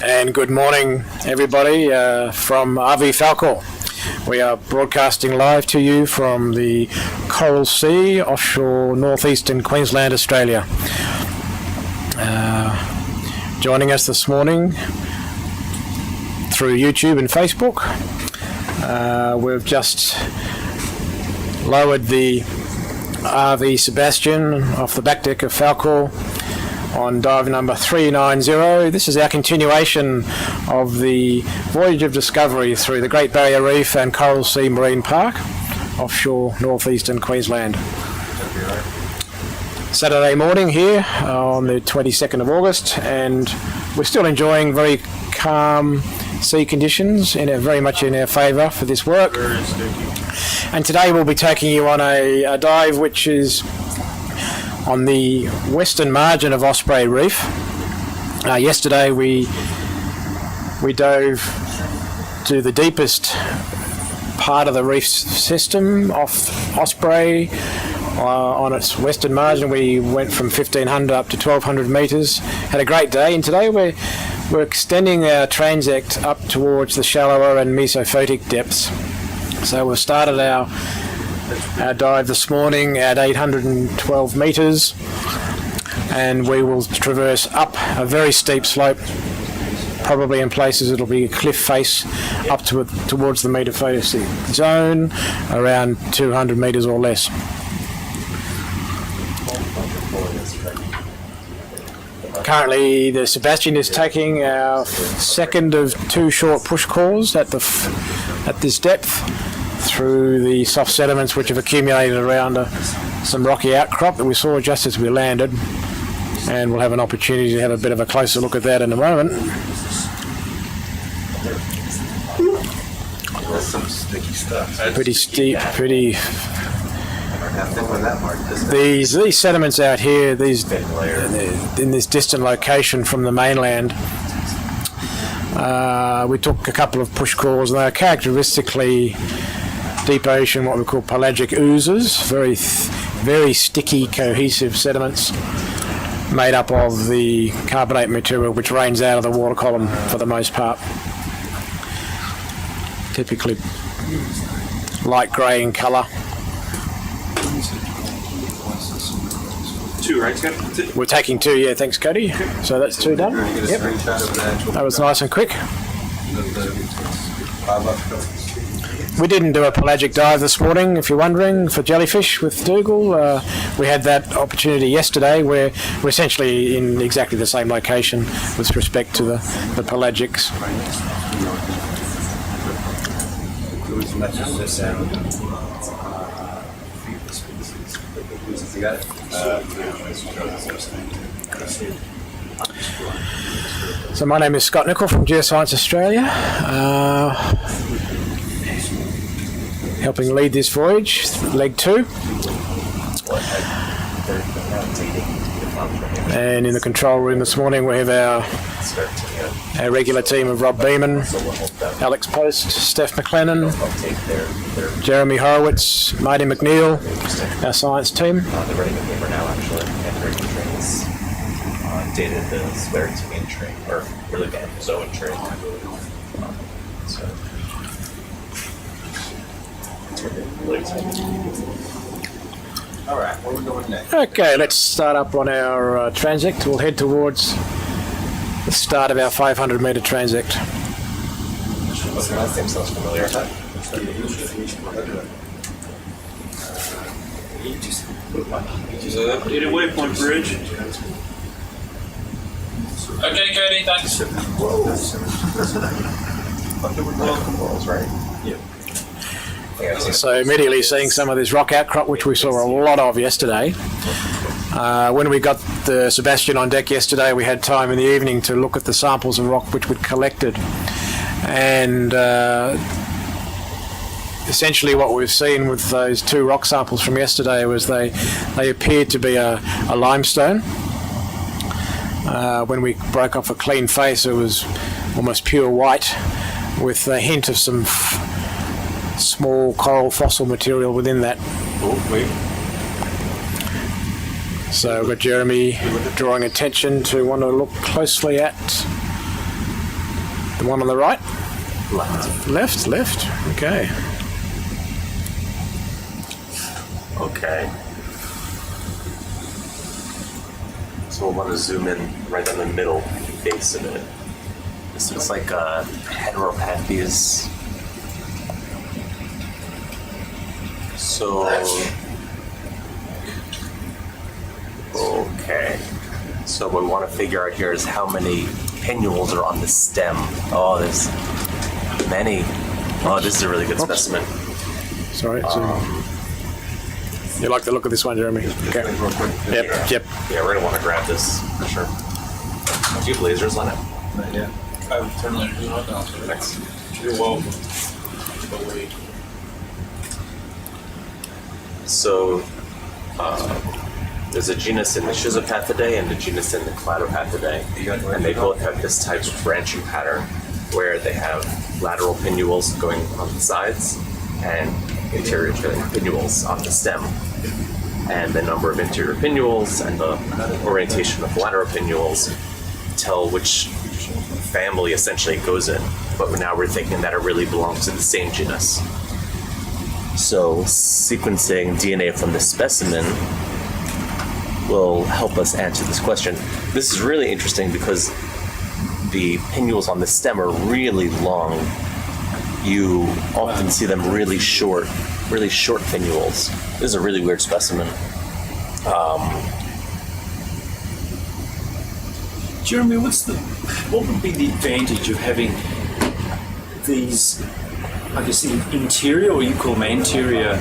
And good morning, everybody, from ROV Falkor. We are broadcasting live to you from the Coral-sea offshore northeastern Queensland, Australia. Joining us this morning through YouTube and Facebook. We've just lowered the ROV SuBastian off the back deck of Falkor on dive number 390. This is our continuation of the voyage of discovery through the Great Barrier Reef and Coral-sea Marine Park offshore northeastern Queensland. Saturday morning here on the 22nd of August, and we're still enjoying very calm sea conditions, very much in our favour for this work. And today we'll be taking you on a dive which is on the western margin of Osprey Reef. Yesterday we dove to the deepest part of the reef system off Osprey. On its western margin we went from 1500 up to 1200 metres. Had a great day, and today we're extending our transect up towards the shallower and Mesophotic depths. So we've started our dive this morning at 812 metres, and we will traverse up a very steep slope. Probably in places it'll be a cliff face up towards the Mesophotic zone, around 200 metres or less. Currently, the SuBastian is taking our second of two short push calls at this depth through the soft sediments which have accumulated around some rocky outcrop that we saw just as we landed, and we'll have an opportunity to have a bit of a closer look at that in a moment. That's some sticky stuff. Pretty steep, pretty. These sediments out here, in this distant location from the mainland, we took a couple of push calls, and they are characteristically deep ocean, what we call pelagic oozes, very sticky, cohesive sediments made up of the carbonate material which rains out of the water column for the most part. Typically light grey in colour. Two, right, Scott? We're taking two, yeah, thanks, Cody. So that's two done. Yep. That was nice and quick. We didn't do a pelagic dive this morning, if you're wondering, for jellyfish with Dhugal. We had that opportunity yesterday where we're essentially in exactly the same location with respect to the pelagics. So my name is Scott Nichol from Geoscience Australia, helping lead this voyage, leg 2. And in the control room this morning we have our regular team of Rob Beeman, Alex Post, Steph McLennan, Jeremy Horowitz, Marty McNeil, our science team. Dated the Speritian train, or really the Zoan train. Alright, where are we going next? Okay, let's start up on our transect. We'll head towards the start of our 500 metre transect. What's the last name? Sounds familiar. Need a waypoint bridge. Okay, Cody, thanks. So immediately seeing some of this rock outcrop, which we saw a lot of yesterday. When we got the SuBastian on deck yesterday, we had time in the evening to look at the samples of rock which we'd collected. And essentially what we've seen with those two rock samples from yesterday was they appeared to be a limestone. When we broke off a clean face, it was almost pure white with a hint of some small coral fossil material within that. So we've got Jeremy drawing attention to want to look closely at the one on the right. Left. Okay. Okay. So we'll want to zoom in right on the middle face of it. This looks like a heteropathes. So, okay. So what we want to figure out here is how many pinnules are on the stem. Oh, there's many. Oh, this is a really good specimen. Sorry. You like the look of this one, Jeremy? Okay. Yep. Yeah, we're gonna want to grab this for sure. Do you have lasers on it? Yeah. I would turn lasers on now. Thanks. You're welcome. So, there's a genus in the Schizopathidae and a genus in the Cladopathidae, and they both have this type of branching pattern where they have lateral pinnules going on the sides and interior pinnules on the stem. And the number of interior pinnules and the orientation of lateral pinnules tell which family essentially it goes in. But now we're thinking that it really belongs to the same genus. So sequencing DNA from the specimen will help us answer this question. This is really interesting because the pinnules on the stem are really long. You often see them really short pinnules. This is a really weird specimen. Jeremy, what would be the advantage of having these, I guess, interior, or you call them anterior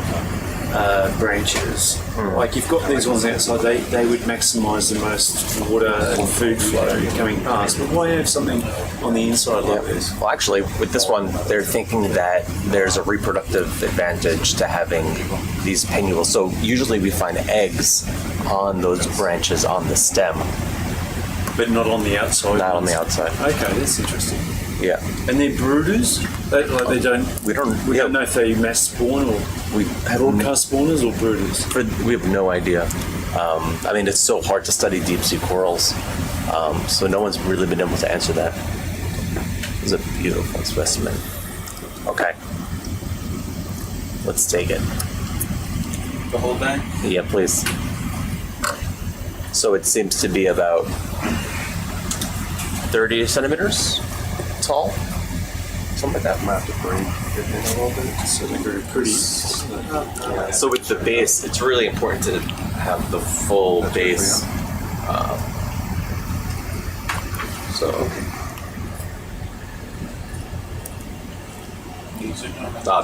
branches? Like you've got these ones outside, they would maximise the most water and food flow coming past, but why have something on the inside like this? Well, actually, with this one, they're thinking that there's a reproductive advantage to having these pinnules. So usually we find eggs on those branches on the stem. But not on the outside? Not on the outside. Okay, that's interesting. Yeah. And they're brooders? We don't know if they mass spawn or broadcast spawners or brooders? We have no idea. I mean, it's so hard to study deep sea corals, so no one's really been able to answer that. It's a beautiful specimen. Okay. Let's take it. The whole thing? Yeah, please. So it seems to be about 30 centimeters tall. Something like that. Might have to breathe it in a little bit. It's certainly very pretty. Yeah. So with the base, it's really important to have the full base.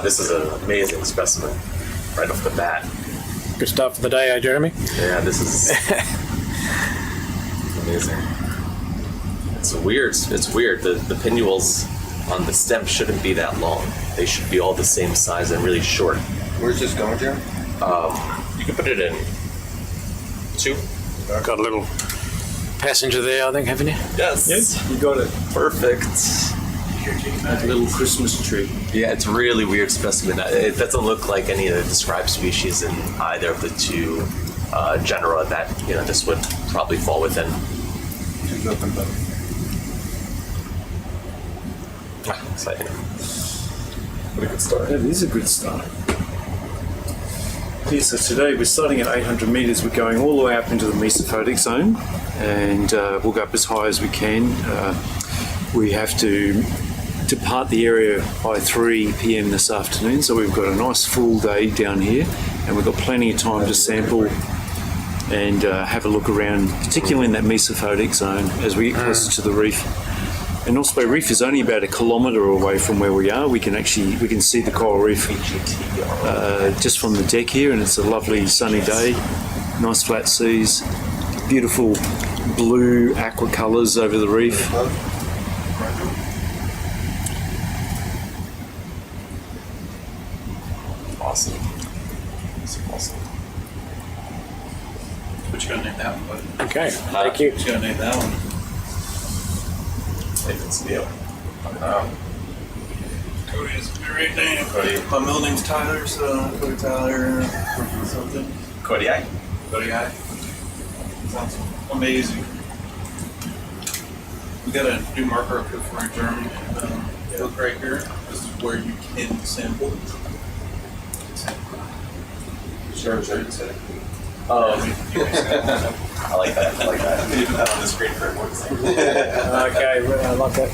This is an amazing specimen right off the bat. Good start for the day, Jeremy? Yeah, this is amazing. It's weird. The pinnules on the stem shouldn't be that long. They should be all the same size and really short. Where's this going, Jeremy? You can put it in 2. Got a little passenger there, I think, haven't you? Yes. Yes, you got it. Perfect. That little Christmas tree. Yeah, it's a really weird specimen. It doesn't look like any of the described species in either of the 2 genera that this would probably fall within. Exciting. What a good start. That is a good start. Yeah, so today we're starting at 800 metres. We're going all the way up into the Mesophotic zone, and we'll go up as high as we can. We have to depart the area by 3 p.m. this afternoon, so we've got a nice full day down here, and we've got plenty of time to sample and have a look around, particularly in that Mesophotic zone as we get closer to the reef. And Osprey Reef is only about 1 kilometre away from where we are. We can see the coral reef just from the deck here, and it's a lovely sunny day, nice flat seas, beautiful blue aqua colours over the reef. Awesome. What you gonna name that one, bud? Okay, thank you. What you gonna name that one? It's Neil. Cody is a great name. Cody. My middle name's Tyler, so Cody Tyler something. Kodiak? Cody I. Sounds amazing. We got a new marker up here for our German. Look right here. This is where you can sample. Sure. Oh, I like that. I like that. You put that on the screen for everyone to see. Okay, I like that.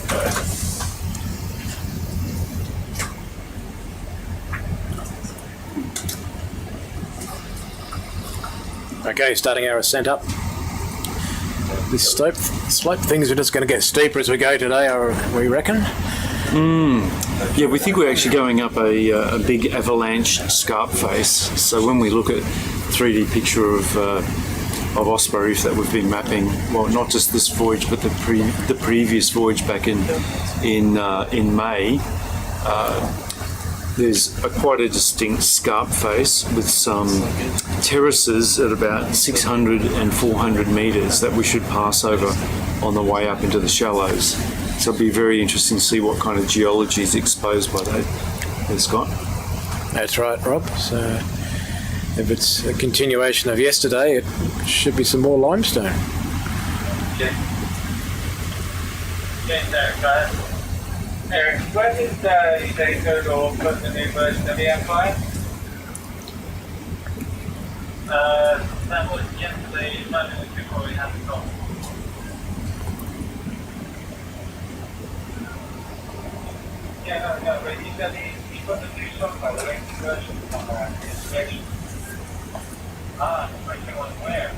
Okay, starting our ascent up. This slope things are just going to get steeper as we go today, we reckon. Yeah, we think we're actually going up a big avalanche scarp face. So when we look at 3D picture of Osprey Reef that we've been mapping, well, not just this voyage, but the previous voyage back in May, there's quite a distinct scarp face with some terraces at about 600 and 400 metres that we should pass over on the way up into the shallows. So it'll be very interesting to see what kind of geology is exposed by that, Scott. That's right, Rob. So if it's a continuation of yesterday, it should be some more limestone. Yeah. Eric, what is you say go to put the new version of the Empire? That was yesterday, Monday before we had the call. Yeah, no, but he said he put the new software, the latest version somewhere, the installation. Ah, the question was where?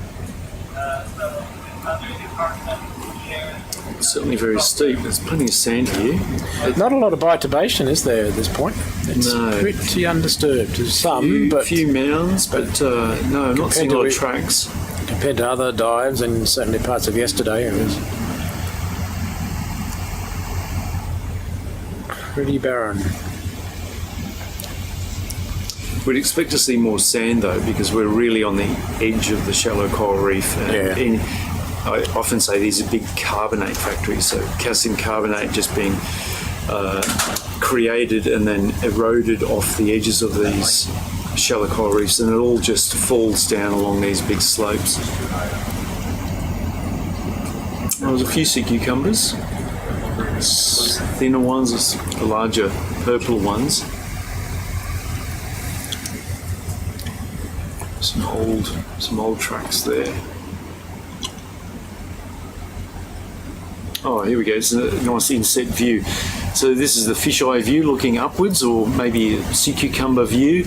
So, I'm using Parkland shares. It's certainly very steep. There's plenty of sand here. Not a lot of biotubation, is there, at this point? It's No. pretty undisturbed. There's some, but few mounds, but no, not seeing a lot of tracks. compared to other dives and certainly parts of yesterday, it was pretty barren. We'd expect to see more sand though, because we're really on the edge of the shallow coral reef. And I often say these are big carbonate factories, so calcium carbonate just being created and then eroded off the edges of these shallow coral reefs, and it all just falls down along these big slopes. There was a few sea cucumbers, thinner ones, the larger purple ones. Some old tracks there. Oh, here we go. It's a nice inset view. So this is the fisheye view looking upwards, or maybe a sea cucumber view.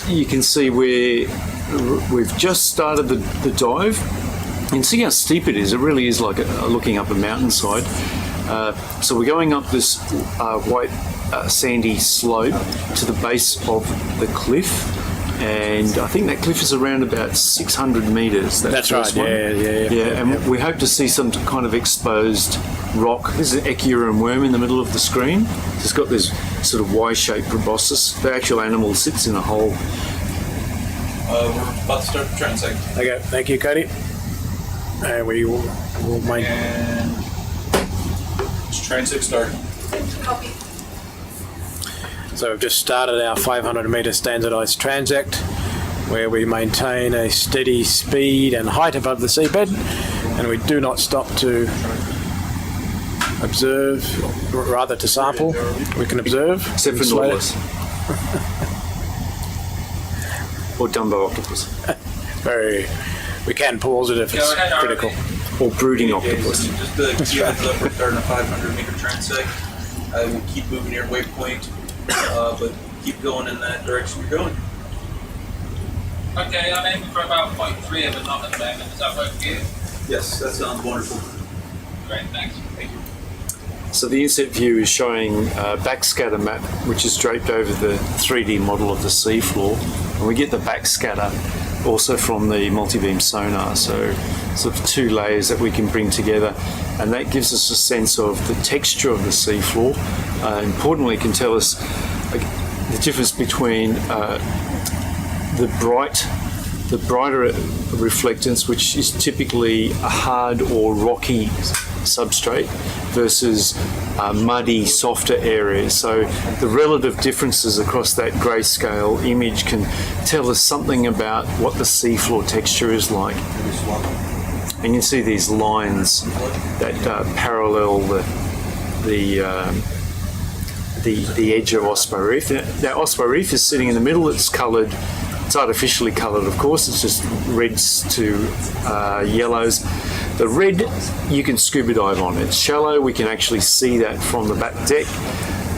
You can see where we've just started the dive. You can see how steep it is. It really is like looking up a mountainside. So we're going up this white sandy slope to the base of the cliff. And I think that cliff is around about 600 metres. That's right, yeah. And we hope to see some kind of exposed rock. This is an Echiuran worm in the middle of the screen. It's got this sort of Y-shaped proboscis. The actual animal sits in a hole. We're about to start the transect. Okay, thank you, Cody. And we will make... And transect started. So we've just started our 500 metre standardised transect, where we maintain a steady speed and height above the seabed, and we do not stop to observe, or rather to sample. We can observe. Except for Nautilus. Or Dumbo octopus. We can pause it if it's critical. Or brooding octopus. Just to give you a heads up, we're starting a 500 meter transect. We'll keep moving your waypoint, but keep going in that direction you're going. Okay, I'm aiming for about 0.3 of a knot at the moment. Does that work for you? Yes, that sounds wonderful. Great, thanks. Thank you. So the inset view is showing a backscatter map, which is draped over the 3D model of the seafloor. And we get the backscatter also from the multi-beam sonar, so sort of two layers that we can bring together, and that gives us a sense of the texture of the seafloor. Importantly, it can tell us the difference between the brighter reflectance, which is typically a hard or rocky substrate versus muddy, softer areas. So the relative differences across that grayscale image can tell us something about what the seafloor texture is like. And you can see these lines that parallel the edge of Osprey Reef. Now Osprey Reef is sitting in the middle. It's coloured. It's artificially coloured, of course. It's just reds to yellows. The red you can scuba dive on. It's shallow. We can actually see that from the back deck.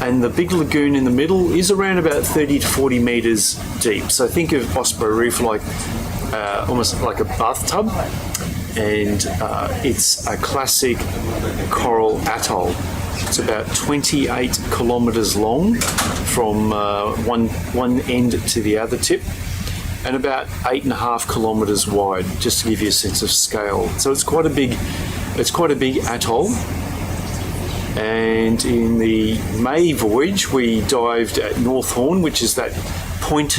And the big lagoon in the middle is around about 30 to 40 metres deep. So think of Osprey Reef like almost like a bathtub. And it's a classic coral atoll. It's about 28 kilometres long from one end to the other tip, and about 8.5 kilometres wide, just to give you a sense of scale. So it's quite a big atoll. And in the May voyage, we dived at North Horn, which is that point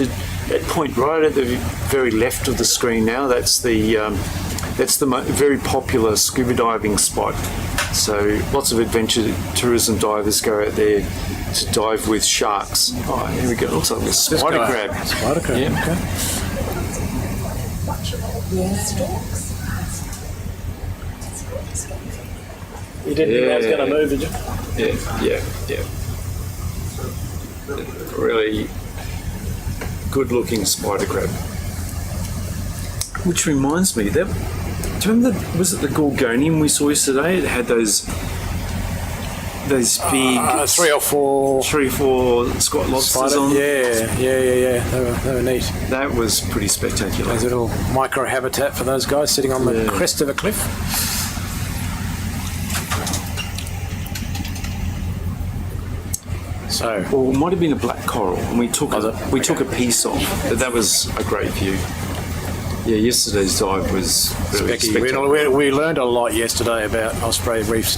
right at the very left of the screen now. That's the very popular scuba diving spot. So lots of adventure tourism divers go out there to dive with sharks. Oh, here we go. It looks like a spider crab. Spider crab, yeah. okay. You didn't think that was going to move, did you? Yeah. Really good-looking spider crab. Which reminds me, do you remember, was it the Gorgonian we saw yesterday? It had those big 3 or 4 squat lobsters on. Yeah. They were neat. That was pretty spectacular. There's a little micro habitat for those guys sitting on the crest of a cliff. So, Well, it might have been a black coral, and we took a piece off, but that was a great view. Yeah, yesterday's dive was really spectacular. we learned a lot yesterday about Osprey Reef's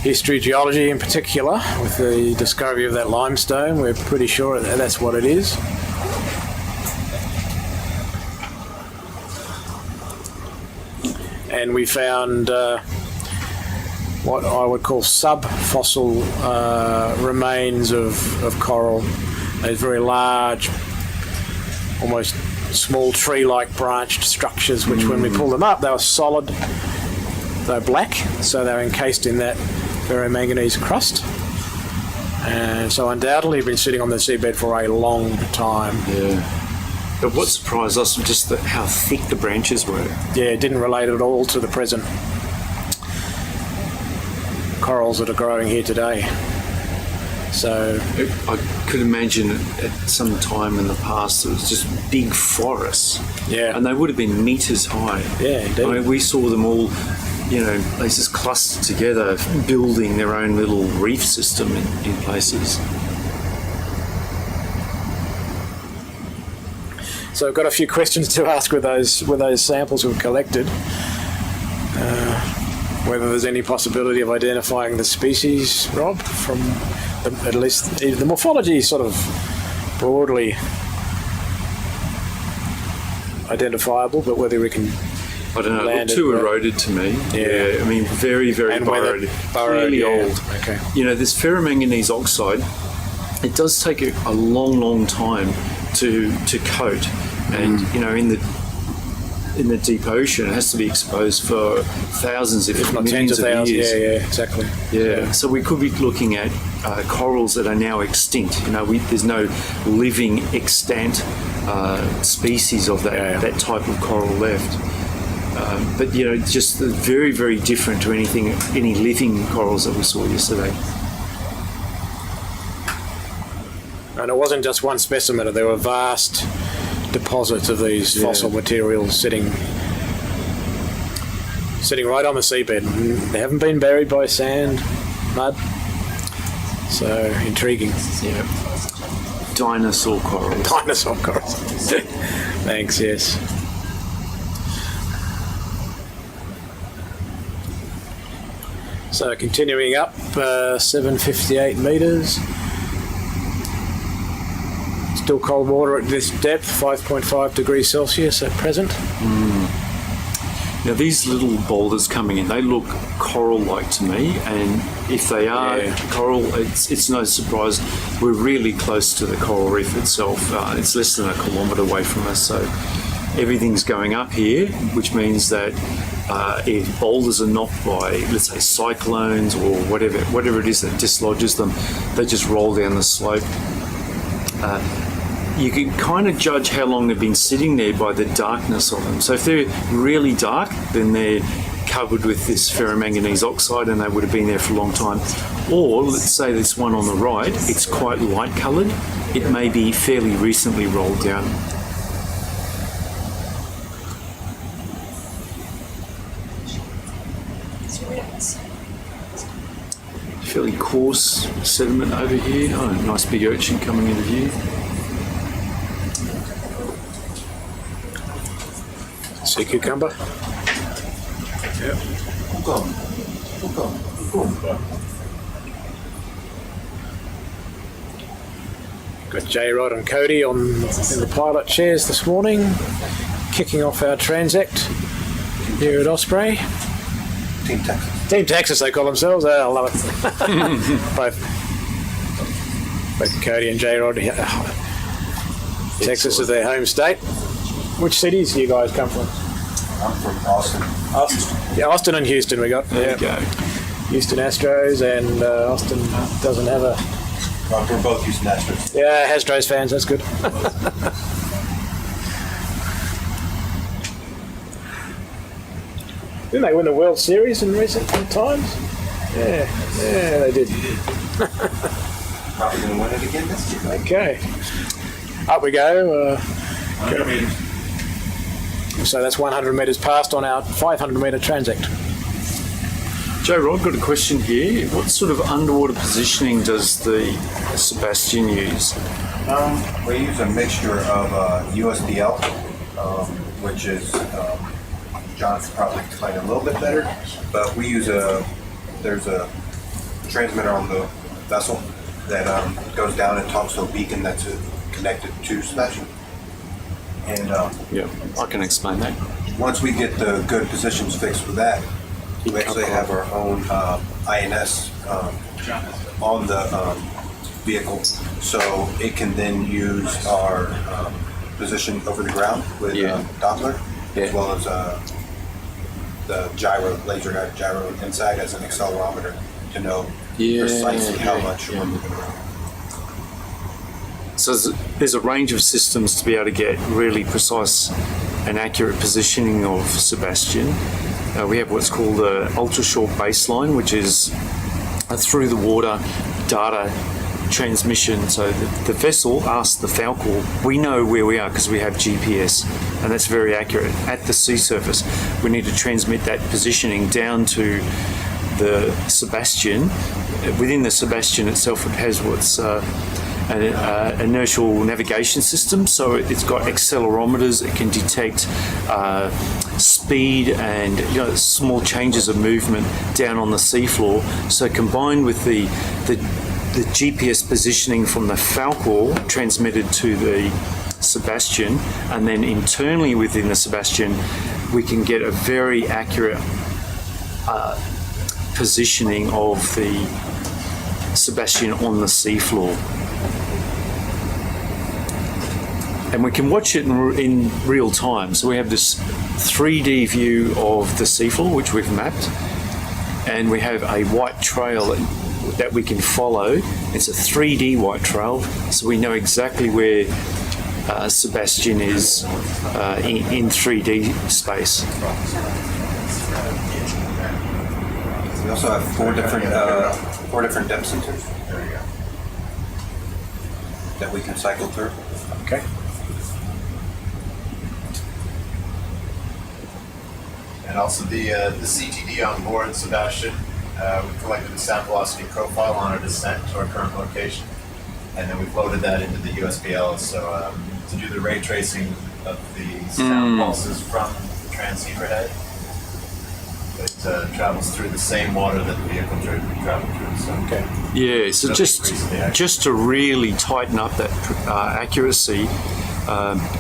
history, geology in particular, with the discovery of that limestone. We're pretty sure that's what it is. And we found what I would call sub-fossil remains of coral. Those very large, almost small tree-like branched structures, which when we pulled them up, they were solid. They're black, so they're encased in that ferromanganese crust. And so undoubtedly been sitting on the seabed for a long time. Yeah. But what surprised us was just how thick the branches were. Yeah, it didn't relate at all to the present corals that are growing here today. So I could imagine at some time in the past it was just big forests. Yeah. And they would have been metres high. Yeah, indeed. I mean, we saw them all, they just clustered together, building their own little reef system in places. So I've got a few questions to ask with those samples we've collected. Whether there's any possibility of identifying the species, Rob, from at least the morphology is sort of broadly identifiable, but whether we can I don't know, it looked too eroded to me. Yeah. I mean, very, very burrowed. Clearly old. Okay. This ferromanganese oxide, it does take a long, long time to coat. And, in the deep ocean, it has to be exposed for thousands, if not tens of thousands years. Yeah, exactly. Yeah, so we could be looking at corals that are now extinct. There's no living extant species of that type of coral left. But just very, very different to any living corals that we saw yesterday. And it wasn't just one specimen; there were vast deposits of these fossil materials sitting right on the seabed. They haven't been buried by sand, mud. So intriguing. Yeah. Dinosaur corals. Dinosaur corals. Thanks. Yes. So continuing up, 758 metres. Still cold water at this depth, 5.5 degrees Celsius at present. Now these little boulders coming in, they look coral-like to me, and if they are coral, it's no surprise. We're really close to the coral reef itself. It's less than a kilometre away from us, so everything's going up here, which means that if boulders are knocked by, let's say, cyclones or whatever it is that dislodges them, they just roll down the slope. You can kind of judge how long they've been sitting there by the darkness of them. So if they're really dark, then they're covered with this ferromanganese oxide and they would have been there for a long time. Or let's say this one on the right, it's quite light coloured. It may be fairly recently rolled down. Fairly coarse sediment over here. Oh, nice big urchin coming into view. Sea cucumber. Yep. Got J-Rod and Cody in the pilot chairs this morning, kicking off our transect here at Osprey. Team Texas. Team Texas, they call themselves. I love it. both Cody and J-Rod. Texas is their home state. Which cities do you guys come from? I'm from Austin. Yeah, Austin and Houston we got. There you go. Houston Astros, and Austin doesn't have a... We're both Houston Astros. Yeah, Astros fans, that's good. Didn't they win the World Series in recent times? Yeah, they did. Probably going to win it again this year. Okay. Up we go. 100 meters. So that's 100 metres past on our 500 metre transect. J-Rod, got a question here. What sort of underwater positioning does the SuBastian use? We use a mixture of USBL, which is, John could probably explain a little bit better, but we use there's a transmitter on the vessel that goes down and talks to a beacon that's connected to SuBastian. And Yeah, I can explain that. once we get the good positions fixed with that, we actually have our own INS on the vehicle, so it can then use our position over the ground with Doppler, as well as the gyro, laser guided gyro inside as an accelerometer to know precisely how much we're moving around. So there's a range of systems to be able to get really precise and accurate positioning of SuBastian. We have what's called the ultra short baseline, which is a through the water data transmission. So the vessel asks the Falkor, we know where we are because we have GPS, and that's very accurate. At the sea surface, we need to transmit that positioning down to the SuBastian. Within the SuBastian itself, it has what's an inertial navigation system, so it's got accelerometers. It can detect speed and small changes of movement down on the seafloor. So combined with the GPS positioning from the Falkor transmitted to the SuBastian, and then internally within the SuBastian, we can get a very accurate positioning of the SuBastian on the seafloor. And we can watch it in real time. So we have this 3D view of the seafloor, which we've mapped, and we have a white trail that we can follow. It's a 3D white trail, so we know exactly where SuBastian is in 3D space. We also have four different depth sensors that we can cycle through. Okay. And also the CTD on board SuBastian, we collected a sound velocity profile on our descent to our current location, and then we've loaded that into the USBL, so to do the ray tracing of the sound pulses from the transceiver head. It travels through the same water that the vehicle traveled through. So Yeah, so just to really tighten up that accuracy,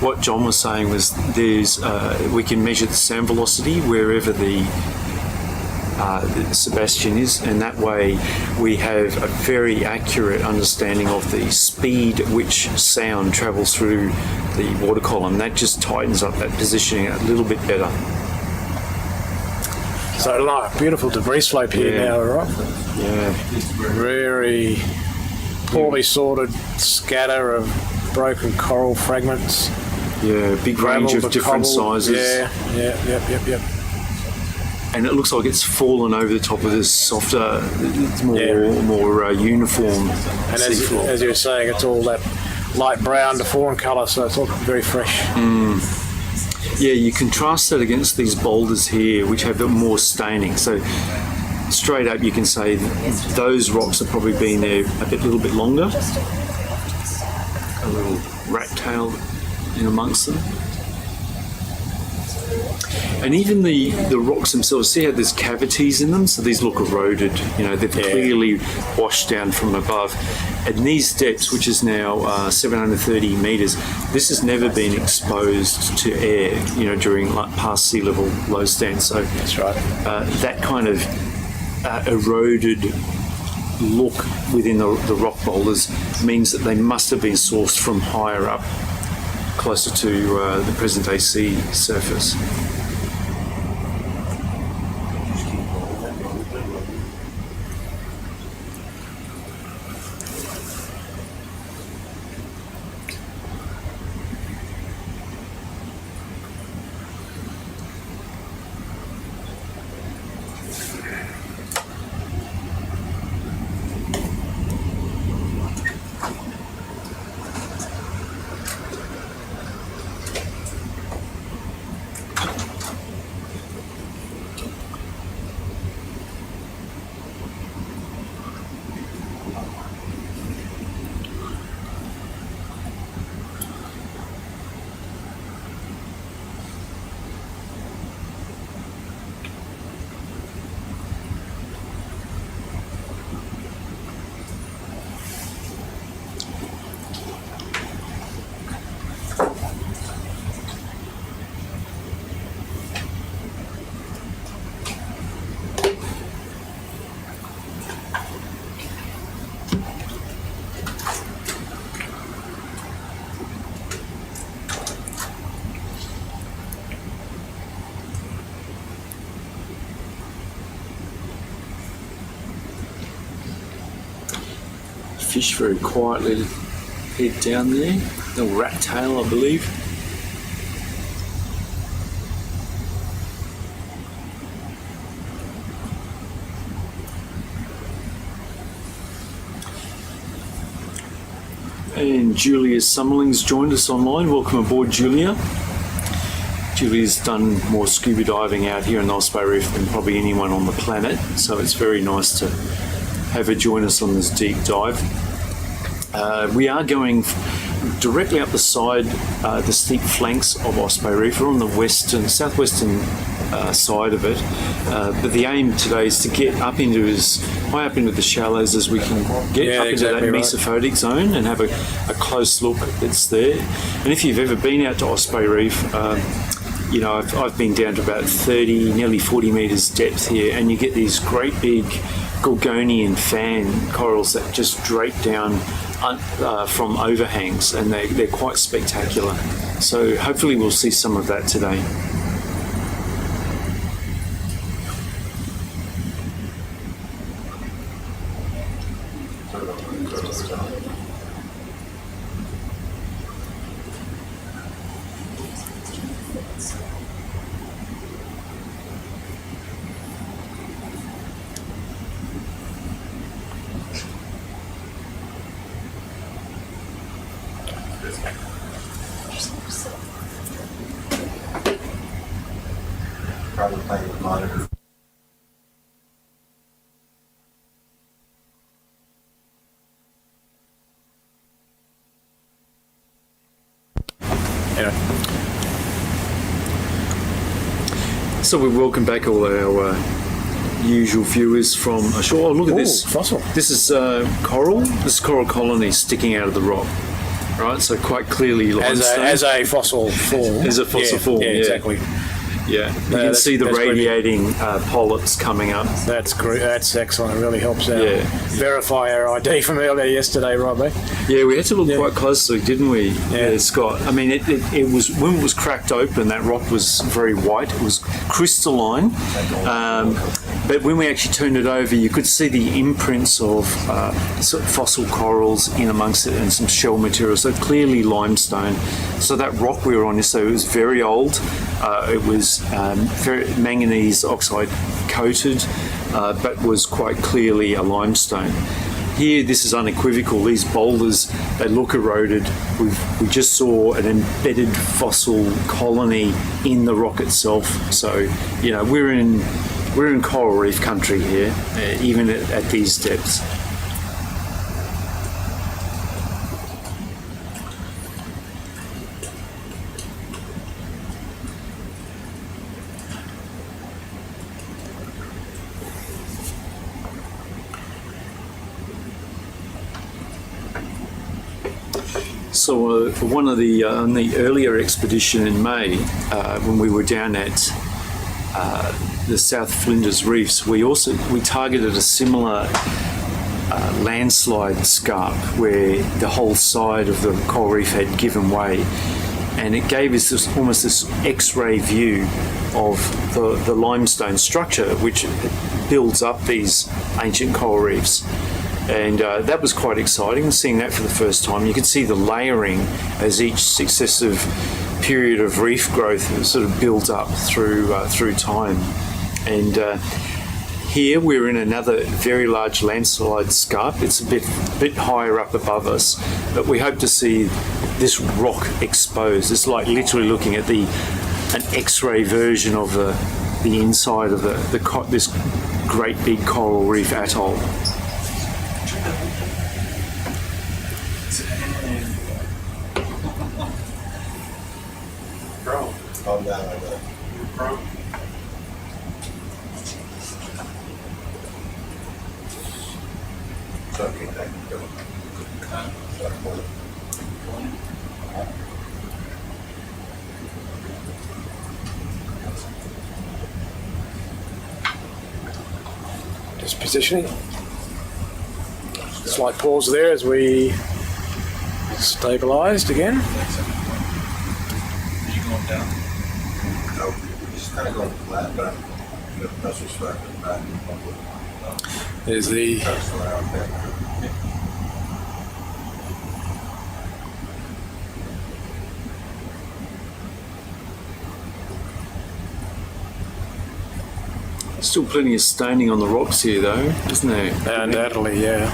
what John was saying was we can measure the sound velocity wherever the SuBastian is, and that way we have a very accurate understanding of the speed at which sound travels through the water column. That just tightens up that positioning a little bit better. So like beautiful debris slope here now, right? Yeah. Very poorly sorted scatter of broken coral fragments. Yeah, big range of different sizes. Yep. And it looks like it's fallen over the top of this softer, more uniform And seafloor. as you were saying, it's all that light brown to fawn colour, so it's all very fresh. Yeah, you contrast that against these boulders here, which have a more staining. So straight up, you can say those rocks have probably been there a little bit longer. A little rat tail in amongst them. And even the rocks themselves, see how there's cavities in them? So these look eroded, they've clearly washed down from above. And these depths, which is now 730 metres, this has never been exposed to air, during past sea level low stand. So That's right. that kind of eroded look within the rock boulders means that they must have been sourced from higher up, closer to the present day sea surface. Fish very quietly head down there. Little rat tail, I believe. And Julia Summerling's joined us online. Welcome aboard, Julia. Julia's done more scuba diving out here in the Osprey Reef than probably anyone on the planet, so it's very nice to have her join us on this deep dive. We are going directly up the side, the steep flanks of Osprey Reef. We're on the southwestern side of it, but the aim today is to get up into as high up into the shallows as we can get, up into that Mesophotic zone and have a close look that's there. And if you've ever been out to Osprey Reef, I've been down to about 30, nearly 40 metres depth here, and you get these great big Gorgonian fan corals that just drape down from overhangs, and they're quite spectacular. So hopefully we'll see some of that today. Probably playing with monitor. So we welcome back all our usual viewers from ashore. Oh, look at this fossil. This is coral. This is coral colony sticking out of the rock. right? So quite clearly limestone. As a fossil form. As a fossil form, yeah. Exactly. Yeah, you can see the radiating polyps coming up. That's great. That's excellent. It really helps out. Yeah. Verify our ID from earlier yesterday, Rob. Eh? Yeah, we had to look quite closely, didn't we, Scott? I mean, it was, when it was cracked open, that rock was very white. It was crystalline. But when we actually turned it over, you could see the imprints of sort of fossil corals in amongst it and some shell material. So clearly limestone. So that rock we were on, so it was very old. It was very manganese oxide coated, but was quite clearly a limestone. Here, this is unequivocal. These boulders, they look eroded. We just saw an embedded fossil colony in the rock itself. So, you know, we're in coral reef country here, even at these depths. So one of the on the earlier expedition in May, when we were down at the South Flinders Reefs, we targeted a similar landslide scarp where the whole side of the coral reef had given way, and it gave us almost this X-ray view of the limestone structure which builds up these ancient coral reefs. And that was quite exciting, seeing that for the first time. You could see the layering as each successive period of reef growth sort of built up through time. And here we're in another very large landslide scarp. It's a bit higher up above us, but we hope to see this rock exposed. It's like literally looking at an X-ray version of the inside of this great big coral reef atoll. Calm down like that. It's okay, thank you. Just positioning. Slight pause there as we stabilised again. Are you going down? No, just kind of going flat, but the pressure's back and back. There's the That's the way out there. Still plenty of staining on the rocks here, though, isn't there? undoubtedly, yeah.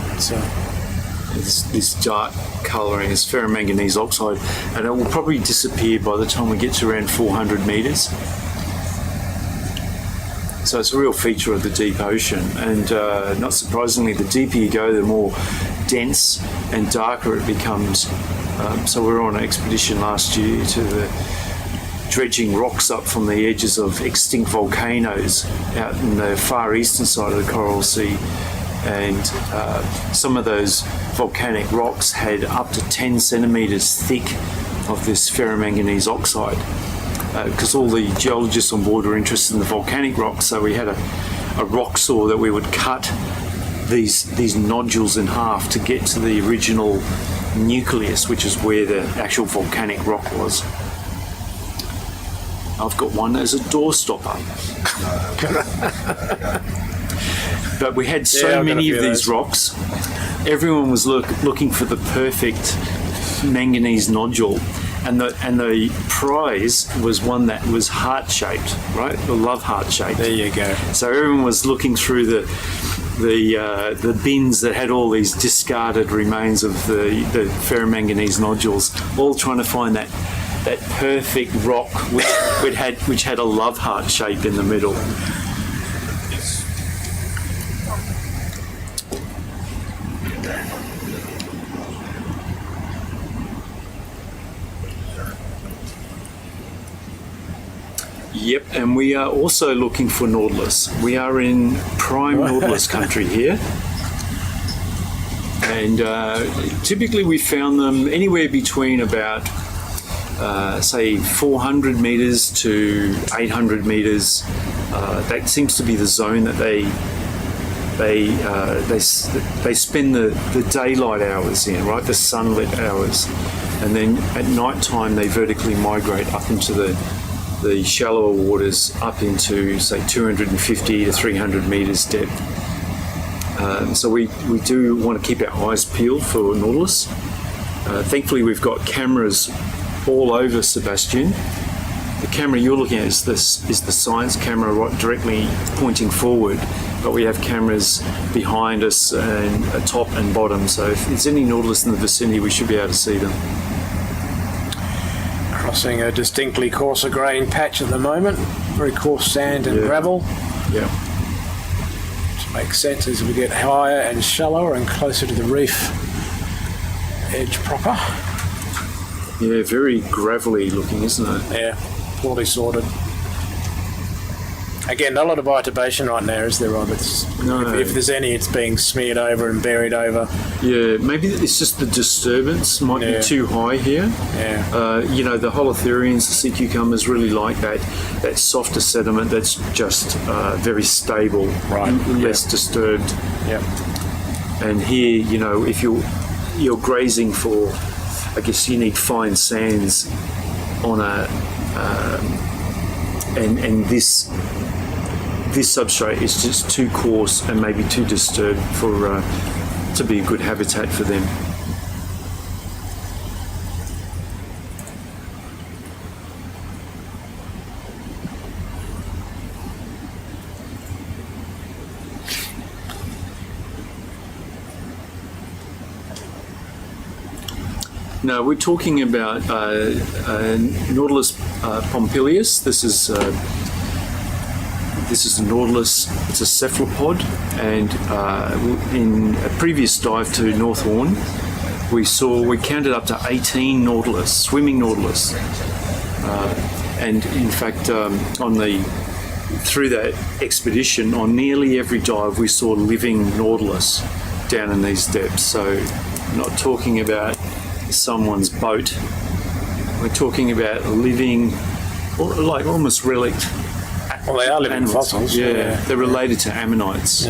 It's this dark colouring, this ferromanganese oxide, and it will probably disappear by the time we get to around 400 metres. So it's a real feature of the deep ocean, and not surprisingly, the deeper you go, the more dense and darker it becomes. So we were on an expedition last year to dredging rocks up from the edges of extinct volcanoes out in the far eastern side of the Coral Sea, and some of those volcanic rocks had up to 10 centimetres thick of this ferromanganese oxide, because all the geologists on board were interested in the volcanic rocks. So we had a rock saw that we would cut these nodules in half to get to the original nucleus, which is where the actual volcanic rock was. I've got one as a door stopper. But we had so many of these rocks. Everyone was looking for the perfect manganese nodule, and the prize was one that was heart-shaped, right? The love heart-shaped. There you go. So everyone was looking through the bins that had all these discarded remains of the ferromanganese nodules, all trying to find that perfect rock which had a love heart shape in the middle. Yep, and we are also looking for Nautilus. We are in prime Nautilus country here. And typically we found them anywhere between about say 400 meters to 800 meters. That seems to be the zone that they spend the daylight hours in, right? The sunlit hours, and then at night time they vertically migrate up into the shallower waters, up into say 250 to 300 meters depth. So we do want to keep our eyes peeled for Nautilus. Thankfully, we've got cameras all over SuBastian. The camera you're looking at is the science camera right directly pointing forward, but we have cameras behind us and top and bottom. So if there's any Nautilus in the vicinity, we should be able to see them. Crossing a distinctly coarser grain patch at the moment, very coarse sand and gravel. Yeah. Which makes sense as we get higher and shallower and closer to the reef edge proper. Yeah, very gravelly looking, isn't it? Yeah, poorly sorted. Again, not a lot of biotubation right now, is there, Rob? No. If there's any, it's being smeared over and buried over. Yeah, maybe it's just the disturbance might be too high here. Yeah. The holothurians, the sea cucumbers really like that softer sediment that's just very stable, Right. less disturbed. Yeah. And here, if you're grazing for, I guess you need fine sands on and this substrate is just too coarse and maybe too disturbed for to be a good habitat for them. No, we're talking about Nautilus pompilius. This is a Nautilus. It's a cephalopod, and in a previous dive to North Horn, we counted up to 18 Nautilus, swimming Nautilus, and in fact, through that expedition, on nearly every dive, we saw living Nautilus down in these depths. So, we're not talking about someone's boat. We're talking about living, like almost relict. Well, they are living animals. fossils. Yeah, they're related to ammonites.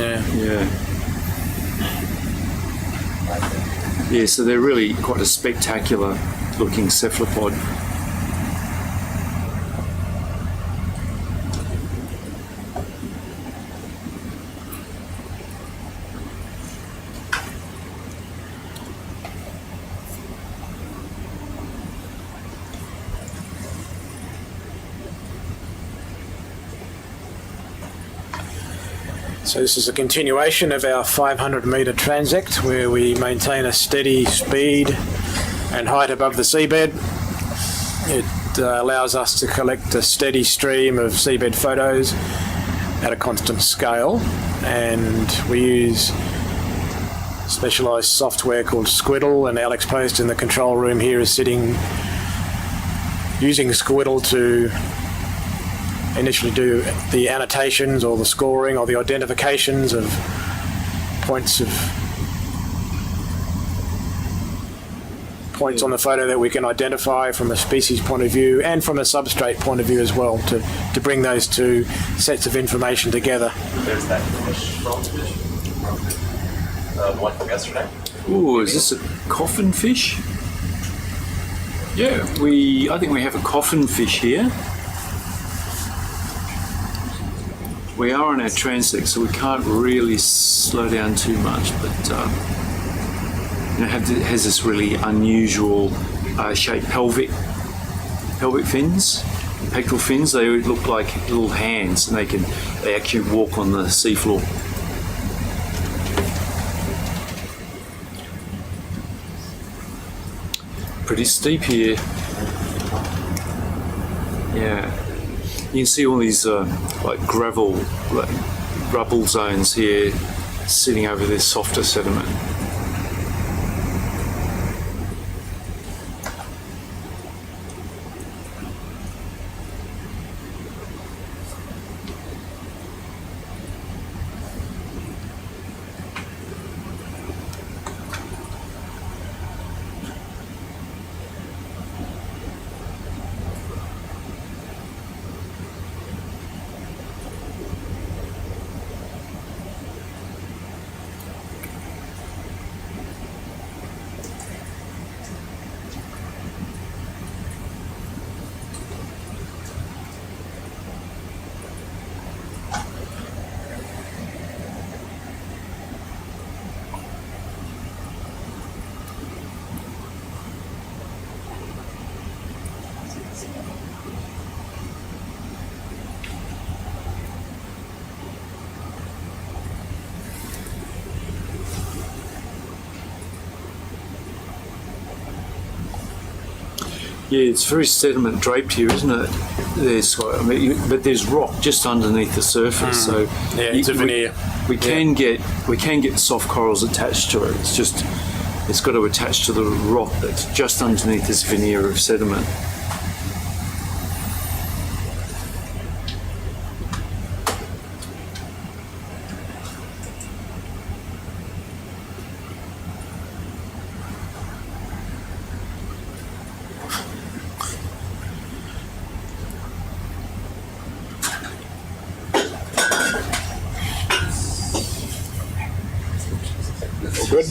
Yeah, so they're really quite a spectacular looking cephalopod. So this is a continuation of our 500 metre transect, where we maintain a steady speed and height above the seabed. It allows us to collect a steady stream of seabed photos at a constant scale, and we use specialised software called Squiddle, and Alex Post in the control room here is sitting using Squiddle to initially do the annotations or the scoring or the identifications of points on the photo that we can identify from a species point of view and from a substrate point of view as well, to bring those two sets of information together. There's that fish from one from yesterday. Ooh, is this a coffin fish? Yeah, I think we have a coffin fish here. We are on our transect, so we can't really slow down too much, but it has this really unusual shaped pelvic fins, pectoral fins. They look like little hands, and they actually walk on the seafloor. Pretty steep here. Yeah. You can see all these like gravel, like rubble zones here sitting over this softer sediment. Yeah, it's very sediment draped here, isn't it? But there's rock just underneath the surface, so Yeah, it's a veneer. We can get soft corals attached to it. It's got to attach to the rock that's just underneath this veneer of sediment. All good.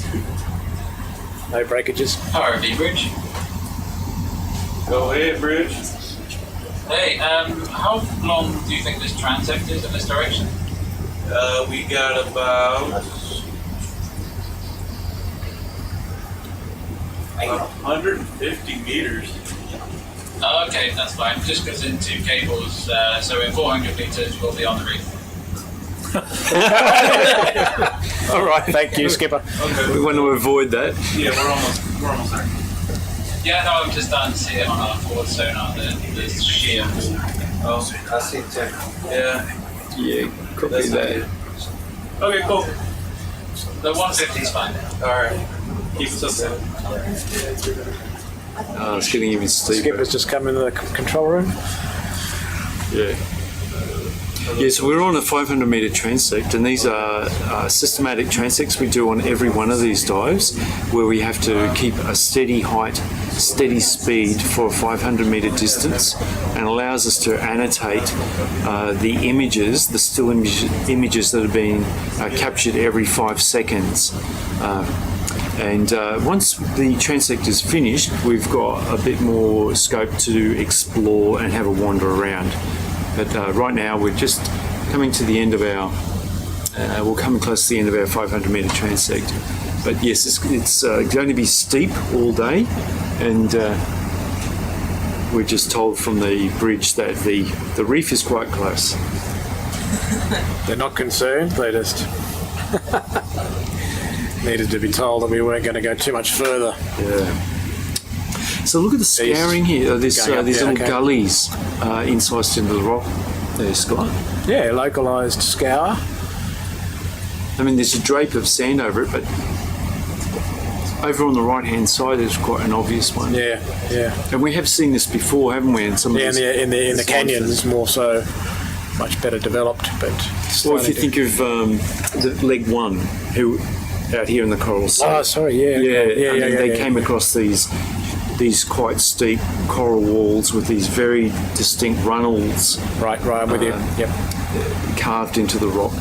No breakages. ROV Bridge. Go ahead, Bridge. Hey, how long do you think this transect is in this direction? We got about 150 meters. Oh, okay, that's fine. Just goes into cables, so in 400 meters we'll be on the reef. All right, thank you, Skipper. Okay. We want to avoid that. Yeah, we're almost there. Yeah, no, I'm just starting to see it on our forward sonar, the sheer. Oh, I see too. yeah. Yeah, copy That's not that. good. Okay, cool. The 150 is fine. All right. Keep us up there. Oh, it's getting even steeper. Skipper's just come into the control room. Yeah. Yeah, so we're on a 500 metre transect, and these are systematic transects we do on every one of these dives, where we have to keep a steady height, steady speed for a 500 metre distance, and allows us to annotate the images, the still images that are being captured every 5 seconds. And once the transect is finished, we've got a bit more scope to explore and have a wander around. But right now we're just coming to the end of our, we're coming close to the end of our 500 metre transect. But yes, it's going to be steep all day, and we're just told from the bridge that the reef is quite close. They're not concerned, they just needed to be told that we weren't going to go too much further. Yeah. So look at the scouring here. There's Going up, these yeah, little okay. gullies incised into the rock. There, Scott. Yeah, localised scour. I mean, there's a drape of sand over it, but over on the right-hand side, there's quite an obvious one. Yeah, yeah. And we have seen this before, haven't we? In some of Yeah, these in the canyons, more so, much better developed. But Well, if you think of the leg one, who out here in the coral sea. oh, sorry, yeah, I mean, they came across these quite steep coral walls with these very distinct runnels Right, I'm with you. Yep. carved into the rock.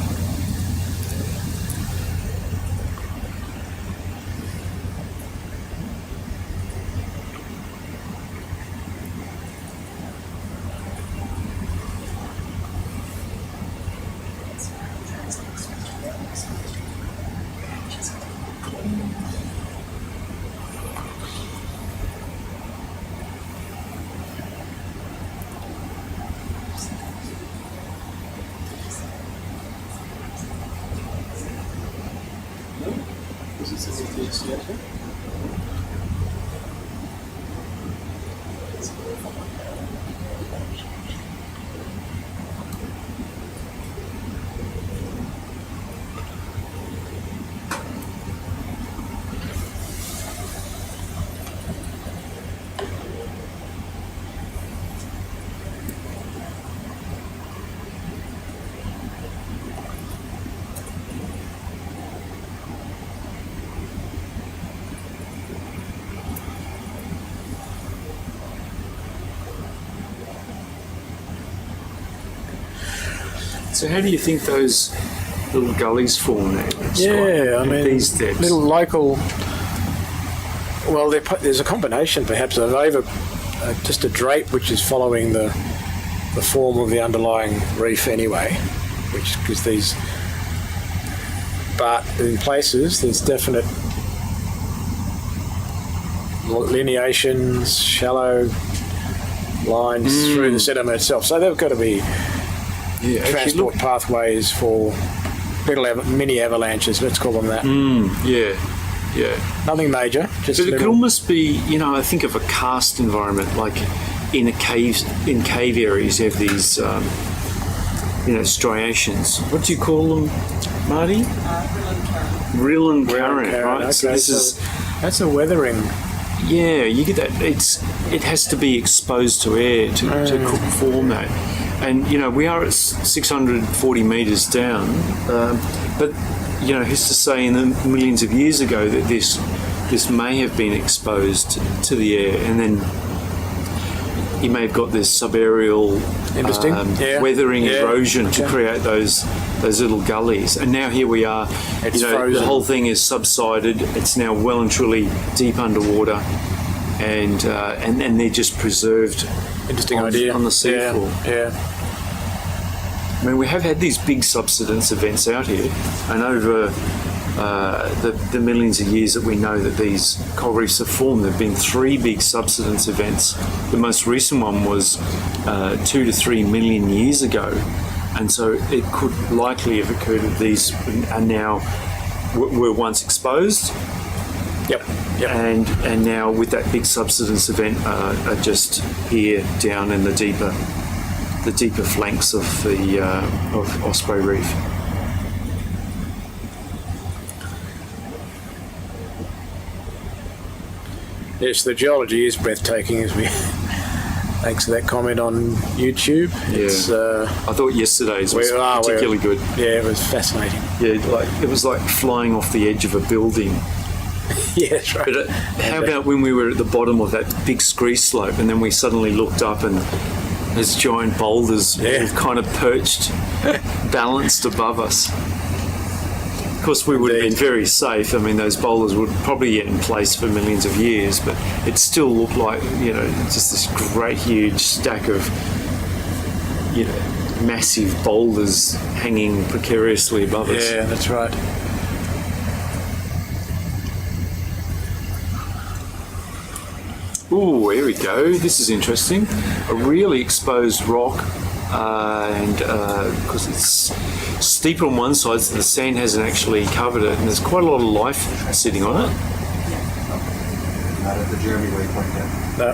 So how do you think those little gullies form there, Scott? Yeah, I at mean, these depths? little local. Well, there's a combination perhaps of over just a drape which is following the form of the underlying reef anyway, which gives these. But in places, there's definite lineations, shallow lines through the sediment itself. So they've got to be Yeah, actually, transport look, pathways for mini avalanches, let's call them that. yeah. Nothing major, Just But a it could little- almost be, I think of a karst environment, like in cave areas, you have these, striations. What do you call them, Marty? Rill and current, right? Okay, So this is, that's a weathering. yeah, you get that. It has to be exposed to air to form that. And, we are at 640 metres down, but, who's to say in the millions of years ago that this may have been exposed to the air, and then you may have got this subaerial Interesting. weathering, Yeah. erosion to Okay. create those little gullies. And now here we are. It's the frozen. whole thing is subsided. It's now well and truly deep underwater, and they're just preserved. Interesting on, idea. on the seafloor. Yeah. I mean, we have had these big subsidence events out here, and over the millions of years that we know that these coral reefs have formed, there have been 3 big subsidence events. The most recent one was 2 to 3 million years ago, and so it could likely have occurred that these are now were once exposed, Yep. and now with that big subsidence event are just here down in the deeper flanks of the of Osprey Reef. Yes, the geology is breathtaking, as we. Thanks for that comment on YouTube. It's, I thought yesterday's was particularly good. Yeah, it was fascinating. Yeah, it was like flying off the edge of a building. Yeah, that's right. But how about when we were at the bottom of that big scree slope, and then we suddenly looked up and there's giant boulders kind of perched, balanced above us. Of course, we would have been very safe. I mean, those boulders would probably get in place for millions of years, but it still looked like, just this great huge stack of, massive boulders hanging precariously above us. Yeah, that's right. Ooh, here we go. This is interesting. A really exposed rock, and because it's steep on one side, so the sand hasn't actually covered it, and there's quite a lot of life sitting on it. Not at the Jeremy waypoint yet. No.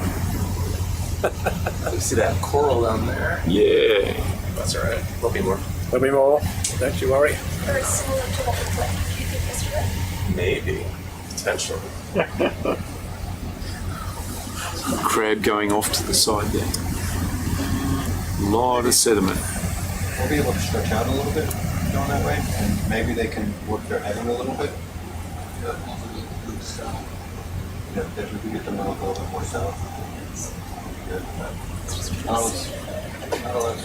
You see that coral down there? Yeah. That's all right. There'll be more. There'll be more. Don't you worry. Very similar to what we collected a few feet yesterday. Maybe. Potentially. Crab going off to the side there. A lot of sediment. We'll be able to stretch out a little bit going that way, and maybe they can work their heading a little bit. If we can get them to look a little bit more south.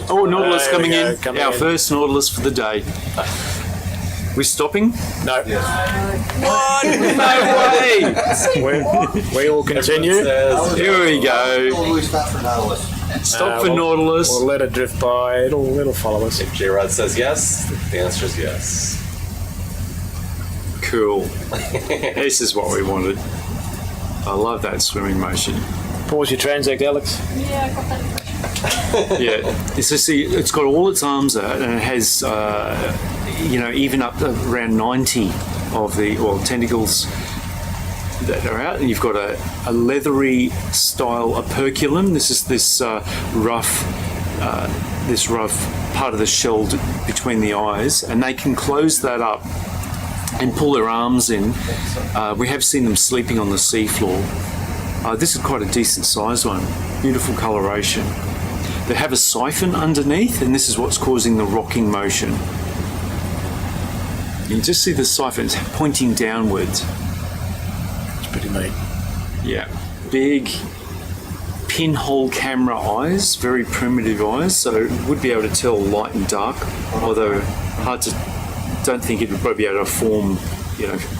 Oh, Nautilus There we coming go, in. coming Our in. first Nautilus for the day. We're stopping? No. Yes. No way! We will continue. Here we go. Always stop for Nautilus. Stop for we'll- Nautilus. We'll let it drift by. It'll follow us. If J-Rod says yes, the answer is yes. Cool. This is what we wanted. I love that swimming motion. Pause your transect, Alex. Yeah, I got that impression. Yeah, it's got all its arms out, and it has, even up to around 90 of the tentacles that are out, and you've got a leathery style operculum. This is this rough part of the shell between the eyes, and they can close that up and pull their arms in. We have seen them sleeping on the seafloor. This is quite a decent sized one. Beautiful coloration. They have a siphon underneath, and this is what's causing the rocking motion. You can just see the siphon pointing downwards. It's pretty neat. Yeah. Big pinhole camera eyes, very primitive eyes, so it would be able to tell light and dark, although don't think it would probably be able to form,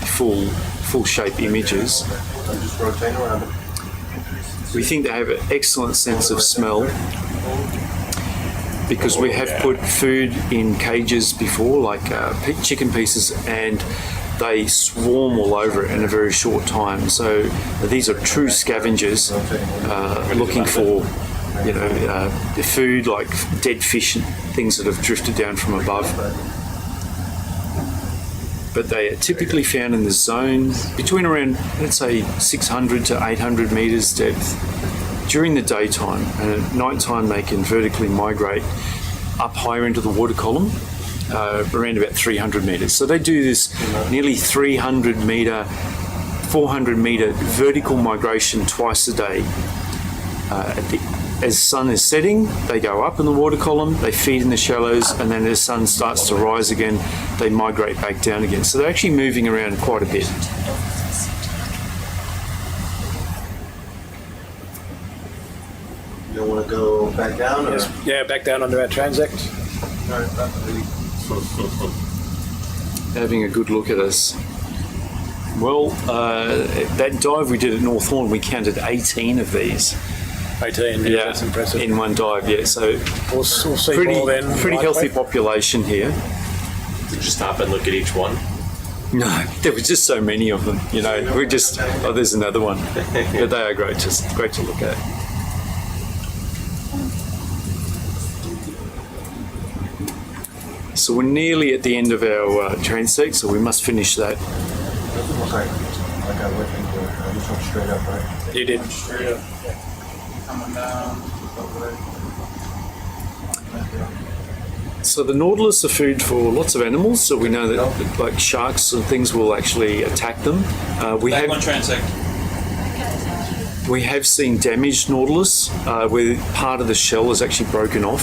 full shape images. I'm just rotating around it. We think they have an excellent sense of smell because we have put food in cages before, like chicken pieces, and they swarm all over it in a very short time. So these are true scavengers looking for, food like dead fish and things that have drifted down from above. but they are typically found in the zone between around, let's say, 600 to 800 metres depth during the daytime, and at night time they can vertically migrate up higher into the water column, around about 300 metres. So they do this nearly 300 metre, 400 metre vertical migration twice a day. As sun is setting, they go up in the water column, they feed in the shallows, and then as sun starts to rise again, they migrate back down again. So they're actually moving around quite a bit. You don't want to go back down? Or? Yeah, back down onto our transect. Having a good look at us. Well, that dive we did at North Horn, we counted 18 of these. 18, yeah, that's impressive. In one dive, yeah. So We'll see pretty, more then. pretty healthy likely. population here. Did you stop and look at each one? No, there were just so many of them. You know, we're just, oh, there's another one. But they are great, just great to look at. So we're nearly at the end of our transect, so we must finish that. Doesn't look like I went into it. I just went straight up, right? You did. Straight up. Coming down. So the Nautilus are food for lots of animals, so we know that like sharks and things will actually attack them. We Back have on transect. We have seen damaged Nautilus where part of the shell is actually broken off.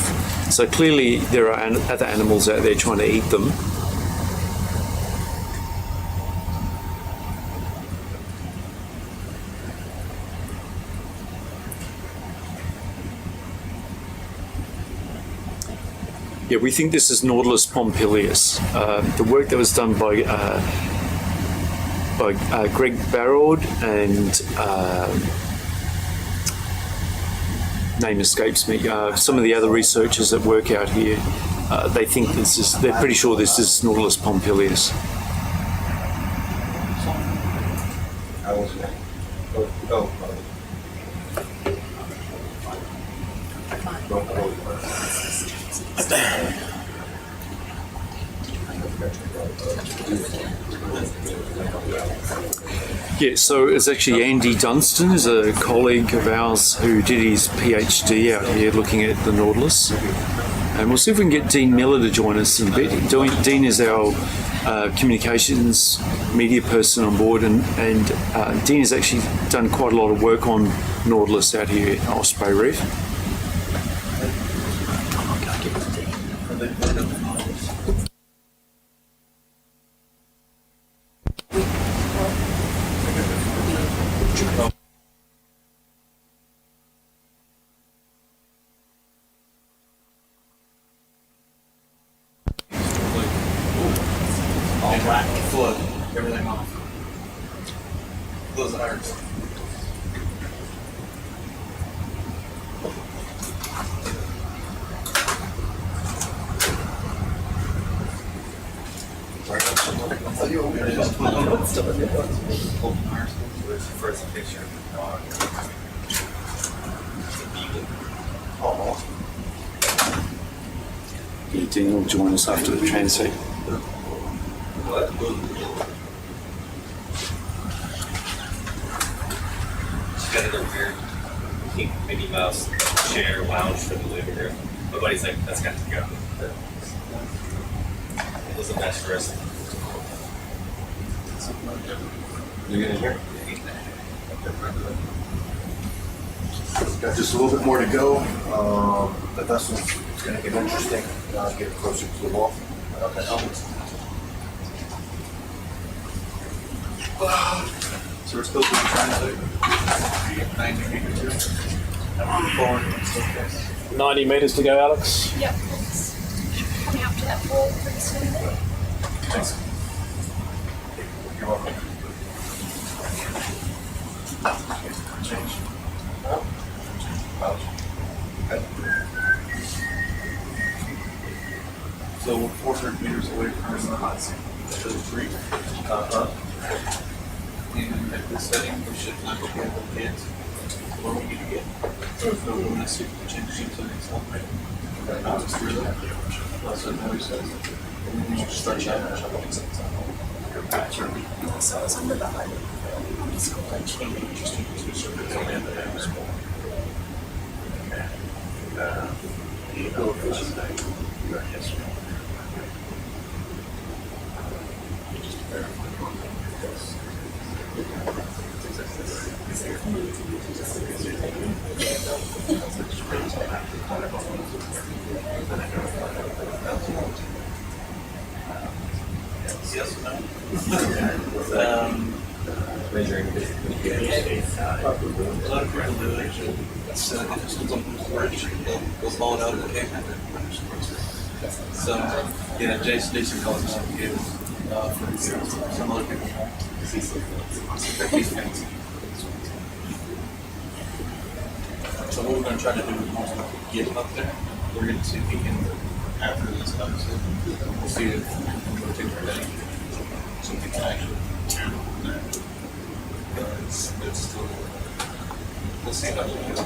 So clearly there are other animals out there trying to eat them. Yeah, we think this is Nautilus pompilius. The work that was done by Greg Barrod and name escapes me. Some of the other researchers that work out here, they think they're pretty sure this is Nautilus pompilius. I was there. Yeah, so it's actually Andy Dunstan is a colleague of ours who did his PhD out here looking at the Nautilus. And we'll see if we can get Dean Miller to join us in a bit. Dean is our communications media person on board, and Dean has actually done quite a lot of work on Nautilus out here at Osprey Reef. All black, flood, everything off. Those irons. First picture. Yeah, Dean will join us after the transect. She's got a weird pink Mickey Mouse chair lounge for the living room. My buddy's like, that's got to go. It was a mess for us. You get in here? Got just a little bit more to go. The vessel's going to get interesting. Get closer to the wall. Okay. So we're still doing transect. 90 meters here. Forward. 90 metres to go, Alex. Yep, it's coming up to that wall pretty soon. Thanks. You're welcome. Change. Okay. So we're 400 meters away from the reef. And at this setting, we should not be able to get where we need to get. So if we want to see if we change to the next one, right? Just through that. That's what Mary says. And then you stretch out. So it's under the home. It's called Yes or no? Measuring A lot of people do it. It's storage. They'll blow it out of the cave. So, yeah, Jason calls it out here. For some other people. So what we're going to try to do is once we get up there, we're going to see if we can, after this episode, we'll see if we can go take our day. So we can actually turn on that. It's still, we'll see how we go.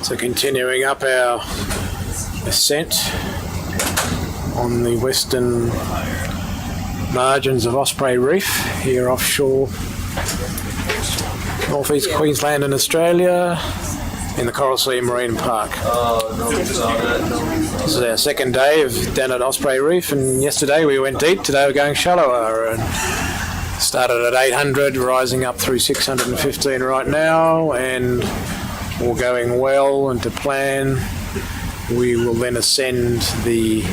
So continuing up our ascent on the western margins of Osprey Reef here offshore northeast Queensland and Australia in the Coralline Marine Park. This is our second day of down at Osprey Reef, and yesterday we went deep, today we're going shallower, and started at 800 rising up through 615 right now, and all going well and to plan. We will then ascend the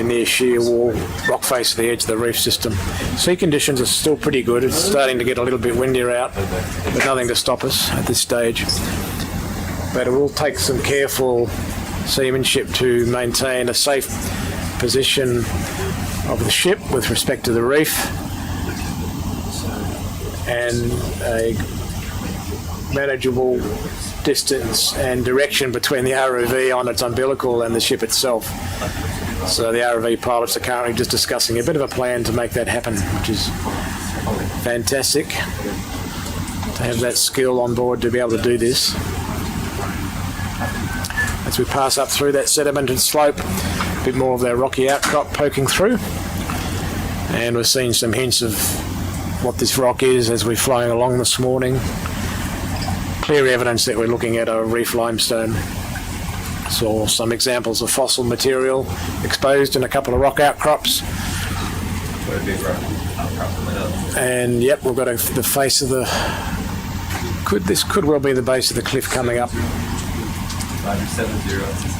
near shear wall rock face of the edge of the reef system. Sea conditions are still pretty good. It's starting to get a little bit windier out, but nothing to stop us at this stage. But it will take some careful seamanship to maintain a safe position of the ship with respect to the reef and a manageable distance and direction between the ROV on its umbilical and the ship itself. So the ROV pilots are currently just discussing a bit of a plan to make that happen, which is fantastic to have that skill on board to be able to do this. As we pass up through that sedimented slope, a bit more of that rocky outcrop poking through, and we're seeing some hints of what this rock is as we're flying along this morning. Clear evidence that we're looking at a reef limestone. Saw some examples of fossil material exposed in a couple of rock outcrops. And yep, we've got the face of the... This could well be the base of the cliff coming up. 570.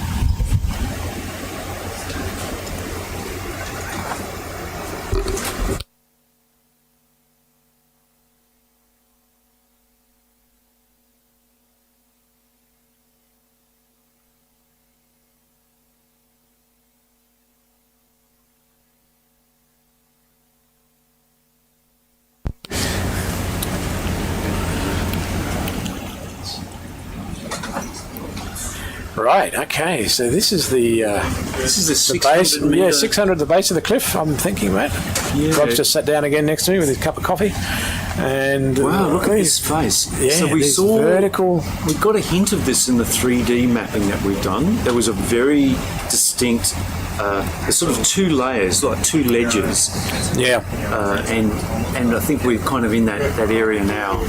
Right. Okay. So this is the base. Yeah, 600. The base of the cliff. I'm thinking, mate. Yeah. Rob's just sat down again next to me with his cup of coffee. And wow, look at this face. Yeah, so we saw vertical. We got a hint of this in the 3D mapping that we've done. There was a very distinct, sort of two layers, like two ledges. Yeah. And I think we're kind of in that area now.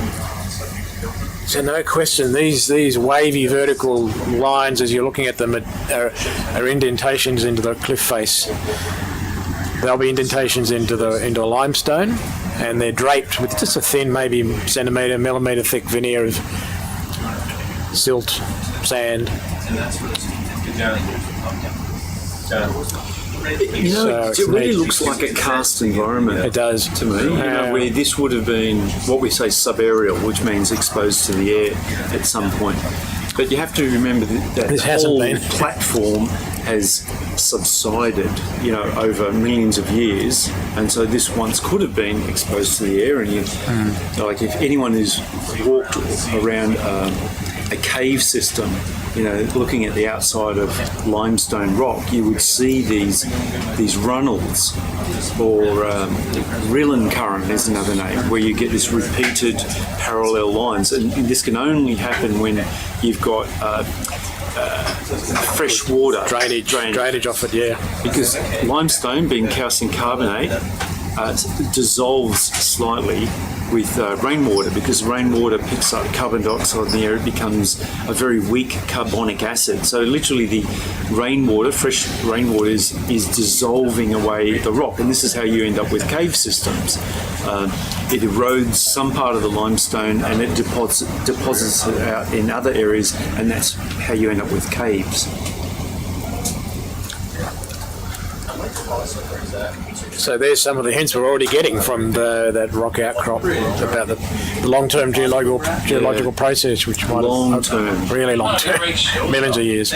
So no question, these wavy vertical lines as you're looking at them are indentations into the cliff face. There'll be indentations into limestone, and they're draped with just a thin, maybe millimetre thick veneer of silt, sand. You know, it really looks like a karst environment. It does. To me, where this would have been what we say subaerial, which means exposed to the air at some point. But you have to remember that the whole platform has subsided, over millions of years, and so this once could have been exposed to the air. And like if anyone who's walked around a cave system, looking at the outside of limestone rock, you would see these runnels, or Rillen current is another name, where you get this repeated parallel lines, and this can only happen when you've got fresh water drainage off it, yeah. because limestone, being calcium carbonate, dissolves slightly with rainwater, because rainwater picks up carbon dioxide in the air. It becomes a very weak carbonic acid. So literally the rainwater, fresh rainwater is dissolving away the rock, and this is how you end up with cave systems. It erodes some part of the limestone and it deposits it out in other areas, and that's how you end up with caves. So there's some of the hints we're already getting from that rock outcrop about the long-term geological process, which might have really long-term, millions of years.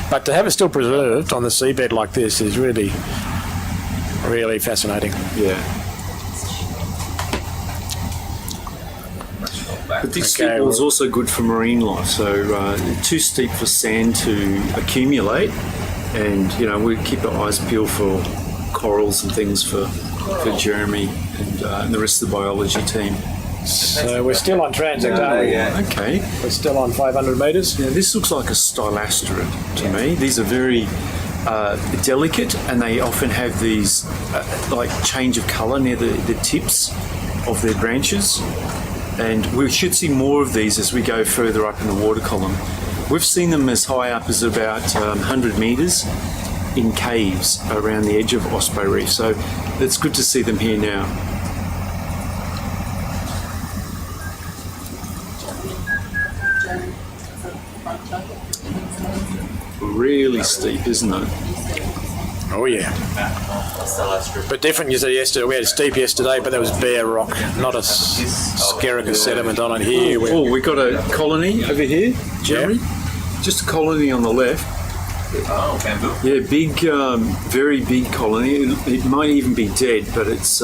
But to have it still preserved on the seabed like this is really, really fascinating. Yeah. But this steep wall is also good for marine life, so too steep for sand to accumulate, and we keep our eyes peeled for corals and things for Jeremy and the rest of the biology team. So we're still on transect, aren't we? Okay. We're still on 500 metres. Yeah, this looks like a stylasterid to me. These are very delicate, and they often have these like change of colour near the tips of their branches. And we should see more of these as we go further up in the water column. We've seen them as high up as about 100 metres in caves around the edge of Osprey Reef. So it's good to see them here now. Really steep, isn't it? Oh yeah. But different, you said yesterday, we had a steep yesterday, but there was bare rock, not a skerrick of sediment on it here. We got a colony over here, Jeremy. Yeah. Just a colony on the left. Oh, bamboo. Yeah, big, very big colony. It might even be dead, but it's...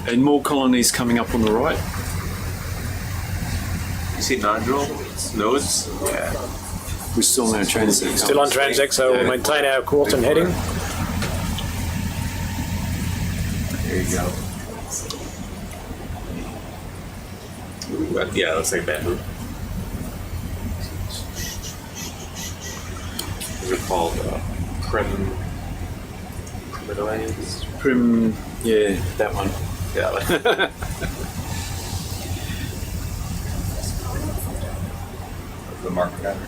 and more colonies coming up on the right. You see nodule? Nose? Yeah. We're still on our transect. Still on transect, so we'll maintain our course and heading. There you go. Yeah, it looks like bamboo. These are called primitoids. Yeah, that one. Yeah.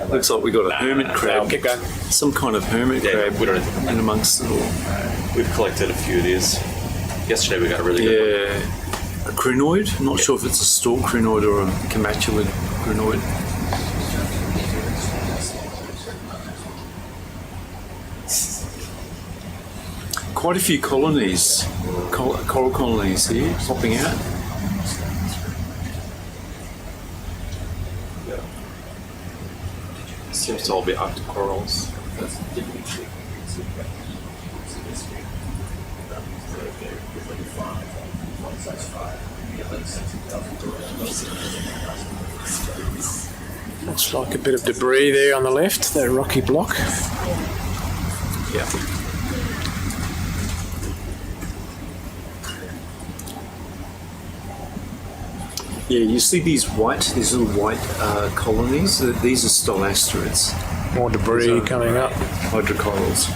Looks like we got a hermit crab. Keep going. Some kind of hermit crab we don't in amongst it all. We've collected a few of these. Yesterday we got a really good one. A crinoid. I'm not sure if it's a stalk crinoid or a camatulid crinoid. Quite a few colonies, coral colonies here popping out. Seems to all be octocorals. Looks like a bit of debris there on the left, that rocky block. Yeah. Yeah, you see these little white colonies. These are stylasterids. More debris coming up. Hydrocorals.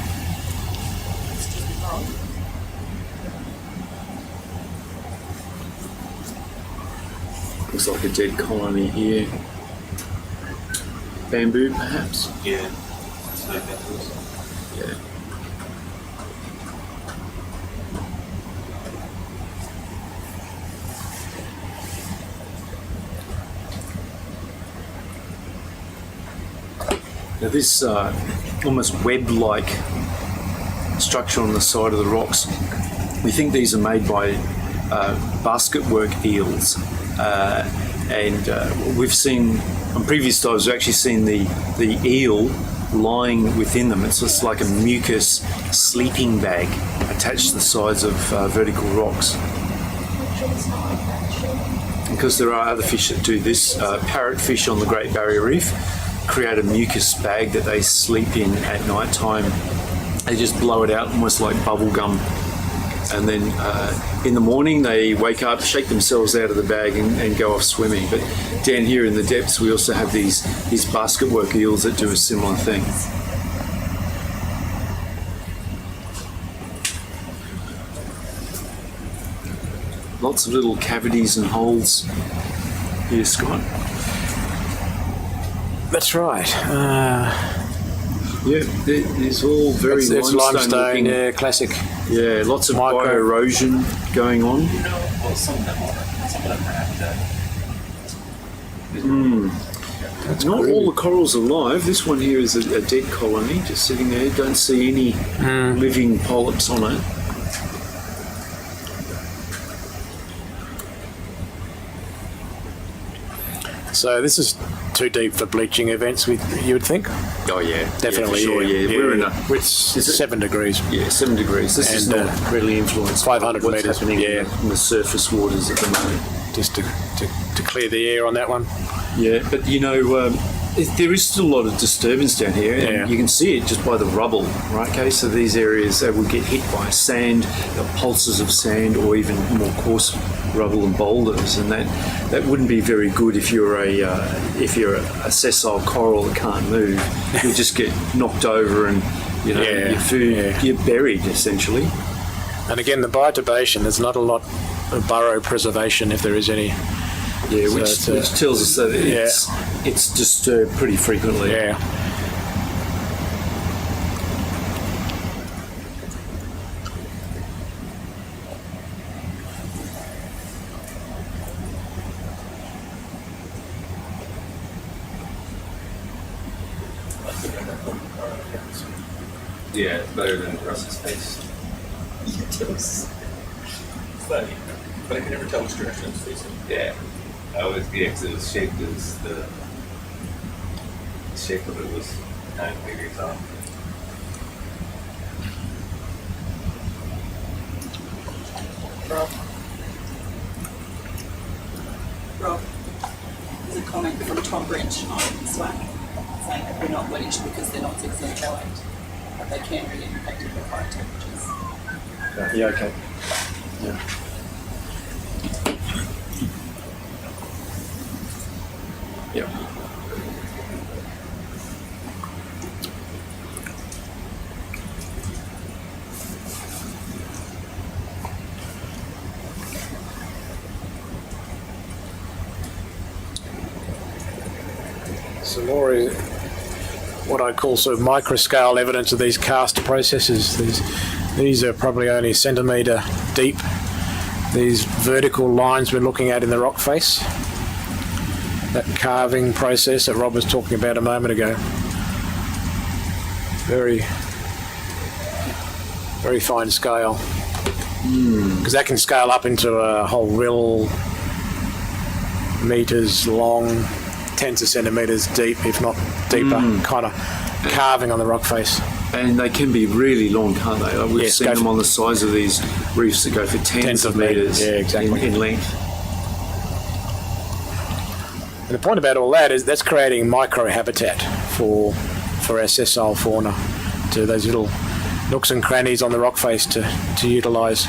Looks like a dead colony here. Bamboo, perhaps? Yeah. Yeah. Now this almost web-like structure on the side of the rocks, we think these are made by basketwork eels. And we've seen, on previous dives, we've actually seen the eel lying within them. It's just like a mucus sleeping bag attached to the sides of vertical rocks. Because there are other fish that do this. Parrotfish on the Great Barrier Reef create a mucus bag that they sleep in at night time. They just blow it out almost like bubble gum. and then in the morning they wake up, shake themselves out of the bag and go off swimming. But down here in the depths we also have these basket work eels that do a similar thing. Lots of little cavities and holes here, Scott. That's right. Yeah, it's all very It's limestone looking. yeah, classic. Yeah, lots of Micro. bio-erosion going on. Well, some of them are habitat. Not all the corals are alive. This one here is a dead colony, just sitting there. Don't see any living polyps on it. So this is too deep for bleaching events, you would think? Oh yeah, Definitely, yeah, for sure, yeah. We're in a It's 7 degrees. 7 degrees. This is And, not really influenced by 500 what's metres, happening yeah. in the surface waters at the moment. Just to clear the air on that one. Yeah, but you know, there is still a lot of disturbance down here, and Yeah. you can see it just by the rubble, right? Okay, so these areas will get hit by sand, pulses of sand, or even more coarse rubble and boulders, and that wouldn't be very good if you're a sessile coral that can't move. You'll just get knocked over, and you know Yeah, your food, yeah. you're buried essentially. And again, the biotubation, there's not a lot of burrow preservation if there is any. Yeah, So which it's, tells us that it's disturbed pretty frequently. Yeah. Yeah, it's better than Russ's face. But I can never tell which direction it's facing. Yeah. I always because it was shaped as the shape of it was 9 degrees off. Rob, there's a comment from Tom Bridge on Slack saying that they're not bleached because they're not 608, but they can be impacted by high temperatures. Yeah. Okay. Yeah. Yeah. Some more what I call sort of micro-scale evidence of these karst processes. These are probably only a centimetre deep. These vertical lines we're looking at in the rock face. That carving process that Rob was talking about a moment ago. Very, very fine scale. Because that can scale up into a whole rill, metres long, tens of centimetres deep, if not deeper, kind of carving on the rock face. And they can be really long, can't they? Like we've Yes, seen them on the sides of these reefs that go for tens of metres in length. And the point about all that is that's creating micro-habitat for our sessile fauna, to those little nooks and crannies on the rock face to utilise.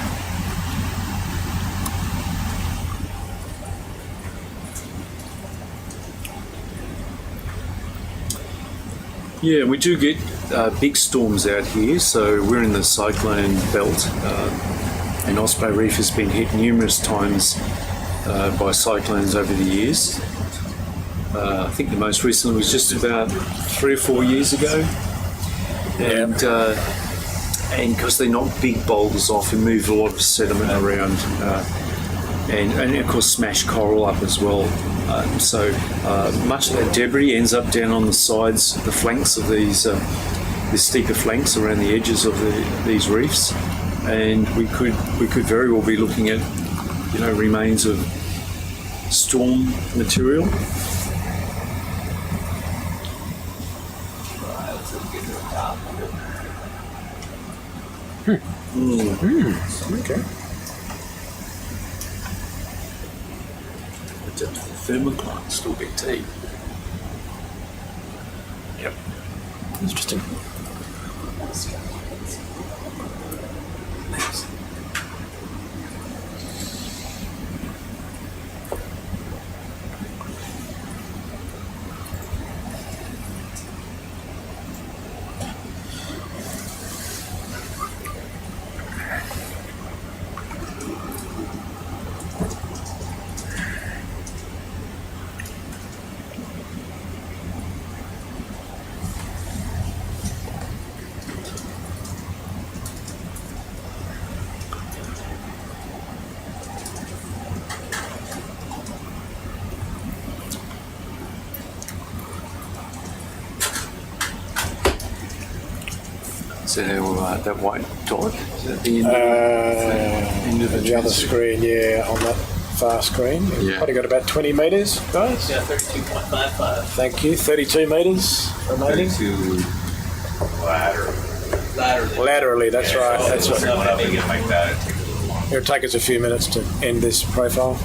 Yeah, we do get big storms out here, so we're in the cyclone belt, and Osprey Reef has been hit numerous times by cyclones over the years. I think the most recent was just about 3 or 4 years ago, and because they're not big boulders off, and move a lot of sediment around, and of course smash coral up as well. So much of that debris ends up down on the sides, the flanks of these steeper flanks around the edges of these reefs, and we could very well be looking at remains of storm material. Okay. The thermocline still big T. Yep. Interesting. So that white dot is at the end of the other screen, yeah, on that far screen. We've Yeah. probably got about 20 metres, guys. Yeah, 32.55. Thank you. 32 metres remaining. 32 Laterally, that's right. That's So right. when I make it like that. It takes a little longer. It'll take us a few minutes to end this profile.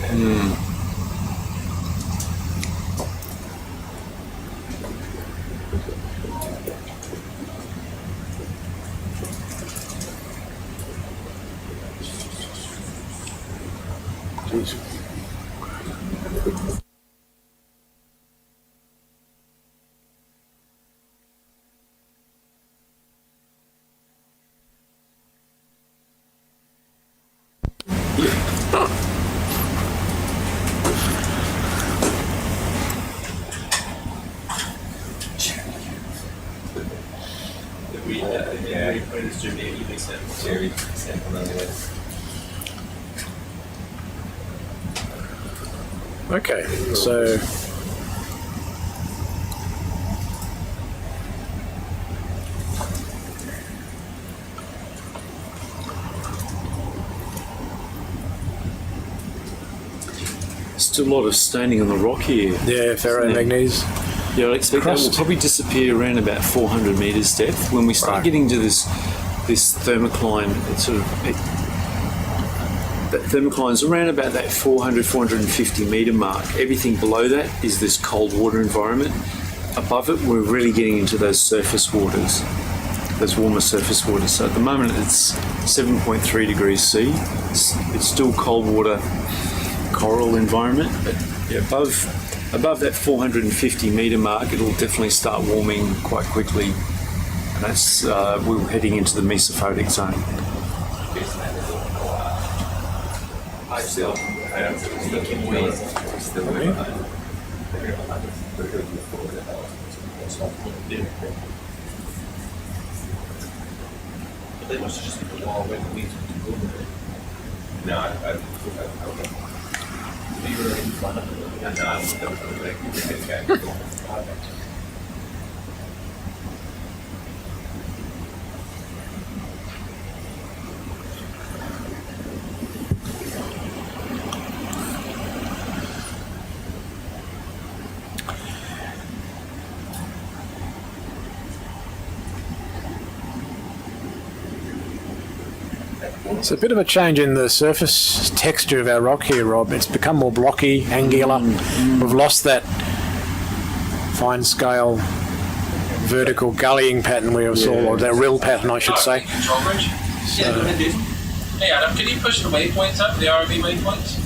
Jeez. Yeah, you put in this Jerry sample anyway. Okay, so Still a lot of staining on the rock here. yeah, ferromanganese. Yeah, I expect that will probably disappear around about 400 metres depth. When we start getting to this thermocline, it's sort of that thermocline's around about that 400, 450 metre mark. Everything below that is this cold water environment. Above it, we're really getting into those surface waters, those warmer surface waters. So at the moment, it's 7.3 degrees C. It's still cold water coral environment, but yeah, above that 450 metre mark, it'll definitely start warming quite quickly. And that's we're heading into the Mesophotic zone. They must have just put the wall away from me to go over it. No, I You were in front of it. no, I was like, It's a bit of a change in the surface texture of our rock here, Rob. It's become more blocky, angular. We've lost that fine scale, vertical gullying pattern we saw, or that rill pattern, I should say. Control bridge. Yeah, go ahead, dude. Hey Adam, can you push the waypoints up, the ROV waypoints?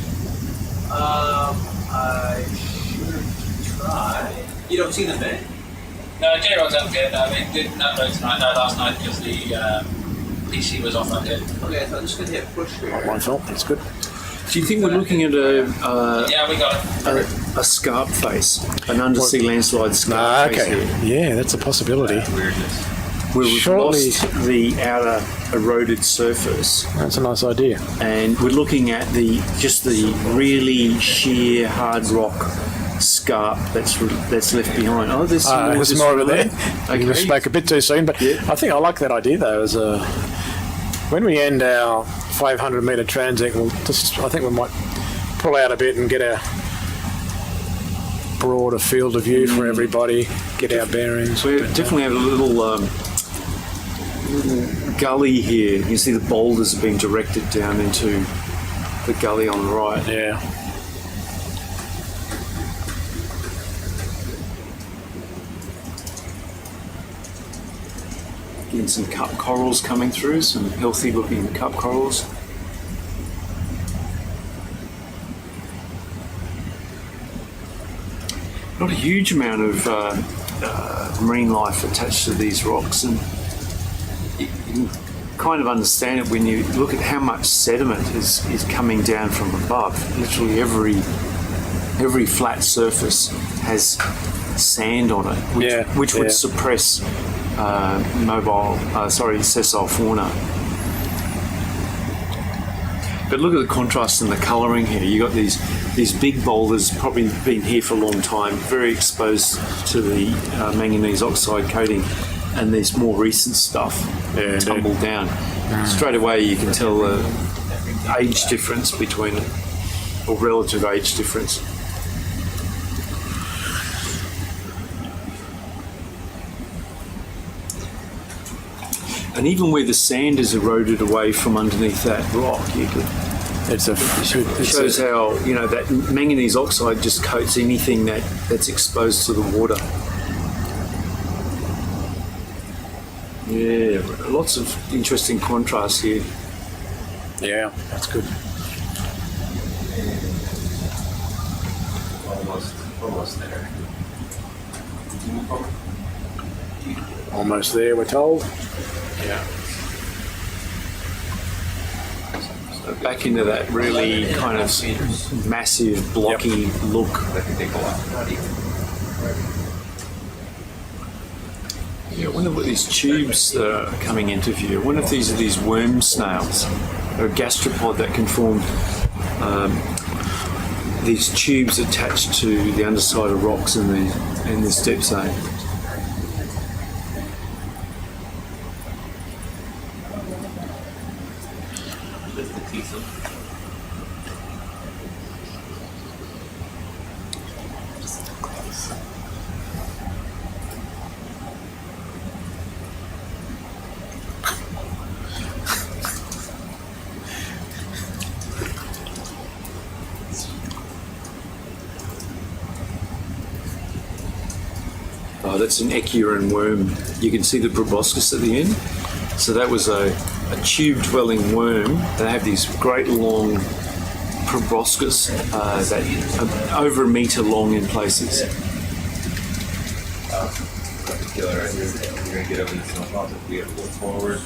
I should try. You don't see them there? No, J-Rod's up here. No, they did not vote tonight. No, last night because the PC was off up here. Okay, so I'm just gonna hit push here. One fault, that's good. Do you think we're looking at Yeah, we got it. a scarp face, an undersea landslide scarp face Okay, here? yeah, that's a possibility. weirdness. Where we've Shortly- lost the outer eroded surface, That's a nice idea. and we're looking at the really sheer hard rock scarp that's left behind. Oh, there's some more, There's just more over there. Okay. You spoke a bit too soon, but Yeah. I think I like that idea though. As when we end our 500 metre transect, I think we might pull out a bit and get a broader field of view for everybody, get our bearings. We definitely have a little gully here. You can see the boulders are being directed down into the gully on the right. Yeah. Getting some cup corals coming through, some healthy looking cup corals. Not a huge amount of marine life attached to these rocks, and you can kind of understand it when you look at how much sediment is coming down from above. Literally every flat surface has sand on it, which would suppress sessile fauna. But look at the contrast in the colouring here. You got these big boulders, probably been here for a long time, very exposed to the manganese oxide coating, and there's more recent stuff tumbled down. Straight away you can tell the age difference between them, or relative age difference. And even where the sand is eroded away from underneath that rock, you could. It shows how that manganese oxide just coats anything that's exposed to the water. Yeah, lots of interesting contrast here. Yeah, that's good. Almost there. Almost there, we're told. Yeah. So back into that really kind of massive, blocky look. Yeah, I wonder what these tubes that are coming into view. I wonder if these are these worm snails, or a gastropod that can form these tubes attached to the underside of rocks in the steppe zone. Oh, that's an ecurine worm. You can see the proboscis at the end. So that was a tube-dwelling worm. They have these great long proboscis that are over a metre long in places. You're going to get over this one. We have to go forward.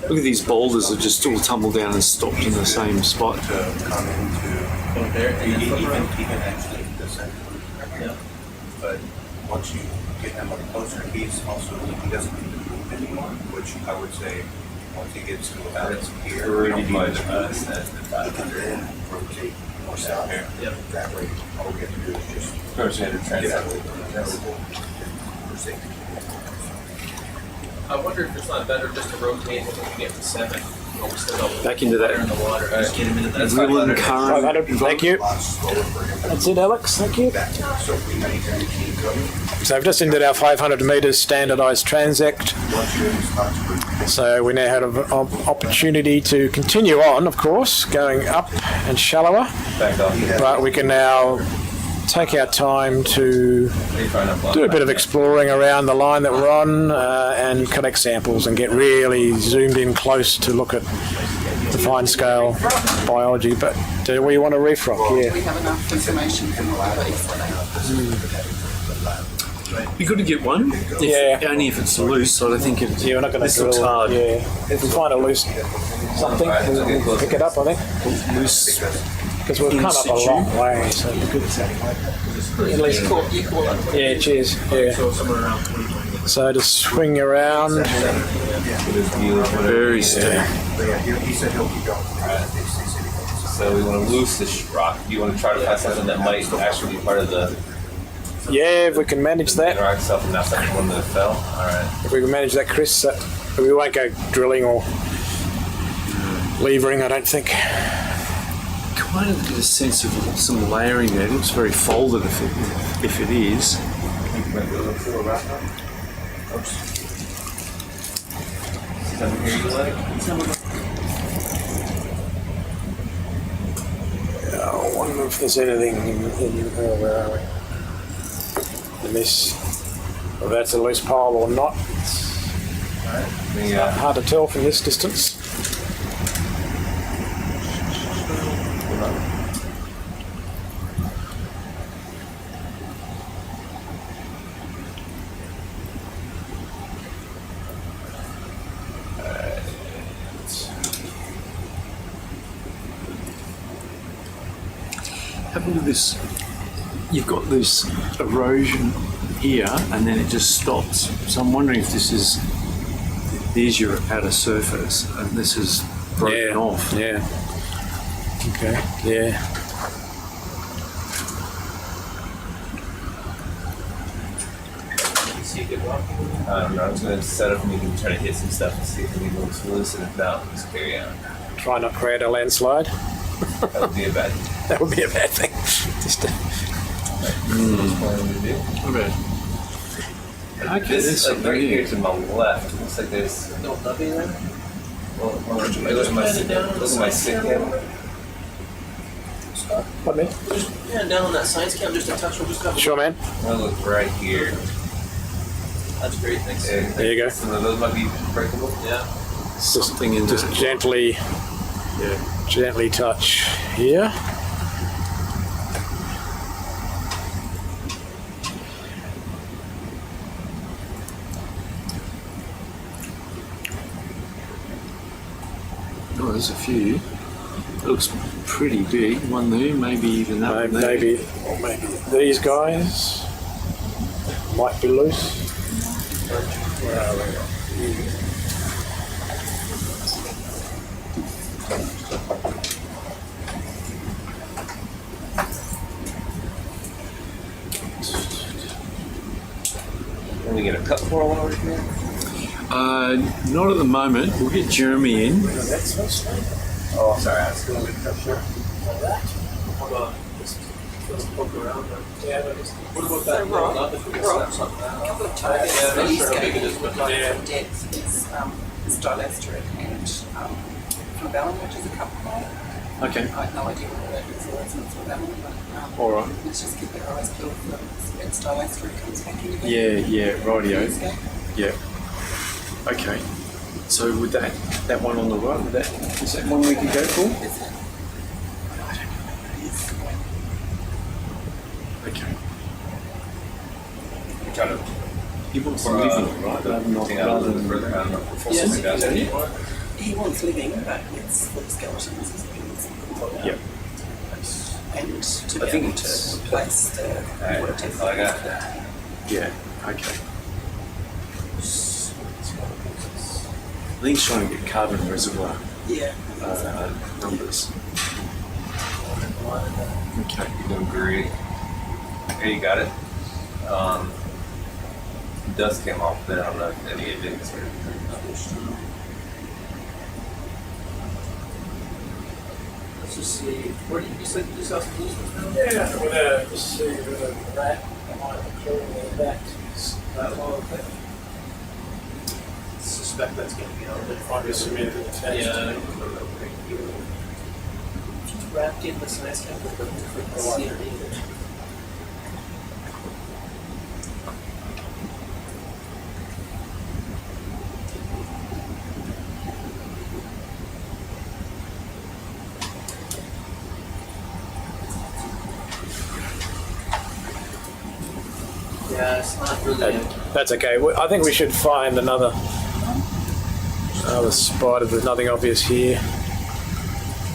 Look at these boulders that just all tumble down and stopped in the same spot. Come into even actually the center. Yeah. But once you get them up closer, he doesn't need to move anymore, which I would say once he gets to about here, we don't need to move. He can then rotate more south here. Yep. That way, all we have to do is just get out of the safety. I wonder if it's not better just to rotate when we get to 7. Back into that In the water. Just get him into that. drilling current. 500, thank you. That's it, Alex, thank you. So I've just ended our 500 metres standardised transect. So we now have an opportunity to continue on, of course, going up and shallower. But we can now take our time to do a bit of exploring around the line that we're on and collect samples and get really zoomed in close to look at the fine scale biology. But do we want a reef rock? Yeah. We have enough information from all the Be good to get one. Yeah. Only if it's loose. I don't think it's. Yeah, we're not going to This looks hard. Yeah. If we find a loose something, we'll pick it up, I think. Loose. Because we've come up a long way, so it'd be good to at least yeah, cheers. Yeah. So to swing around. Very steady. He said he'll keep going. So we want to loose this rock. Do you want to try to find something that might actually be part of the Yeah, if we can manage that. interact stuff and that's like one that fell? Alright. If we can manage that, Chris, we won't go drilling or levering, I don't think. Kind of get a sense of some layering there. It looks very folded if it is. I wonder if there's anything where are we? In this, whether that's a loose pile or not. Hard to tell from this distance. Have a look at this. You've got this erosion here, and then it just stops. So I'm wondering if this is. There's your outer surface, and this is broken off. Yeah. Okay. Yeah. see a good one? I don't know. I was going to set up and we can try to hit some stuff and see if anything looks loose, and if not, just carry on. Try not to create a landslide. That would be a bad thing. That would be a bad thing. Just Okay, This there's is like something right here. here to my left. It looks like there's a little nubby there. Well, look at my sick camera. Pardon me? Yeah, down on that science camp, just a touch, we'll just cover. Sure, man. I look right here. That's great, thanks. There you go. Some of those might be breakable. Yeah. Something in Just gently, gently touch here. Oh, there's a few. It looks pretty big. One there, maybe even that one there. Maybe these guys might be loose. Where are we? Can we get a cut coral over here? Not at the moment. We'll get Jeremy in. Oh, sorry. I was going to cut short. Hold on. Let's poke around. What about So that? Rob, Not if we can snap something a out. couple of targets Yeah, that not he's sure how big it going is, but to yeah. from depth is stylostric and fluvalin, which is a couple of. Okay. I have no idea what that is, so it's not fluvalin, but All right. let's just keep our eyes peeled for when stylostric comes back in again. Yeah, rightio. Let's go. Yeah. Okay. So with that one on the right, is that one we could go for? Is it? Okay. We try to He wants to live in it, right? Rather than further. I don't know. Before Yes, something does it. he wants living, but it's for the skeletons. Yep. And to I be think able to it's- replace the Alright, water that's all I got. Yeah. Okay. I think he's trying to get carbon reservoir Yeah. numbers. Okay. You're doing great. Here, you got it. Dust came off, but I don't know if any of it is Let's just see. Where did you say you saw some loose ones now? Yeah, we're gonna just see whether that might occur that is That one, okay. Suspect that's going to be on there. might be cemented attached. Yeah. Just wrapped in the science camp with the sea underneath it. Yeah, it's not really. That's okay. I think we should find another spot if there's nothing obvious here.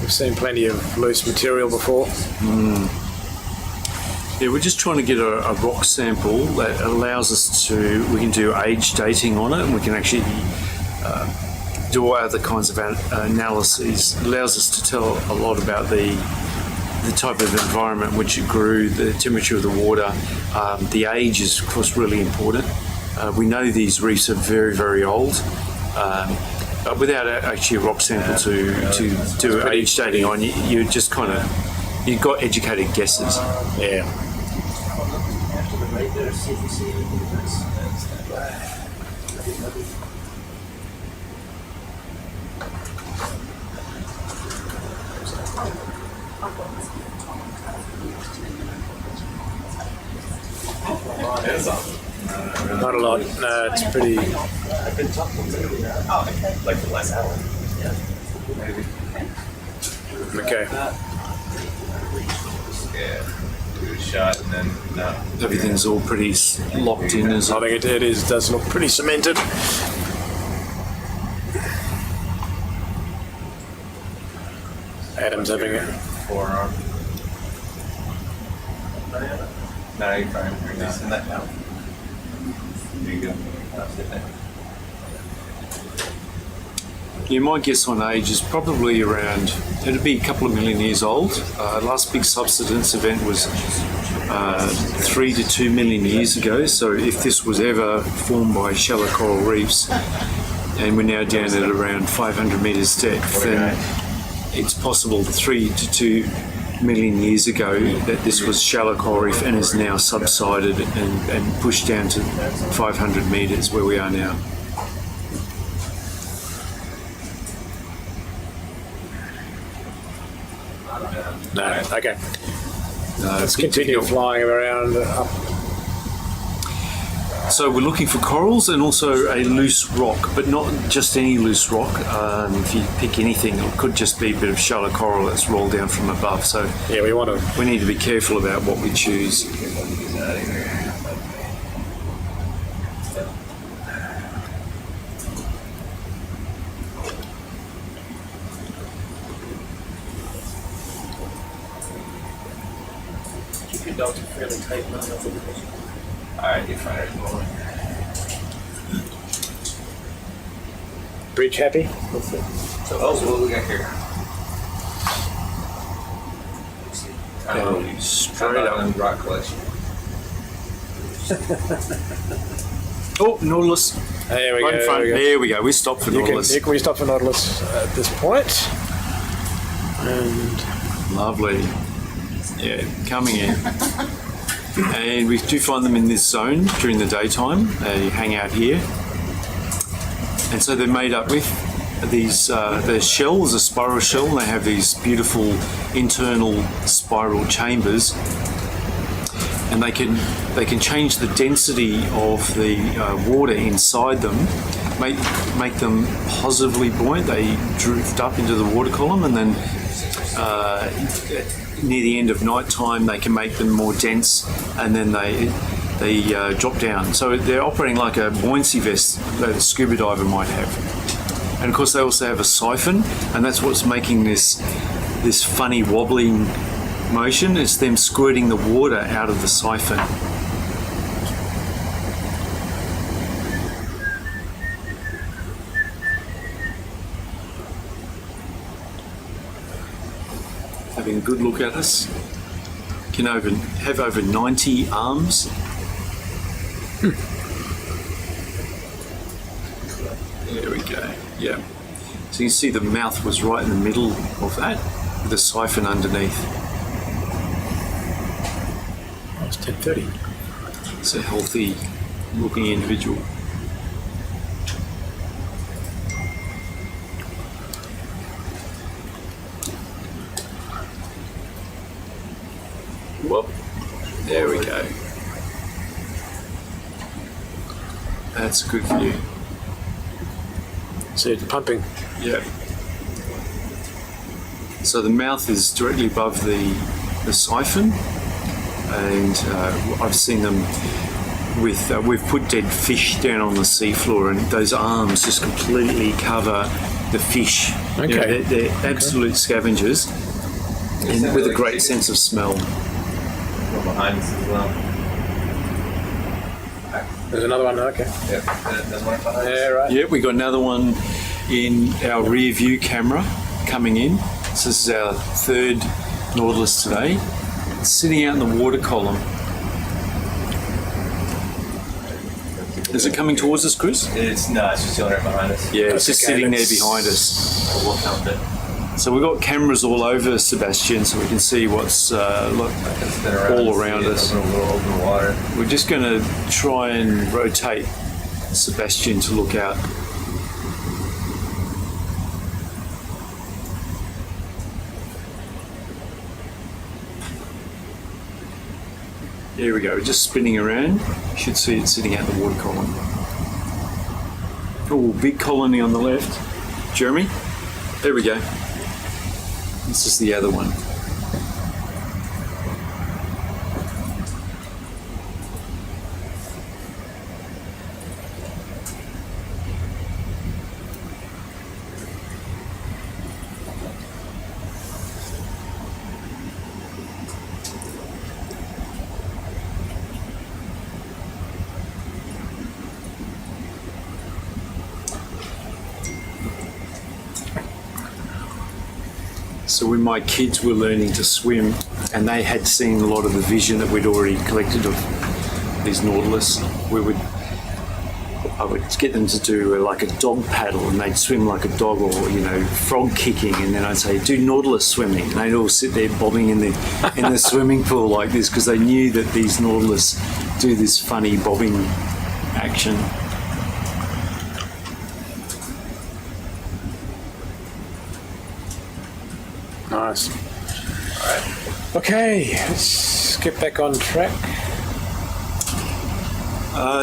We've seen plenty of loose material before. Yeah, we're just trying to get a rock sample that allows us to, we can do age dating on it, and we can actually do all other kinds of analyses. It allows us to tell a lot about the type of environment in which it grew, the temperature of the water. The age is, of course, really important. We know these reefs are very, very old, but without actually a rock sample to do age dating on, you just kind of, you've got educated guesses. Yeah. After the raid there, see if you see anything that's Not a lot. No, it's pretty. I've been talking to you. Oh, okay. Like the last hour. Yeah. Maybe. Okay. Yeah. Do a shot and then no. Everything's all pretty locked in. I think it is. Does look pretty cemented. Adam's having it. Forearm. No, you're fine. You're not in that now. There you go. That's it there. Yeah, my guess on age is probably around, it'd be a couple of million years old. Last big subsidence event was 3 to 2 million years ago. So if this was ever formed by shallow coral reefs, and we're now down at around 500 metres depth, then it's possible 3 to 2 million years ago that this was shallow coral reef and has now subsided and pushed down to 500 metres where we are now. No, okay. Let's continue flying around up. So we're looking for corals and also a loose rock, but not just any loose rock. If you pick anything, it could just be a bit of shallow coral that's rolled down from above. So yeah, we need to be careful about what we choose. Keep your dog fairly tight now. Alright, you're fine. Bridge happy? So, what we got here? Straight up. On rock collection. Oh, Nautilus. There we Right go. in front. There we go. We stopped for Nautilus. We stopped for Nautilus at this point. And lovely. Yeah, coming in. And we do find them in this zone during the daytime. They hang out here. And so they're made up with these, their shell is a spiral shell, and they have these beautiful internal spiral chambers. And they can change the density of the water inside them, make them positively buoyant. They drift up into the water column, and then near the end of night time they can make them more dense, and then they drop down. So they're operating like a buoyancy vest that a scuba diver might have. And of course they also have a siphon, and that's what's making this funny wobbling motion. It's them squirting the water out of the siphon. Having a good look at us. Can have over 90 arms. There we go. Yeah. So you can see the mouth was right in the middle of that, with the siphon underneath. it's 10:30. It's a healthy looking individual. Whoop. There we go. That's a good view. See it's pumping. Yeah. So the mouth is directly above the siphon, and I've seen them with, we've put dead fish down on the seafloor, and those arms just completely cover the fish. Okay. You know, they're absolute scavengers, and with a great sense of smell. Behind us as well. There's another one, okay. Yep, there's one behind us. Yeah, right. Yeah, we got another one in our rear view camera coming in. So this is our third Nautilus today. It's sitting out in the water column. Is it coming towards us, Chris? It's just chilling right behind us. Yeah, it's just sitting there behind us. We'll count it. So we've got cameras all over SuBastian, so we can see what's all around us. Open water. We're just going to try and rotate SuBastian to look out. There we go, just spinning around. You should see it sitting out the water column. Oh, big colony on the left. Jeremy? There we go. This is the other one. So when my kids were learning to swim, and they had seen a lot of the vision that we'd already collected of these Nautilus. I would get them to do like a dog paddle, and they'd swim like a dog, or frog kicking, and then I'd say do Nautilus swimming, and they'd all sit there bobbing in the swimming pool like this, because they knew that these Nautilus do this funny bobbing action. Nice. Okay, let's get back on track.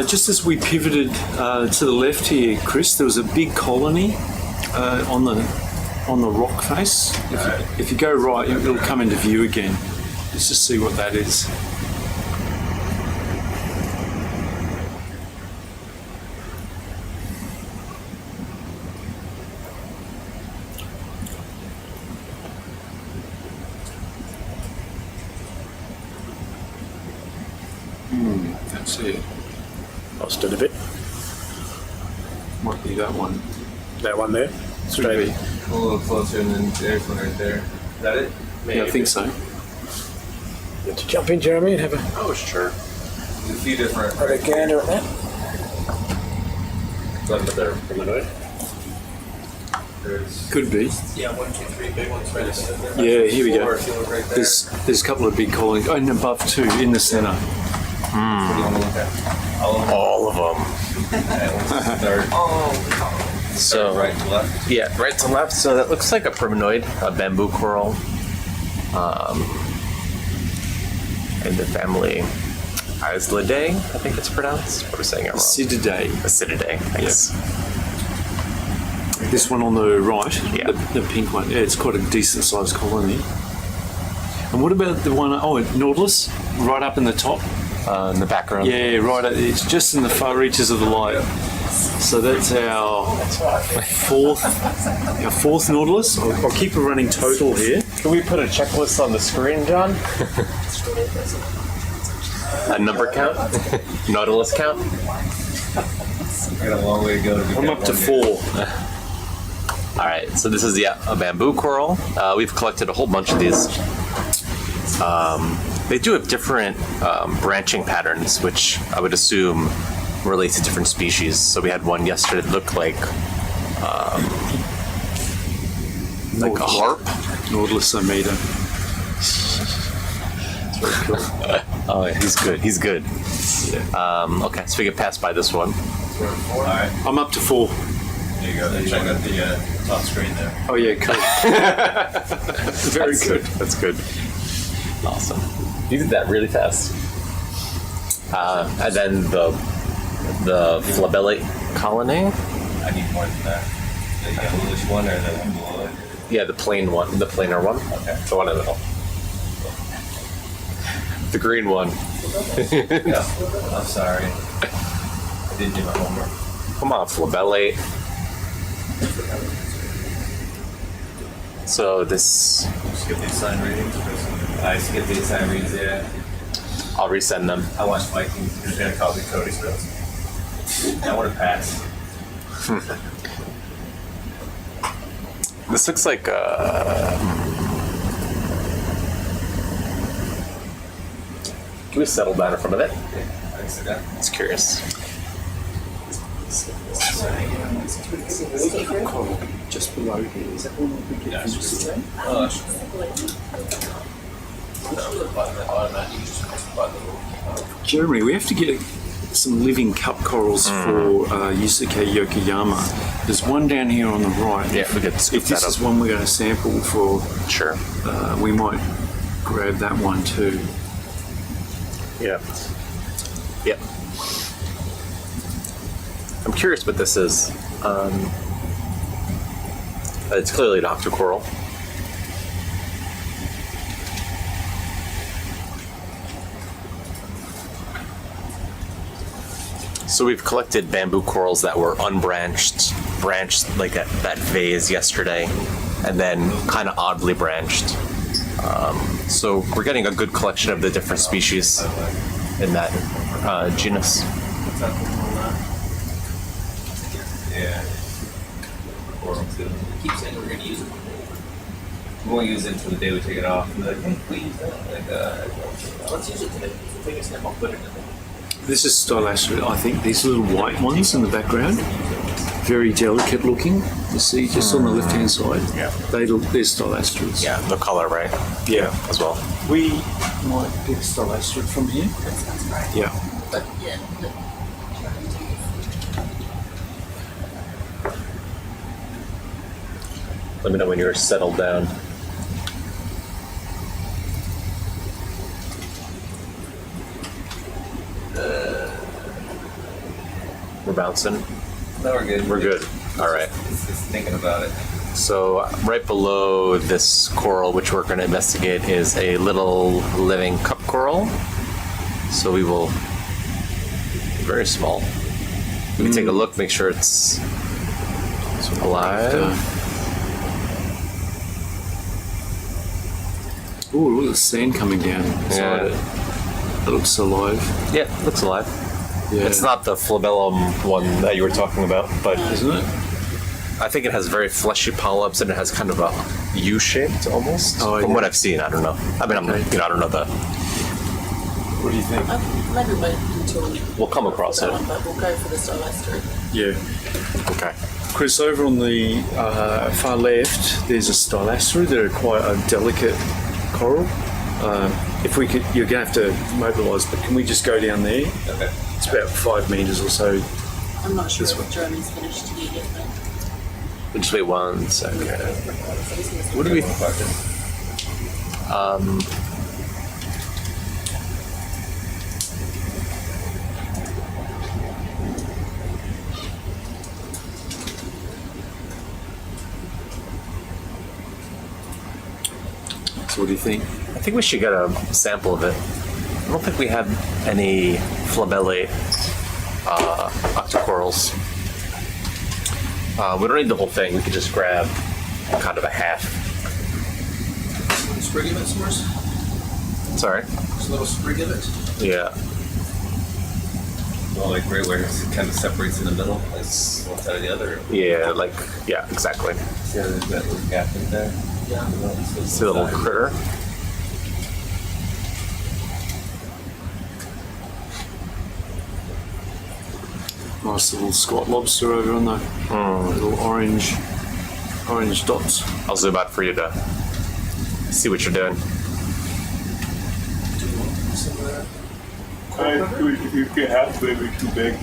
Just as we pivoted to the left here, Chris, there was a big colony on the rock face. If you go right, it'll come into view again. Let's just see what that is. That's it. Lost it a bit. Might be that one. That one there? Straight. Be. A little closer, and then there's one right there. Is that it? Yeah, I think so. You have to jump in, Jeremy, and have a sure. There's a few different. gander at that. Another humanoid. Could be. Yeah, 1, 2, 3 big ones right there. Yeah, here we go. Four, if you look right there. There's a couple of big colonies. Oh, and above two in the centre. What do you want to look at? All of them. That one's the third. So Right to left. Yeah, right to left. So that looks like a priminoid, a bamboo coral, in the family Islidae, I think it's pronounced. We're saying it wrong. Acididae. Acididae. Thanks. This one on the right, Yeah. the pink one. Yeah, it's quite a decent sized colony. And what about the one, Nautilus, right up in the top? In the background. Yeah, right. It's just in the far reaches of the light. So that's our fourth Nautilus. I'll keep a running total here. Can we put a checklist on the screen, John? A number count? Nautilus count? I got a long way to go. I'm up to 4. All right, so this is a bamboo coral. We've collected a whole bunch of these. They do have different branching patterns, which I would assume relate to different species. So we had one yesterday that looked like a harp. Nautilus amida. Oh, yeah, he's good. He's good. Okay, so we can pass by this one. All right. I'm up to 4. There you go. Then check out the top screen there. Oh yeah, cool. Very That's good. That's good. Awesome. You did that really fast. And then the flabellate colony. I need more than that. The yellowish one or the one below it? Yeah, the plain one, the plainer one. Okay. The one in the middle. The green one. Yeah. I'm sorry. I didn't do my homework. Come on, flabellate. So this, Skip these sign readings. I skipped these sign readings, yeah. I'll resend them. I watched Vikings. You're going to copy Cody's notes. I want to pass. This looks like can we settle down in front of it? Yeah, I can sit down. It's curious. Just below here. Is that one we get Jeremy, we have to get some living cup corals for Yusuke Yokoyama. There's one down here on the right. Yeah, we could scoop If this that is up. one we're going to sample for, Sure. we might grab that one too. Yeah. Yep. I'm curious what this is. It's clearly an octocoral. So we've collected bamboo corals that were unbranched, branched like that vase yesterday, and then kind of oddly branched. So we're getting a good collection of the different species in that genus. Yeah. Or two. Keep saying we're going to use it. We won't use it until the day we take it off. We're like, hey, please, let's use it today. We'll take a snap, I'll put it in there. This is Stylastrid. I think these little white ones in the background, very delicate looking. You see, just on the left-hand side. Yeah. They're Stylastrids. Yeah, the color, right? Yeah. As well. We might get Stylastrid from here. That sounds great. Yeah. But yeah, Let me know when you're settled down. We're bouncing. No, we're good. We're good. All right. Just thinking about it. So right below this coral, which we're going to investigate, is a little living cup coral. So we will, very small. We can take a look, make sure it's alive. Oh, look at the sand coming down inside it. It looks alive. Yeah, looks alive. Yeah. It's not the flabellum one that you were talking about, but Isn't it? I think it has very fleshy polyps and it has kind of a U-shaped almost. Oh, From yeah. what I've seen, I don't know. I mean, I don't know the. What do you think? maybe wait until We'll come across that it. one, but we'll go for the Stylastrid. Yeah. Okay. Chris, over on the far left, there's a Stylastrid. They're quite a delicate coral. If we could, you're going to have to mobilise, but can we just go down there? Okay. It's about 5 metres or so. I'm not sure This if one. Jeremy's finished here yet, though. We'll just wait 1 second. What do we? So what do you think? I think we should get a sample of it. I don't think we have any flabellate octocorals. We don't need the whole thing. We could just grab kind of a half. Sprig of it, Source? Sorry. Just a little sprig of it? Yeah. Well, like right where it kind of separates in the middle, like one side or the other. Yeah, like, yeah, exactly. See how there's that little gap in there? Yeah. See the little critter? Nice little squat lobster over on the little orange dots. I'll zoom out for you to see what you're doing. You can have maybe too big.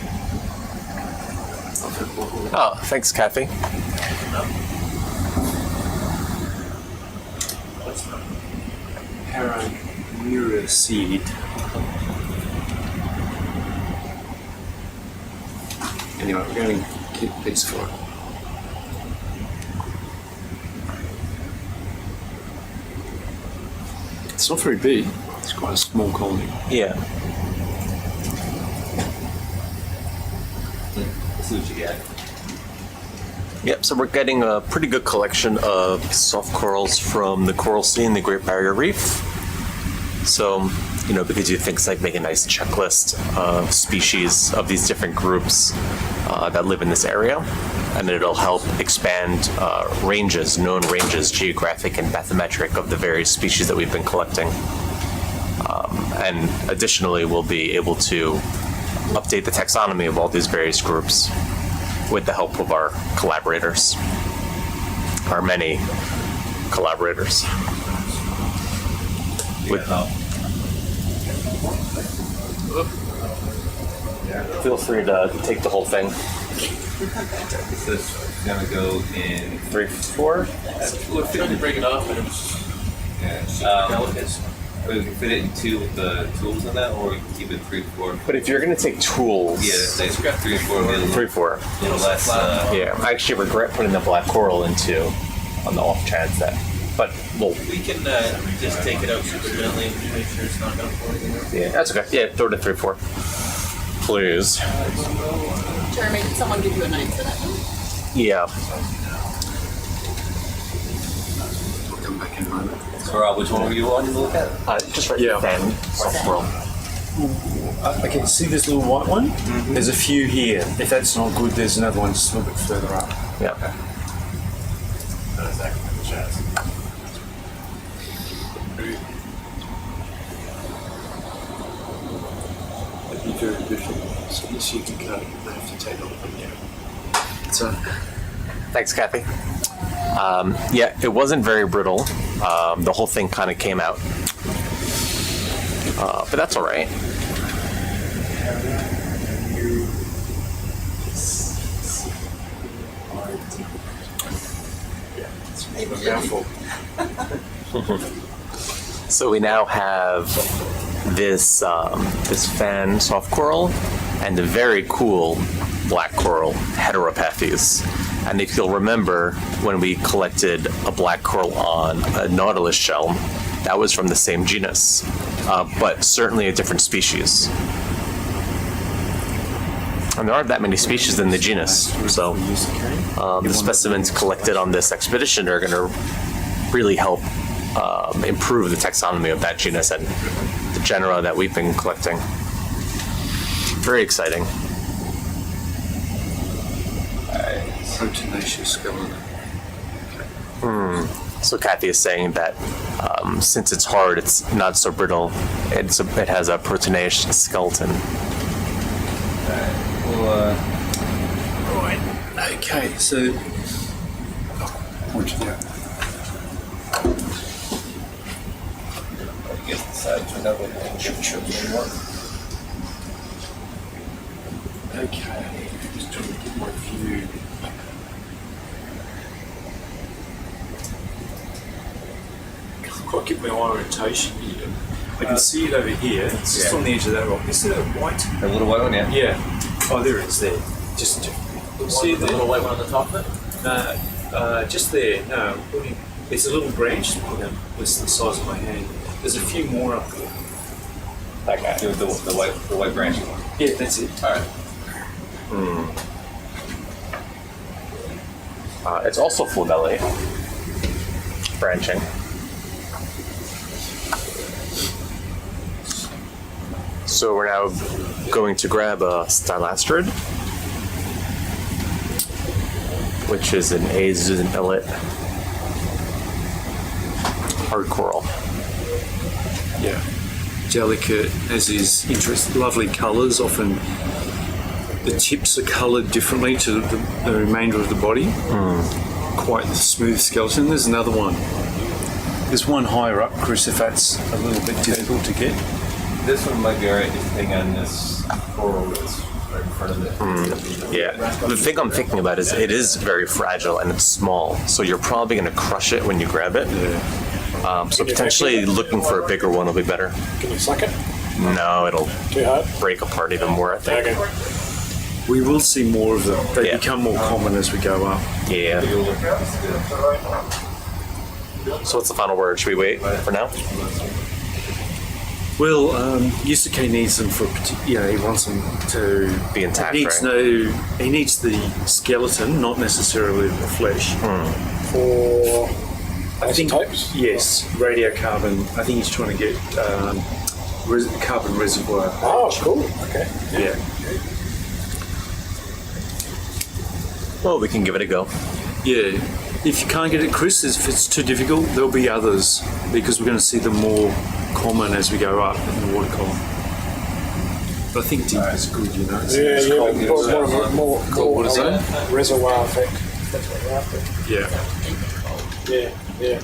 Oh, thanks, Kathy. Paleo-sea. Anyway, we're going to keep these for it. It's not very big. It's quite a small colony. Yeah. Let's see what you get. Yep, so we're getting a pretty good collection of soft corals from the coral sea and the Great Barrier Reef. So, you know, because you think it's like make a nice checklist of species of these different groups that live in this area, and it'll help expand ranges, known ranges, geographic and bathymetric, of the various species that we've been collecting. And additionally, we'll be able to update the taxonomy of all these various groups with the help of our collaborators, our many collaborators. Feel free to take the whole thing. This is gonna go in 3, 4. We're trying to break it off, and it's delicate. we can fit it in 2 with the tools in that, or we can keep it 3, 4. But if you're going to take tools, Yeah, they got 3 or 4. Be a little, 3, 4. little less. Yeah, I actually regret putting the black coral into on the off chance that, but well, We can just take it out super gently and make sure it's not going to pour anything. yeah, that's okay. Yeah, throw it to 3, 4, please. Jeremy, did someone give you a name for that one? Yeah. We'll come back in a moment. So, Rob, which one were you wanting to look at? Just right Yeah. then, soft coral. Okay, see this little white one? There's a few here. If that's not good, there's another one just a little bit further up. Yeah. Not exactly the chest. It'd be very brittle, so yes, you can cut it, but they have to take it off again. So, Thanks, Kathy. Yeah, it wasn't very brittle. The whole thing kind of came out. But that's all right. So we now have this fan soft coral and the very cool black coral heteropathes. And if you'll remember, when we collected a black coral on a Nautilus shell, that was from the same genus, but certainly a different species. And there aren't that many species in the genus, so the specimens collected on this expedition are going to really help improve the taxonomy of that genus and the genera that we've been collecting. Very exciting. Proteinaceous skeleton. So Kathy is saying that since it's hard, it's not so brittle. It has a proteinaceous skeleton. Right. Okay, so point it out. Okay, just trying to get my view. Can't quite get my orientation here. I can see it over here. It's just on the edge of that rock. Is it a white? A little white one, yeah. Yeah. Oh, there it is. There. Just see it there. The little white one on the top of it? Just there. No, it's a little branch. You know, it's the size of my hand. There's a few more up there. Okay. The white branch one. Yeah, that's it. All right. It's also full belly, branching. So we're now going to grab a stylastrid, which is an azonillet hard coral. Yeah. Delicate, as is interesting, lovely colours. Often the tips are coloured differently to the remainder of the body. Quite the smooth skeleton. There's another one. There's one higher up, Chris, if that's a little bit difficult to get. This one might be alright, just hang on this coral that's right in front of it. Yeah. The thing I'm thinking about is it is very fragile and it's small, so you're probably going to crush it when you grab it. Yeah. So potentially looking for a bigger one will be better. Can you suck it? No, it'll Too hard? break apart even more, I think. Okay. We will see more of them. They Yeah. become more common as we go up. Yeah. So what's the final word? Should we wait for now? Well, Yusuke needs them for, he wants them to Be intact, He needs right? he needs the skeleton, not necessarily the flesh. For I think isotopes? yes, radiocarbon. I think he's trying to get carbon reservoir. Oh, cool. Okay. Yeah. Well, we can give it a go. Yeah. If you can't get it, Chris, if it's too difficult, there'll be others because we're going to see them more common as we go up in the water column. But I think deep is good, you know. More What is that? reservoir effect. That's what you're after. Yeah. Yeah.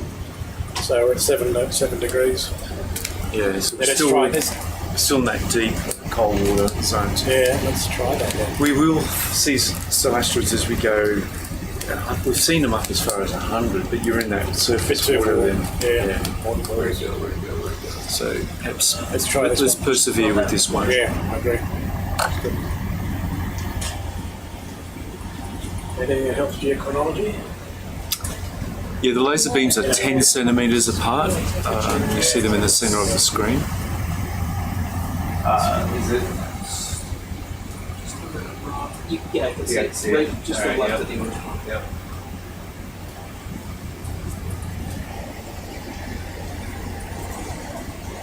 So it's 7 degrees. Yeah. So Let's try this. still in that deep cold water zones. Yeah, let's try that then. We will see celastrids as we go. We've seen them up as far as 100, but you're in that surface water then. Yeah. So perhaps Let's try this let's one. persevere with this one. Yeah, I agree. Anything that helps geochronology? Yeah, the laser beams are 10 centimetres apart. You see them in the centre of the screen. Is it? Yeah, I can see it's right just to the left of the original. Yep.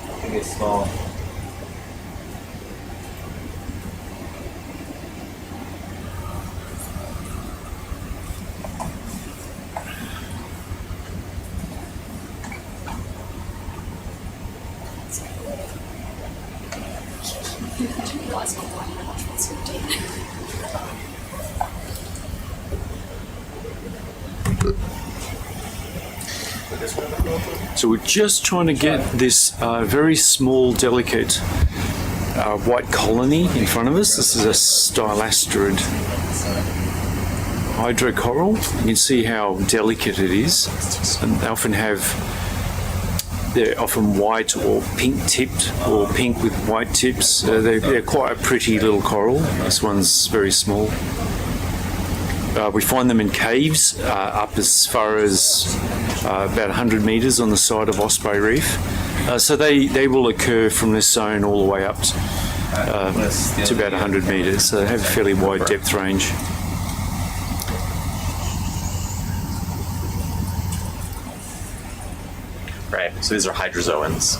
I think it's small. realise not that very much what's so deep. So we're just trying to get this very small, delicate white colony in front of us. This is a stylastrid hydrocoral. You can see how delicate it is. And they often they're often white or pink tipped, or pink with white tips. They're quite a pretty little coral. This one's very small. We find them in caves up as far as about 100 metres on the side of Osprey Reef. So they will occur from this zone all the way up to about 100 metres. So they have a fairly wide depth range. Right, so these are hydrozoans,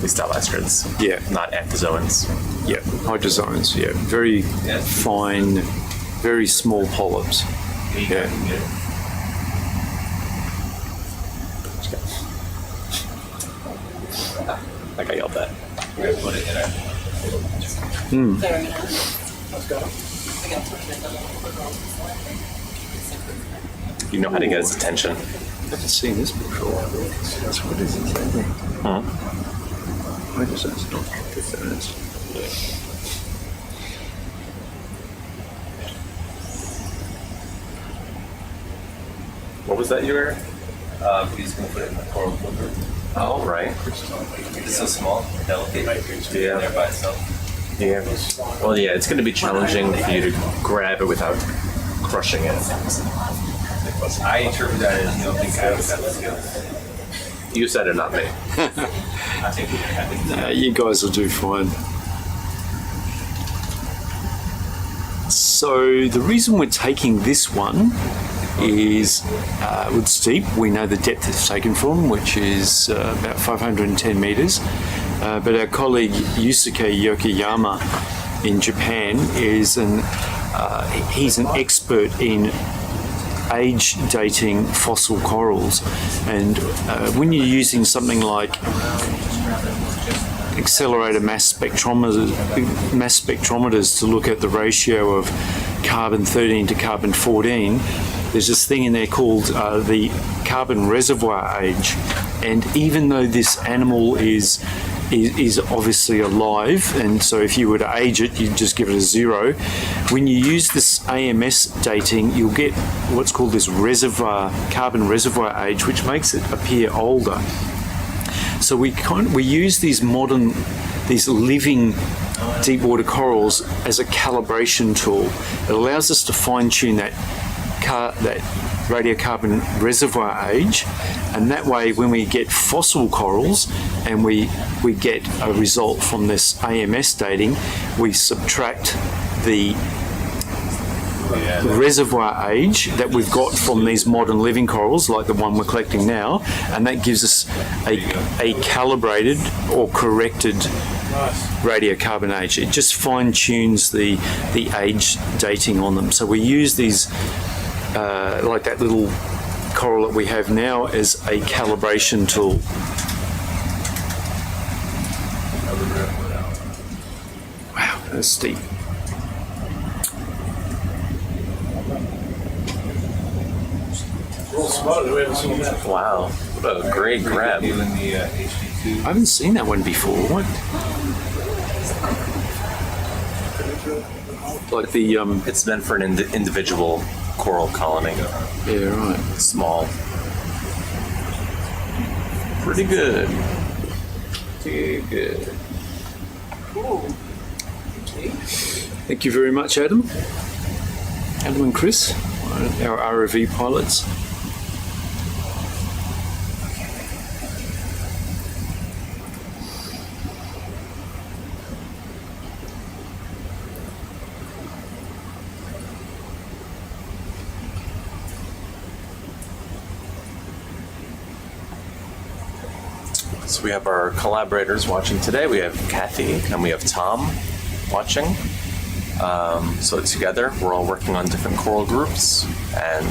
these stalastrids. Yeah. Not anthozoans. Yeah, hydrozoans, yeah. Very fine, very small polyps. Yeah. Like I yelled that. Fair enough. You know how to get his attention. I haven't seen this before. What is it? Huh? Hydrozoans, not anthozoans. What was that you were? He's going to put it in the coral filter. Oh, right. It's so small, delicate. Yeah. There by itself. Yeah. Well, yeah, it's going to be challenging for you to grab it without crushing it. I interpret that as you don't think I have the skills. You said it, not me. I think we have it. You guys will do fine. So the reason we're taking this one is it's deep. We know the depth it's taken from, which is about 510 metres. But our colleague Yusuke Yokoyama in Japan he's an expert in age dating fossil corals, and when you're using something like accelerator mass spectrometers to look at the ratio of carbon 13 to carbon 14, there's this thing in there called the carbon reservoir age. And even though this animal is obviously alive, and so if you were to age it, you'd just give it a 0. When you use this AMS dating, you'll get what's called this carbon reservoir age, which makes it appear older. So we use these living deep water corals as a calibration tool. It allows us to fine tune that radiocarbon reservoir age, and that way when we get fossil corals and we get a result from this AMS dating, we subtract the reservoir age that we've got from these modern living corals, like the one we're collecting now, and that gives us a calibrated or corrected radiocarbon age. It just fine tunes the age dating on them. So we use these like that little coral that we have now as a calibration tool. Wow, that's steep. Wow, what a great grab. I haven't seen that one before. What? Like the It's meant for an individual coral colony. yeah, right. Small. Pretty good. Pretty good. Thank you very much, Adam. Adam and Chris, our ROV pilots. So we have our collaborators watching today. We have Kathy and we have Tom watching. So together we're all working on different coral groups, and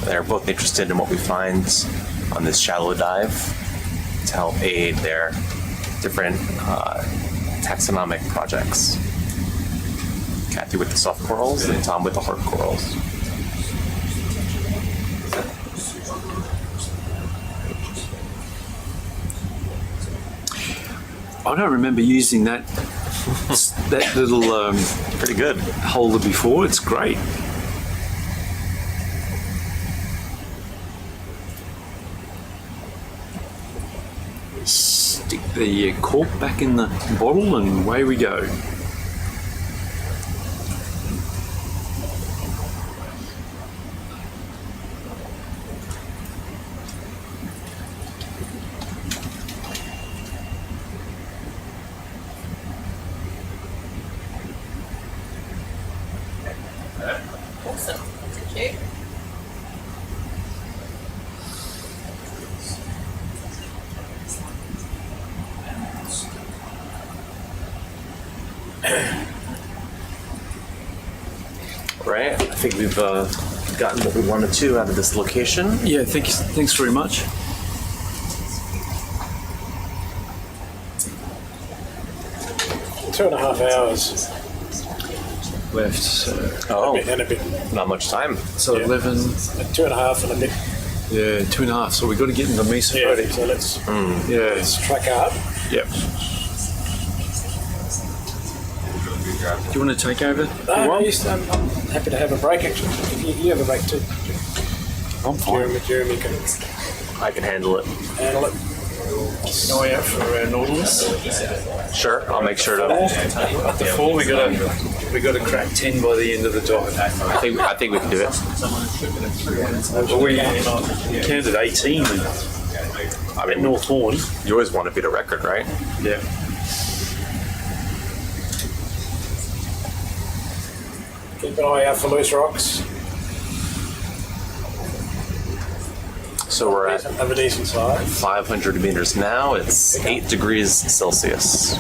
they're both interested in what we find on this shallow dive to help aid their different taxonomic projects. Kathy with the soft corals and Tom with the hard corals. I don't remember using that little Pretty good. holder before. It's great. Stick the cork back in the bottle and away we go. Awesome. Thank you. Right. I think we've gotten what we wanted to out of this location. Yeah, thanks very much. Two and a half hours Left. and a bit. Not much time. So Yeah. 11. 2.5 and a bit. Yeah, 2.5. So we've got to get into the Mesophotic. So let's Yeah. track up. Yep. Do you want to take over? I'm happy to have a break actually. You have a break too. I'm fine. Jeremy can I can handle it. handle it. An eye out for our Nautilus. Sure. I'll make sure to. Up to 4, we got to crack 10 by the end of the dive. I think we can do it. Well, we counted 18 I at mean, North Horn. you always want to beat a record, right? Yeah. Keep an eye out for loose rocks. So we're at Have a decent size. 500 meters now. It's 8 degrees Celsius.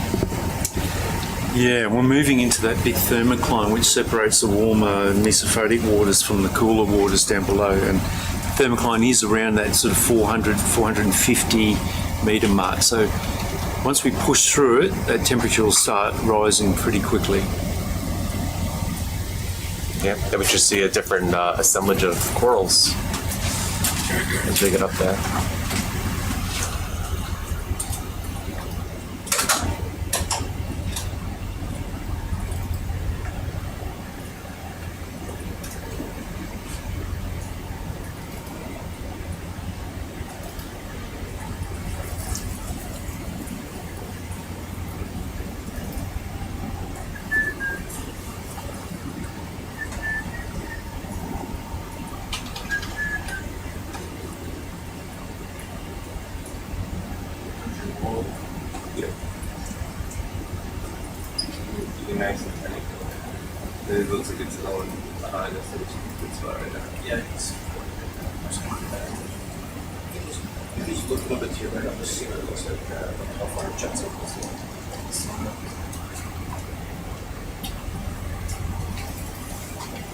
Yeah, we're moving into that big thermocline which separates the warmer mesophotic waters from the cooler waters down below. And the thermocline is around that sort of 400, 450 metre mark. So once we push through it, that temperature will start rising pretty quickly. Yeah. Then we should see a different assemblage of corals as we get up there. Nice and tiny. It looks like it's going behind us, so it's a good spot right now. Yeah, it's. If you just look a little bit to your right on the sea, it looks like how far it jets up.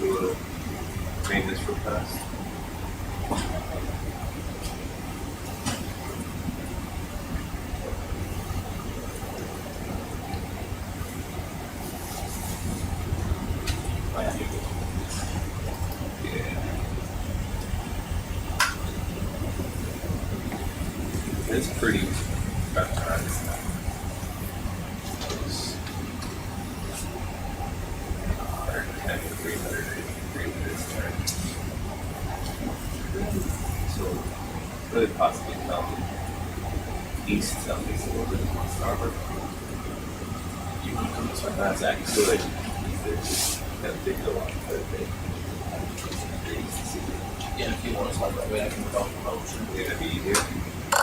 We will name this real fast. It's pretty so could possibly come east, southeast a little bit on starboard. You want to come this way? That's actually that big go on Thursday. Yeah, if you want to slide that way, I can go motion. Yeah, that'd be easier. I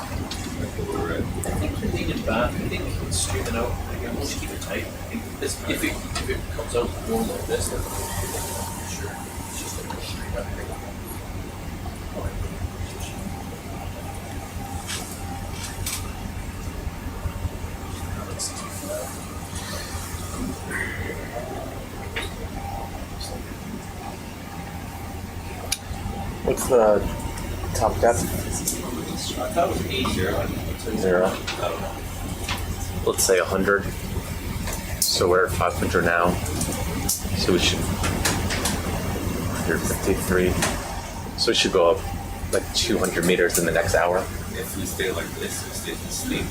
think you're leaning back. I think it's streaming out. Again, we'll just keep it tight. I think this, if it comes out warm like this, then sure. It's just a little straight up here. What's the top depth? I thought it was 8-0. 0. Let's say 100. So we're at 500 now. So we should 153. So we should go up like 200 meters in the next hour. If we stay like this, we stay asleep.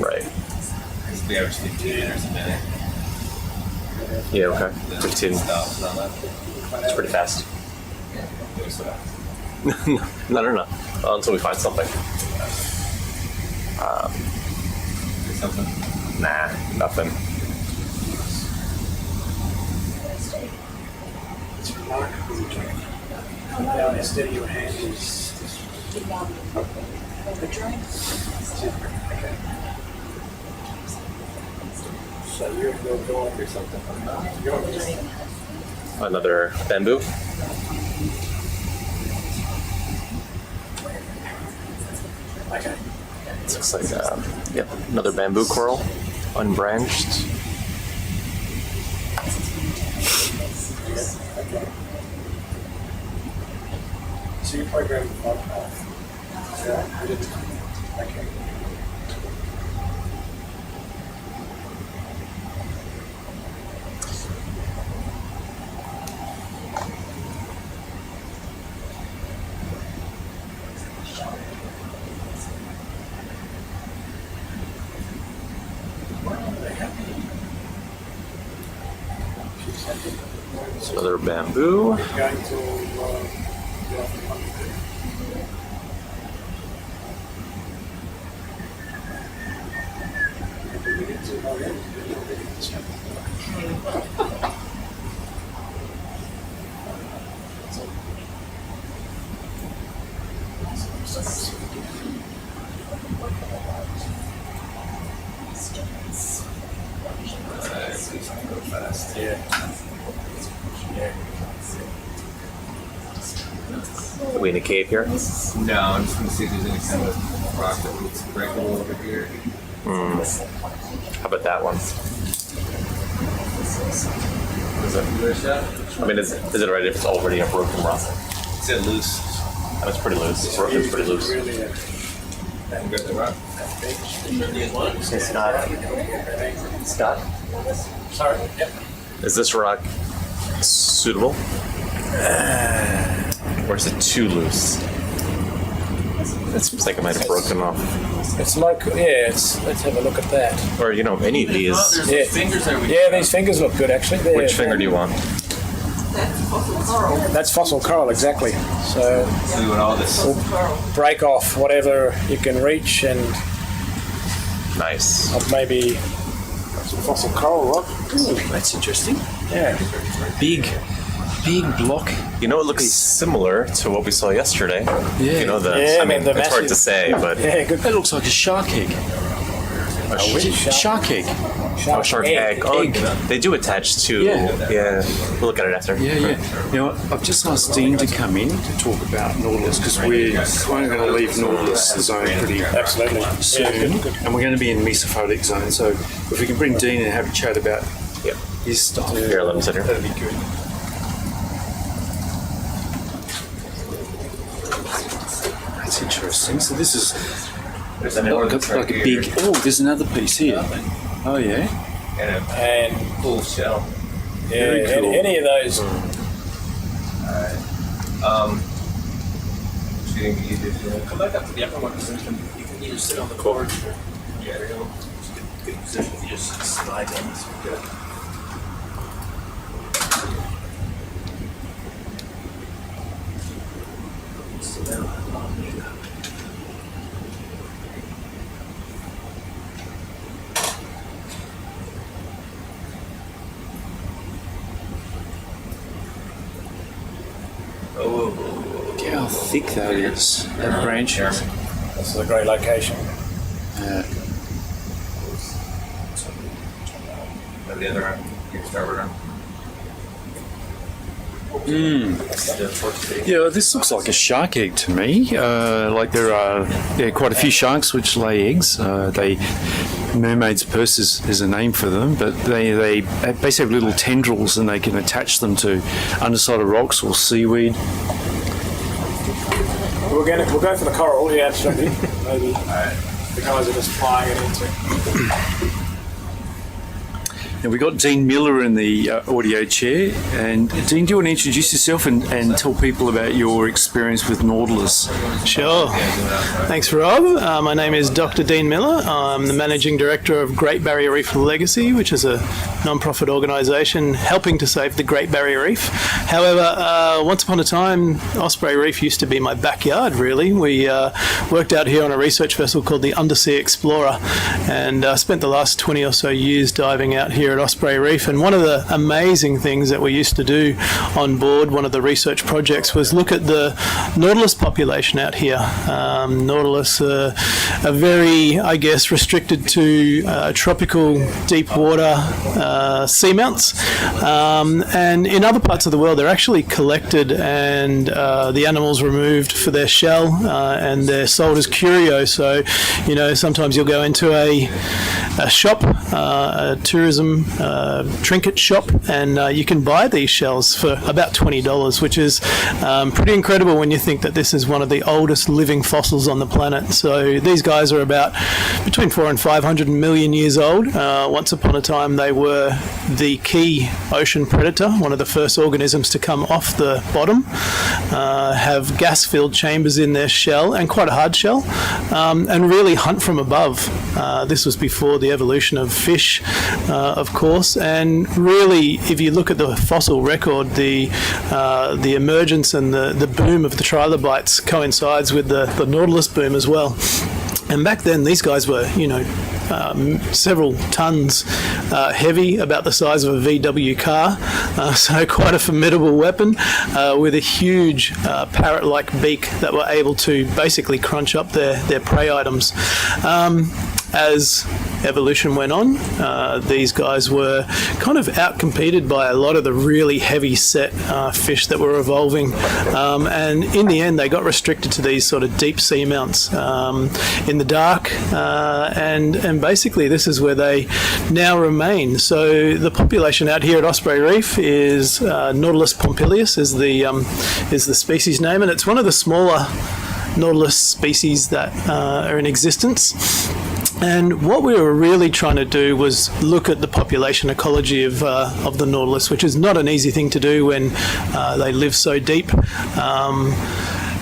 Right. We average 15 meters a minute. Yeah. Okay. 15. It's pretty fast. No. Until we find something. Something? Nah, nothing. It's remarkable. Come down and steady your hand is. Okay. So you're going through something. Another bamboo. Okay. It looks like yep, another bamboo coral, unbranched. Okay. So you program okay. It's another bamboo. Going to Are we in a cave here? No, I'm just going to see if there's any kind of rock that looks breakable over here. How about that one? Is that loose yet? I mean, is it right if it's already a broken rock? Is it loose? Oh, it's pretty loose. It's pretty loose. And get the rock. Say Scott. Scott? sorry. Yep. Is this rock suitable? Or is it too loose? It seems like it might have broken off. It's like let's have a look at that. Or, you know, any of these. Yeah. Fingers there. Yeah, these fingers look good actually. Which finger do you want? That's fossil coral, exactly. So See what all this. break off whatever you can reach and Nice. maybe some fossil coral rock. That's interesting. Yeah. Big block. You know, it looks similar to what we saw yesterday. Yeah. You know, Yeah, I mean, the it's hard to massive- say, but Yeah, good. That looks like a shark egg. Shark egg. oh, shark egg. Oh, they do attach to. Yeah. We'll look at it after. Yeah. You know, I've just asked Dean to come in to talk about Nautilus because we're going to leave Nautilus zone pretty Absolutely. soon, and we're going to be in Mesophotic zone. So if we can bring Dean and have a chat about his stuff, Here, let me sit here. that'd be good. That's interesting. So this is like a big. Oh, there's another piece here. Oh yeah. And Full shell. Very yeah, cool. any of those. Come back up to the upper one because you can either sit on the cord. Yeah, there you go. Good position if you just slide in. It's good. Look how thick that is. That branch. This is a great location. The other arm. Your starboard arm. Yeah, this looks like a shark egg to me. Like there are quite a few sharks which lay eggs. Mermaid's purse is a name for them, but they basically have little tendrils and they can attach them to underside of rocks or seaweed. We'll go for the coral. Yeah, absolutely. Maybe the guys are just plying it into. Now we've got Dean Miller in the audio chair. And Dean, do you want to introduce yourself and tell people about your experience with Nautilus? Sure. Thanks, Rob. My name is Dr. Dean Miller. I'm the Managing Director of Great Barrier Reef Legacy, which is a non-profit organisation helping to save the Great Barrier Reef. However, once upon a time, Osprey Reef used to be my backyard, really. We worked out here on a research vessel called the Undersea Explorer, and spent the last 20 or so years diving out here at Osprey Reef. And one of the amazing things that we used to do on board, one of the research projects, was look at the Nautilus population out here. Nautilus are very, I guess, restricted to tropical deep water seamounts. And in other parts of the world, they're actually collected and the animals removed for their shell and they're sold as curio. So, you know, sometimes you'll go into a shop, a tourism trinket shop, and you can buy these shells for about $20, which is pretty incredible when you think that this is one of the oldest living fossils on the planet. So these guys are about between 400 and 500 million years old. Once upon a time, they were the key ocean predator, one of the first organisms to come off the bottom, have gas-filled chambers in their shell, and quite a hard shell, and really hunt from above. This was before the evolution of fish, of course, and really, if you look at the fossil record, the emergence and the boom of the trilobites coincides with the Nautilus boom as well. And back then, these guys were, you know, several tons heavy, about the size of a VW car, so quite a formidable weapon with a huge parrot-like beak that were able to basically crunch up their prey items. As evolution went on, these guys were kind of outcompeted by a lot of the really heavy set fish that were evolving, and in the end they got restricted to these sort of deep seamounts in the dark, and basically this is where they now remain. So the population out here at Osprey Reef is Nautilus pompilius is the species name, and it's one of the smaller Nautilus species that are in existence. And what we were really trying to do was look at the population ecology of the Nautilus, which is not an easy thing to do when they live so deep.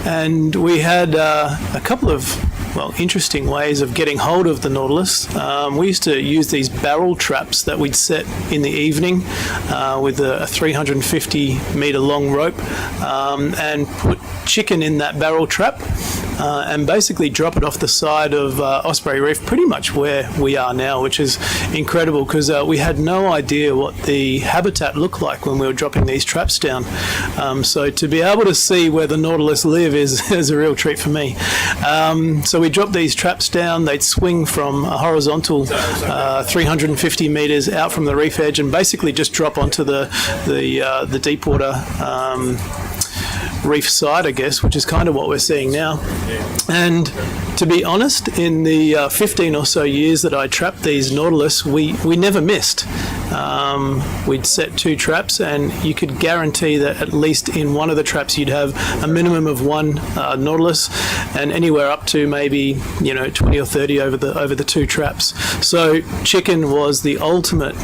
And we had a couple of interesting ways of getting hold of the Nautilus. We used to use these barrel traps that we'd set in the evening with a 350 metre long rope and put chicken in that barrel trap and basically drop it off the side of Osprey Reef, pretty much where we are now, which is incredible because we had no idea what the habitat looked like when we were dropping these traps down. So to be able to see where the Nautilus live is a real treat for me. So we dropped these traps down. They'd swing from a horizontal 350 metres out from the reef edge and basically just drop onto the deep water reef side, I guess, which is kind of what we're seeing now. And to be honest, in the 15 or so years that I trapped these Nautilus, we never missed. We'd set 2 traps, and you could guarantee that at least in one of the traps you'd have a minimum of 1 Nautilus, and anywhere up to maybe 20 or 30 over the 2 traps. So chicken was the ultimate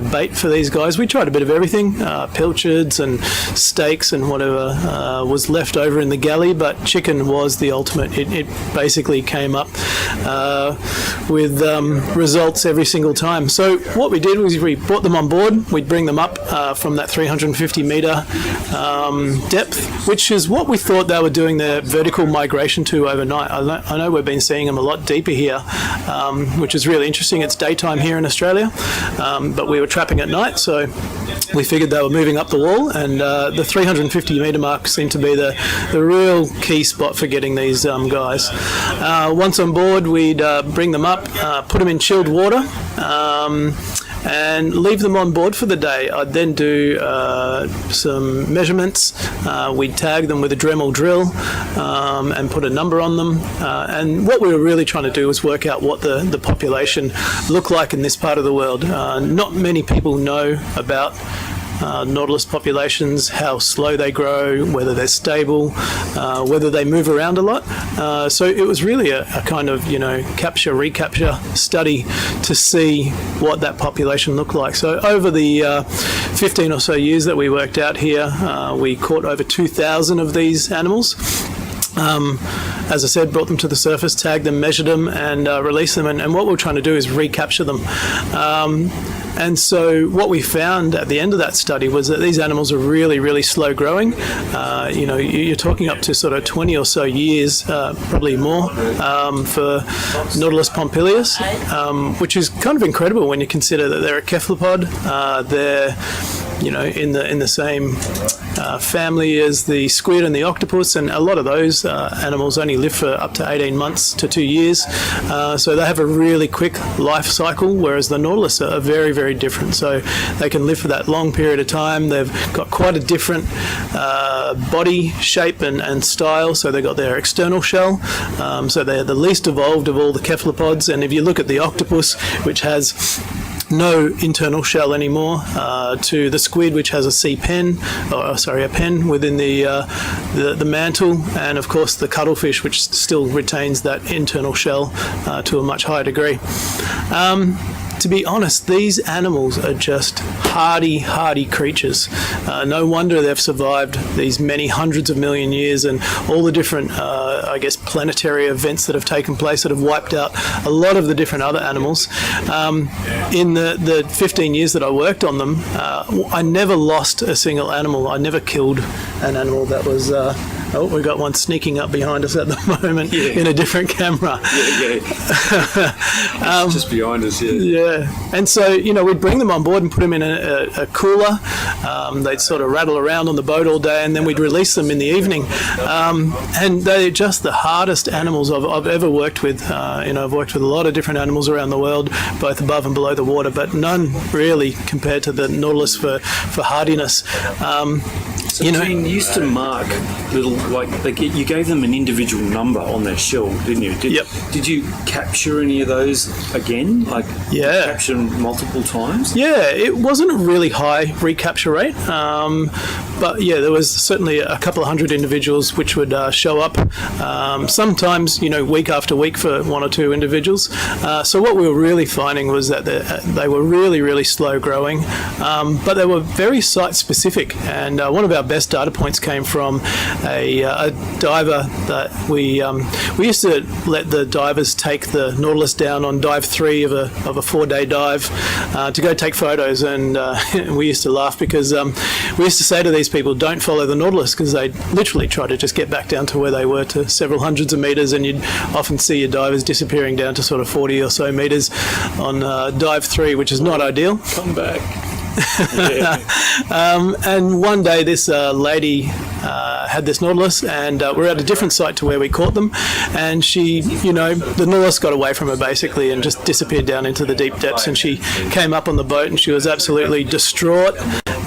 bait for these guys. We tried a bit of everything, pilchards and steaks and whatever was left over in the galley, but chicken was the ultimate. It basically came up with results every single time. So what we did was we brought them on board. We'd bring them up from that 350 metre depth, which is what we thought they were doing their vertical migration to overnight. I know we've been seeing them a lot deeper here, which is really interesting. It's daytime here in Australia, but we were trapping at night, so we figured they were moving up the wall, and the 350 metre mark seemed to be the real key spot for getting these guys. Once on board, we'd bring them up, put them in chilled water, and leave them on board for the day. I'd then do some measurements. We'd tag them with a Dremel drill and put a number on them. And what we were really trying to do was work out what the population looked like in this part of the world. Not many people know about Nautilus populations, how slow they grow, whether they're stable, whether they move around a lot. So it was really a kind of, capture, recapture study to see what that population looked like. So over the 15 or so years that we worked out here, we caught over 2,000 of these animals. As I said, brought them to the surface, tagged them, measured them, and released them. And what we're trying to do is recapture them. And so what we found at the end of that study was that these animals are really, really slow growing. You're talking up to sort of 20 or so years, probably more, for Nautilus pompilius, which is kind of incredible when you consider that they're a cephalopod. They're in the same family as the squid and the octopus, and a lot of those animals only live for up to 18 months to 2 years. So they have a really quick life cycle, whereas the Nautilus are very, very different. So they can live for that long period of time. They've got quite a different body shape and style. So they've got their external shell. So they're the least evolved of all the cephalopods. And if you look at the octopus, which has no internal shell anymore, to the squid, which has a pen within the mantle, and of course the cuttlefish, which still retains that internal shell to a much higher degree. To be honest, these animals are just hardy creatures. No wonder they've survived these many hundreds of million years and all the different, planetary events that have taken place that have wiped out a lot of the different other animals. In the 15 years that I worked on them, I never lost a single animal. I never killed an animal that was... we've got one sneaking up behind us at the moment in a different camera. Just behind us, Yeah, and so, we'd bring them on board and put them in a cooler. They'd sort of rattle around on the boat all day, and then we'd release them in the evening. And they're just the hardest animals I've ever worked with. I've worked with a lot of different animals around the world, both above and below the water, but none really compared to the Nautilus for hardiness. So you used to mark little, you gave them an individual number on their shell, didn't you? Did you capture any of those again? Capture them multiple times? Yeah, it wasn't a really high recapture rate, but there was certainly a couple of hundred individuals which would show up, sometimes, week after week for one or two individuals. So what we were really finding was that they were really, really slow growing, but they were very site specific, and one of our best data points came from a diver that we used to let the divers take the Nautilus down on dive 3 of a 4-day dive to go take photos, and we used to laugh because we used to say to these people, don't follow the Nautilus, because they literally try to just get back down to where they were, to several hundreds of meters, and you'd often see your divers disappearing down to sort of 40 or so meters on dive 3, which is not ideal. Come back. And one day this lady had this Nautilus, and we're at a different site to where we caught them, and she, the Nautilus got away from her basically and just disappeared down into the deep depths, and she came up on the boat and she was absolutely distraught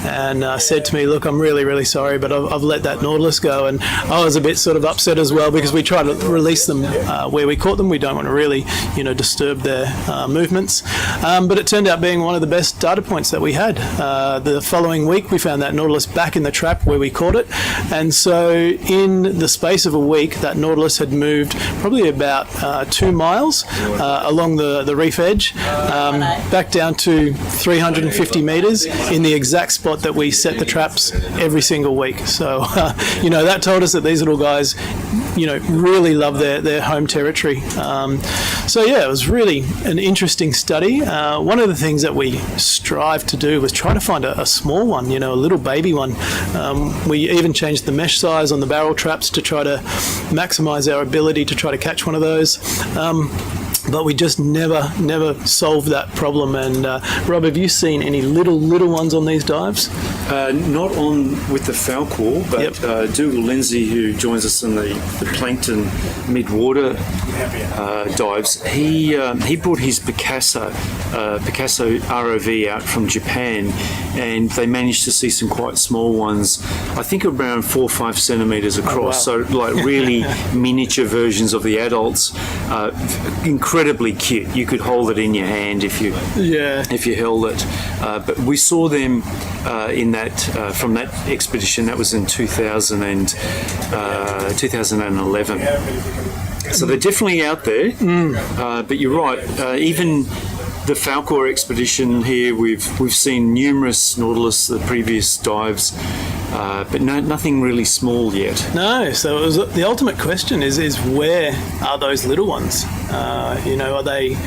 and said to me, look, I'm really, really sorry, but I've let that Nautilus go. And I was a bit sort of upset as well, because we try to release them where we caught them. We don't want to really, disturb their movements. But it turned out being one of the best data points that we had. The following week, we found that Nautilus back in the trap where we caught it. And so in the space of a week, that Nautilus had moved probably about 2 miles along the reef edge, back down to 350 meters in the exact spot that we set the traps every single week. So, that told us that these little guys, really love their home territory. It was really an interesting study. One of the things that we strive to do was try to find a small one, a little baby one. We even changed the mesh size on the barrel traps to try to maximize our ability to try to catch one of those. But we just never solved that problem. And Rob, have you seen any little ones on these dives? Not on with the Falkor, but Dhugal Lyndsay, who joins us in the plankton midwater dives, he brought his Picasso ROV out from Japan, and they managed to see some quite small ones, I think around 4 or 5 centimeters across. Oh, wow. So like really miniature versions of the adults, incredible incredibly cute. You could hold it in your hand if you held it. But we saw them in that from that expedition. That was in 2011. So they're definitely out there. But you're right. Even the Falkor expedition here, we've seen numerous Nautilus, the previous dives, but nothing really small yet. No, so it was, the ultimate question is where are those little ones? Are they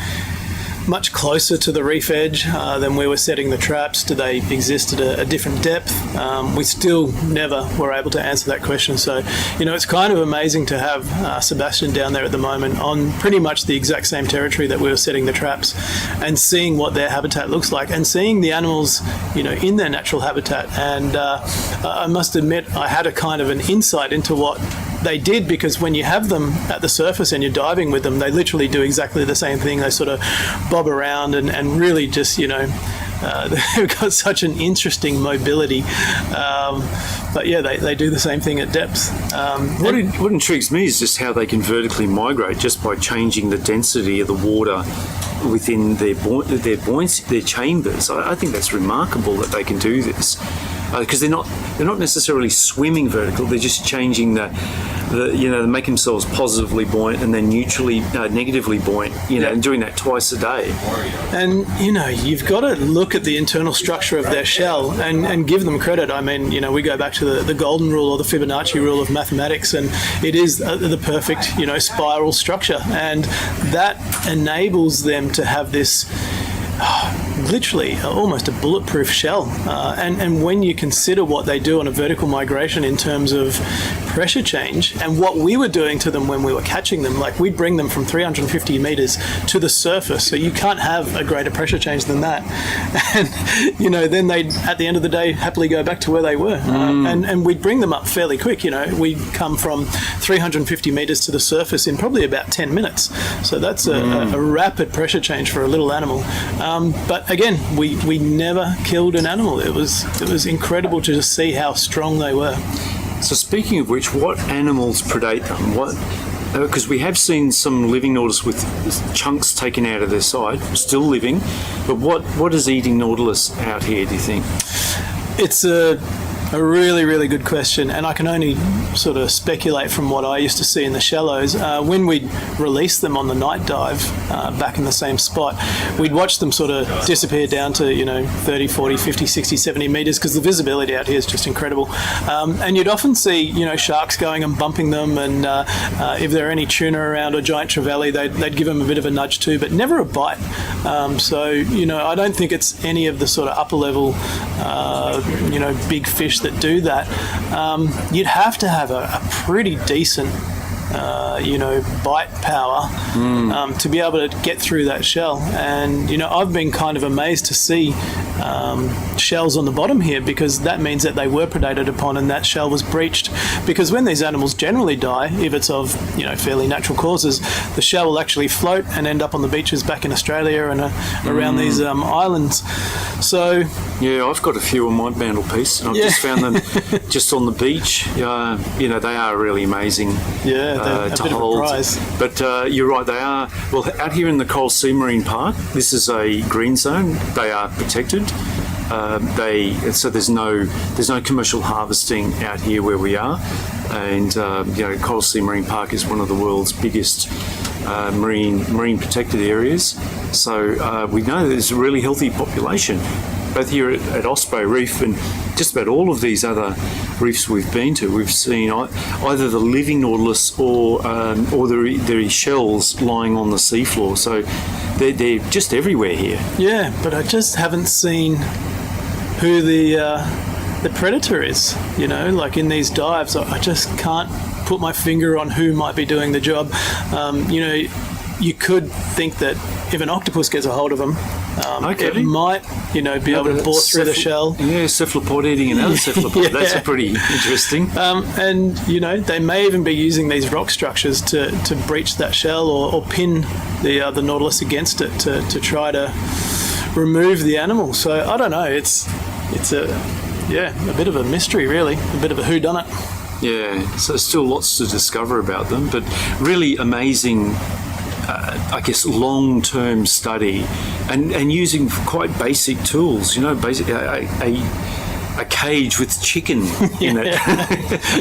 much closer to the reef edge than we were setting the traps? Do they exist at a different depth? We still never were able to answer that question. So, it's kind of amazing to have SuBastian down there at the moment on pretty much the exact same territory that we were setting the traps, and seeing what their habitat looks like, and seeing the animals, in their natural habitat. And I must admit, I had a kind of an insight into what they did, because when you have them at the surface and you're diving with them, they literally do exactly the same thing. They sort of bob around and really just, they've got such an interesting mobility. But yeah, they do the same thing at depth. What intrigues me is just how they can vertically migrate just by changing the density of the water within their buoyancy, their chambers. I think that's remarkable that they can do this. Because they're not necessarily swimming vertical. They're just changing they make themselves positively buoyant and then negatively buoyant. And doing that twice a day. And you've got to look at the internal structure of their shell and give them credit. I mean, we go back to the golden rule or the Fibonacci rule of mathematics, and it is the perfect spiral structure, and that enables them to have this. Literally almost a bulletproof shell, and when you consider what they do on a vertical migration in terms of pressure change and what we were doing to them when we were catching them, like we'd bring them from 350 meters to the surface, so you can't have a greater pressure change than that, and then they'd at the end of the day happily go back to where they were, and we'd bring them up fairly quick. We'd come from 350 meters to the surface in probably about 10 minutes, so that's a rapid pressure change for a little animal. But again, we never killed an animal. It was incredible to just see how strong they were. So speaking of which, what animals predate them? Because we have seen some living Nautilus with chunks taken out of their side, still living, but what is eating Nautilus out here, do you think? It's a really, really good question, and I can only sort of speculate from what I used to see in the shallows. When we'd release them on the night dive back in the same spot, we'd watch them sort of disappear down to 30, 40, 50, 60, 70 meters, because the visibility out here is just incredible. And you'd often see sharks going and bumping them, and if there are any tuna around or giant trevally, they'd give them a bit of a nudge too, but never a bite. So I don't think it's any of the sort of upper level big fish that do that. You'd have to have a pretty decent bite power to be able to get through that shell. And I've been kind of amazed to see shells on the bottom here, because that means that they were predated upon and that shell was breached. Because when these animals generally die, if it's of fairly natural causes, the shell will actually float and end up on the beaches back in Australia and around these islands. So yeah, I've got a few on my mantelpiece, and I've just found them just on the beach. They are really amazing. Yeah, they're a to bit hold. of a prize. But you're right, they are. Well, out here in the Coral Sea Marine Park, this is a green zone. They are protected. So there's no commercial harvesting out here where we are, and Coral Sea Marine Park is one of the world's biggest marine protected areas. So we know there's a really healthy population, both here at Osprey Reef and just about all of these other reefs we've been to. We've seen either the living Nautilus or the shells lying on the seafloor. So they're just everywhere here. Yeah, but I just haven't seen who the predator is. Like in these dives, I just can't put my finger on who might be doing the job. You could think that if an octopus gets a hold of them, it might, be able to bore through the shell. Yeah, cephalopod eating another cephalopod. Yeah. That's pretty interesting. And they may even be using these rock structures to breach that shell or pin the Nautilus against it to try to remove the animal. So I don't know. It's a bit of a mystery, really, a bit of a whodunit. Yeah, so still lots to discover about them, but really amazing I guess, long-term study and using quite basic tools, a cage with chicken in it.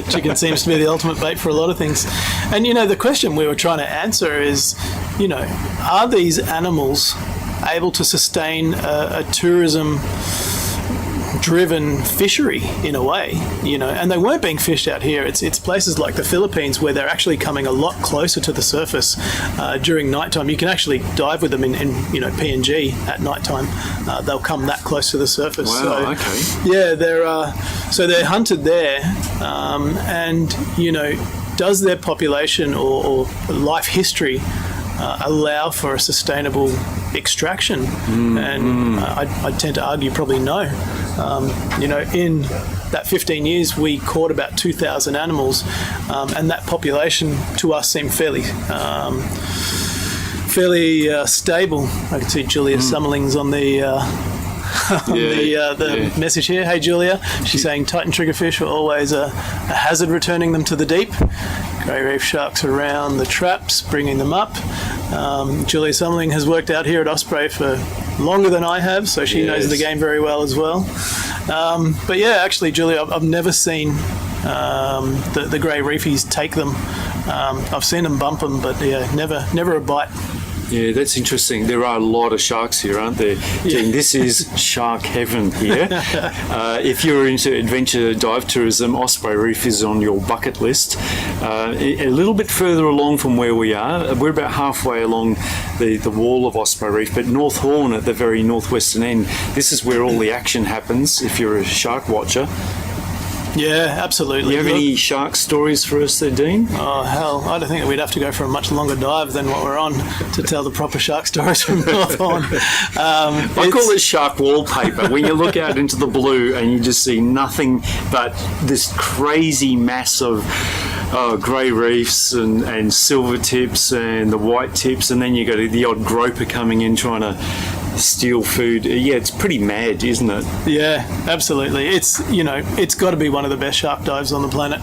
Chicken seems to be the ultimate bait for a lot of things. And, the question we were trying to answer is, are these animals able to sustain a tourism-driven fishery in a way, and they weren't being fished out here. It's places like the Philippines where they're actually coming a lot closer to the surface during nighttime. You can actually dive with them in PNG at nighttime. They'll come that close to the surface. Wow, so, okay. Yeah, they're hunted there, and does their population or life history allow for a sustainable extraction? I tend to argue probably no. In that 15 years, we caught about 2,000 animals, and that population to us seemed fairly stable. I can see Julia Summerling's on the message here. Hey, Julia. She's saying Titan triggerfish are always a hazard returning them to the deep. Grey reef sharks around the traps, bringing them up. Julia Summerling has worked out here at Osprey for longer than I have, so she knows the game very well as well. But yeah, actually, Julia, I've never seen the grey reefies take them. I've seen them bump them, but never a bite. Yeah, that's interesting. There are a lot of sharks here, aren't there? Dean, this is shark heaven here. If you're into adventure dive tourism, Osprey Reef is on your bucket list. A little bit further along from where we are, we're about halfway along the wall of Osprey Reef, but North Horn at the very northwestern end, this is where all the action happens if you're a shark watcher. Yeah, absolutely. Do you have any shark stories for us there, Dean? Oh, hell, I don't think that we'd have to go for a much longer dive than what we're on to tell the proper shark stories from North Horn. I call it shark wallpaper. When you look out into the blue and you just see nothing but this crazy mass of grey reefs and silver tips and the white tips, and then you got the odd groper coming in trying to steal food. Yeah, it's pretty mad, isn't it? Yeah, absolutely. It's got to be one of the best shark dives on the planet.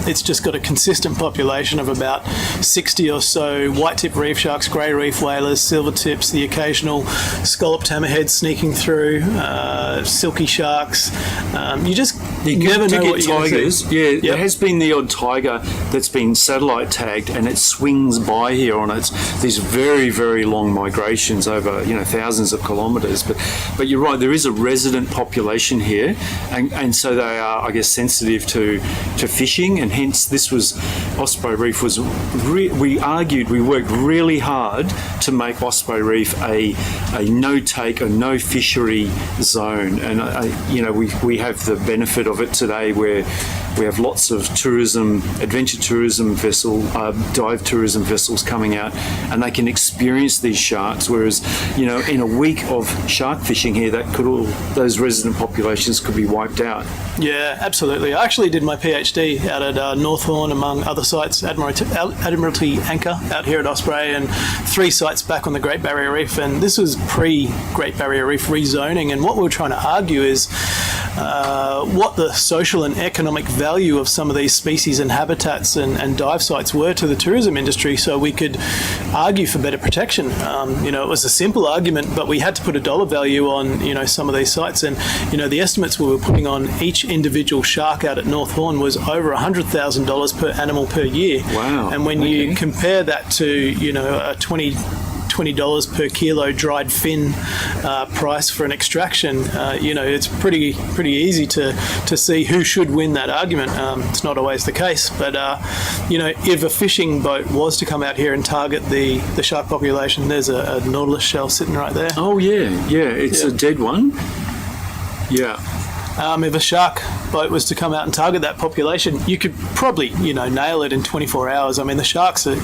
It's just got a consistent population of about 60 or so white-tip reef sharks, grey reef whalers, silver tips, the occasional scalloped hammerhead sneaking through, silky sharks. You never know what you're going to see. Yeah, there has been the odd tiger that's been satellite tagged, and it swings by here on these very, very long migrations over thousands of kilometres. But you're right, there is a resident population here, and so they are, I guess, sensitive to fishing, and hence Osprey Reef was. We worked really hard to make Osprey Reef a no-take, a no-fishery zone, and we have the benefit of it today, where we have lots of adventure tourism dive tourism vessels coming out, and they can experience these sharks. Whereas, in a week of shark fishing here, those resident populations could be wiped out. Yeah, absolutely. I actually did my PhD out at North Horn, among other sites, Admiralty Anchor out here at Osprey, and 3 sites back on the Great Barrier Reef. And this was pre-Great Barrier Reef rezoning. And what we were trying to argue is what the social and economic value of some of these species and habitats and dive sites were to the tourism industry, so we could argue for better protection. It was a simple argument, but we had to put a dollar value on some of these sites, and the estimates we were putting on each individual shark out at North Horn was over $100,000 per animal per year. Wow. And when you compare that to a $20 per kilo dried fin price for an extraction, it's pretty easy to see who should win that argument. It's not always the case, but if a fishing boat was to come out here and target the shark population, there's a Nautilus shell sitting right there. Oh yeah, it's a dead one. Yeah. If a shark boat was to come out and target that population, you could probably, nail it in 24 hours. I mean, the sharks are,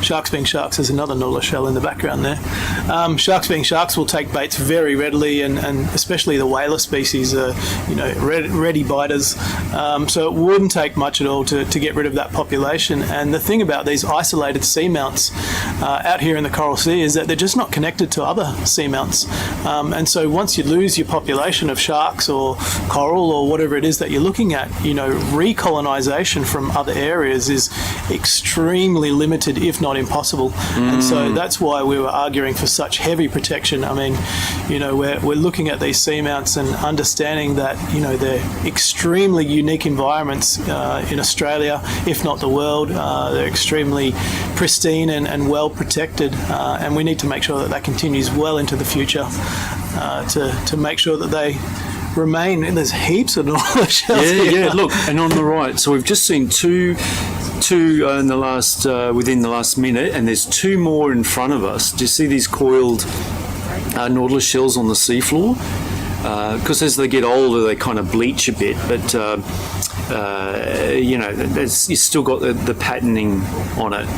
sharks being sharks, there's another Nautilus shell in the background there. Sharks being sharks will take baits very readily, and especially the whaler species are, ready biters. So it wouldn't take much at all to get rid of that population. And the thing about these isolated seamounts out here in the Coral Sea is that they're just not connected to other seamounts. And so once you lose your population of sharks or coral or whatever it is that you're looking at, recolonization from other areas is extremely limited, if not impossible. And so that's why we were arguing for such heavy protection. I mean, we're looking at these seamounts and understanding that, they're extremely unique environments in Australia, if not the world. They're extremely pristine and well protected, and we need to make sure that continues well into the future to make sure that they remain. And there's heaps of Nautilus shells here. Yeah, look, and on the right, so we've just seen two in the last within the last minute, and there's two more in front of us. Do you see these coiled Nautilus shells on the seafloor? Because as they get older, they kind of bleach a bit, but you've still got the patterning on it.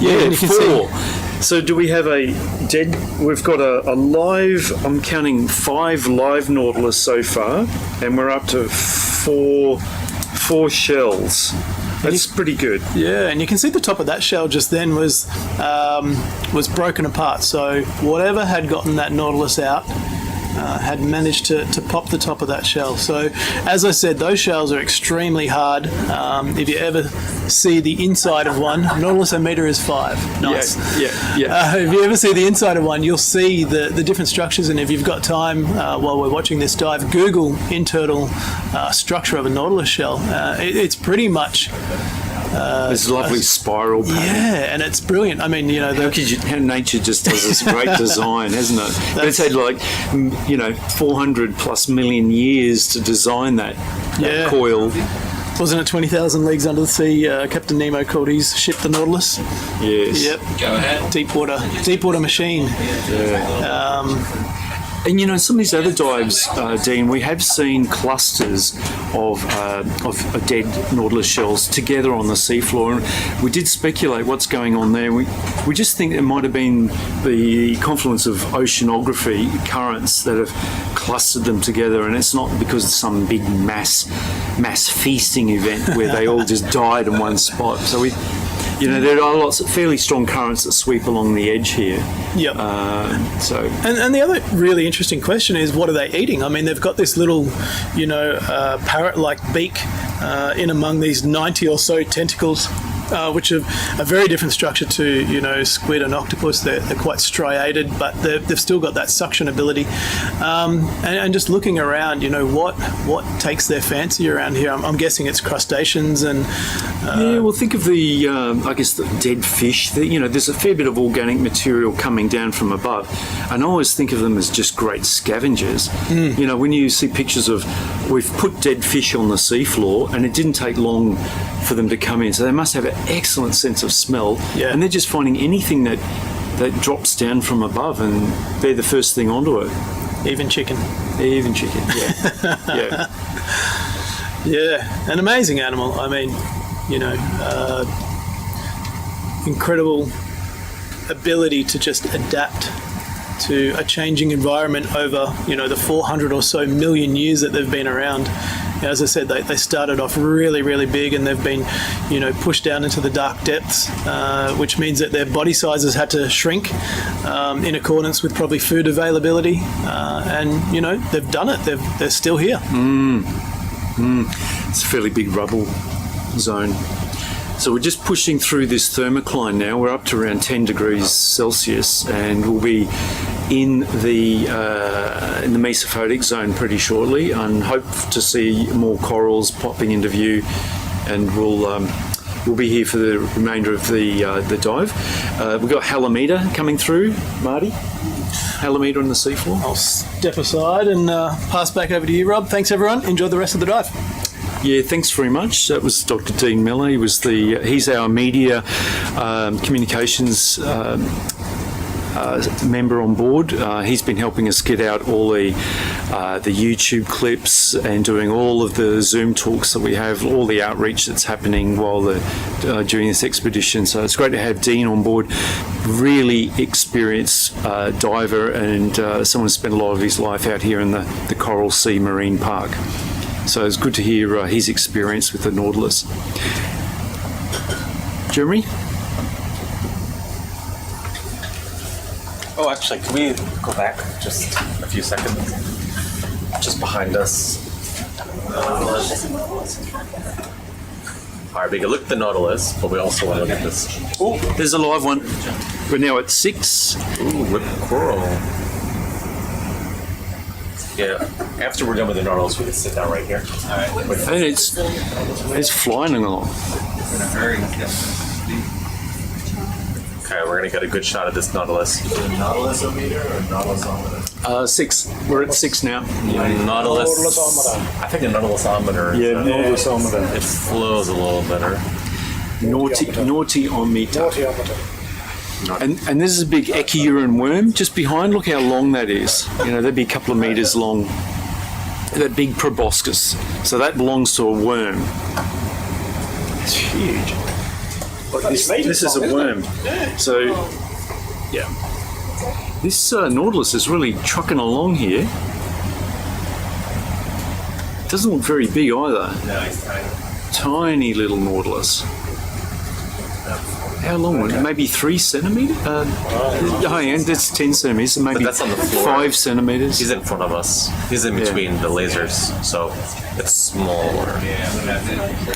Yeah, and you can four. see. So do we have we've got a live, I'm counting 5 live Nautilus so far, and we're up to four shells. That's pretty good. Yeah, and you can see the top of that shell just then was broken apart. So whatever had gotten that Nautilus out had managed to pop the top of that shell. So as I said, those shells are extremely hard. If you ever see the inside of one, Nautilus meter is 5. Nice. Yeah. If you ever see the inside of one, you'll see the different structures, and if you've got time while we're watching this dive, Google internal structure of a Nautilus shell. It's pretty much this lovely spiral pattern. Yeah, and it's brilliant. I mean, how nature just does this great design, hasn't it? But it's had 400 plus million years to design that coil. Wasn't it 20,000 leagues under the sea? Captain Nemo called his ship the Nautilus. Yes. Yep. Go ahead. Deep water machine. Yeah. And some of these other dives, Dean, we have seen clusters of dead Nautilus shells together on the seafloor, and we did speculate what's going on there. We just think it might have been the confluence of oceanography currents that have clustered them together, and it's not because of some big mass feasting event where they all just died in one spot. So there are lots of fairly strong currents that sweep along the edge here. Yep. And the other really interesting question is, what are they eating? I mean, they've got this little, parrot-like beak in among these 90 or so tentacles, which are a very different structure to, squid and octopus. They're quite striated, but they've still got that suction ability. And just looking around, what takes their fancy around here? I'm guessing it's crustaceans and... think of the dead fish. There's a fair bit of organic material coming down from above, and I always think of them as just great scavengers. When you see pictures we've put dead fish on the seafloor, and it didn't take long for them to come in, so they must have an excellent sense of smell, and they're just finding anything that drops down from above, and they're the first thing onto it. Even chicken, yeah. Yeah, an amazing animal. I mean, incredible ability to just adapt to a changing environment over, the 400 or so million years that they've been around. As I said, they started off really, really big, and they've been, pushed down into the dark depths, which means that their body sizes had to shrink in accordance with probably food availability. And, they've done it. They're still here. It's a fairly big rubble zone. So we're just pushing through this thermocline now. We're up to around 10 degrees Celsius, and we'll be in the Mesophotic zone pretty shortly, and hope to see more corals popping into view. And we'll be here for the remainder of the dive. We've got halometer coming through, Marty. Halometer on the seafloor. I'll step aside and pass back over to you, Rob. Thanks, everyone. Enjoy the rest of the dive. Yeah, thanks very much. That was Dr. Dean Miller. He's our media communications member on board. He's been helping us get out all the YouTube clips and doing all of the Zoom talks that we have, all the outreach that's happening while during this expedition. So it's great to have Dean on board. Really experienced diver, and someone who's spent a lot of his life out here in the Coral-Sea Marine Park. So it's good to hear his experience with the Nautilus. Jeremy? Oh, actually, can we go back just a few seconds? Just behind us, All right, we can look at the Nautilus, but we also want to look at this. Oh, there's a live one. We're now at 6. Ooh, ripped coral. Yeah, after we're done with the Nautilus, we can sit down right here. All right. And it's flying along. Okay, we're gonna get a good shot of this Nautilus. Is it a Nautilusometer or a Nautilusometer? 6. We're at 6 now. Nautilus. I think a Nautilusometer. Yeah, Nautilusometer. It flows a little better. Nautiometer. And this is a big echeuron worm just behind. Look how long that is. You know, that'd be a couple of meters long. That big proboscis. So that belongs to a worm. It's huge. This is a worm. So, yeah. This Nautilus is really trucking along here. Doesn't look very big either. No, it's tiny. Tiny little Nautilus. How long? Okay. Maybe 3 centimeters? Oh, yeah, that's 10 centimeters. So maybe that's on the floor. 5 centimeters. He's in front of us. He's in between the lasers, so it's smaller.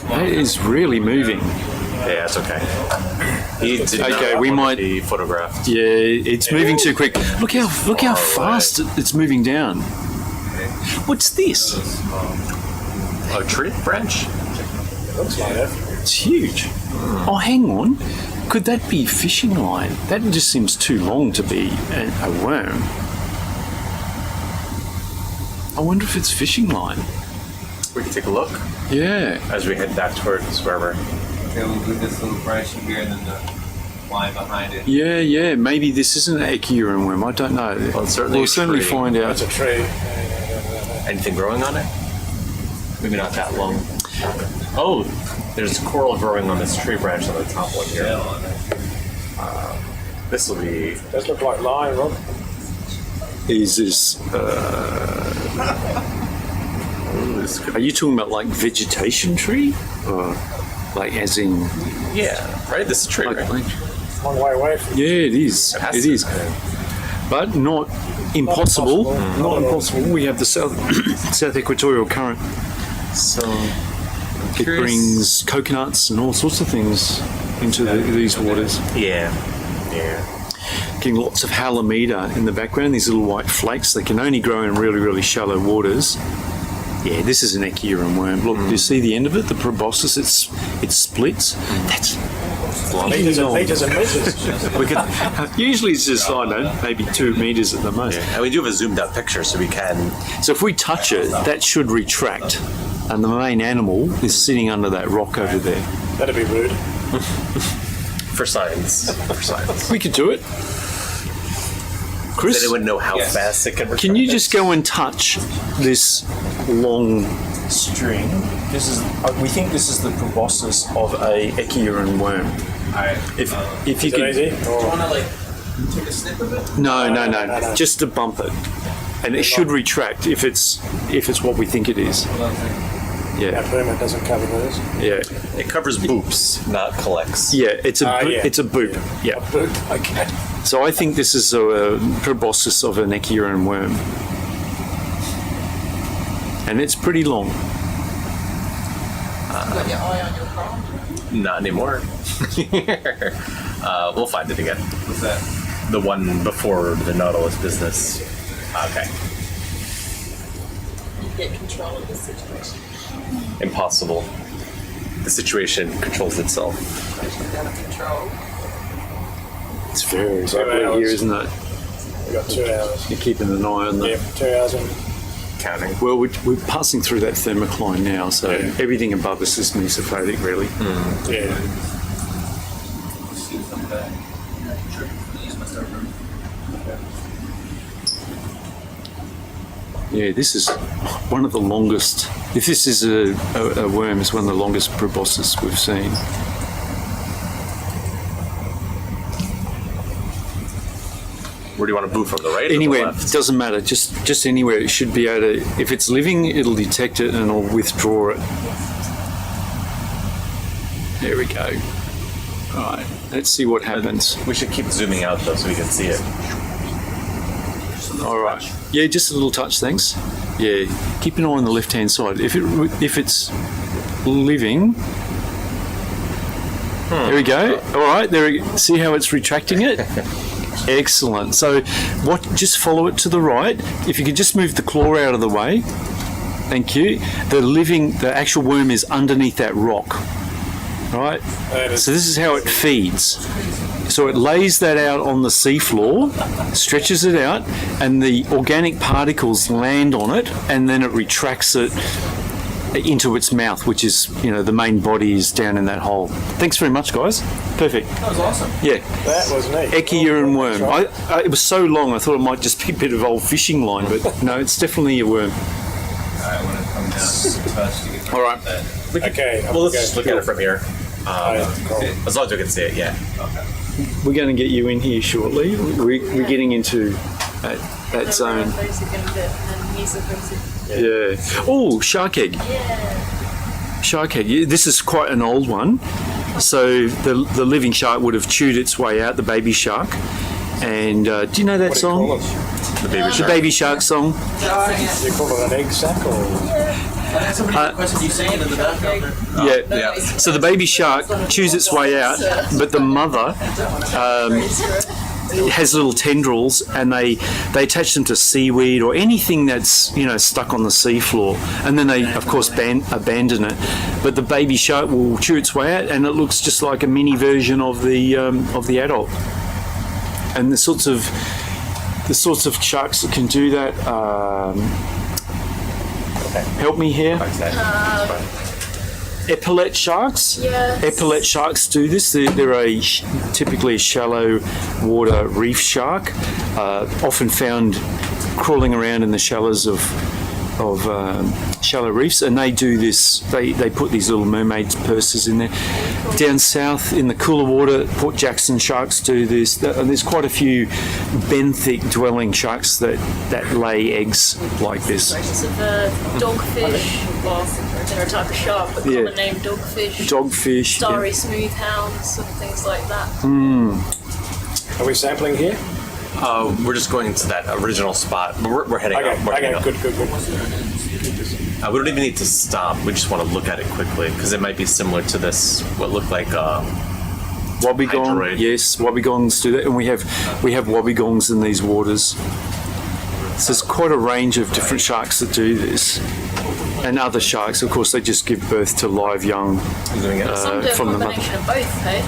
That is really moving. Yeah, it's okay. We might be photographed. Yeah, it's moving too quick. Look how fast it's moving down. What's this? A tree branch? Looks like it. It's huge. Oh, hang on. Could that be fishing line? That just seems too long to be a worm. I wonder if it's fishing line. We can take a look. Yeah. As we head back towards wherever. Okay, we'll do this little branch here and then the line behind it. Yeah. Maybe this isn't an echeuron worm. I don't know. Well, we'll certainly find out. It's a tree. Anything growing on it? Maybe not that long. Oh, there's coral growing on this tree branch on the top one here. This will be. Does look like lime, Rob. Is this? Are you talking about like vegetation tree, or like as in? Yeah, right. This is a tree, like, right? Long way away from. Yeah, it is. It is. But not impossible. Not impossible. We have the South Equatorial Current. So it brings coconuts and all sorts of things into these waters. Yeah. Getting lots of halimeda in the background, these little white flakes. They can only grow in really, really shallow waters. Yeah, this is an echeuron worm. Look, do you see the end of it? The proboscis, it splits. That's meters and meters and meters. we could, usually it's just, I don't know, maybe 2 meters at the most. Yeah. And we do have a zoomed out picture, so we can. So if we touch it, that should retract. And the main animal is sitting under that rock over there. That'd be rude. For science. We could do it. Chris, does anyone know how fast it can retract? Can you just go and touch this long string? This is. We think this is the proboscis of a echeuron worm. If you Is could, it easy? Do you want to like take a snip of it? no, just to bump it, and it should retract if it's what we think it is. That Yeah, permit doesn't cover those. yeah, It covers boops, not collects. yeah. It's a yeah. it's a boop. Yeah. Okay. So I think this is a proboscis of an echeuron worm, and it's pretty long. You got your eye on your coral? Not anymore. We'll find it again. What's that? The one before the Nautilus business. Okay. You get control of the situation. Impossible. The situation controls itself. It's out of control. It's very 2 ugly hours. here, isn't it? We've got 2 hours. You're keeping an eye on them. Yeah, 2 hours and Counting. Well, we're passing through that thermocline now, so everything above us is mesophotic, really. yeah. Yeah, this is one of the longest. If this is a worm, it's one of the longest proboscis we've seen. Where do you want to move from? The right or Anywhere, the it left? doesn't matter. Just anywhere. It should be able to. If it's living, it'll detect it and it'll withdraw it. There we go. All right. Let's see what happens. We should keep zooming out though so we can see it. All right. Yeah, just a little touch. Thanks. Yeah, keep an eye on the left-hand side. If it's living, there we go. All right, see how it's retracting it? Excellent. So, just follow it to the right. If you could just move the claw out of the way. Thank you. The actual worm is underneath that rock. Right? So this is how it feeds. So it lays that out on the seafloor, stretches it out, and the organic particles land on it, and then it retracts it into its mouth, which is, the main body is down in that hole. Thanks very much, guys. Perfect. That was awesome. Yeah. That was neat. Echeuron worm. It was so long, I thought it might just be a bit of old fishing line, but no, it's definitely a worm. I want to come down to touch to get All right. Okay. Well, let's just look at it from here. As long as we can see it, yeah. We're going to get you in here shortly. We're getting into that zone. Yeah. Oh, shark egg. Shark egg. Yeah, this is quite an old one. So the living shark would have chewed its way out, the baby shark. And do you know that song? The baby shark song. Do you call it an egg sac or? Somebody requested you singing in the background there. Yeah. So the baby shark chews its way out, but the mother has little tendrils, and they attach them to seaweed or anything that's stuck on the seafloor, and then they of course abandon it. But the baby shark will chew its way out, and it looks just like a mini version of the adult. And the sorts of sharks that can do that. Help me here. Epaulet sharks. Yes. Epaulet sharks do this. They're typically a shallow water reef shark, often found crawling around in the shallows of shallow reefs, and they do this. They put these little mermaid purses in there. Down south in the cooler water, Port Jackson sharks do this. And there's quite a few benthic dwelling sharks that lay eggs like this. Traces of dogfish, well, they're a type of shark, but common name dogfish. Dogfish. Starry smooth hounds and things like that. Are we sampling here? We're just going to that original spot. We're heading up. Okay, good. We don't even need to stop. We just want to look at it quickly because it might be similar to this, what looked like wobbegong. hydroid. Yes, wobbegongs do that, and we have wobbegongs in these waters. So there's quite a range of different sharks that do this, and other sharks, of course, they just give birth to live young Some do a from the mother. combination of both, hey?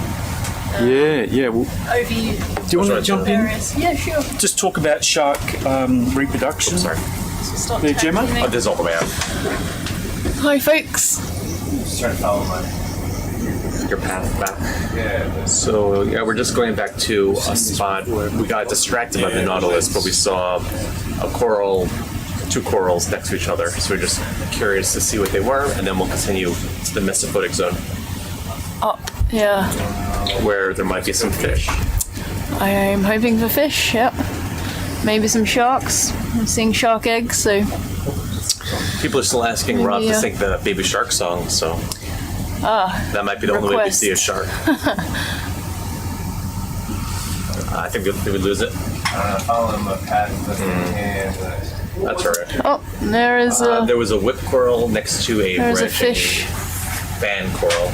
Yeah. Well, do you want to jump in? Yeah, sure. Just talk about shark reproduction. Sorry. So There, Gemma? Oh, this is all the way out. Hi, folks. Just trying to follow Your path back. Yeah. So we're just going back to a spot. We got distracted by the Nautilus, but we saw two corals next to each other. So we're just curious to see what they were, and then we'll continue to the Mesophotic zone. Up, yeah. Where there might be some fish. I am hoping for fish, yep. Maybe some sharks. I'm seeing shark eggs, so People are still asking Rob to Yeah. sing the Baby Shark song, so that might be the only way we request. see a shark. I think we would lose it. follow them a path that they can. That's all right. Oh, there is a There was a whip coral next to a there's a branching fish. fan coral.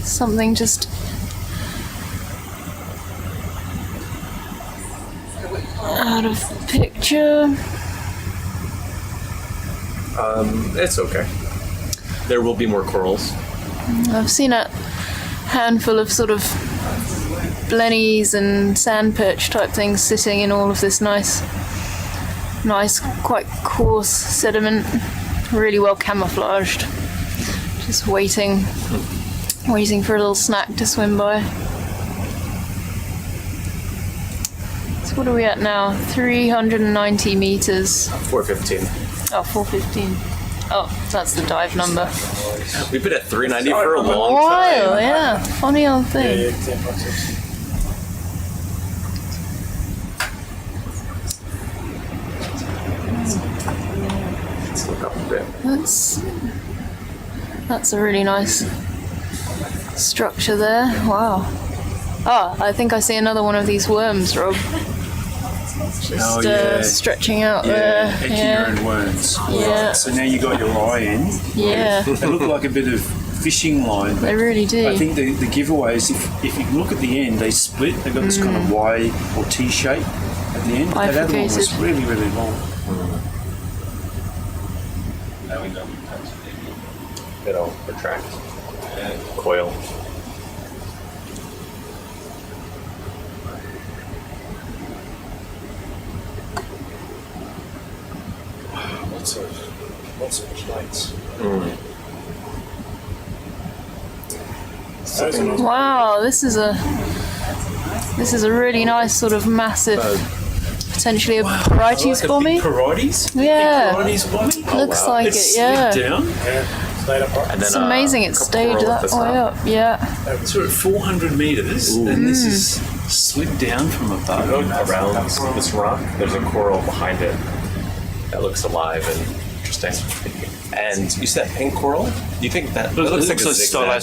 Something just out of picture. It's okay. There will be more corals. I've seen a handful of sort of blennies and sand perch type things sitting in all of this nice, quite coarse sediment, really well camouflaged. Just waiting for a little snack to swim by. So what are we at now? 390 meters. 415. Oh, 415. Oh, that's the dive number. We've been at 390 for a long While, time. yeah. Funny old thing. Let's look up a bit. That's a really nice structure there. Wow. Oh, I think I see another one of these worms, Rob. Just stretching out there. Echidna and worms. Yeah. So now you got your eye in. Yeah. They look like a bit of fishing line. They really do. I think the giveaway is if you look at the end, they split. They've got this kind of Y or T shape at the end. That other one was really, really long. Now we know we touched it. It'll retract. Coil. Lots of plates. Wow, this is a really nice sort of massive, potentially a Parietes bommy. Parietes? Yeah. Parietes bommy? Looks like It's it, yeah. slid down. And It's amazing it stayed that way up, yeah. So at 400 metres, and this is slid down from above. Around this rock, there's a coral behind it that looks alive and interesting. And you said pink coral? Do you think that looks like a zigzag?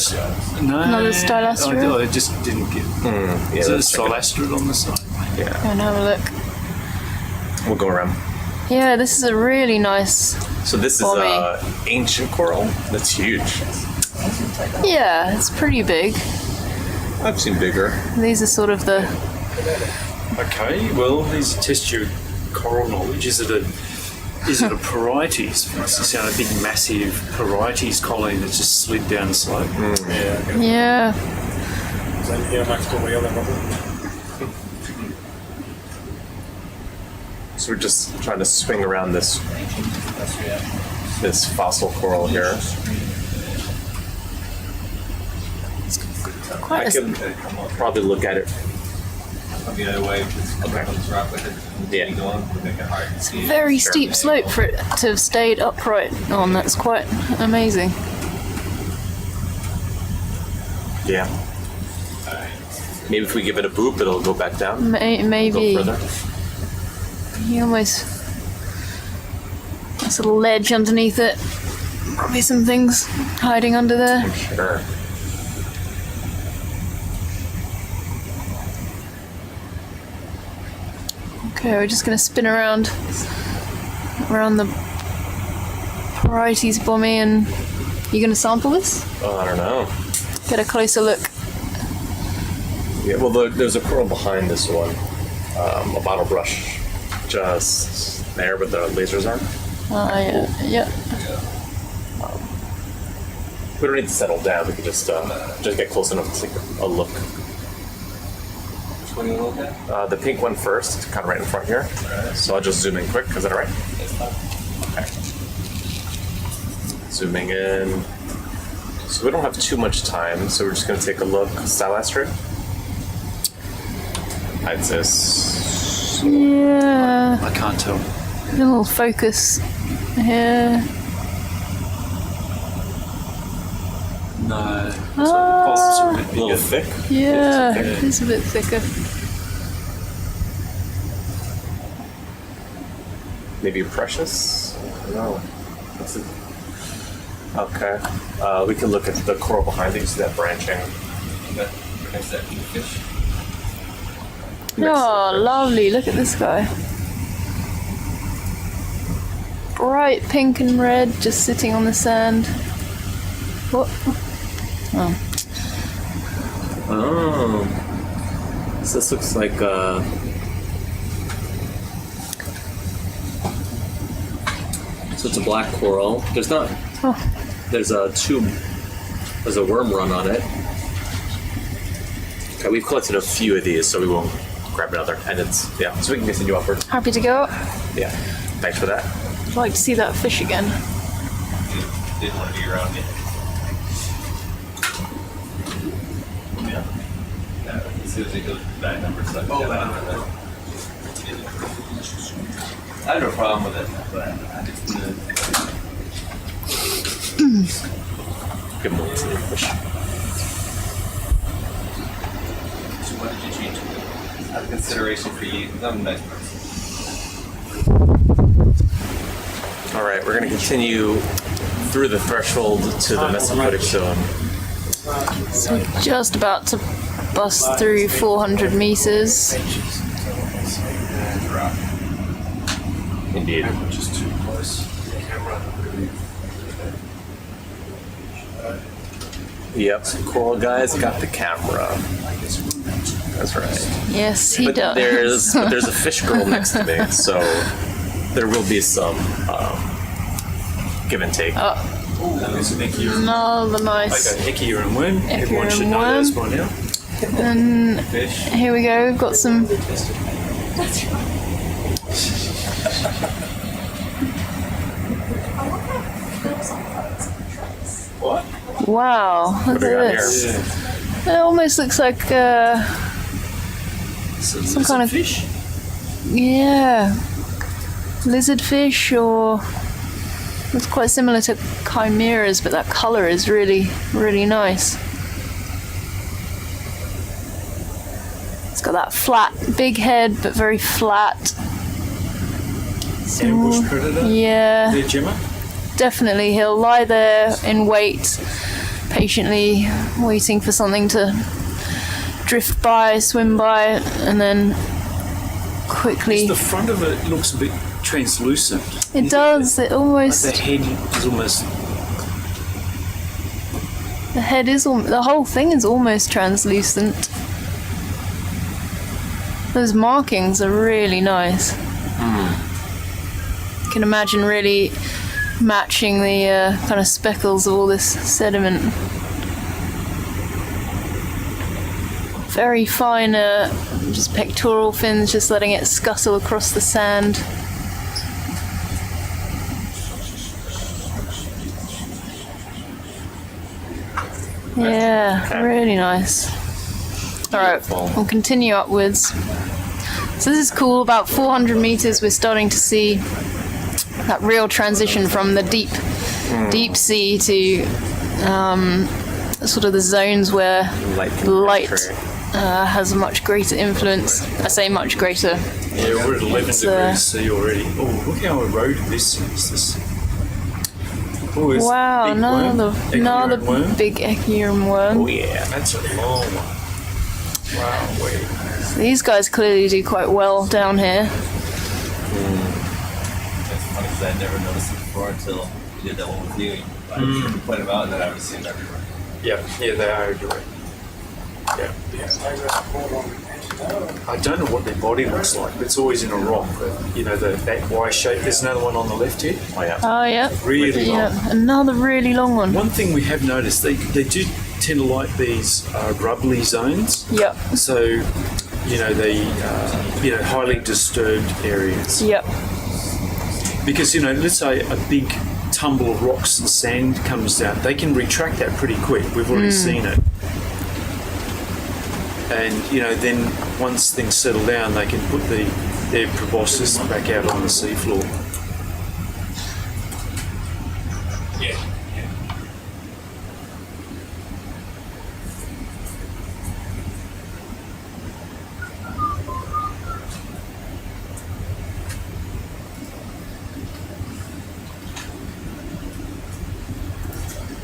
No, Another stylastrid? I just didn't get. Yeah, Is it a that's like stylastrid on the side? Yeah, Go and have a look. we'll go around. Yeah, this is a really nice So this is ancient coral. That's huge. Yeah, it's pretty big. I've seen bigger. These are sort of the... Okay, well, these test your coral knowledge. Is it a Parietes? For instance, a big, massive Parietes colony that just slid down the slope. Yeah. So we're just trying to swing around this fossil coral here. I could probably look at it. The other way, It's a very steep slope for it to have stayed upright on. That's quite amazing. Yeah. Maybe if we give it a boop, it'll go back down. Maybe. Go further. You almost... There's a little ledge underneath it. Probably some things hiding under there. I'm sure. Okay, we're just going to spin around the Parietes bommy, and you going to sample this? Oh, I don't know. Get a closer look. Yeah, well, there's a coral behind this one. A bottle brush just there, but the lasers are. Yeah. We don't need to settle down. We can just get close enough to take a look. Which one you look at? The pink one first. It's kind of right in front here. So I'll just zoom in quick. Is that all right? Okay. Zooming in. So we don't have too much time, so we're just going to take a look. Stylastrid. I'd say. Yeah. I can't tell. A little focus here. No. Ah, A little thick. yeah, it's a bit thicker. Maybe precious? I don't know. Okay. We can look at the coral behind it. You see that branching? Next that pink fish. Oh, lovely. Look at this guy. Bright pink and red, just sitting on the sand. What? Oh. Oh. So this looks like so it's a black coral. There's not. Oh. There's a tube. There's a worm run on it. Okay, we've collected a few of these, so we won't grab another. And it's so we can continue upward. Happy to go. Yeah. Thanks for that. I'd like to see that fish again. Didn't want to be around it. As soon as it goes back number, so I have no problem with it, but I just Give them a little fish. So what did you change? Out of consideration for you, I'm a nice person. All right, we're going to continue through the threshold to the Mesophotic zone. So just about to bust through 400 meters. Indeed. Just too close to the camera. Yep, coral guy's got the camera. That's right. Yes, he But does. there's a fish girl next to me, so there will be some give and take. There's an echier. Another nice. Okay, echier and worm. Everyone Echier should and know worm. those by now. And here we go. We've got some. Wow, look at do we got this. here? It almost looks like some kind of fish. Yeah, lizard fish, or it's quite similar to chimeras, but that color is really, really nice. It's got that flat, big head, but very flat. Ambush predator. Yeah, There, Gemma. definitely. He'll lie there in wait, patiently waiting for something to drift by, swim by, and then quickly. The front of it looks a bit translucent. It does. It almost. The head is almost. The head is. The whole thing is almost translucent. Those markings are really nice. You can imagine really matching the kind of speckles of all this sediment. Very fine, just pectoral fins, just letting it scuttle across the sand. Yeah, really nice. Alright, we'll continue upwards. So this is cool, about 400 meters we're starting to see that real transition from the deep sea to sort of the zones where light has a much greater influence. I say much greater. Yeah, we're at 11 degrees C already. Oh, look how eroded this is. This. Oh, it's Wow, big worm. another worm. big echeuron worm. Oh yeah, that's a long one. Wow, wait. So these guys clearly do quite well down here. That's funny because I never noticed it before until you did that one with you. I pointed them out and then I would see them everywhere. Yeah, they are direct. Yeah. I don't know what their body looks like, but it's always in a rock. But, you know, that Y shape. There's another one on the left here. Oh yeah. Oh yeah. Really long. Yeah, another really long one. One thing we have noticed, they do tend to like these rubbly zones. Yep. So, you know, highly disturbed areas. Yep. Because, you know, let's say a big tumble of rocks and sand comes down, they can retract that pretty quick. We've already seen it. And, you know, then once things settle down, they can put their proboscis back out on the seafloor. Yeah.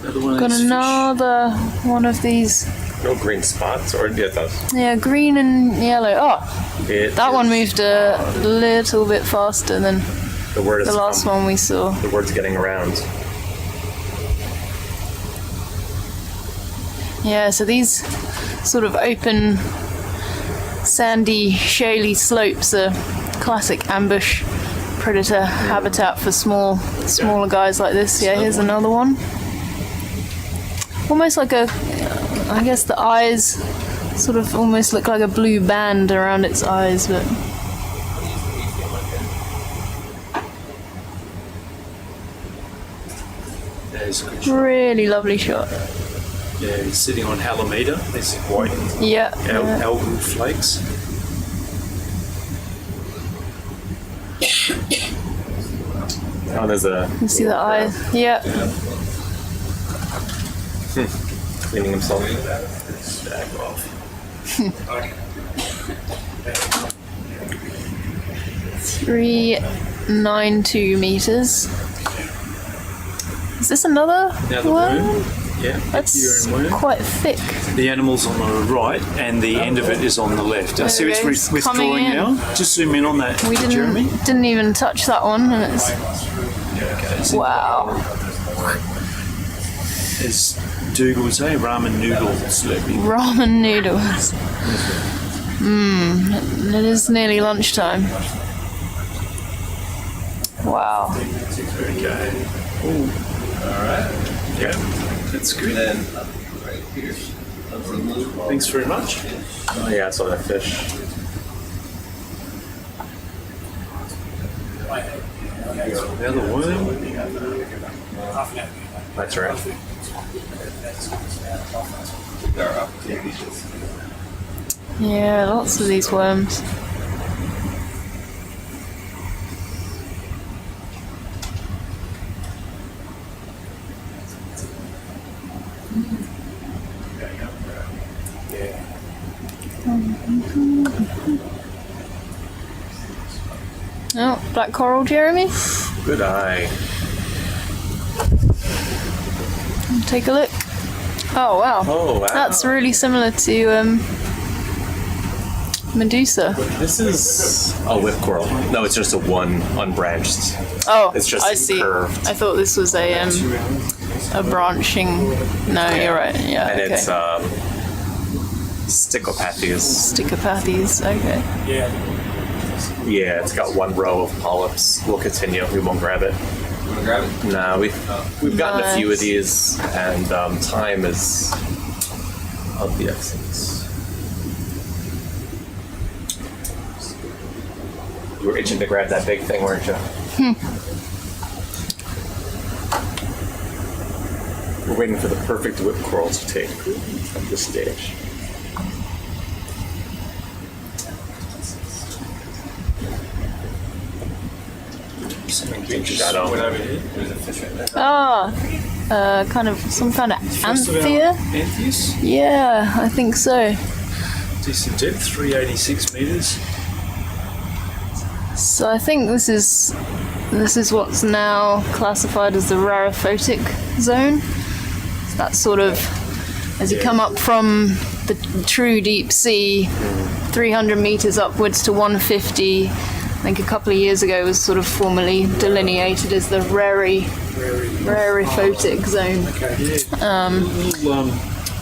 Got another one of these. No green spots, or yeah, that's Yeah, green and yellow. Oh, it. that one moved a little bit faster than The word is the last one we saw. The word's getting around. Yeah, so these sort of open, sandy, shaly slopes are classic ambush predator habitat for smaller guys like this. Yeah, here's another one. Almost like I guess the eyes sort of almost look like a blue band around its eyes, but There's a good shot. really lovely shot. Yeah, he's sitting on Alameda. There's white Yeah. algal flakes. Oh, there's a. You see the eyes? Yeah. Cleaning himself. Back off. 392 meters. Is this another Now the worm? worm. Yeah, That's echier and worm. quite thick. The animal's on the right, and the end of it is on the left. I see There it's it goes, coming withdrawing in. now. Just zoom in on that, We Jeremy. didn't even touch that one, and it's wow. As Dougal would say, ramen noodles. Ramen noodles. It is nearly lunchtime. Wow. Okay. Yeah, that's good. Then right here. Thanks very much. Oh yeah, I saw that fish. Another worm. That's right. There are opportunities. Yeah, lots of these worms. Oh, black coral, Jeremy. Good eye. Take a look. Oh wow. Oh wow. That's really similar to Medusa. This is a whip coral. No, it's just a one unbranched. Oh, It's just I see. curved. I thought this was a branching. No, you're right. Yeah. And Okay. it's Stichopathes. Stichopathes. Okay. Yeah, it's got one row of polyps. We'll continue. We won't grab it. You wanna grab it? No, we've gotten a few of Nice. these, and time is of the essence. You were itching to grab that big thing, weren't you? We're waiting for the perfect whip coral to take at this stage. Shadow. There's a fish right there. Kind of some kind of First of our anthea. Anthias. Yeah, I think so. Decent depth, 386 metres. So I think this is what's now classified as the rariphotic zone. So that's sort of as you come up from the true deep sea, 300 meters upwards to 150. I think a couple of years ago was sort of formally delineated as the rariphotic zone.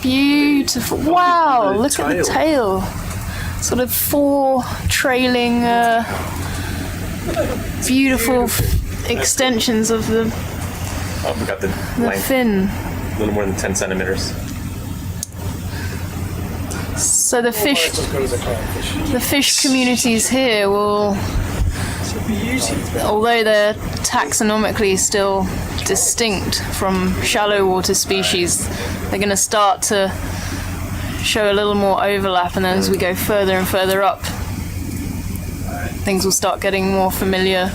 Beautiful. Wow, look at the tail. Sort of four trailing, beautiful extensions of the Oh, we got the length. fin. A little more than 10 centimeters. So the fish communities here will, although they're taxonomically still distinct from shallow water species, they're going to start to show a little more overlap, and then as we go further and further up, things will start getting more familiar.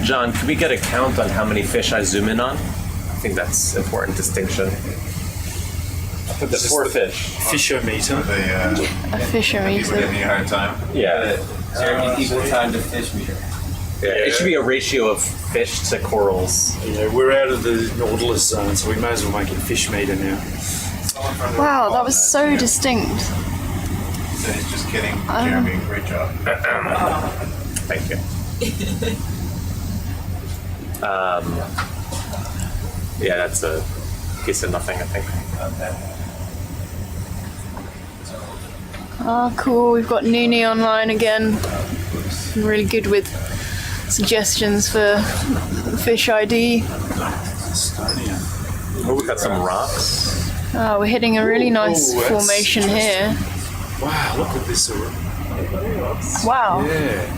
John, can we get a count on how many fish I zoom in on? I think that's an important distinction. The four fish. Fishometer. A fishometer. Giving you a hard time. Yeah. Jeremy, equal time to fish meter. Yeah. It should be a ratio of fish to corals. Yeah, we're out of the Nautilus zone, so we may as well make it fish meter now. Wow, that was so distinct. So he's just kidding. Jeremy, great job. Thank you. Yeah, that's a piece of nothing, I think. Ah, cool. We've got Nuni online again. Really good with suggestions for fish ID. Oh, we've got some rocks. Oh, we're hitting a really nice that's formation here. Wow, look at this. Wow. Yeah.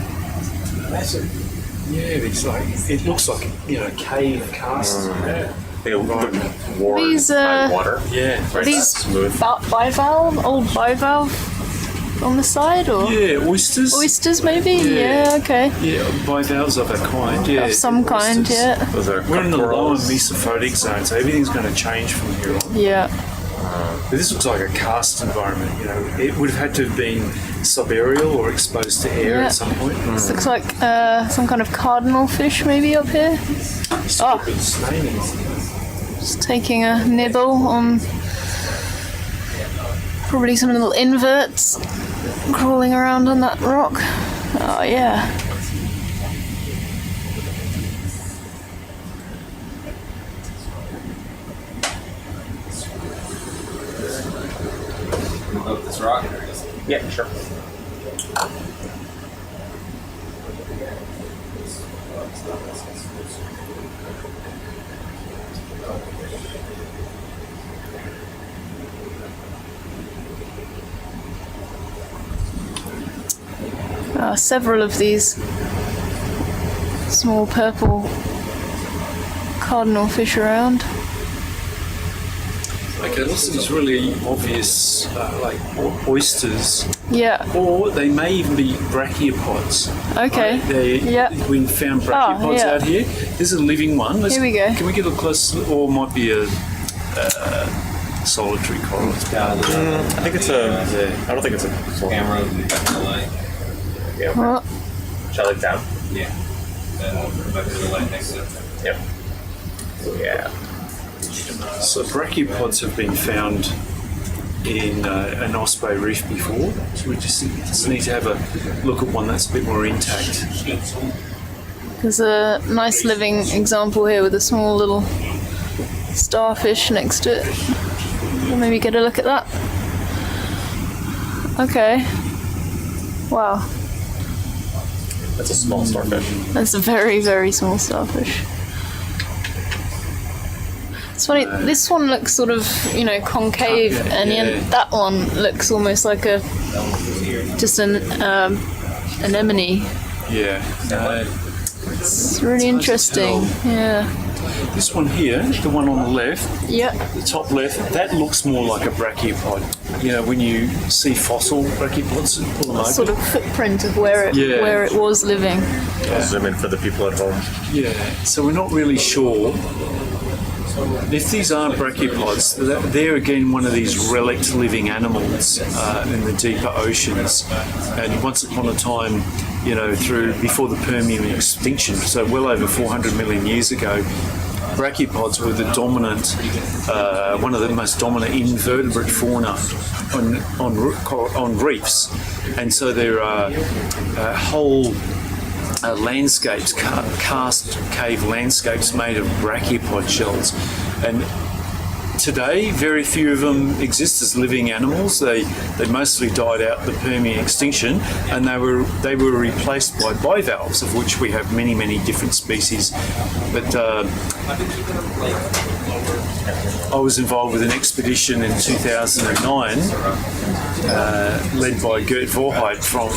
Yeah, it's like, it looks like, cave casts. They look warm These, by water. Yeah. Are these Smooth. bivalve? Old bivalve on the side, or Yeah, oysters. oysters maybe? Yeah. Yeah, okay. Yeah, bivalves of a kind, yeah. Of some kind, Oysters. yeah. Those are We're in the lower corals. Mesophotic zone, so everything's going to change from here on. Yeah. But this looks like a karst environment, It would have had to have been subaerial or exposed to air Yeah. at some point. This looks like some kind of cardinal fish maybe up here. Stupid snake. Just taking a nibble on Probably some little inverts crawling around on that rock. Oh yeah. Move up this rock. Yeah, sure. Several of these small purple cardinal fish around. Okay, lots of these really obvious, like oysters. Yeah. Or they may even be brachiopods. Okay. We found brachiopods yeah. out here. This is a living one. Here we go. Can we get a close, or might be a solitary coral? I think it's a. I don't think it's a. Camera back to the light. Yeah. What? Shall I look down? Yeah. Then back to the light next to it. Yep. Yeah. So brachiopods have been found in an Osprey Reef before, so we just need to have a look at one that's a bit more intact. There's a nice living example here with a small little starfish next to it. We'll maybe get a look at that. Okay. Wow. That's a small starfish. That's a very, very small starfish. It's funny, this one looks sort of, concave, and that one looks almost like just an anemone. Yeah. It's really interesting. Yeah. This one here, the one on the left, Yeah. the top left, that looks more like a brachiopod. When you see fossil brachiopods, pull them open. Sort of footprint of where it was living. I'll zoom in for the people at home. Yeah. So we're not really sure. If these are brachiopods, they're again one of these relict living animals in the deeper oceans. And once upon a time, before the Permian extinction, so well over 400 million years ago, brachiopods were the dominant, one of the most dominant invertebrate fauna on reefs. And so there are whole landscapes, cast cave landscapes made of brachiopod shells, and today very few of them exist as living animals. They mostly died out the Permian extinction, and they were replaced by bivalves, of which we have many different species. But I was involved with an expedition in 2009 led by Gert Vorheit from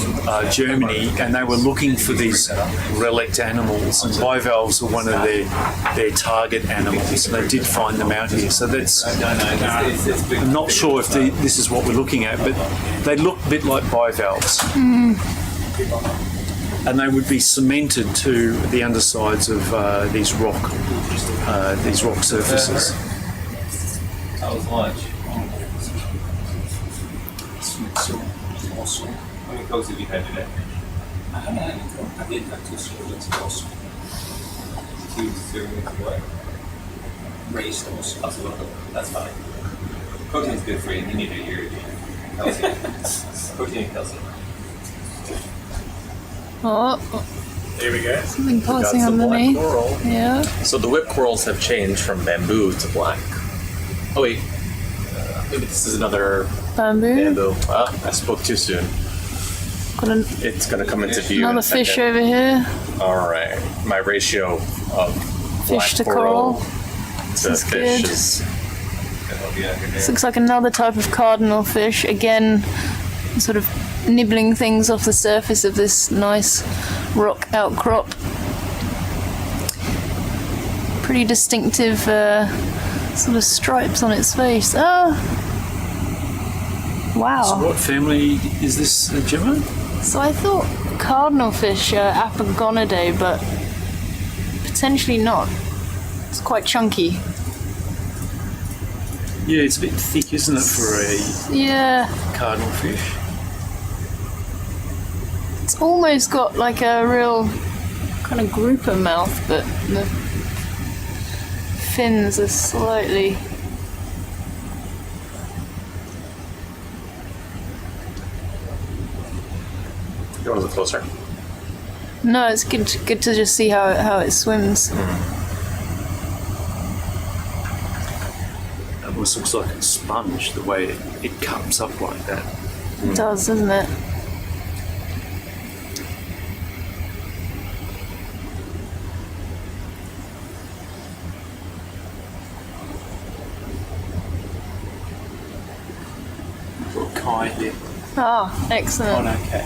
Germany, and they were looking for these relict animals, and bivalves were one of their target animals, and they did find them out here. So that's, I'm not sure if this is what we're looking at, but they look a bit like bivalves. And they would be cemented to the undersides of these rock surfaces. How was lunch? How many cokes have you had today? I did have 2 servings of Osprey. 2 servings of what? Raised Osprey. That's fine. Protein's good for you. You need your calcium. Protein and calcium. Oh, There we go. something passing Got some black underneath. coral. Yeah. So the whip corals have changed from bamboo to black. Oh wait, maybe this is another Bamboo. bamboo. I spoke too soon. Got It's gonna come into view. another in a fish second. over here. All right, my ratio of black Fish to coral. to is fish good. is. This looks like another type of cardinal fish. Again, sort of nibbling things off the surface of this nice rock outcrop. Pretty distinctive sort of stripes on its face. Oh! Wow. So what family is this, Gemma? So I thought cardinal fish are Apagonidae, but potentially not. It's quite chunky. Yeah, it's a bit thick, isn't it, for Yeah. a cardinal fish? It's almost got like a real kind of grouper mouth, but the fins are slightly You want to look closer? No, it's good to just see how it swims. It almost looks like a sponge, the way it comes up like that. It does, doesn't it? Kai here. Oh, excellent. Okay.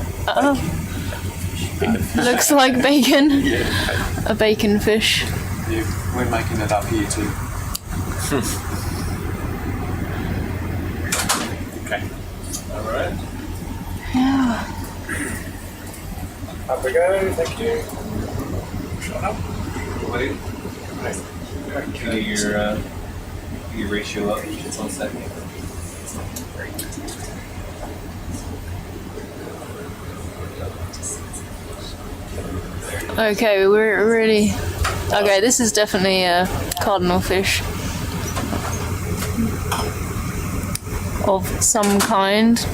Looks like bacon. Yeah. A bacon fish. Yeah, we're making it up here too. Okay. All right. Yeah. Up we go, thank you. Shut up. Wait. Can you get your ratio up? It's on second. Okay, we're really... Okay, this is definitely a cardinal fish. Of some kind.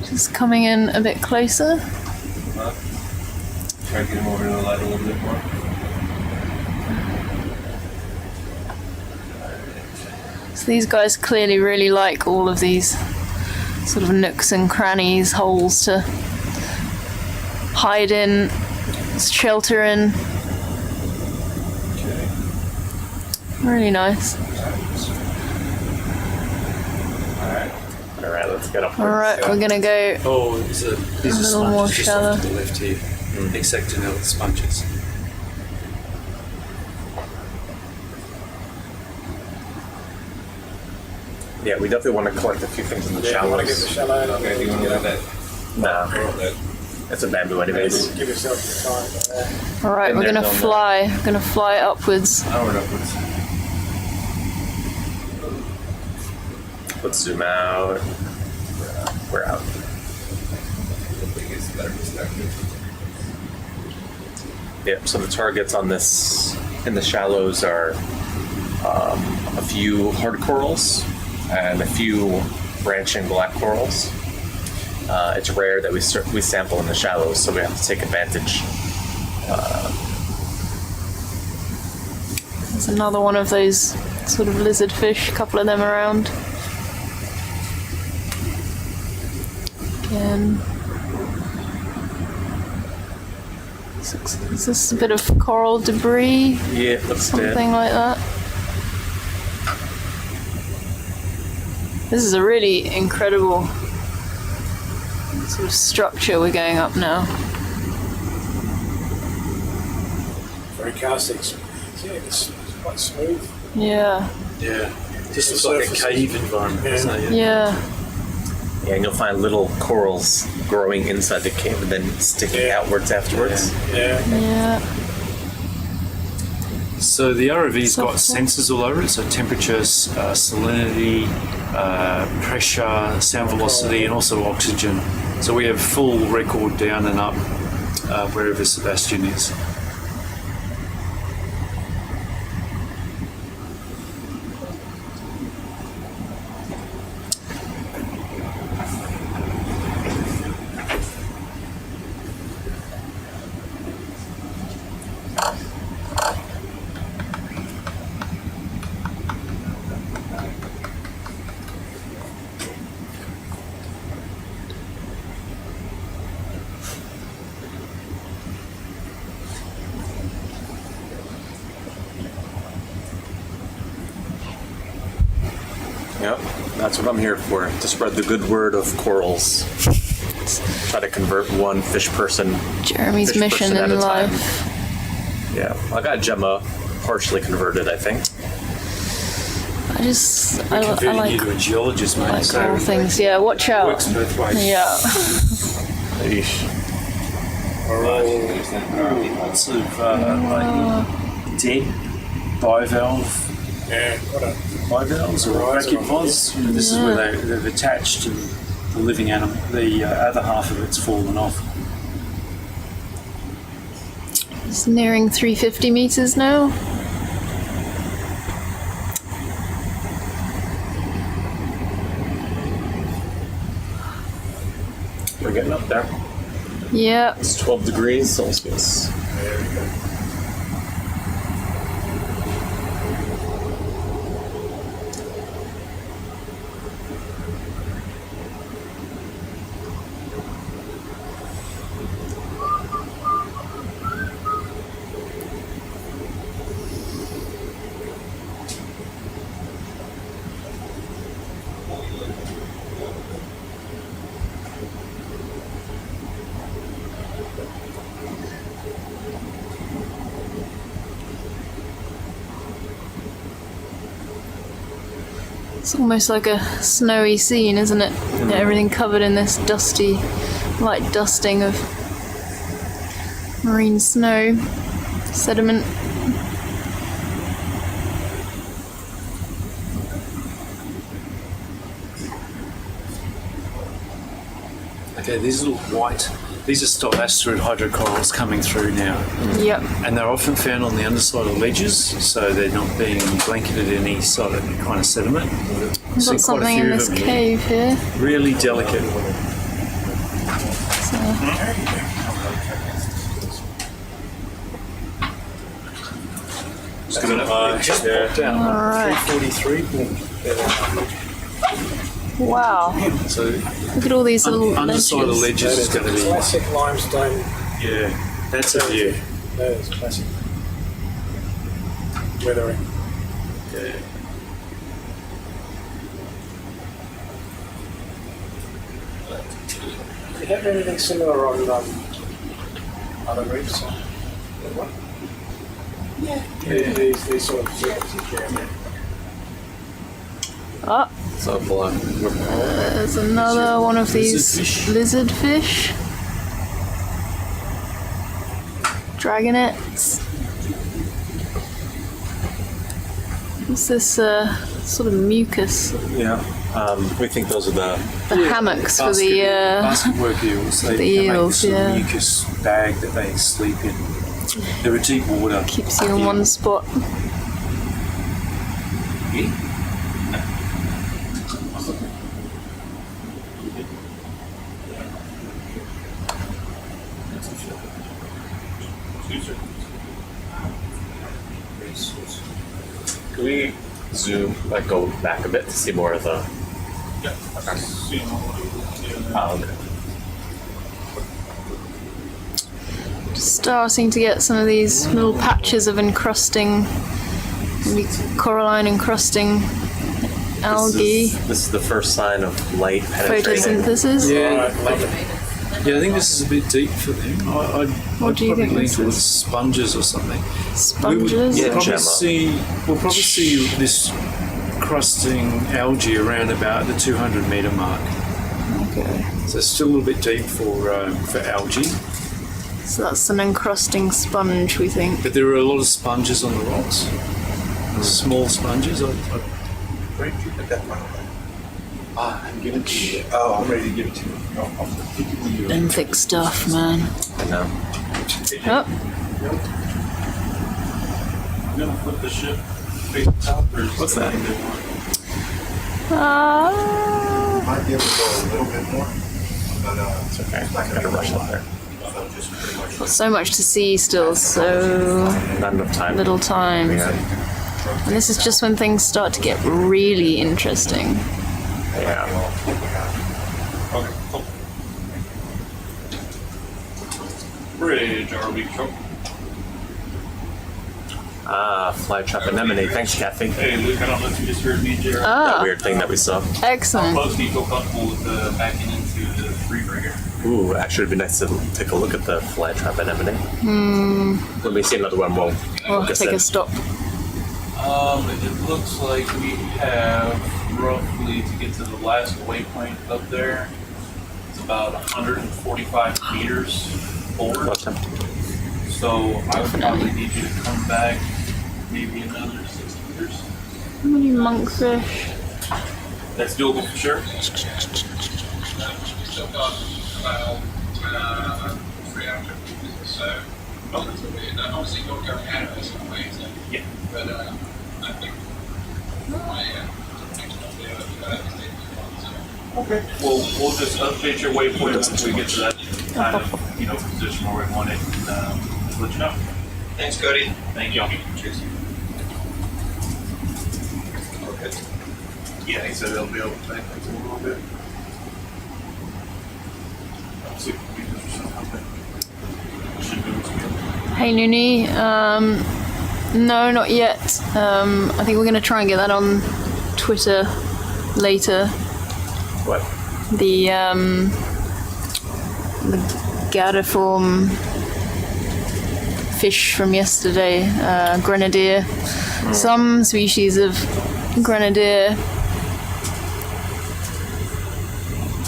Just coming in a bit closer. Try to get him over to the light a little bit more. So these guys clearly really like all of these sort of nooks and crannies, holes to hide in, shelter in. Okay. Really nice. All right, let's get up. All right, we're gonna go Oh, these are little more sponges just shallow. off to the left here. Hexagonal sponges. Yeah, we definitely want to collect a few things in the Yeah, I want to get the shallows. shallow. Okay, do you want to let that? Nah, it's a bamboo anyways. Give yourself some time. All right, And we're they're gonna done fly. Gonna fly upwards. Onward upwards. Let's zoom out. We're out. Hopefully it gets a better perspective. Yep, so the targets on this, in the shallows are a few hard corals and a few branching black corals. It's rare that we sample in the shallows, so we have to take advantage. There's another one of those sort of lizard fish, a couple of them around. Again. Is this a bit of coral debris? Yeah, it looks Something dead. like that. This is a really incredible sort of structure we're going up now. Very casting. Yeah, it's quite smooth. Yeah. Yeah. Just The looks like a surface cave environment, doesn't it? Yeah. Yeah, and you'll find little corals growing inside the cave and then sticking outwards afterwards. Yeah. Yeah. So the ROV's got Software. sensors all over it, so temperature, salinity, pressure, sound velocity, and also oxygen. So we have full record down and up wherever SuBastian is. Yep, that's what I'm here for, to spread the good word of corals. Try to convert one fish person. Jeremy's fish mission person at in a time. life. Yeah, I got Gemma partially converted, I think. I Converting like you to a geologist, mate. like all things. Yeah, watch out. Works both ways. Yeah. Eesh. Lots of like dead bivalve. Yeah, what a Bivalves or brachiopods. This is where they've attached and the living animal, the other half of it's fallen off. It's nearing 350 meters now. We're getting up there. Yeah. It's 12 degrees Celsius. There we go. It's almost like a snowy scene, isn't it? Everything covered in this dusty, light dusting of marine snow, sediment. Okay, these little white, these are stopasterid hydrocorals coming through now. Yep. And they're often found on the underside of ledges, so they're not being blanketed in any sort of kind of sediment. We've got something in this cave here. Really delicate. So, Just coming up. Down. all right. 343. Wow. So Look at all these little underside of ledges. ledges is going to be. Classic limestone. Yeah, that's a view. That is classic. Weathering. Yeah. Do you have anything similar on other reefs? Yeah. These sort of things. Oh, So there's another one of these lizard fish. Dragonets. What's this sort of mucus? Yeah. we think those are the hammocks for the basket work eels. They the make eels, sort of yeah. mucus bag that they sleep in. They're a deep water. keeps you in one spot. Can we zoom, like go back a bit to see more of the... Oh, okay. Starting to get some of these little patches of encrusting, maybe coralline encrusting algae. This is the first sign of light penetrating. Photosynthesis. Yeah, yeah, I think this is a bit deep for them. I'd do you probably think lean this towards is? sponges or something. Sponges. Yeah, We'll Gemma. probably see this crusting algae around about the 200 metre mark. Okay. So it's still a little bit deep for algae, So that's an encrusting sponge, we think. but there are a lot of sponges on the rocks. Small sponges. Where did you put that one away? I'm giving it to you. Oh, I'm ready to give it to you. Them thick stuff, man. I know. Oh, You gonna flip the ship face top or What's that? Might be able to go a little bit more, but It's okay. I gotta rush up there. so just pretty much. got so much to see still, so Not enough time. little time. Yeah. And this is just when things start to get really interesting. Yeah. Okay, cool. Bridge, ROV truck. Fly trap anemone. Thanks, Kathy. Hey, Luke, I don't know if you just heard me, Jared. That Ah, weird thing that we saw. excellent. Close, do you feel comfortable with backing into the free rigger? Ooh, actually, it'd be nice to take a look at the fly trap anemone. When we see another one, we'll We'll focus take in. a stop. It looks like we have roughly to get to the last waypoint up there. It's about 145 meters forward. Okay. So I would probably need you to come back maybe another 60 meters. How many monkfish? That's doable for sure. still got about 300 meters or so. Not until we, obviously you're going out of some ways, Yeah. but I think my next one there is Okay. Well, we'll just update your waypoint once we get to that kind of, position where we want it, and let you know. Thanks, Cody. Thank you. Cheers. Okay. Yeah, he said they'll be able to take things a little bit. I'll see if we can do something. Should do it. Hey Noonie, no, not yet. I think we're going to try and get that on Twitter later. What? The gadiform fish from yesterday, grenadier. Some species of grenadier,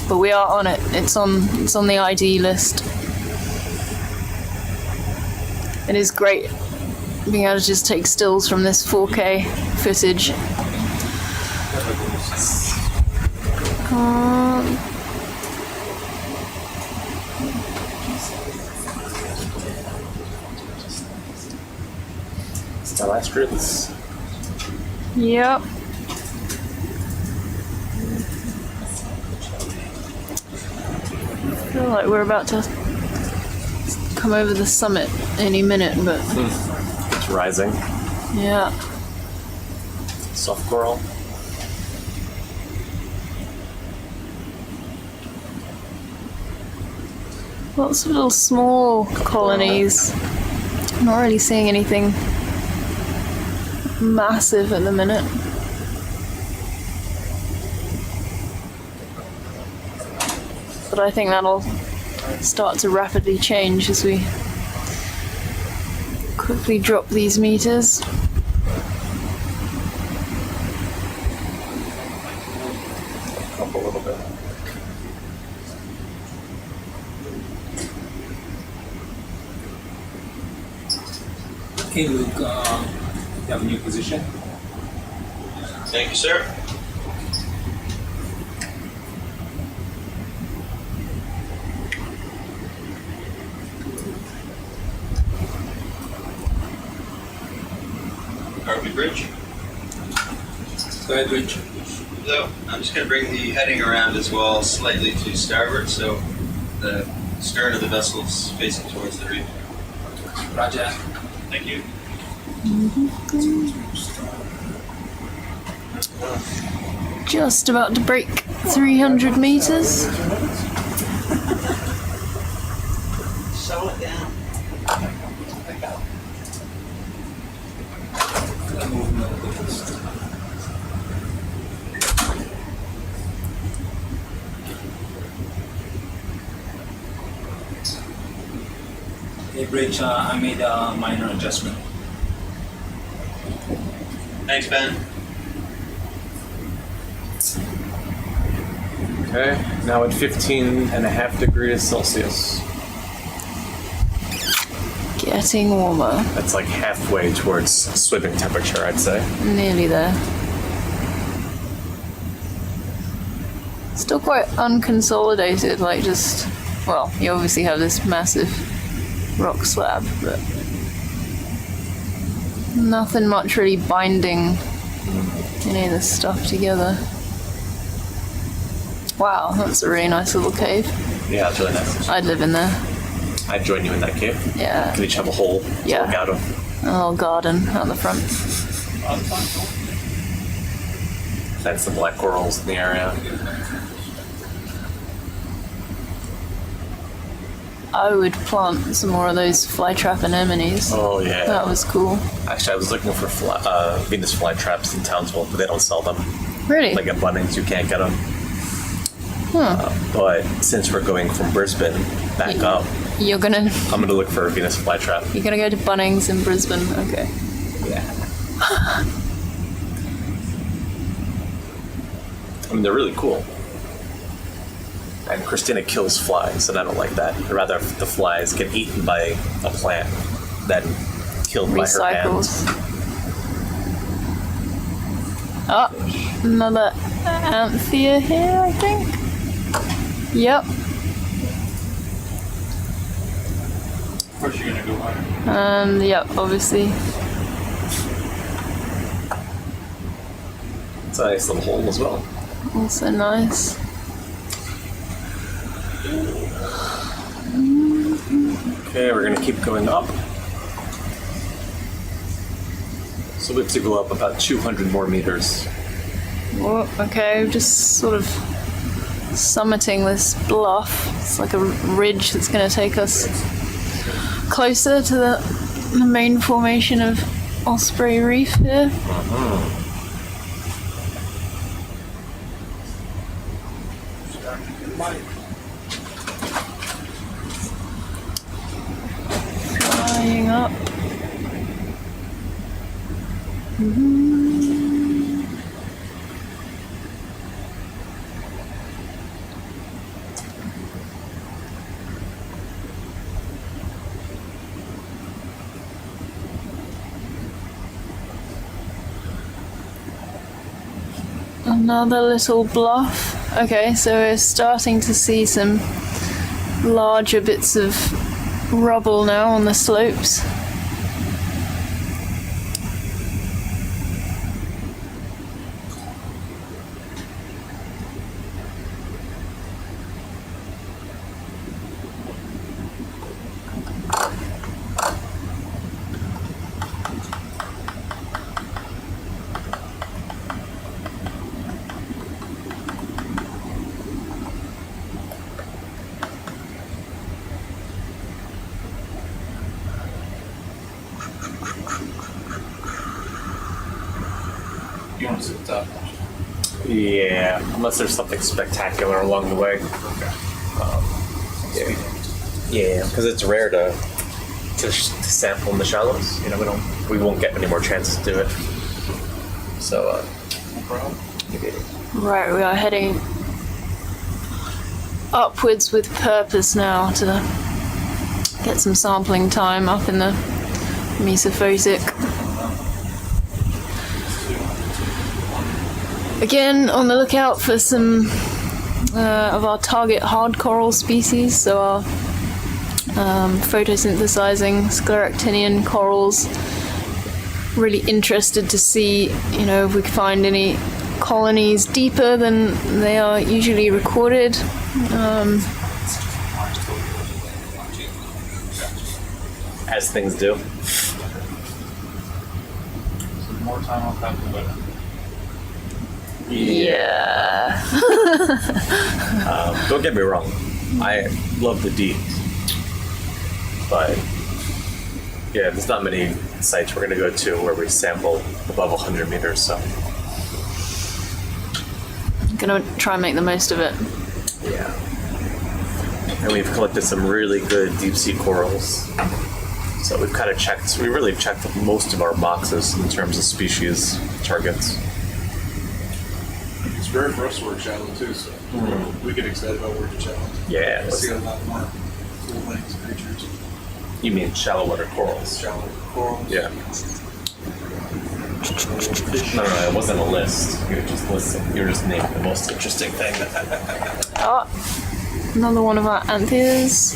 but we are on it. It's on the ID list. It is great being able to just take stills from this 4K footage. Stalactites. Yep. I feel like we're about to come over the summit any minute, but It's rising. yeah. Soft coral. Lots of little small colonies. I'm not really seeing anything massive at the minute. But I think that'll start to rapidly change as we quickly drop these meters. Up a little bit. Okay, Luke, you have a new position. Thank you, sir. Harvey Bridge. Go ahead, Rich. So I'm just going to bring the heading around as well, slightly to starboard, so the stern of the vessel is facing towards the reef. Roger. Thank you. Just about to break 300 meters. Slow it down. Hey, Rich, I made a minor adjustment. Thanks, Ben. Okay, now at 15.5 degrees Celsius. Getting warmer. That's like halfway towards swimming temperature, I'd say. Nearly there. Still quite unconsolidated, like just, well, you obviously have this massive rock slab, but nothing much really binding any of this stuff together. Wow, that's a really nice little cave. Yeah, it's really nice. I'd live in there. I'd join you in that cave. Yeah. Can each have a hole to look out of. A little garden out the front. That's the black corals in the area. I would plant some more of those flytrap anemones. Oh, yeah. That was cool. Actually, I was looking for Venus flytraps in Townsville, but they don't sell them. Really? Like at Bunnings, you can't get them. Huh. But since we're going from Brisbane back up, You're gonna I'm gonna look for a Venus flytrap. You're gonna go to Bunnings in Brisbane, okay. Yeah. I mean, they're really cool. And Christina kills flies, and I don't like that. I'd rather the flies get eaten by a plant than killed by her hands. Oh, another Anthea here, I think. Yep. Of course, you're gonna go higher. Yep, obviously. It's a nice little hole as well. Also nice. Okay, we're gonna keep going up. So we have to go up about 200 more meters. Oh, okay, we're just sort of summiting this bluff. It's like a ridge that's going to take us closer to the main formation of Osprey Reef here. Flying up. Another little bluff. Okay, so we're starting to see some larger bits of rubble now on the slopes. You want to sit top? Yeah, unless there's something spectacular along the way. Yeah, because it's rare to sample in the shallows. You know, we won't get many more chances to do it. So, Right, we are heading upwards with purpose now to get some sampling time up in the Mesophotic. Again, on the lookout for some of our target hard coral species, so our photosynthesizing scleractinian corals. Really interested to see, you know, if we can find any colonies deeper than they are usually recorded. as things do. So the more time I'll have, the better. Yeah. Don't get me wrong, I love the deep, but yeah, there's not many sites we're going to go to where we sample above 100 meters, so. I'm gonna try and make the most of it. Yeah. And we've collected some really good deep sea corals. So we've kind of checked, we really checked most of our boxes in terms of species targets. It's rare for us to work shallow too, so we get excited about working shallow. Yeah. I see a lot more full-length creatures. You mean shallow water corals? Shallow corals. Yeah. No, it wasn't a list. You were just listing. You were just naming the most interesting thing. Oh, another one of our antheas.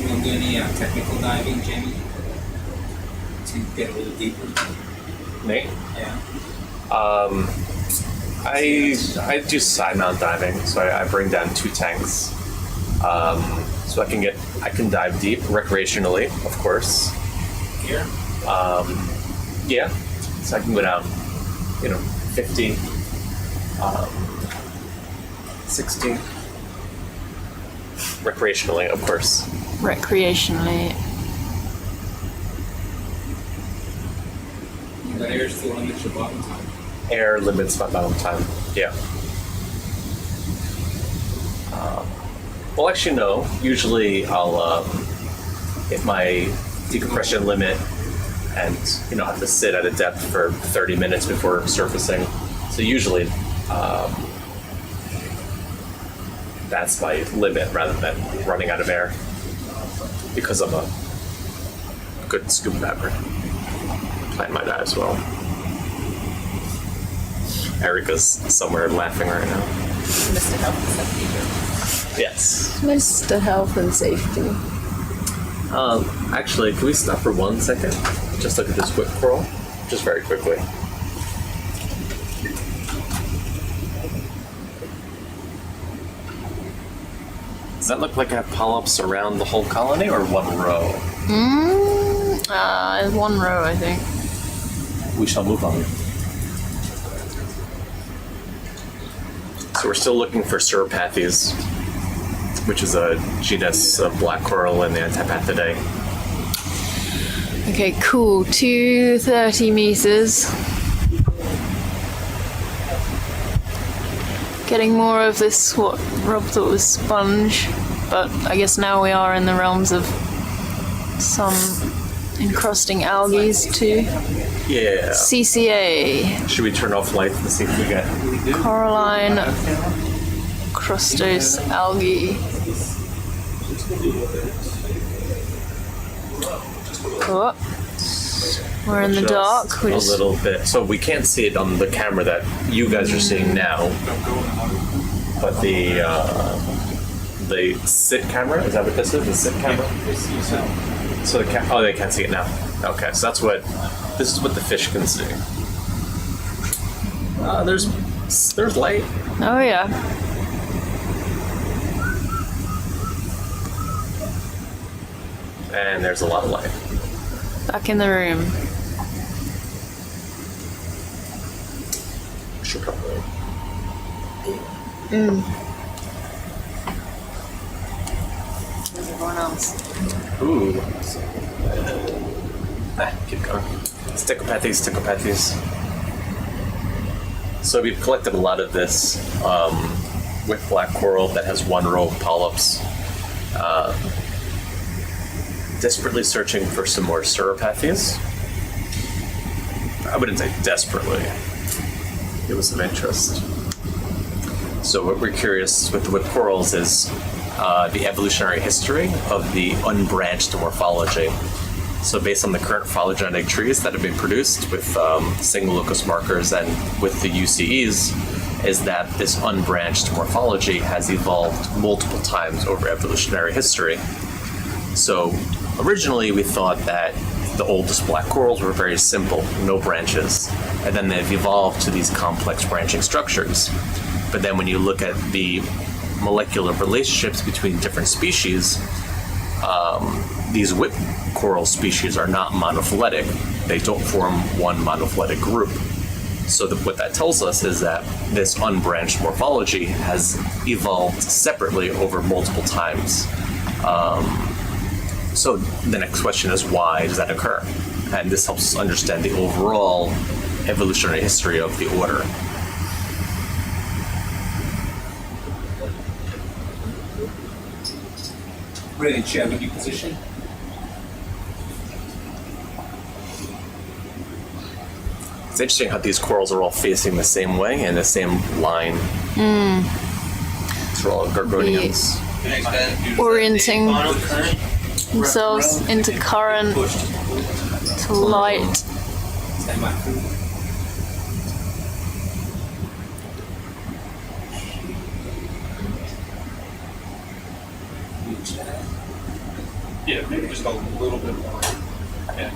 You want to do any technical diving, Jamie? To get a little deeper? Nate? Yeah. I do Seamount diving, so I bring down 2 tanks, so I can dive deep recreationally, of course. Here? Yeah, so I can go down, 15, 16, recreationally, of course. Recreationally. That air still limits your bottom time. Air limits my bottom time, yeah. Well, actually, no. Usually I'll hit my decompression limit and, have to sit at a depth for 30 minutes before surfacing. So usually that's my limit rather than running out of air because I'm a good scuba diver. Plan my dive as well. Erica's somewhere laughing right now. Mr. Health and Safety. Yes. Mr. Health and Safety. Actually, can we stop for 1 second? Just look at this whip coral, just very quickly. Does that look like I have polyps around the whole colony or one row? One row, I think. We shall move on. So we're still looking for Sauropathes, which is a genus of black coral in the Antipathidae. Okay, cool. 230 meters. Getting more of this, what Rob thought was sponge, but I guess now we are in the realms of some encrusting algae too. Yeah. CCA. Should we turn off lights and see if we get... Coralline crustose algae. Oh. We're in the dark. A little bit. So we can't see it on the camera that you guys are seeing now. But the sit camera, is that what this is? The sit camera? So the they can't see it now. Okay, so this is what the fish can see. There's light. Oh yeah. And there's a lot of light. Back in the room. Should probably. Where's everyone else? Ooh. Keep going. Stichopathes. So we've collected a lot of this with black coral that has one row of polyps. Desperately searching for some more Sauropathes. I wouldn't say desperately. It was of interest. So what we're curious with the whip corals is the evolutionary history of the unbranched morphology. So based on the current phylogenetic trees that have been produced with single locus markers and with the UCEs, is that this unbranched morphology has evolved multiple times over evolutionary history. So originally we thought that the oldest black corals were very simple, no branches, and then they've evolved to these complex branching structures. But then when you look at the molecular relationships between different species, these whip coral species are not monophyletic. They don't form one monophyletic group. So what that tells us is that this unbranched morphology has evolved separately over multiple times. So the next question is, why does that occur? And this helps us understand the overall evolutionary history of the order. Really, do you have a new position? It's interesting how these corals are all facing the same way and the same line. These are all Gorgonians. Orienting themselves into current, to light. Yeah, maybe just a little bit more. Yeah.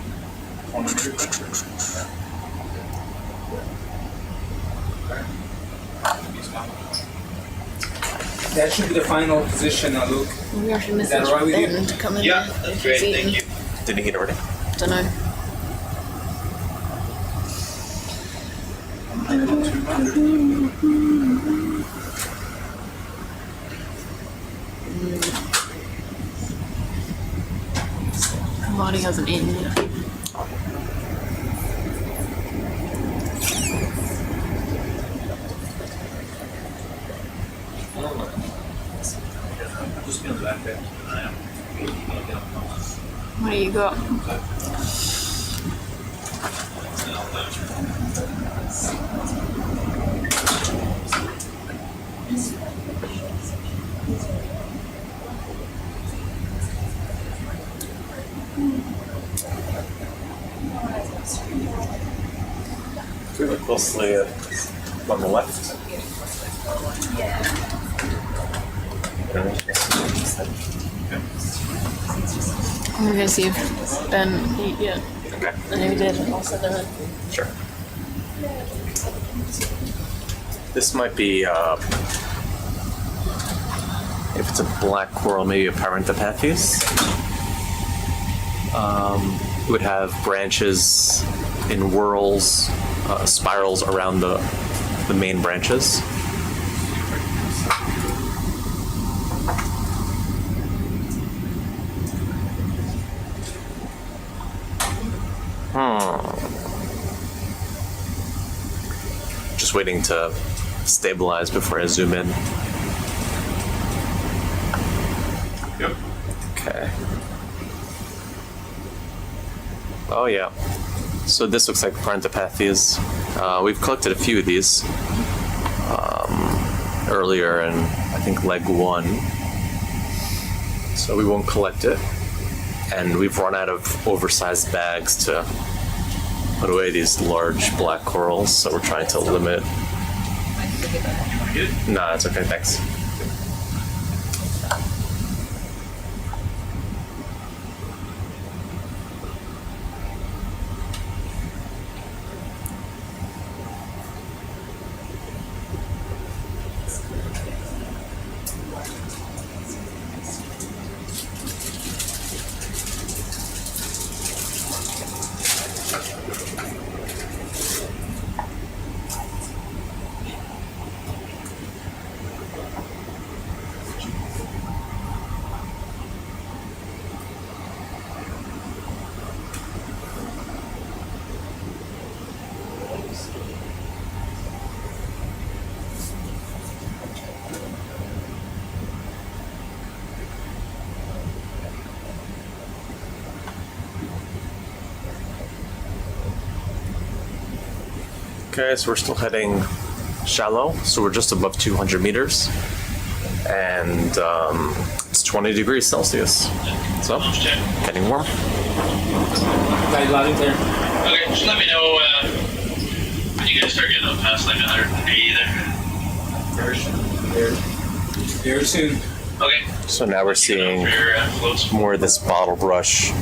That should be the final position, Luke. Maybe I should Is that right with you? Ben to come in. Yeah, that's great, thank you. Did he eat already? Don't know. Marty hasn't eaten yet. What do you got? If we look closely on the left, I'm going to see if Ben, yeah. Okay. I know he did. I'll send him in. Sure. This might be, if it's a black coral, maybe a Paranthropathes. It would have branches in whorls, spirals around the main branches. Just waiting to stabilize before I zoom in. Yep. Okay. Oh yeah. So this looks like Paranthropathes. We've collected a few of these earlier in, I think, leg 1. So we won't collect it. And we've run out of oversized bags to put away these large black corals, so we're trying to limit. No, it's okay, thanks. Okay, so we're still heading shallow, so we're just above 200 meters, and it's 20 degrees Celsius, so getting warm. Okay, just let me know when you guys start getting up past like 180 there. Very soon. Okay. So now we're seeing more of this bottle brush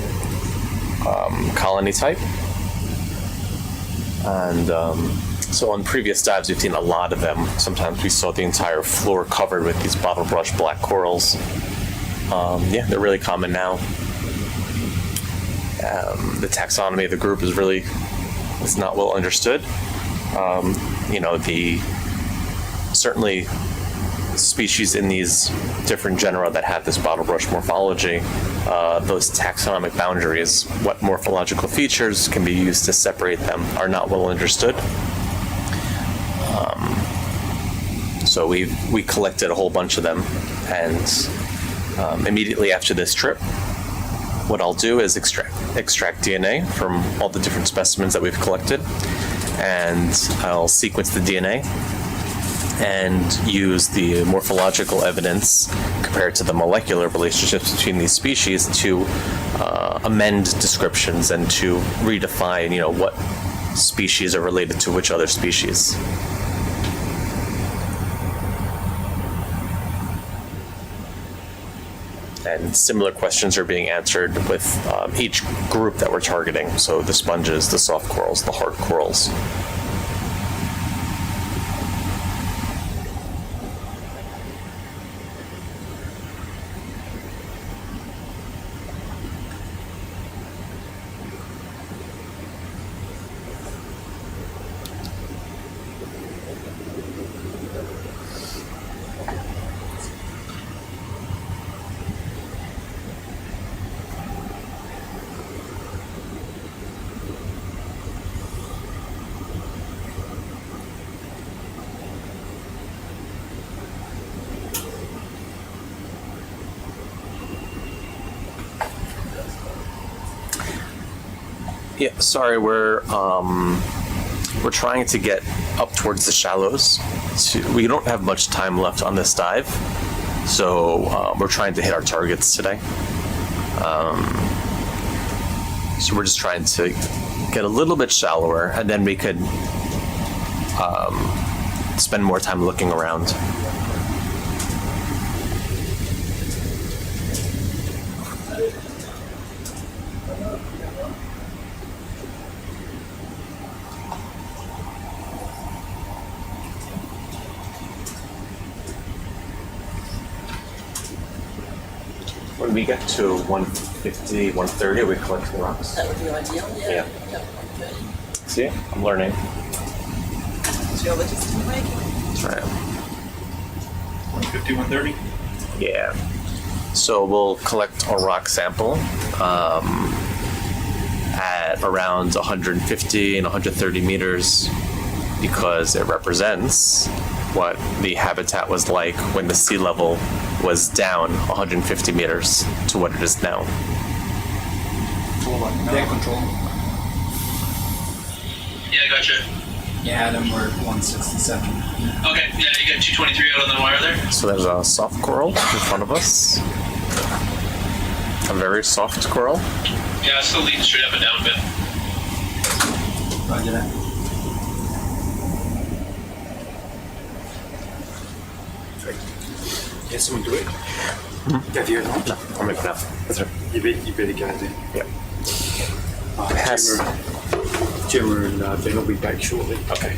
colony type. And so on previous dives, we've seen a lot of them. Sometimes we saw the entire floor covered with these bottle brush black corals. Yeah, they're really common now. The taxonomy of the group is not well understood. Certainly species in these different genera that have this bottle brush morphology, those taxonomic boundaries, what morphological features can be used to separate them, are not well understood. So we collected a whole bunch of them, and immediately after this trip, what I'll do is extract DNA from all the different specimens that we've collected, and I'll sequence the DNA and use the morphological evidence compared to the molecular relationships between these species to amend descriptions and to redefine, what species are related to which other species. And similar questions are being answered with each group that we're targeting. So the sponges, the soft corals, the hard corals. Yeah, sorry, we're trying to get up towards the shallows. We don't have much time left on this dive, so we're trying to hit our targets today. So we're just trying to get a little bit shallower, and then we could spend more time looking around. When we get to 150, 130, we collect the rocks. That would be ideal, yeah. Yep. See, I'm learning. Geologist in the making. That's right. 150, 130? Yeah. So we'll collect a rock sample at around 150 and 130 meters because it represents what the habitat was like when the sea level was down 150 meters to what it is now. Yeah, control. Yeah, gotcha. Yeah, then we're 167. Okay, yeah, you got 223 out on the wire there. So there's a soft coral in front of us. A very soft coral. Yeah, still leading straight up and down a bit. Roger that. Yes, someone do it. Have you heard No, I'll make it now. That's right. You better go there. Yep. Gemma and Ben will be back shortly. Okay.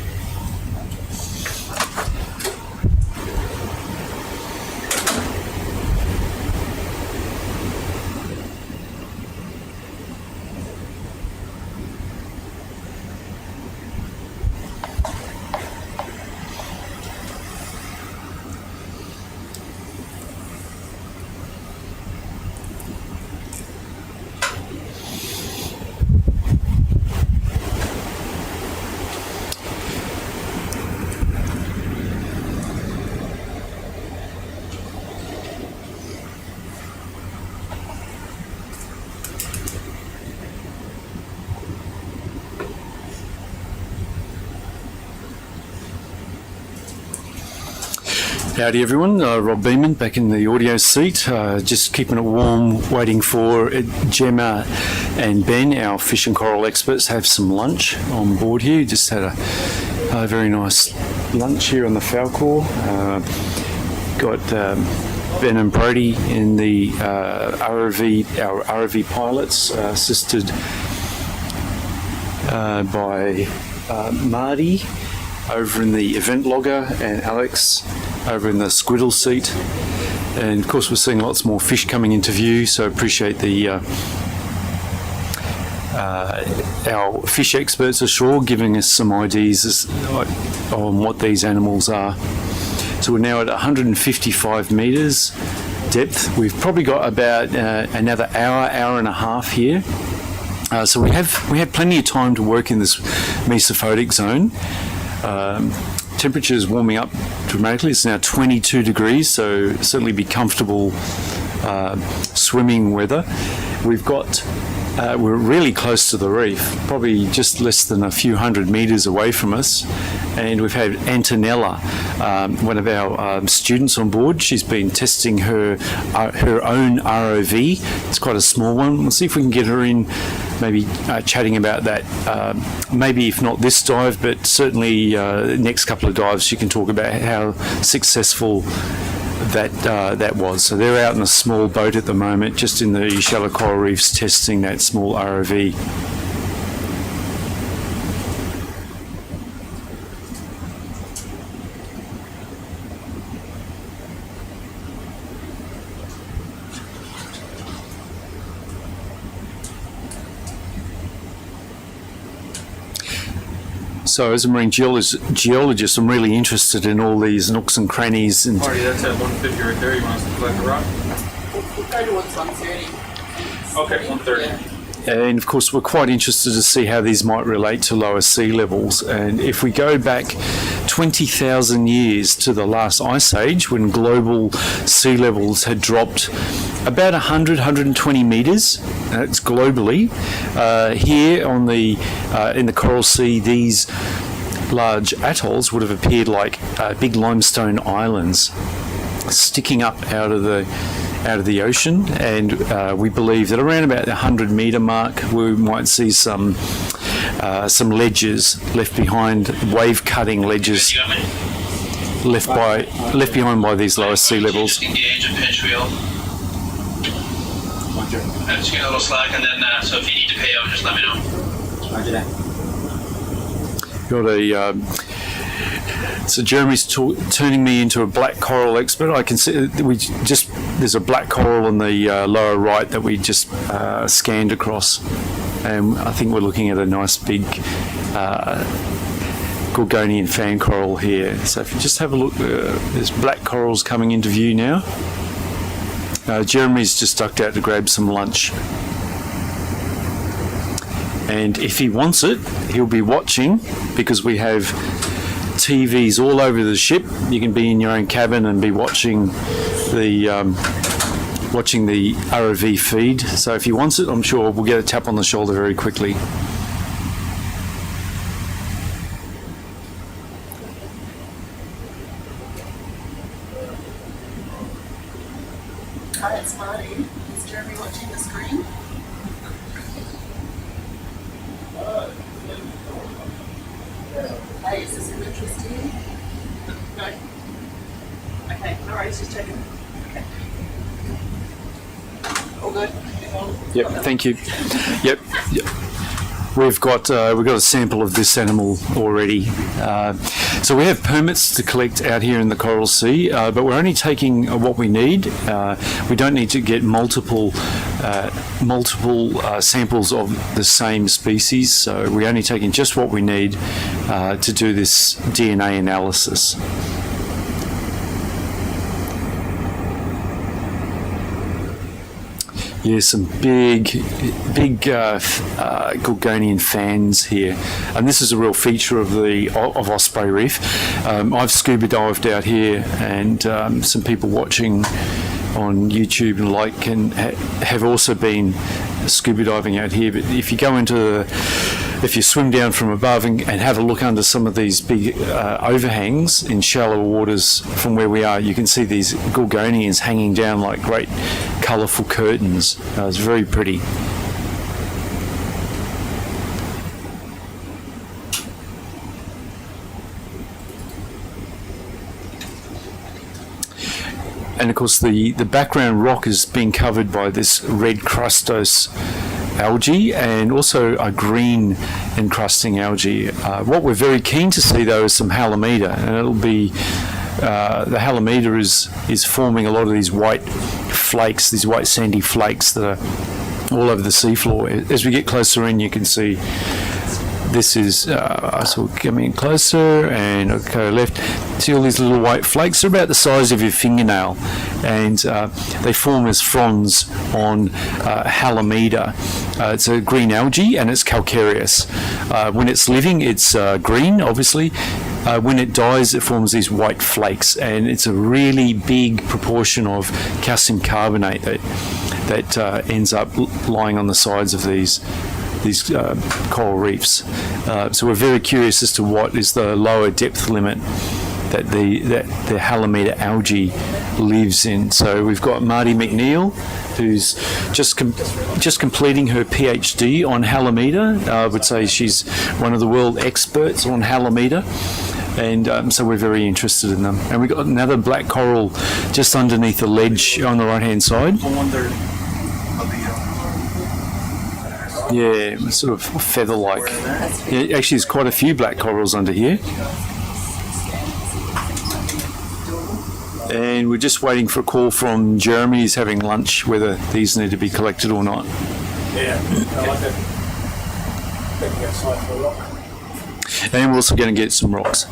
Howdy everyone, Rob Beeman back in the audio seat, just keeping it warm, waiting for Gemma and Ben, our fish and coral experts, have some lunch on board here. Just had a very nice lunch here on the Falkor. Got Ben and Brody in the our ROV pilots, assisted by Marty over in the event logger and Alex over in the squiddle seat, and of course we're seeing lots more fish coming into view, so appreciate the our fish experts ashore giving us some ideas on what these animals are. So we're now at 155 metres depth. We've probably got about another hour and a half here. So we have plenty of time to work in this Mesophotic zone. Temperature is warming up dramatically. It's now 22 degrees, so certainly be comfortable swimming weather. We're really close to the reef, probably just less than a few hundred metres away from us, and we've had Antonella, one of our students on board. She's been testing her own ROV. It's quite a small one. We'll see if we can get her in, maybe chatting about that, maybe if not this dive, but certainly next couple of dives she can talk about how successful that was. So they're out in a small boat at the moment, just in the shallow coral reefs, testing that small ROV. So as a marine geologist, I'm really interested in all these nooks and crannies. And Marty, that's at 150 right there. You want us to collect the rock? We'll go towards 130. Okay, 130. Yeah. And of course, we're quite interested to see how these might relate to lower sea levels. And if we go back 20,000 years to the last ice age, when global sea levels had dropped about 120 metres, that's globally. Here on in the Coral Sea, these large atolls would have appeared like big limestone islands sticking up out of the ocean, and we believe that around about the 100-metre mark we might see some ledges left behind, wave-cutting ledges left behind by these lower sea levels. Just get a little slack, and then so if you need to pay out, just let me know. Roger that. Got a. So Jeremy's turning me into a black coral expert. I can see there's a black coral in the lower right that we just scanned across, and I think we're looking at a nice big Gorgonian fan coral here. So if you just have a look, there's black corals coming into view now. Jeremy's just ducked out to grab some lunch. And if he wants it, he'll be watching, because we have TVs all over the ship. You can be in your own cabin and be watching the ROV feed. So if he wants it, I'm sure we'll get a tap on the shoulder very quickly. Hi, it's Marty. Is Jeremy watching the screen? Hey, is this of interest to you? No? Okay, no worries, just checking. Okay. All good? Yep, thank you. Yep. We've got a sample of this animal already. So we have permits to collect out here in the Coral Sea, but we're only taking what we need. We don't need to get multiple samples of the same species, so we're only taking just what we need to do this DNA analysis. Yeah, some big Gorgonian fans here, and this is a real feature of Osprey Reef. I've scuba dived out here, and some people watching on YouTube and have also been scuba diving out here. But if you go if you swim down from above and have a look under some of these big overhangs in shallow waters from where we are, you can see these Gorgonians hanging down like great colourful curtains. It's very pretty. And of course the background rock is being covered by this red crustose algae and also a green encrusting algae. What we're very keen to see though is some halimeda, and it'll be the halimeda is forming a lot of these white flakes, these white sandy flakes that are all over the seafloor. As we get closer in, you can see this is so coming in closer, and okay, left. See all these little white flakes? They're about the size of your fingernail, and they form as fronds on halimeda. It's a green algae, and it's calcareous. When it's living, it's green, obviously. When it dies, it forms these white flakes, and it's a really big proportion of calcium carbonate that ends up lying on the sides of these coral reefs. So we're very curious as to what is the lower depth limit that the halimeda algae lives in. So we've got Marty McNeil, who's just completing her PhD on halimeda. I would say she's one of the world experts on halimeda. And so we're very interested in them. And we've got another black coral just underneath the ledge on the right-hand side. Yeah, sort of feather-like. Yeah, actually, there's quite a few black corals under here. And we're just waiting for a call from Jeremy. He's having lunch, whether these need to be collected or not. Yeah, I like it. Maybe outside for a rock. And we're also going to get some rocks.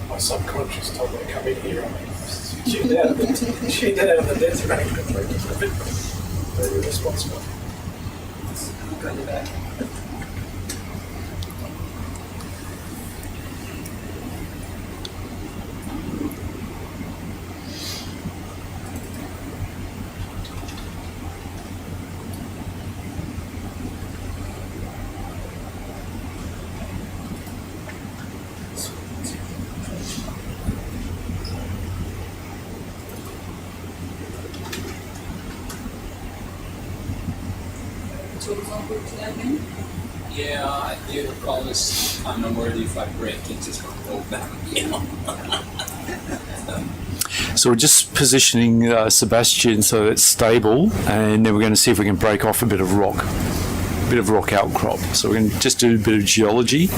My subconscious told me to come in here and shoot out of the desert range completely. It's a bit very irresponsible. Go to the back. Yeah, I do call this I'm unworthy if I break it, just told them, you know. So we're just positioning SuBastian so it's stable, and then we're going to see if we can break off a bit of rock outcrop. So we're going to just do a bit of geology.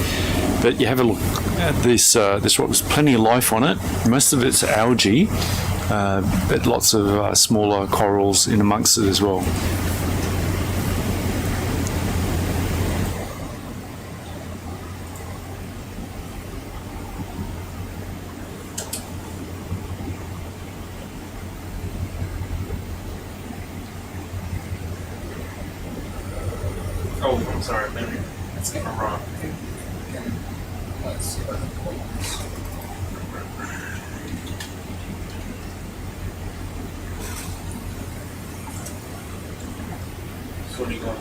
But you have a look at this rock. There's plenty of life on it. Most of it's algae, but lots of smaller corals in amongst it as well. Oh, I'm sorry, maybe I'm wrong. Let's see about the points. So what do you got?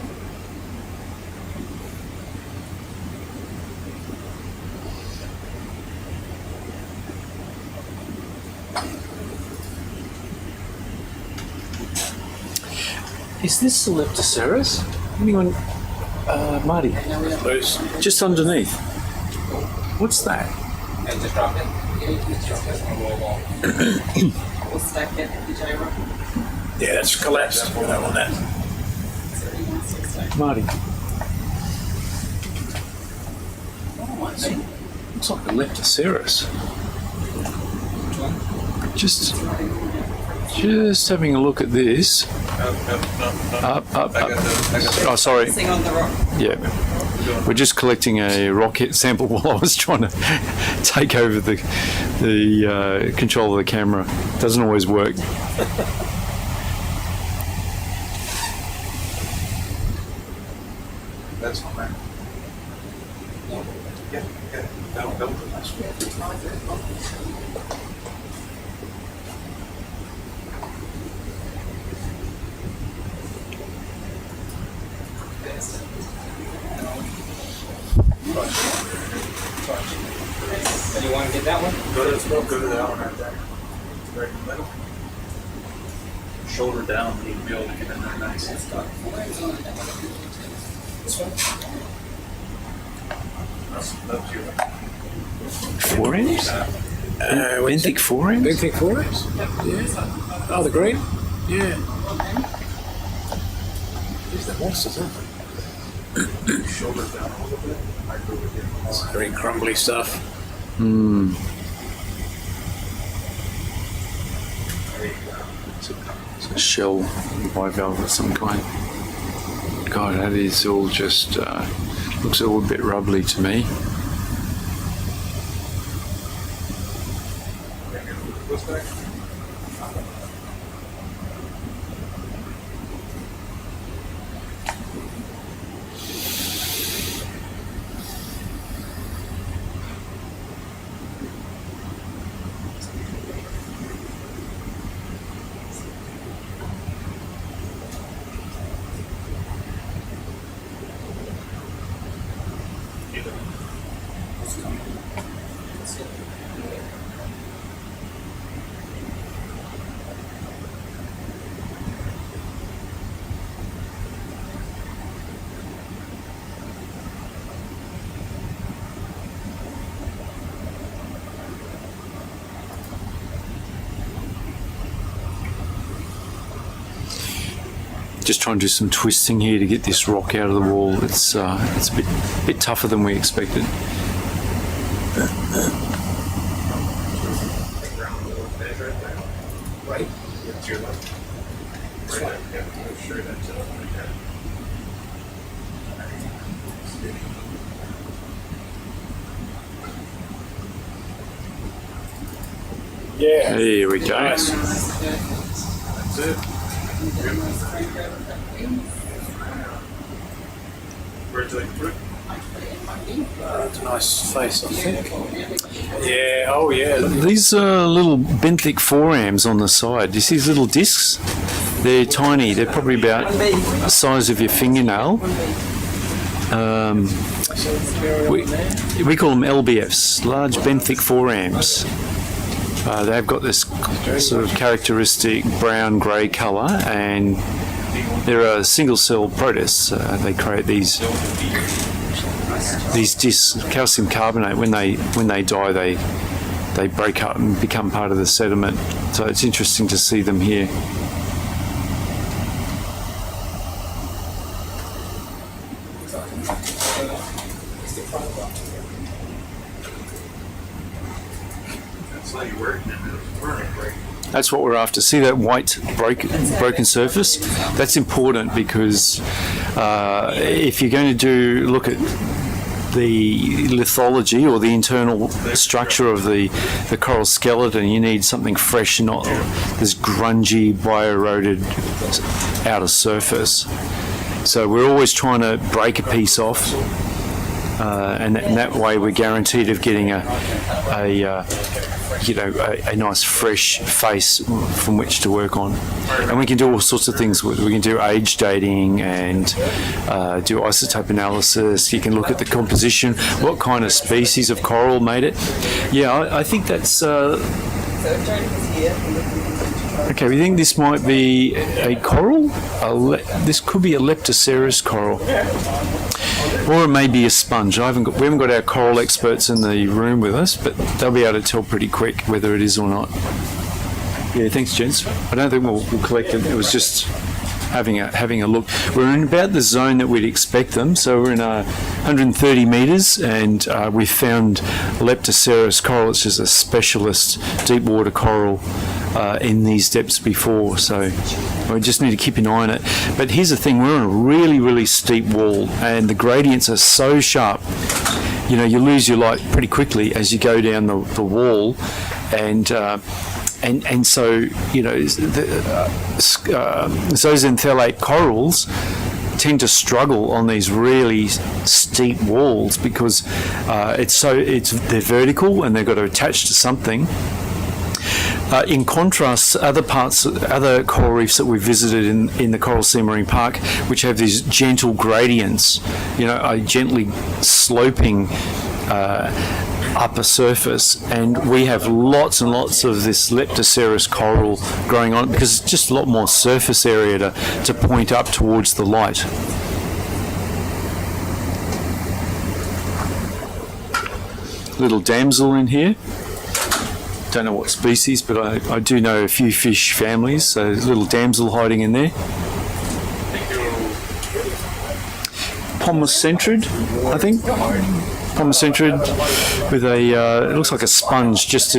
Is this Leptoceras? Anyone? Marty? Loose. Just underneath. What's that? And just drop it. Just drop it on the wall. We'll stack it at the gyro. Yeah, it's collapsed. We don't want that. Marty. Looks like a Leptoceras. Just having a look at this. Up. Oh, sorry. Sing on the rock. Yeah. We're just collecting a rocket sample while I was trying to take over the control of the camera. Doesn't always work. That's fine. Yeah. That'll be nice. Anyone get that one? Go to that one right there. Right in the middle. Shoulder down, you'll be able to get in there nice. This one? That's you. Forearms? Benthic forearms? Benthic forearms? Yeah. Oh, the green? Yeah. These are monsters, aren't they? Shoulder down a little bit. It's very crumbly stuff. It's a shell bivalve of some kind. God, that is all just looks all a bit rubbly to me. Just trying to do some twisting here to get this rock out of the wall. It's a bit tougher than we expected. Right? It's your left. Right. Yeah, I'm sure that's it. Yeah. Here we go. Nice. That's it. Where'd you like to put it? It's a nice face, I think. Yeah, oh yeah. Look. These are little benthic forearms on the side. You see these little discs? They're tiny. They're probably about the size of your fingernail. We call them LBFs, large benthic forearms. They've got this sort of characteristic brown-grey colour, and they're a single-cell protists. They create these these calcium carbonate, when they die, they break up and become part of the sediment. So it's interesting to see them here. That's what we're after. See that white broken surface? That's important because if you're going to look at the lithology or the internal structure of the coral skeleton, you need something fresh, not this grungy, bio-eroded outer surface. So we're always trying to break a piece off, and that way we're guaranteed of getting a nice fresh face from which to work on. And we can do all sorts of things with it. We can do age dating and do isotope analysis. You can look at the composition, what kind of species of coral made it. Yeah, I think that's... Okay, we think this might be a coral. This could be a Leptocerus coral. Or it may be a sponge. We haven't got our coral experts in the room with us, but they'll be able to tell pretty quick whether it is or not. Yeah, thanks, gents. I don't think we'll collect it. It was just having a look. We're in about the zone that we'd expect them. So we're in 130 metres, and we found Leptocerus coral. It's just a specialist deep water coral in these depths before. So we just need to keep an eye on it. But here's the thing, we're on a really, really steep wall, and the gradients are so sharp, you lose your light pretty quickly as you go down the wall, and so, zooxanthellate corals tend to struggle on these really steep walls because they're vertical and they've got to attach to something. In contrast, other coral reefs that we visited in the Coral Sea Marine Park, which have these gentle gradients, a gently sloping upper surface, and we have lots and lots of this Leptocerus coral growing on because it's just a lot more surface area to point up towards the light. Little damsel in here. Don't know what species, but I do know a few fish families, so there's a little damsel hiding in there. Pomocentrid, I think. Pomocentrid with it looks like a sponge just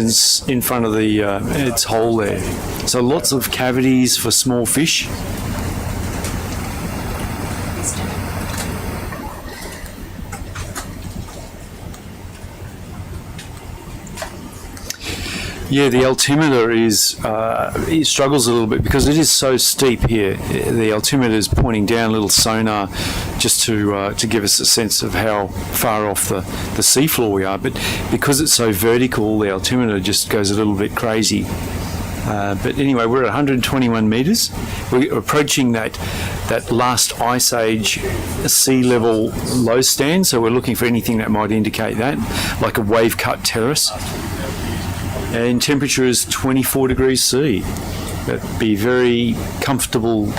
in front of its hole there. So lots of cavities for small fish. Yeah, the altimeter it struggles a little bit because it is so steep here. The altimeter is pointing down a little sonar just to give us a sense of how far off the seafloor we are. But because it's so vertical, the altimeter just goes a little bit crazy. But anyway, we're at 121 metres. We're approaching that last ice age sea level low stand, so we're looking for anything that might indicate that, like a wave-cut terrace. And temperature is 24 degrees C. That'd be very comfortable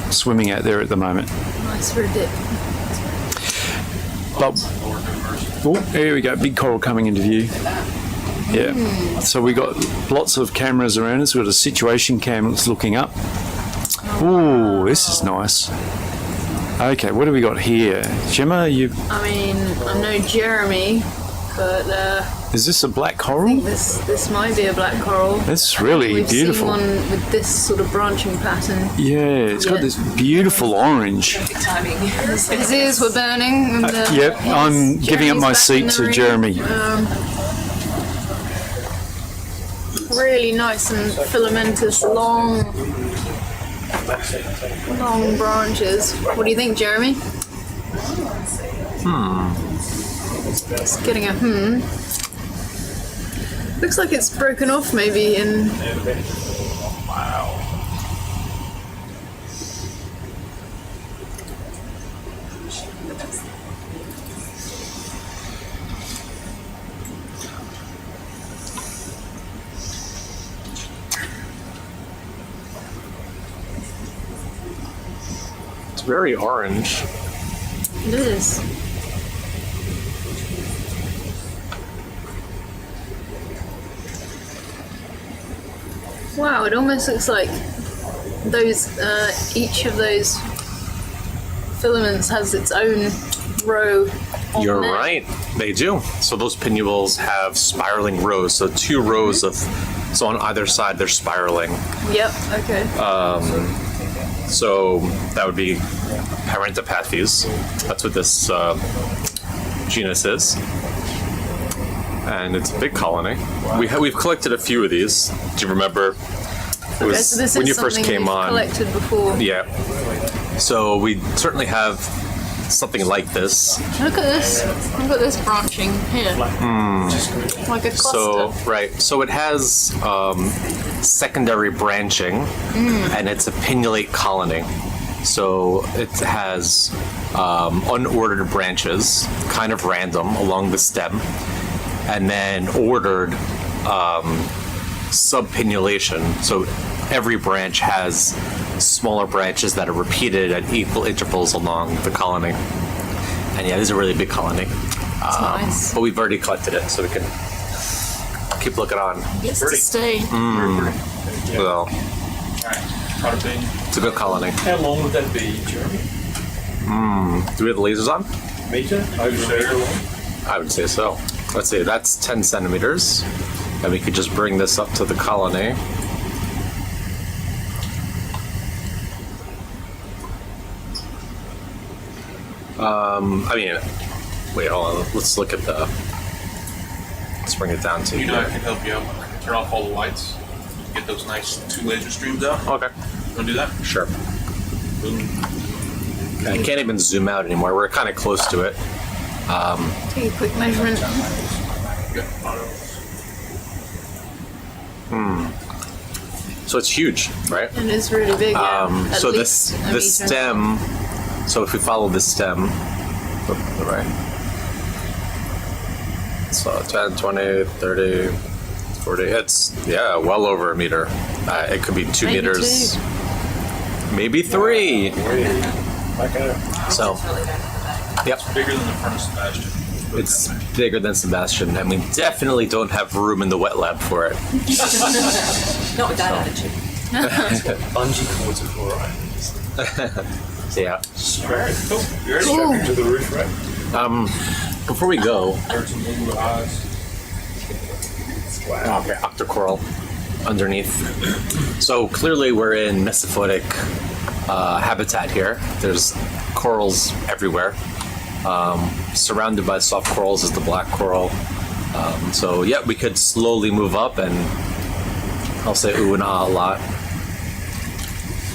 swimming out there at the moment. Nice for a dip. Oh, there we go, big coral coming into view. Yeah, so we got lots of cameras around us. We've got a situation cam that's looking up. Ooh, this is nice. Okay, what do we got here? Gemma, I'm no Jeremy, but is this a black coral? I think this might be a black coral. That's really beautiful. We've seen one with this sort of branching pattern. Yeah, it's got this beautiful orange. His ears were burning. And, yep, I'm giving up my seat to Jeremy. Really nice and filamentous, long branches. What do you think, Jeremy? Just getting a Looks like it's broken off maybe in... Wow. It's very orange. It is. Wow, it almost looks like those each of those filaments has its own row. You're right, they do. So those pinnules have spiraling rows. So 2 rows of, so on either side they're spiraling. Yep. Okay. So that would be Parentopathes. That's what this genus is. And it's a big colony. We've collected a few of these. Do you remember? It was so this when is you first something came we've on. collected before. Yeah. So we certainly have something like this. Look at this. Look at this branching here. Like a cluster. So right. So it has secondary branching, and it's a pinnulate colony. So it has unordered branches, kind of random along the stem, and then ordered subpinnulation. So every branch has smaller branches that are repeated at equal intervals along the colony. And yeah, this is a really big colony. Nice. But we've already collected it, so we can keep looking on. It's to stay. Well, it's a good colony. How long would that be, Jeremy? Do we have the lasers on? Meter? Over a meter long? I would say so. Let's see, that's 10 centimeters. And we could just bring this up to the colony. I mean, wait, hold on. Let's look at the. Let's bring it down to I here. can help you out. I can turn off all the lights. Get those nice 2 laser streams out. Okay. You want to do that? Sure. Boom. I can't even zoom out anymore. We're kind of close to it. Take a quick measurement. So it's huge, right? It is really big. Yeah. At So least a this meter. stem. So if we follow this stem, right? So 10, 20, 30, 40. It's well over a meter. It could be 2 Maybe meters, maybe 3. So, yep, Bigger than the front of Sebastian. it's bigger than Sebastian, and we definitely don't have room in the wet lab for it. Not with that attitude. Bungee cords of chloride. Yeah. Very cool. You're strapping to the roof, right? Before we go, Birds and blue eyes. okay, octocoral underneath. So clearly we're in Mesophotic habitat here. There's corals everywhere. Surrounded by soft corals is the black coral. So yeah, we could slowly move up, and I'll say ooh and ah a lot.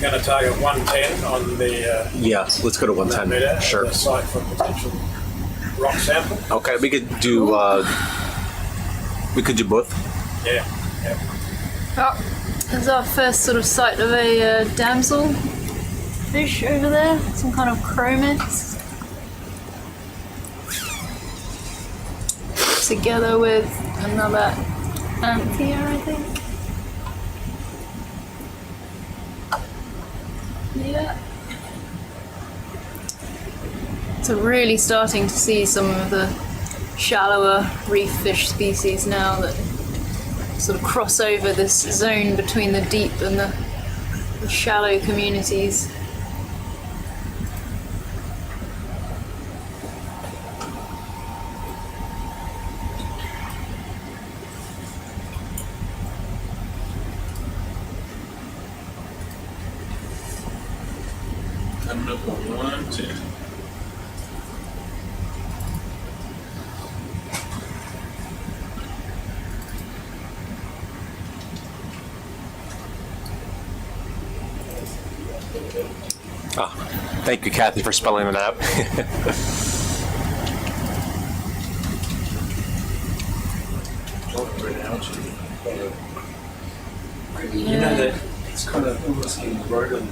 Going to target 110 on the Yeah, let's go to 110. meter. Sure. The site for potential rock sample. Okay, we could do both. Yeah. Oh, there's our first sort of sight of a damsel fish over there. Some kind of chromis. Together with another anthea, I think. Yeah. So really starting to see some of the shallower reef fish species now that sort of cross over this zone between the deep and the shallow communities. Coming up on 110. Thank you, Kathy, for spelling it out. You know that it's kind of almost eroding.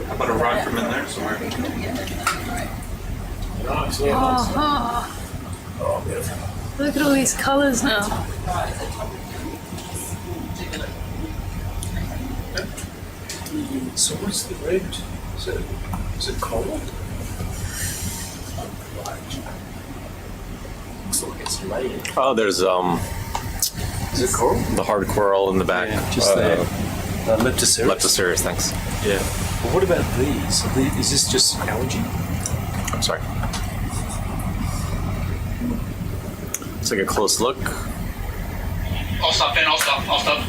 How about a rod from in there somewhere? Nice, yeah. Oh, look at all these colours now. So what's the red? Is it coral? Looks like it's layered. Oh, there's Is it coral? The hard coral in the back. Yeah, just there. Leptoceras. Leptoceras, thanks. Yeah. But what about these? Is this just algae? I'm sorry. Let's take a close look. I'll stop, Ben. I'll stop.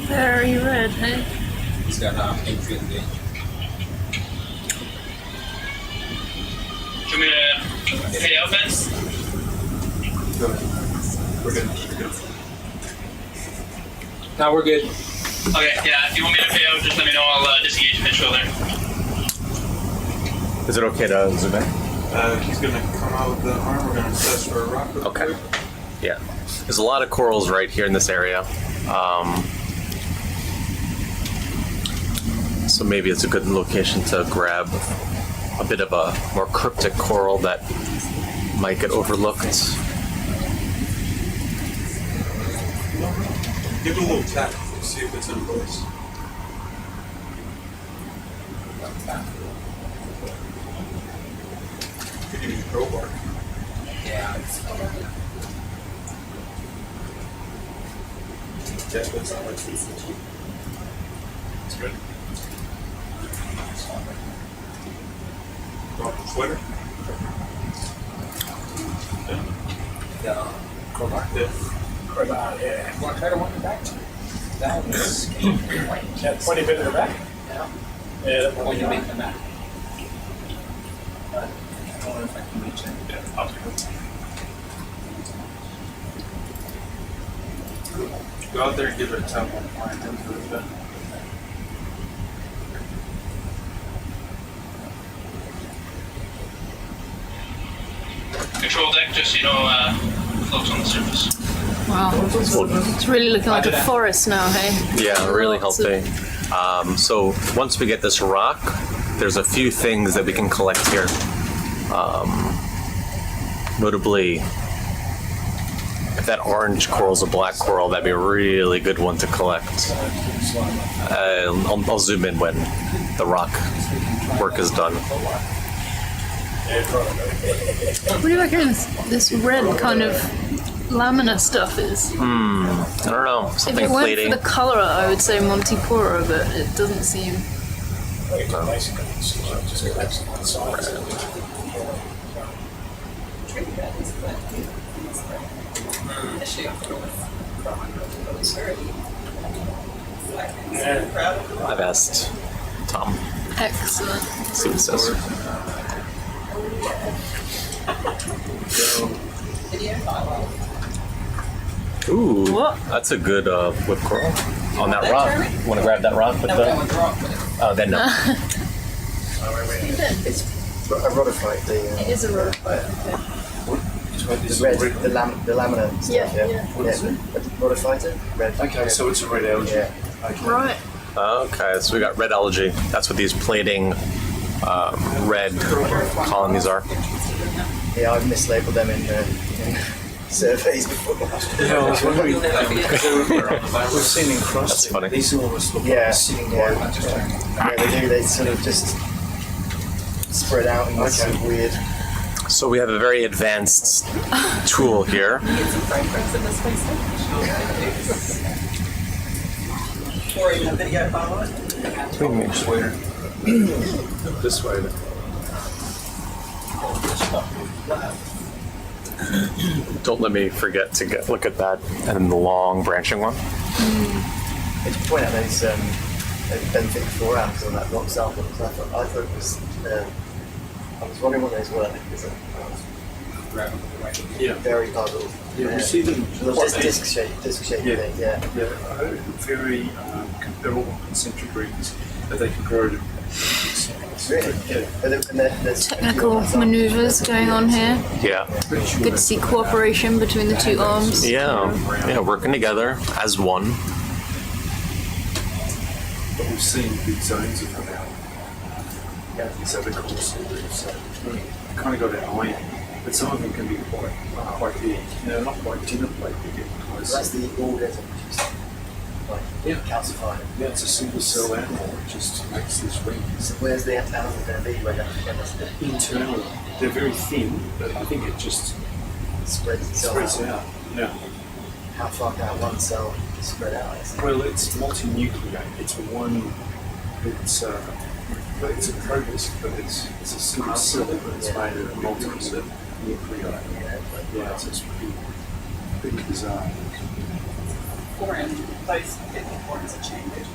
Very red, hey? He's got entry and gauge. Do you want me to head out, Ben? We're good. No, we're good. Okay, yeah, if you want me to head out, just let me know. I'll disengage and show there. Is it okay to zoom in? He's going to come out with the arm. We're going to test for a rock. real Okay. quick. Yeah. There's a lot of corals right here in this area. So maybe it's a good location to grab a bit of a more cryptic coral that might get overlooked. Give it a little tap. See if it's in place. Could you use a crowbar? Yeah. Test what's on it. It's good. Drop the sweater. Yeah. Crowbar. Yeah. Crowbar, yeah. Want to try to one in the back? That was That pointy bit in the back? Yeah. Yeah, that When you make the back. I don't know if I can reach it. Go out there and give it a tap on plankton for a bit. Control deck, just so you know, floats on the surface. Wow. It's really looking like a forest now, hey? Yeah, really Lots of- healthy. So once we get this rock, there's a few things that we can collect here. Notably, if that orange coral is a black coral, that'd be a really good one to collect. I'll zoom in when the rock work is done. What do you reckon this red kind of lamina stuff is? I don't know, If something it went plating. for the colour, I would say Montipora, but it doesn't seem. I've asked Tom. Excellent. See what he says. Ooh, What? that's a good whip coral on that rock. You want to grab that rock with the? Oh, then no. It's a rhodophyte. It is a road. The red, the lamina stuff. Yeah. What is it? Rhodophyte. Red. Okay, so it's a red algae. Yeah. Right. Okay, so we got red algae. That's what these plating red colonies are. Yeah, I've mislabeled them in surveys before. Yeah, I was wondering. We've seen in cross. That's funny. These almost look Yeah, like sitting yeah. white. Yeah, they do. They sort of just spread out in this sort of weird. So we have a very advanced tool here. Get some fragrance in this place. Or even a video follow-up. This way. Don't let me forget to look at that and then the long branching one. I should point out those benthic forearms on that rock sample. I thought it was. I was wondering what those were because Yeah. very puzzled. Yeah, we see them. Disc shape Yeah. thing. Yeah. Very, they're all concentric rings that they can grow to. Really? Yeah. And there's Technical manoeuvres going on here. Yeah. Good to see cooperation between the two arms. Yeah, working together as one. But we've seen big zones of them out. These other courses, so kind of got an eye, but some of them can be quite big. No, not quite dinner plate, they get close. That's the organism which is like calcified. Yeah, it's a single cell animal that just makes this ring. So where's the animal going to be when that Internal, they're very thin, but I think it just spreads itself spreads out. Yeah. how far can one cell spread out? Well, it's multi-nucleate. It's one. It's but it's a protist, but it's a single cell, but it's made of multiple nuclei. Yeah, so it's pretty bizarre. Foreign, those different forms are changed.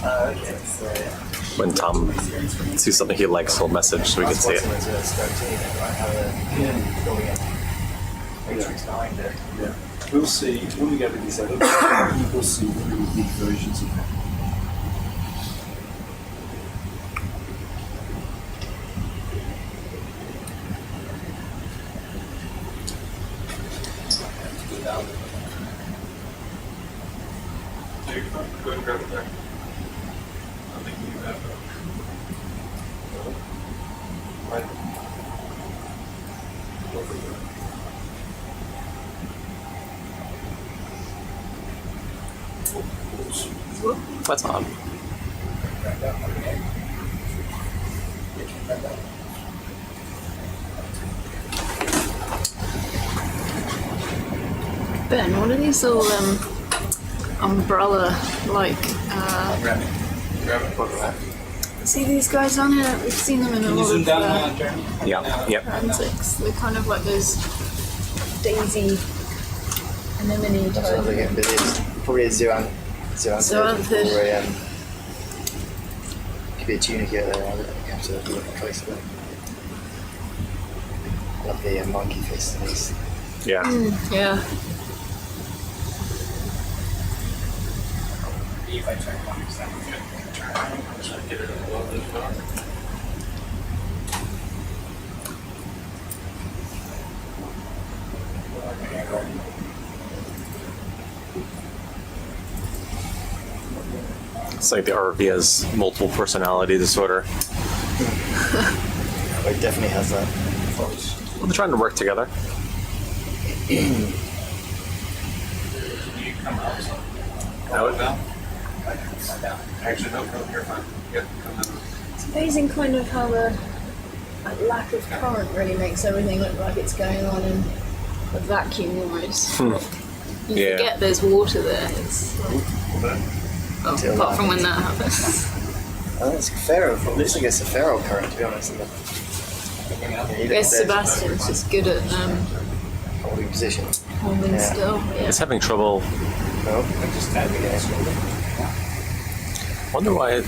Okay, so yeah. When Tom sees something he likes, he'll message so we can see it. Yeah. We'll see, when we go to this other, we'll see really big versions of that. Go and grab it there. I think you have That's odd. Ben, what are these all umbrella-like? See these guys on here? We've seen them in a lot of transects. They're kind of like those daisy anemone That's what I'm looking at, but it's probably a zoanthids or a could be a tunica there. I have to look closely. Love the monkey fist in these. Yeah. Yeah. if I try to understand it, get it above this bar. It's like the ROV has multiple personality disorder. It definitely has that. Well, they're trying to work together. You come out. Out down. Actually, no, you're fine. Yep, come down. It's amazing kind of how the lack of current really makes everything look like it's going on in a vacuum almost. You forget there's water there. It's apart from when that happens. Oh, it's feral. It looks like it's a feral current, to be honest. I guess SuBastian's just good at holding position. Holding still. Yeah. It's having trouble. No, I'm just tapping it. Wonder why.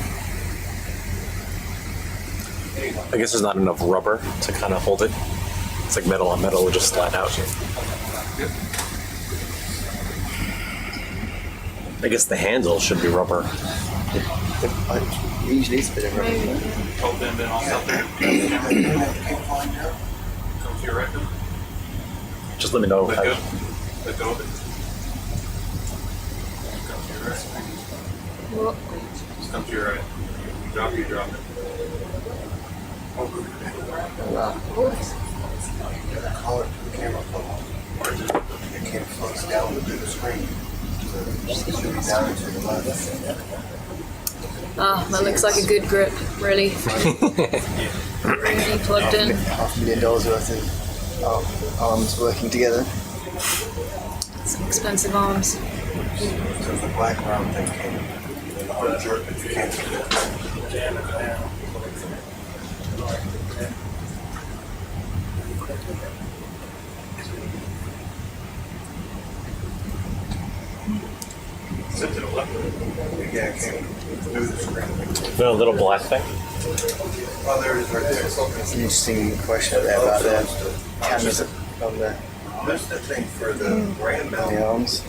I guess there's not enough rubber to kind of hold it. It's like metal on metal, will just slide out. I guess the handle should be rubber. Usually it's a bit of rubber. Hold them in also. Come to your right. Just let me know. Let go. Let go of it. Come to your right. What? Just come to your right. You drop it. Call it to the camera phone. The camera floats down to the screen. So it down to the left. Ah, that looks like a good grip, really. Really plugged in. $500,000 worth of arms working together. Some expensive arms. So the black round thing came. If you can't see it, jam it down. Sit to the left. Yeah, I can't move the screen. The little black thing? Oh, there it is right there. It's an interesting question there about the cameras on the That's the thing for the brand mount. the arms.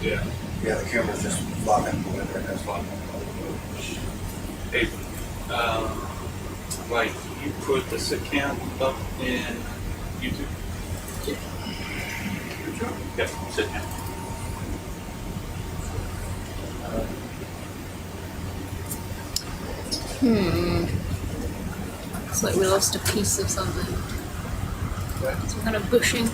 Yeah. Yeah, the camera's just locking. That's fine. Hey, like you put the account up in YouTube? Yep, sit down. It's like we lost a piece of something. Some kind of bushing.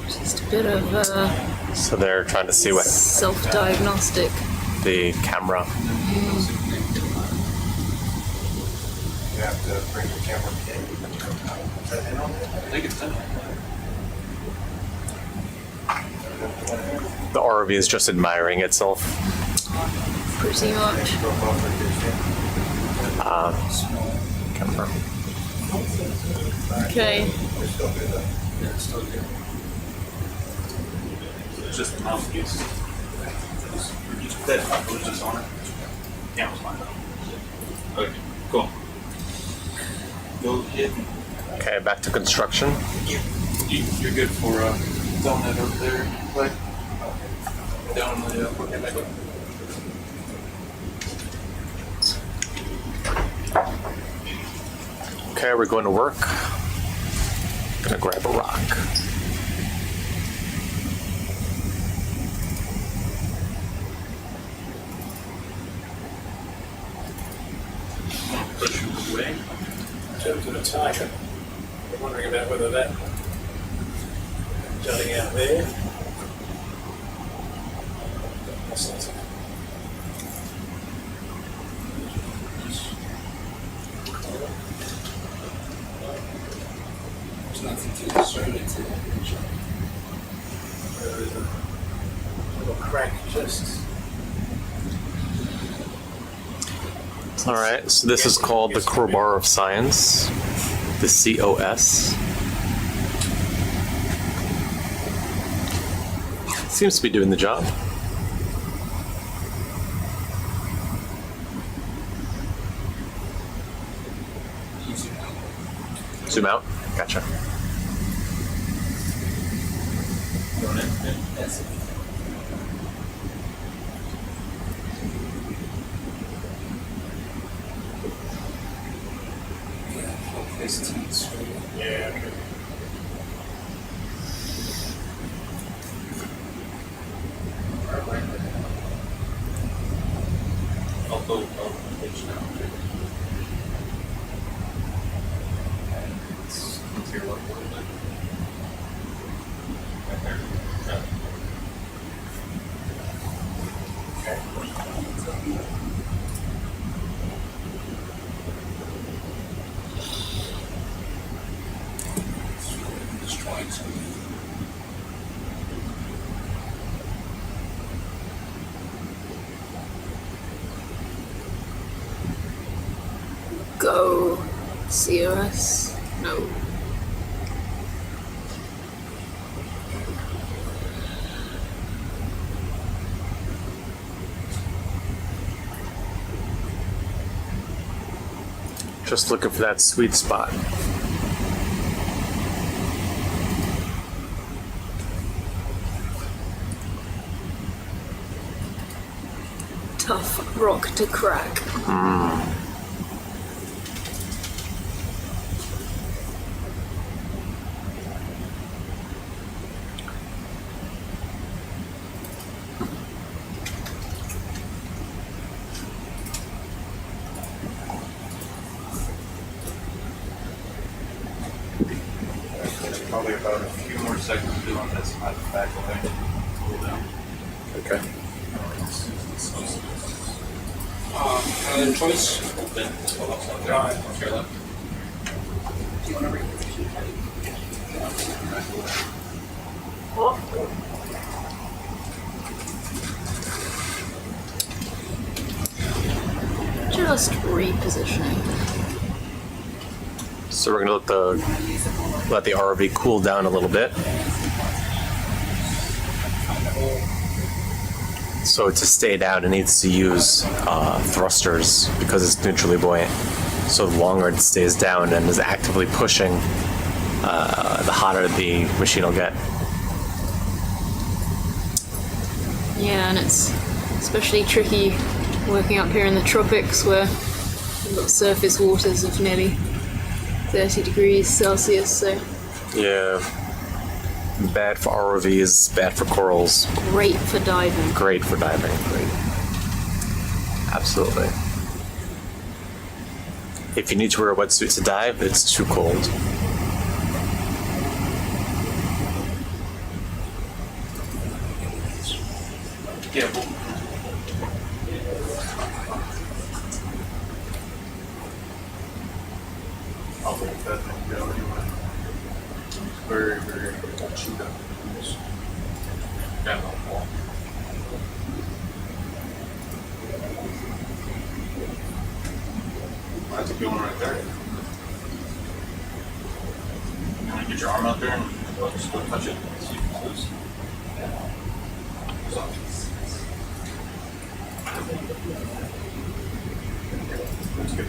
Just a bit of So they're trying to see what Self-diagnostic. the camera. You have to bring the camera in. I think it's in. The ROV is just admiring itself. Pretty much. Camera. Okay. Yeah, it's still good. It's just the mouthpiece. That was just on it. Yeah, it was fine. Okay, cool. Go ahead. Okay, back to construction. You're good for down that over there, right? Down the Okay, we're going to work. Gonna grab a rock. push away. To the target. I'm wondering about whether that jutting out there. There's nothing too disturbing to that picture. There is a little crack just. All right, so this is called the crowbar of science, the COS. Seems to be doing the job. Zoom out. Gotcha. Yeah, okay. I'll go page now. Let's hear what right there. Just trying to. Go. COS. No. Just looking for that sweet spot. Tough rock to crack. Probably about a few more seconds to do on this side of the back away. Cool down. Okay. Choice? Then pull up there. To your left. Do you want to reposition? Just repositioning. So we're gonna let the ROV cool down a little bit. So to stay down, it needs to use thrusters because it's neutrally buoyant. So the longer it stays down and is actively pushing, the hotter the machine will get. Yeah, and it's especially tricky working up here in the tropics where we've got surface waters of nearly 30 degrees Celsius, so Yeah. Bad for ROVs, bad for corals. great for diving. Great for diving. Great. Absolutely. If you need to wear a wetsuit to dive, it's too cold. careful. I'll leave that thing go anyway. It's very, very chewed up. Got no wall. That's a good one right there. You want to get your arm out there and just go touch it? See if it's loose. That's good.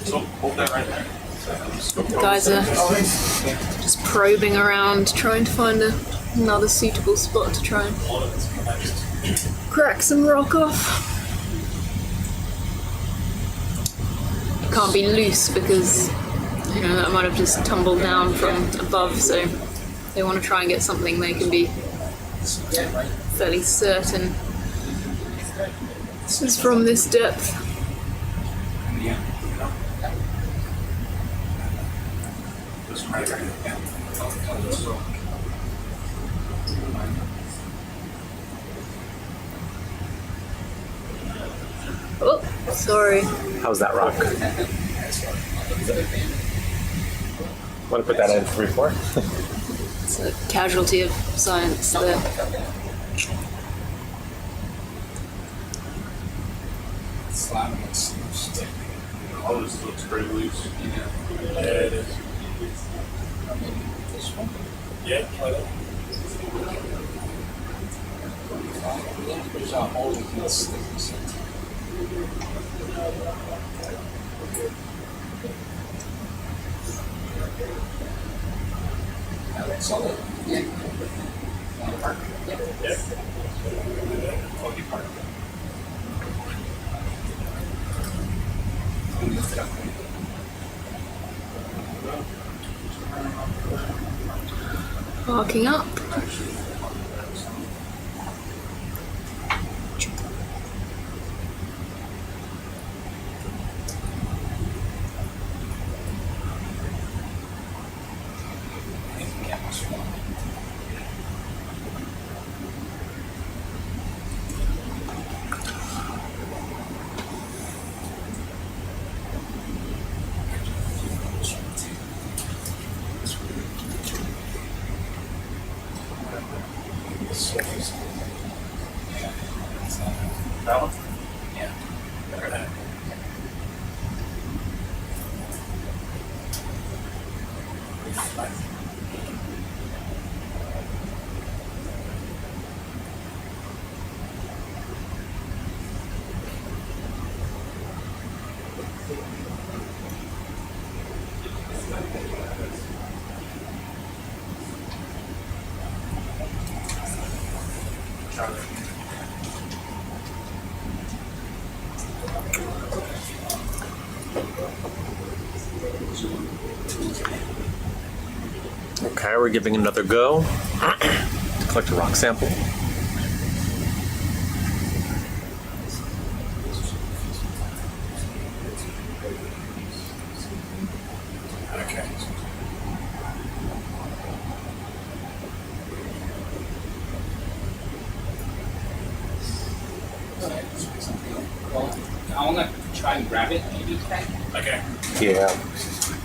So hold that right there. The guys are just probing around, trying to find another suitable spot to try and crack some rock off. Can't be loose because, you know, that might have just tumbled down from above, so they want to try and get something they can be fairly certain this is from this depth. Oh, sorry. How's that rock? Want to put that in 3-4? It's a casualty of science there. All this looks pretty loose. Yeah, it is. This one? Yeah, try that. There's a hole in this. Solid. Yeah. Park. Yeah. Foggy park. Lift it up. Parking up. That one? Yeah. Okay, we're giving another go to collect a rock sample. Okay. I want to try and grab it, maybe. Okay. Yeah, I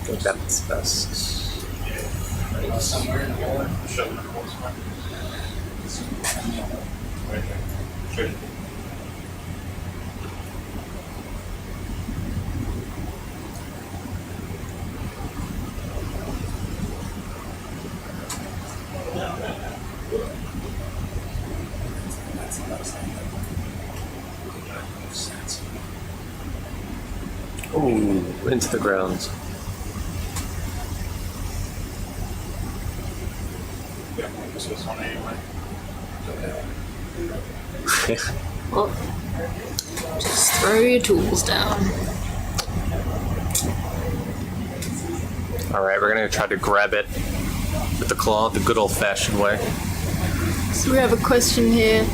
think that's best. Somewhere in the hole. Shove it in the hole somewhere. Right there. Straight in. Ooh, into the ground. Yeah, this was on anyway. Well, just throw your tools down. Alright, we're gonna try to grab it with the claw, the good old-fashioned way. So we have a question here.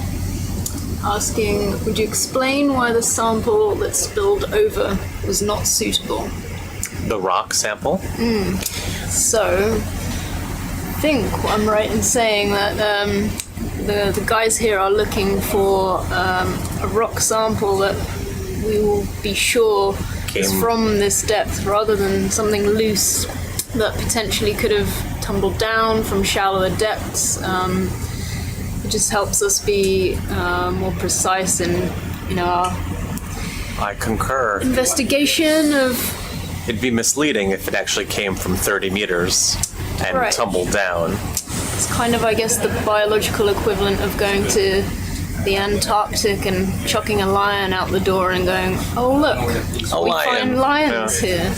asking, would you explain why the sample that spilled over was not suitable? The rock sample? So, I think I'm right in saying that the guys here are looking for a rock sample that we will be sure is from this depth rather than something loose that potentially could have tumbled down from shallower depths. It just helps us be more precise in our I concur. investigation of. It'd be misleading if it actually came from 30 meters and Right. tumbled down. It's kind of, I guess, the biological equivalent of going to the Antarctic and chucking a lion out the door and going, oh look, we find lions here.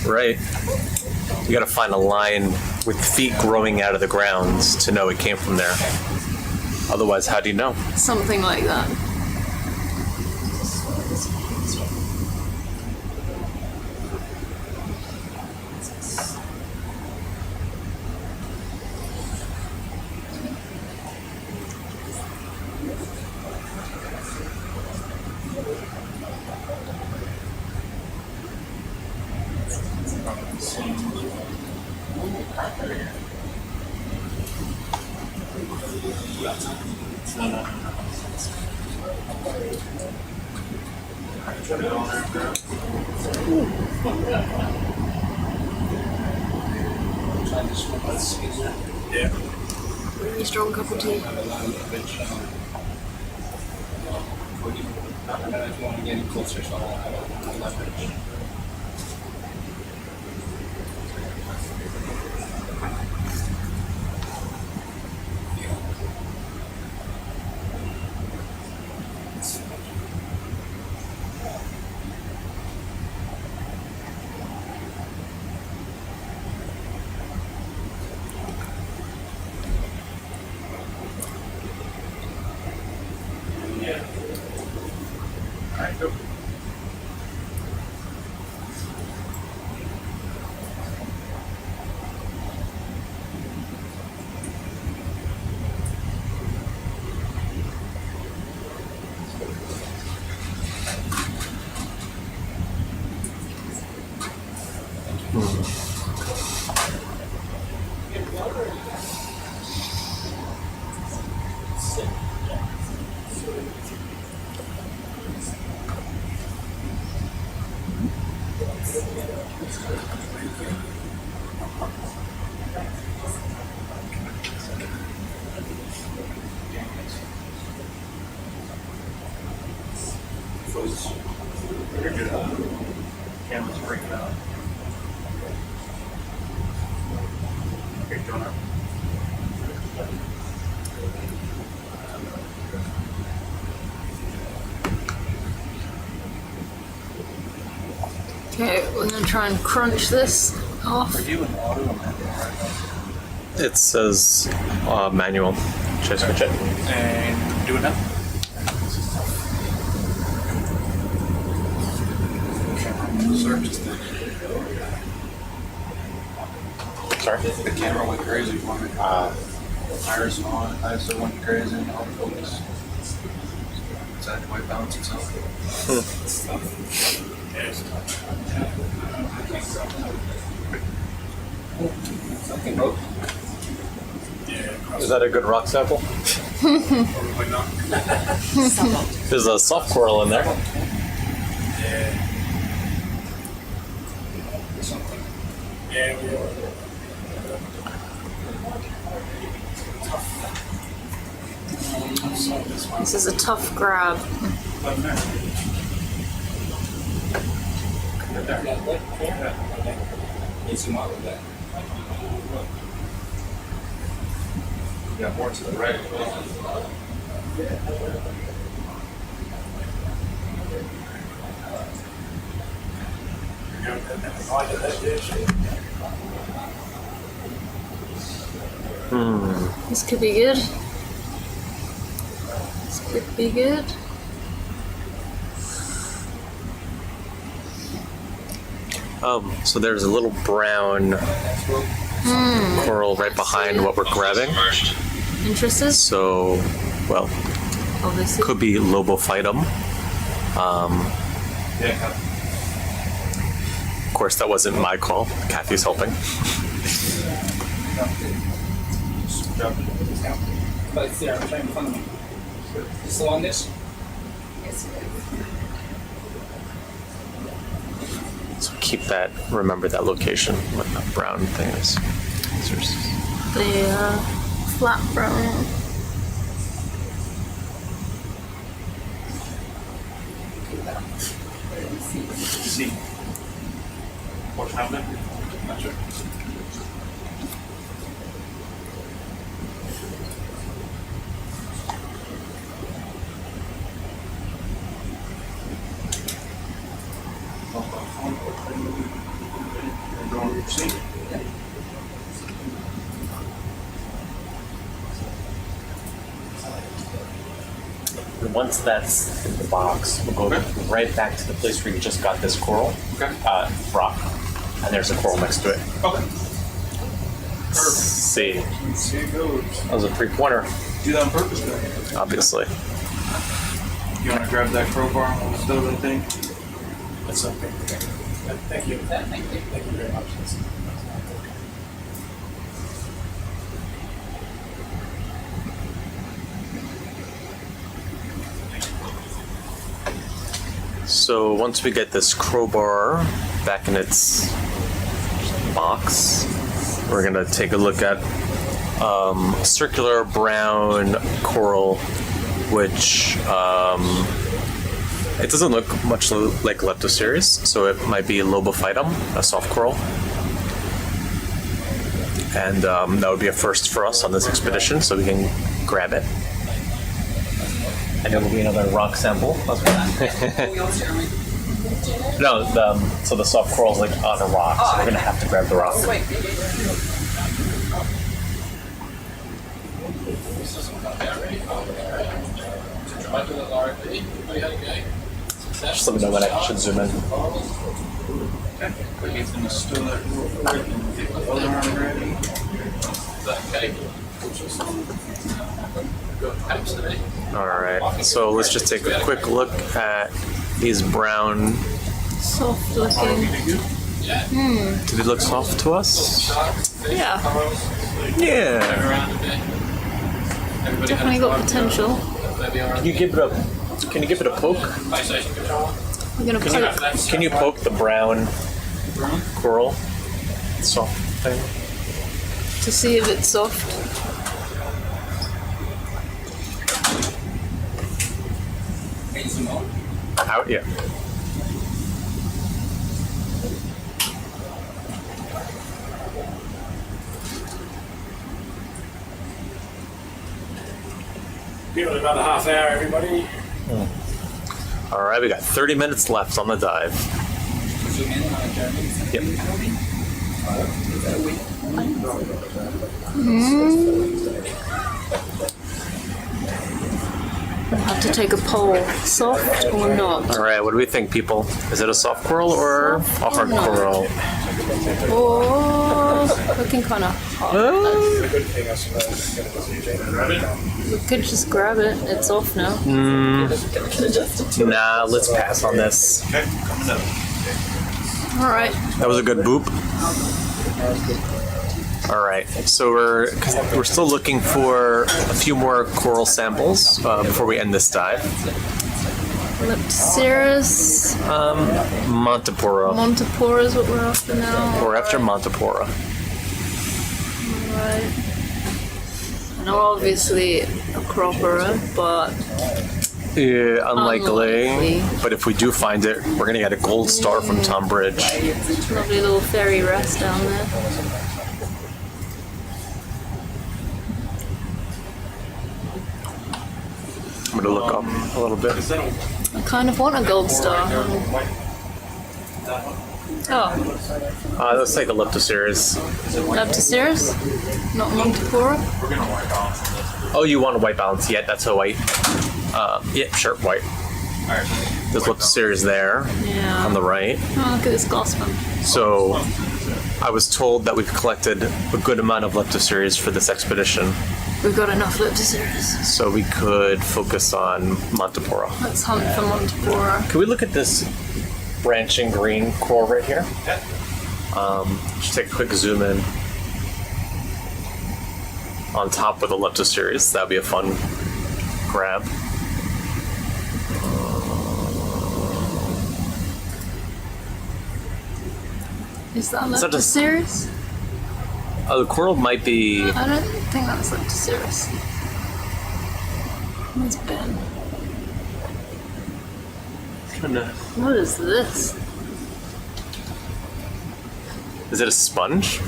Right. You gotta find a lion with feet growing out of the ground to know it came from there. Otherwise, how do you know? Something like that. Yeah. Really strong cup of tea. If you want to get in closer, so I'll have a leverage. Camera's breaking out. Okay, don't know. Okay, we're going to try and crunch this off. Are you in auto or manual? It says manual. Should I switch it? And do it now. Sorry? The camera went crazy for me. Iris on, ISO went crazy, autofocus. Decided to white balance itself. Something broke. Is that a good rock sample? Probably not. There's a soft coral in there. Yeah. Yeah, we are. This is a tough grab. Yeah, more to the right. This could be good. This could be good. So there's a little brown coral right behind what we're grabbing. Interested? So, well, obviously. Could be Lobophytum. Of course, that wasn't my call. Kathy's helping. But it's there, I'm trying to find them. Is it on this? So keep that, remember that location, what that brown thing is. The flat brown. See. What's happening? Not sure. And once that's in the box, we'll go right back to the place where you just got this coral rock, and there's a coral next to it. Okay. See, Here it goes. that was a 3-pointer, Do that on purpose, though. obviously. You want to grab that crowbar and we'll stow that thing? That's okay. Thank you. Thank you very much. So once we get this crowbar back in its box, we're gonna take a look at circular brown coral, which it doesn't look much like Leptoceres, so it might be Lobophytum, a soft coral. And that would be a first for us on this expedition, so we can grab it. And it will be another rock sample. No, so the soft coral is like on a rock, so we're gonna have to grab the rock. Just let me know when I should zoom in. But he's going to stow that real quick and take the other arm ready. Alright, so let's just take a quick look at these brown. Soft looking. Do they look soft to us? Yeah. Yeah. Definitely got potential. Can you give it a poke? We're gonna poke. Can you poke the brown coral? Soft thing. To see if it's soft. Out, yeah. Give it another half hour, everybody. All right, we got 30 minutes left on the dive. Yep. We'll have to take a poll. Soft or not? All right, what do we think, people? Is it a soft coral or a hard coral? Oh, looking kind of hot. The good thing, I suppose, We could just grab it. It's off now. Nah, let's pass on this. All right. That was a good boop. All right, so we're still looking for a few more coral samples before we end this dive. Leptoceres. Montipora. Montipora is what we're after now. We're after Montipora. Right. And obviously a cropper, but Yeah, unlikely. Unlikely. But if we do find it, we're gonna get a gold star from Tom Bridge. lovely little fairy rest down there. I'm gonna look up a little bit. I kind of want a gold star. Oh, It looks like a Leptoceres. Leptoceres? Not Montipora? Oh, you want a white balance? Yeah, that's a white. Yeah, sure, white. There's Leptoceres there Yeah. on the right. Oh, look at this glass one. So I was told that we've collected a good amount of Leptoceres for this expedition. we've got enough Leptoceras. So we could focus on Montipora. Let's hunt for Montipora. Can we look at this branching green coral right here? Just take a quick zoom in on top of the Leptoceras. That'd be a fun grab. Is that Is that just- Leptoceras? Oh, the coral might be. I don't think that's Leptoceras. Where's Ben? What is this? Is it a sponge?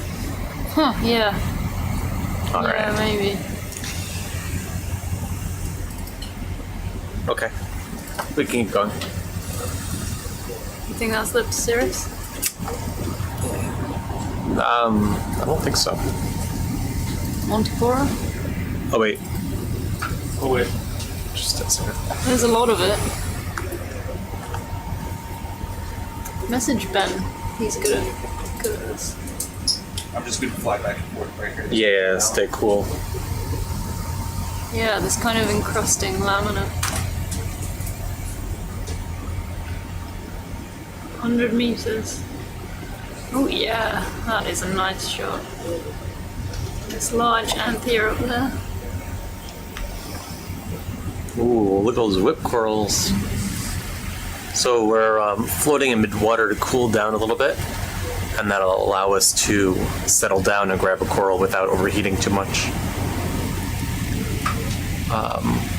Huh, yeah. All right. Yeah, maybe. Okay. We can keep going. You think that's Leptoceras? I don't think so. Montipora? Oh, wait. Oh, wait. Just a second. There's a lot of it. Message Ben. He's good at this. I'm just going to fly back and forth right here. Yeah, stay cool. Yeah, this kind of encrusting lamina. 100 meters. Oh yeah, that is a nice shot. This large anthea up there. Ooh, look at those whip corals. So we're floating in midwater to cool down a little bit, and that'll allow us to settle down and grab a coral without overheating too much.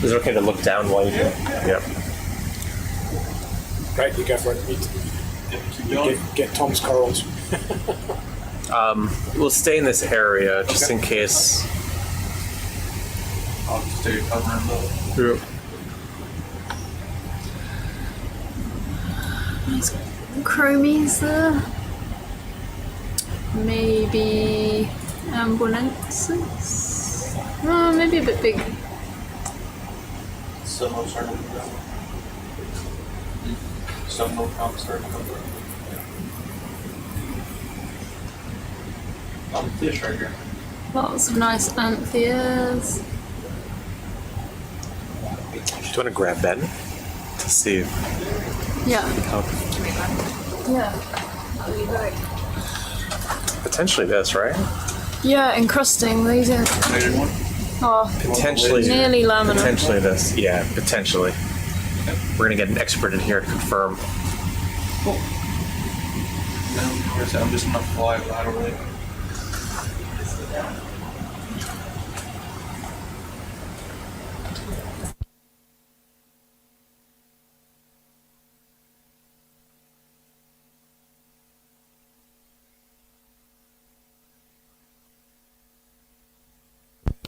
Is it okay to look down while you do it? Yep. Great, you go for it. Get Tom's corals. We'll stay in this area just in case. I'll just stay covering the. Yep. There's chromies there. Maybe ambonensis. Oh, maybe a bit big. Some of starting to go. Some of them starting to go. Fish right here. Lots of nice antheas. Do you want to grab Ben to see? Yeah. How Yeah. That'd be great. potentially this, right? Yeah, encrusting. These are. Oh, Potentially. nearly laminar. Potentially this. Yeah, potentially. We're gonna get an expert in here to confirm. I'm just gonna fly laterally.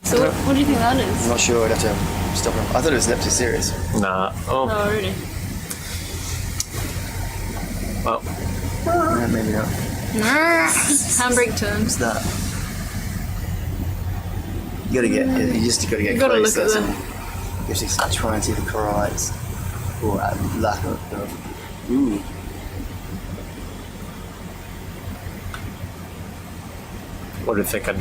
So, what do you think that I'm is? not sure. I'd have to stop him. I thought it was Leptoceras. Nah. Oh. Oh, really? Well. No, maybe not. Handbrake terms. What's that? You gotta get. You just gotta get You gotta close. look at that's them. all. You have to try and see the corallites. Or lack of. Ooh. What are you thinking?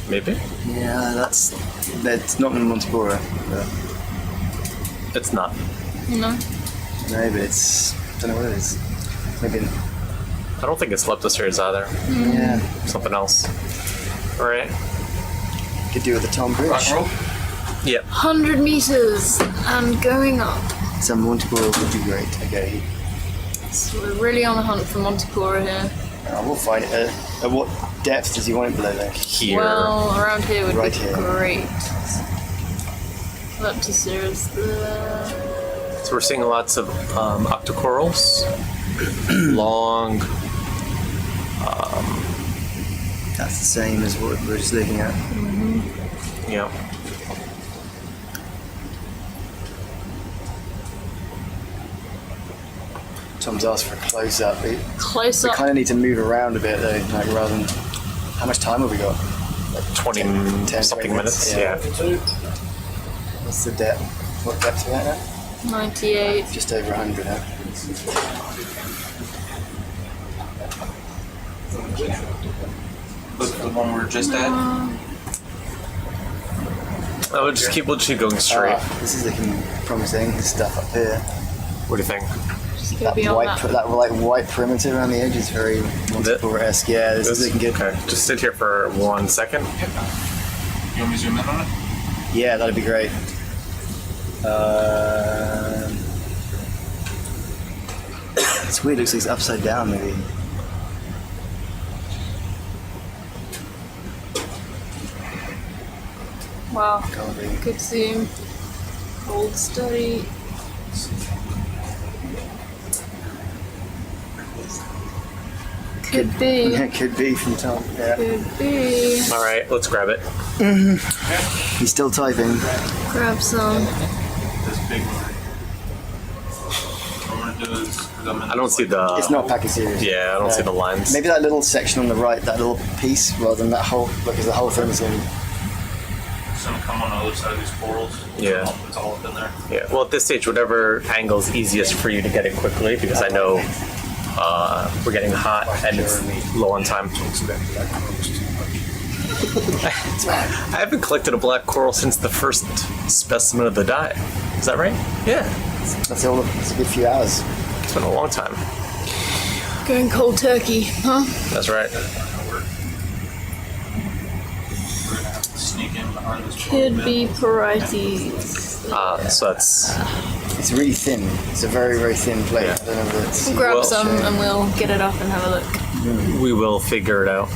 Maybe? Yeah, that's not in Montipora. But It's not. No. no, but it's. I don't know what it is. Maybe. I don't think it's Leptoceras either. Yeah. Something else. All right. Could do with the Tom Bridge. Yep. 100 meters and going up. Some Montipora would be great. Okay. So we're really on the hunt for Montipora here. We'll find it. At what depth does he want it below there? Here. Well, around here would Right be here. great. Leptoceras there. So we're seeing lots of octocorals. Long. That's the same as what we're just looking at. Yeah. Tom's asked for a close up. Close We up. kind of need to move around a bit though, like rather than. How much time have we got? 20 10, something 20 minutes. yeah. Yeah. What's the depth? What depth are we at now? 98. Just over 100 now. Look at the one we're just at. We'll just keep going straight. This is looking promising. This stuff up here. What do you think? Go beyond That white perimeter around the edge is very Montefiore-esque. Yeah, this is looking good. Okay, just sit here for 1 second. You want me to zoom in on it? Yeah, that'd be great. It's weird. It looks like it's upside down, maybe. Wow. Good zoom. Hold steady. Could be. Yeah, could be from top. Yeah. Could be. All right, let's grab it. He's still typing. Grab some. This big one. What I'm gonna do is, I don't see the. It's not packet series. Yeah, I don't see the lines. Maybe that little section on the right, that little piece, rather than that whole, because the whole thing is going to. It's gonna come on the other side of these corals. Yeah. It's all up in there. Yeah. Well, at this stage, whatever angle is easiest for you to get it quickly, because I know we're getting hot and it's low on time. I haven't collected a black coral since the first specimen of the dive. Is that right? Yeah. That's a good few hours. It's been a long time. Going cold turkey, huh? That's right. Sneak in behind this Could be parietes. So that's. It's really thin. It's a very, very thin plate. Yeah. I don't know if it's. We'll grab some and we'll get it up and have a look. We will figure it out.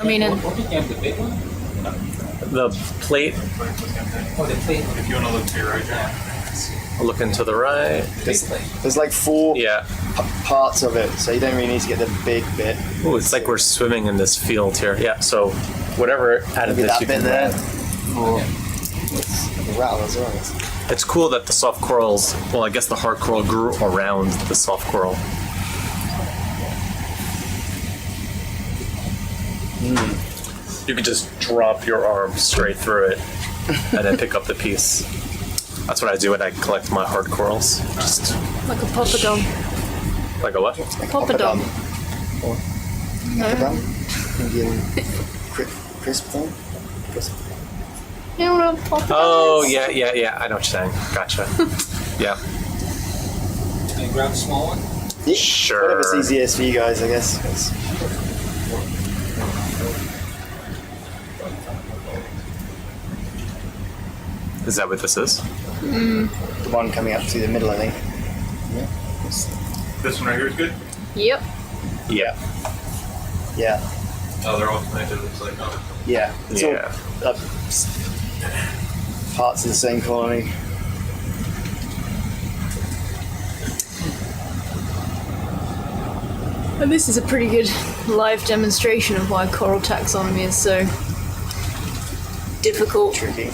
I mean, what became the big one? The plate. Oh, the plate. If you want to look to your right, John. Looking to the right. There's like 4 parts of it, so you don't really need to get the big bit. Ooh, it's like we're swimming in this field here. Yeah, so whatever out of Maybe this that you bit can there. grab. Or the rattle as well. It's cool that the soft corals, well, I guess the hard coral grew around the soft coral. You could just drop your arm straight through it and then pick up the piece. That's what I do when I collect my hard corals. Just like a poppadom. like a what? Poppadom. Poppadom? Indian crisp thing? Crisp. You know what a poppadom Oh, is? yeah. I know what you're saying. Gotcha. Yeah. Can you grab a small one? Yeah, Sure. Whatever's easiest for you guys, I guess. Is that what this is? The one coming up to the middle, I think. This one right here is good? Yep. Yeah. Yeah. Oh, they're all connected. Looks like. Oh. Yeah. It's all parts of the same colony. And this is a pretty good live demonstration of why coral taxonomy is so difficult. Tricky.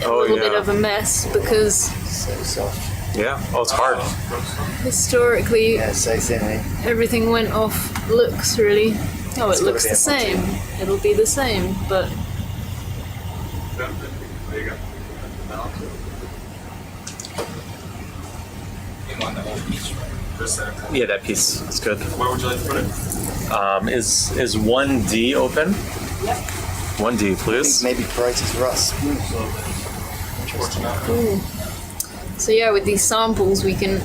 A little bit of a mess because So soft. Yeah. Oh, it's hard. historically Yeah, so thin, eh? everything went off looks really. Oh, It's it gotta looks be the a same. It'll be the same, but There you go. You want the whole piece, right? This there. Yeah, that piece is good. Where would you like to put it? Is 1D open? Yep. 1D, please. Maybe parietes for us. so yeah, with these samples we can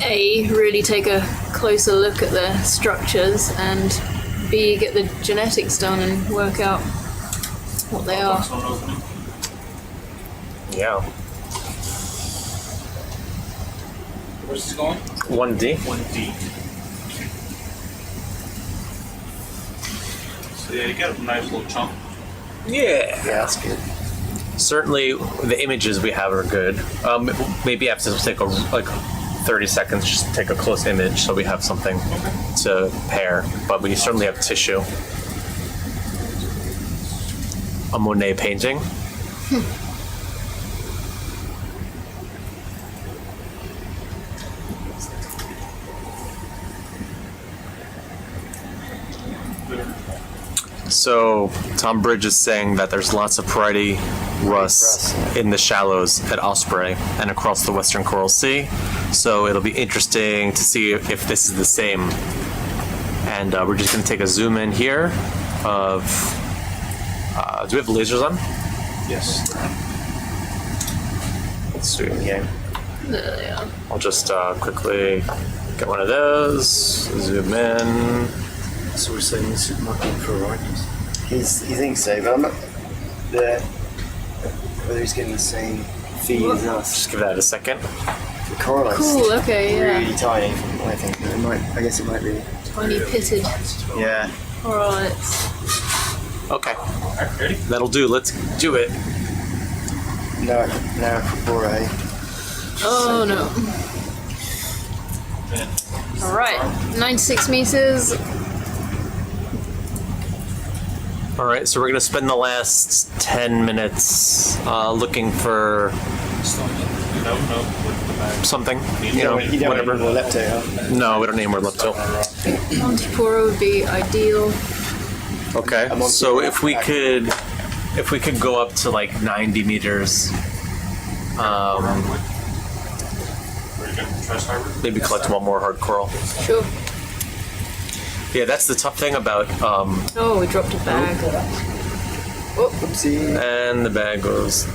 A, really take a closer look at their structures, and B, get the genetics done and work out what they are. One opening. Yeah. Where's this going? 1D. 1D. So yeah, you get a nice little chunk. Yeah. Yeah, that's good. Certainly, the images we have are good. Maybe I have to take 30 seconds, just take a close image so we have something to pair. But we certainly have tissue. A Monet painting. So Tom Bridge is saying that there's lots of parietal rust in the shallows at Osprey and across the western Coral Sea. So it'll be interesting to see if this is the same. And we're just going to take a zoom in here of Do we have lasers on? Yes. Let's see. Yeah. Yeah. I'll just quickly get one of those. Zoom in. So we're saying this might be for organisms. He thinks so, but I'm not whether he's getting the same feed as us. Just give that a second. The Coralline's Cool, okay, yeah. really tiny, I think. I guess it might be. Tiny pitted. Yeah. Alright. Okay. That'll do. Let's do it. No, Acropora. Oh no. Alright, 96 meters. All right, so we're going to spend the last 10 minutes looking for something, You don't whatever. want to lepto, huh? No, we don't need more lepto. Montipora would be ideal. Okay, so if we could go up to like 90 meters, maybe collect one more hard coral. Sure. Yeah, that's the tough thing about. Oh, we dropped a bag. Oh, oopsie. And the bag goes.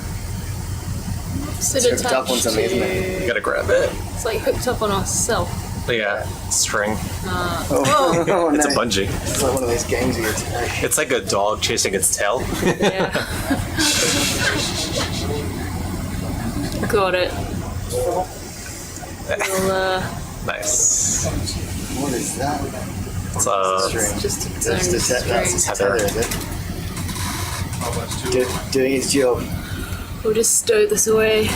Still hooked up on something, isn't it? You gotta grab it. It's like hooked up on ourselves. Yeah, string. Oh, It's no. a bungee. It's like one of those games where It's like a dog chasing its tail. Yeah. Got it. We'll, Nice. what is that? It's String. just its That's own the that's its Tether. tether, is it? Doing its job. We'll just stow this away.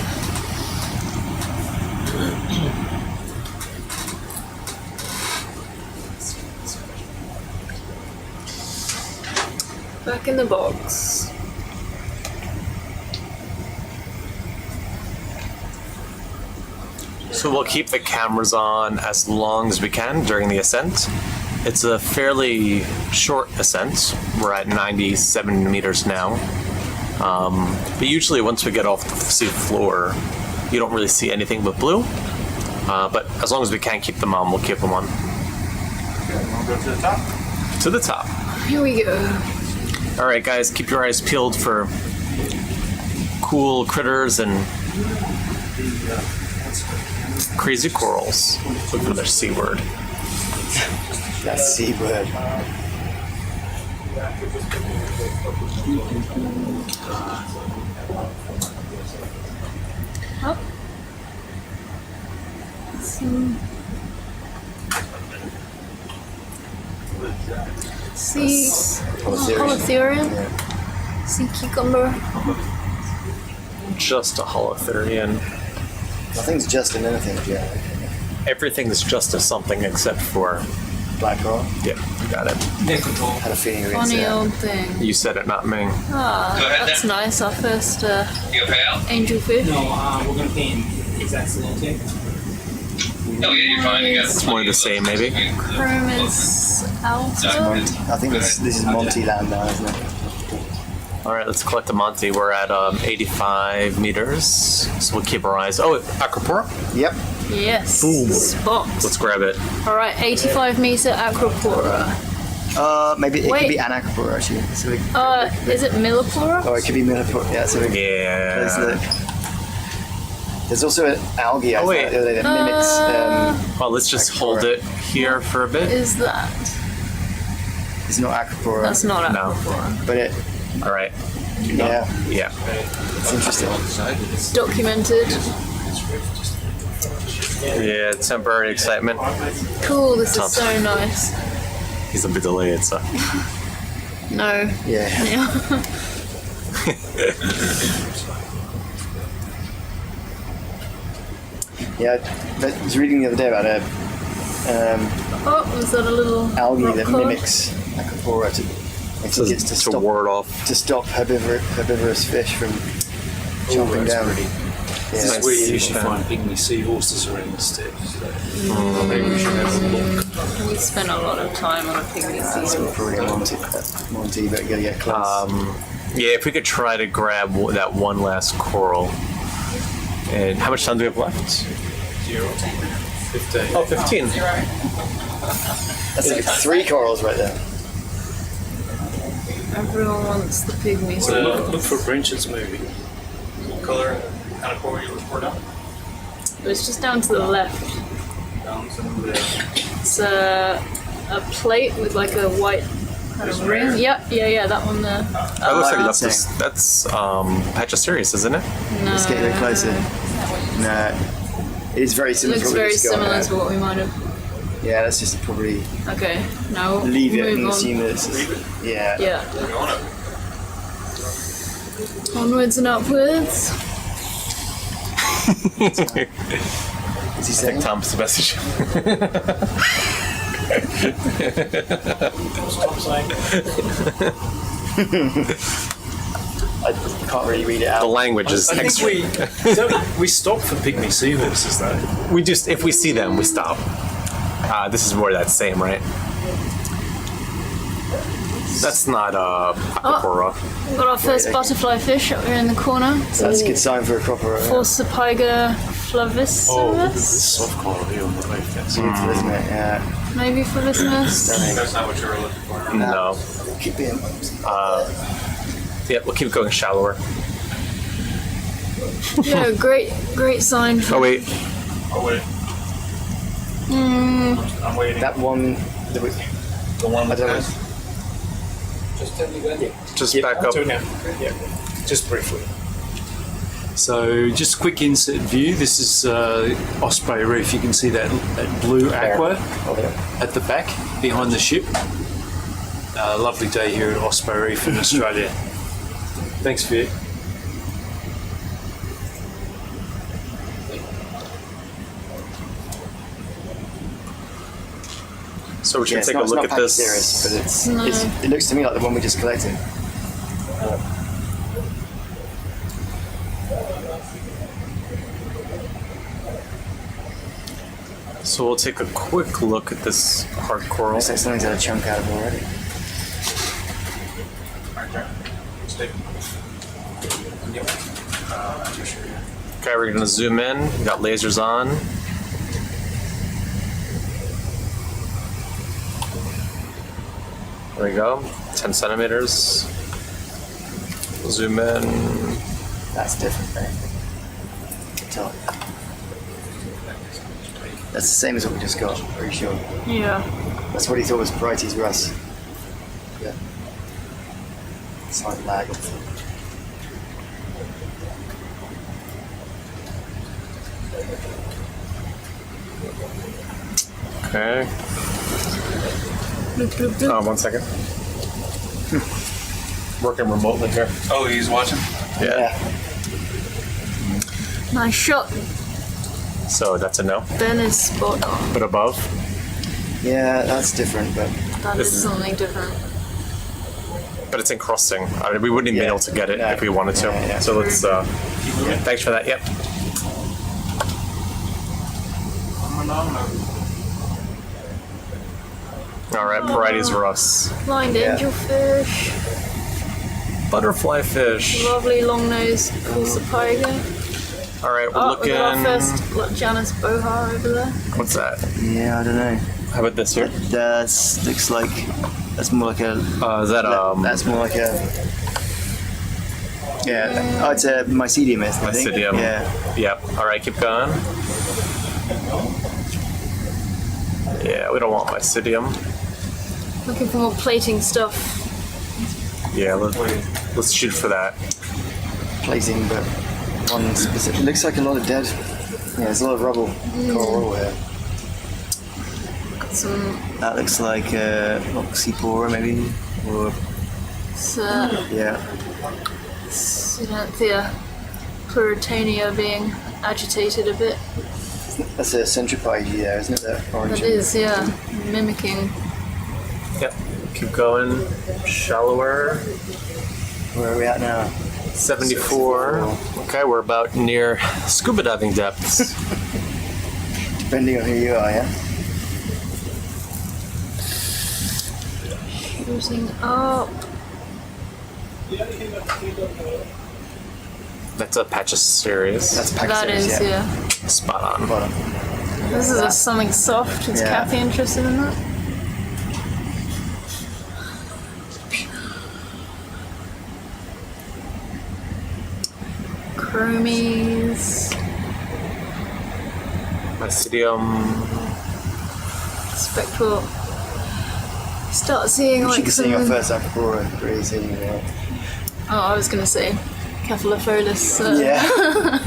Back in the box. So we'll keep the cameras on as long as we can during the ascent. It's a fairly short ascent. We're at 97 meters now. But usually once we get off the sea floor, you don't really see anything but blue. But as long as we can keep them on, we'll keep them on. Okay, we'll go to the top. To the top. Here we go. All right, guys, keep your eyes peeled for cool critters and crazy corals. Look for their C word. That C word. Up. Sea holothurian. Sea cucumber. Just a holothurian. Nothing's just in anything, yeah. Everything's just a something except for Black coral. yeah, you got it. Had a feeling you were Funny gonna old thing. You said it, not me. Ah, that's nice. Our first angelfish. No, we're going to pay in exact salinity. Oh yeah, you're fine. You got It's more of the same, maybe. Chromis alpha. I think this is Monty land now, isn't it? All right, let's collect the Monty. We're at 85 meters, so we'll keep our eyes. Oh, Acropora? Yep. Yes. Boom. Spot. Let's grab it. All right, 85 meter Acropora. Maybe it Wait. could be Anacropora actually. So we, Is it Millipora? or it could be Millipora. Yeah, so we let's Yeah. look. There's also an algae I Oh, wait. thought that mimics. Well, let's just hold it here for a bit. Is that? It's not Acropora. That's not No. Acropora. But it, All right. yeah, Yeah. it's interesting. It's documented. Yeah, temporary excitement. Cool. This Top. is so nice. He's a bit delayed, so. No. Yeah. Yeah. Yeah, I was reading the other day about a Oh, was that a little algae rock that cod? mimics Acropora to, I think it's to stop ward off. herbivorous fish from chomping down. This Yeah, is where you usually find pygmy seahorses around the steps. Maybe we should have a look. We spent a lot of time on a pygmy it's seal. probably a Monty, but you gotta get close. Yeah, if we could try to grab that one last coral. And how much time do we have left? 15. Oh, 15. That's like 3 corals right there. Everyone wants the pygmy So seahorse. look for branches moving. What color kind of coral you look for now? It's just down to the left. Down to the It's a plate with like a white kind of ring. Yeah, that one there. That looks like that's Pachysterius, isn't it? No. Let's get a bit closer. No. It is very It similar to looks what we very just got similar there. to what we might have. Yeah, let's just probably Okay, now leave it move and on. assume that it's... Yeah. Yeah. Onwards and upwards. Is he I saying? think Tom's the best. I can't really read it out. The language is I think extra. we stop for pygmy seahorses though. We just, if we see them, we stop. This is more that same, right? That's not Aquapora. We've got our first butterfly fish up here in the corner. So that's a good sign for a proper... Forsypyga flavissimus. Oh, look at this soft coral here on the reef. That's Beautiful, isn't it? Yeah. Maybe flavissimus. Stunning. That's not what you were looking for. No. Keep being... Yeah, we'll keep going shallower. Yeah, great sign. Oh wait, Oh, wait. I'm waiting. That one... The one I with don't know. this. Just tell me when. just Yeah, back I'll up. do it now. Yeah, just briefly. So, just quick insert view. This is Osprey Reef. You can see that blue aqua at the back behind the ship. Lovely day here at Osprey Reef in Australia. Thanks, Vic. So we can Yeah, it's take not, a look it's at not this. Pachysterius, but No. it looks to me like the one we just collected. So we'll take a quick look at this hard coral. Looks like something's had a chunk out of it already. Right there. Stay. Okay, we're gonna zoom in. We got lasers on. There we go. 10 centimeters. Zoom in. That's different, right? Can tell. That's the same as what we just got, pretty sure. Yeah. That's what he thought was Brighty's Russ. Yeah. Slight lag. Okay. Oh, 1 second. Working remotely here. Oh, he's watching? Yeah. Nice shot. So that's a no. Ben is spot on. But above? Yeah, that's different, but That is something different. But it's encrusting. I mean, we wouldn't even be able to get it if we wanted to. Yeah. So let's. Thanks for that. Yep. All right, varieties Russ. Blind angelfish. Butterfly fish. Lovely long nose Forsypyga. All right, we're Oh, looking. we got our first Janus boha over there. What's that? yeah, I don't know. How about this here? That looks like that's more like a. Is that That's more like a. Yeah, oh, it's a mycedium, I think. Mycedium. Yeah. Yep. All right, keep going. Yeah, we don't want mycedium. Looking for more plating stuff. Yeah, let's shoot for that. Plating, but one specific. It looks like a lot of dead. Yeah, there's a lot of rubble, coral here. Got some That looks like Oxypora, maybe, or yeah. Sinanthia pleuritania being agitated a bit. That's a centropyge there, isn't it? That orange. That is, yeah, mimicking. Yep. Keep going. Shallower. Where are we at now? 74. Okay, we're about near scuba diving depths. Depending on who you are, yeah. Shooting up. That's a Pachysterius. That's That Pachysterius, is, yeah. Spot on. Bottom. This is a something soft. Is Yeah. Kathy interested in that? chromies, Mycedium. spectral. Start seeing We like should be seeing our some. first Acropora pretty soon. Oh, I was going to say Cephalophilus. Yeah.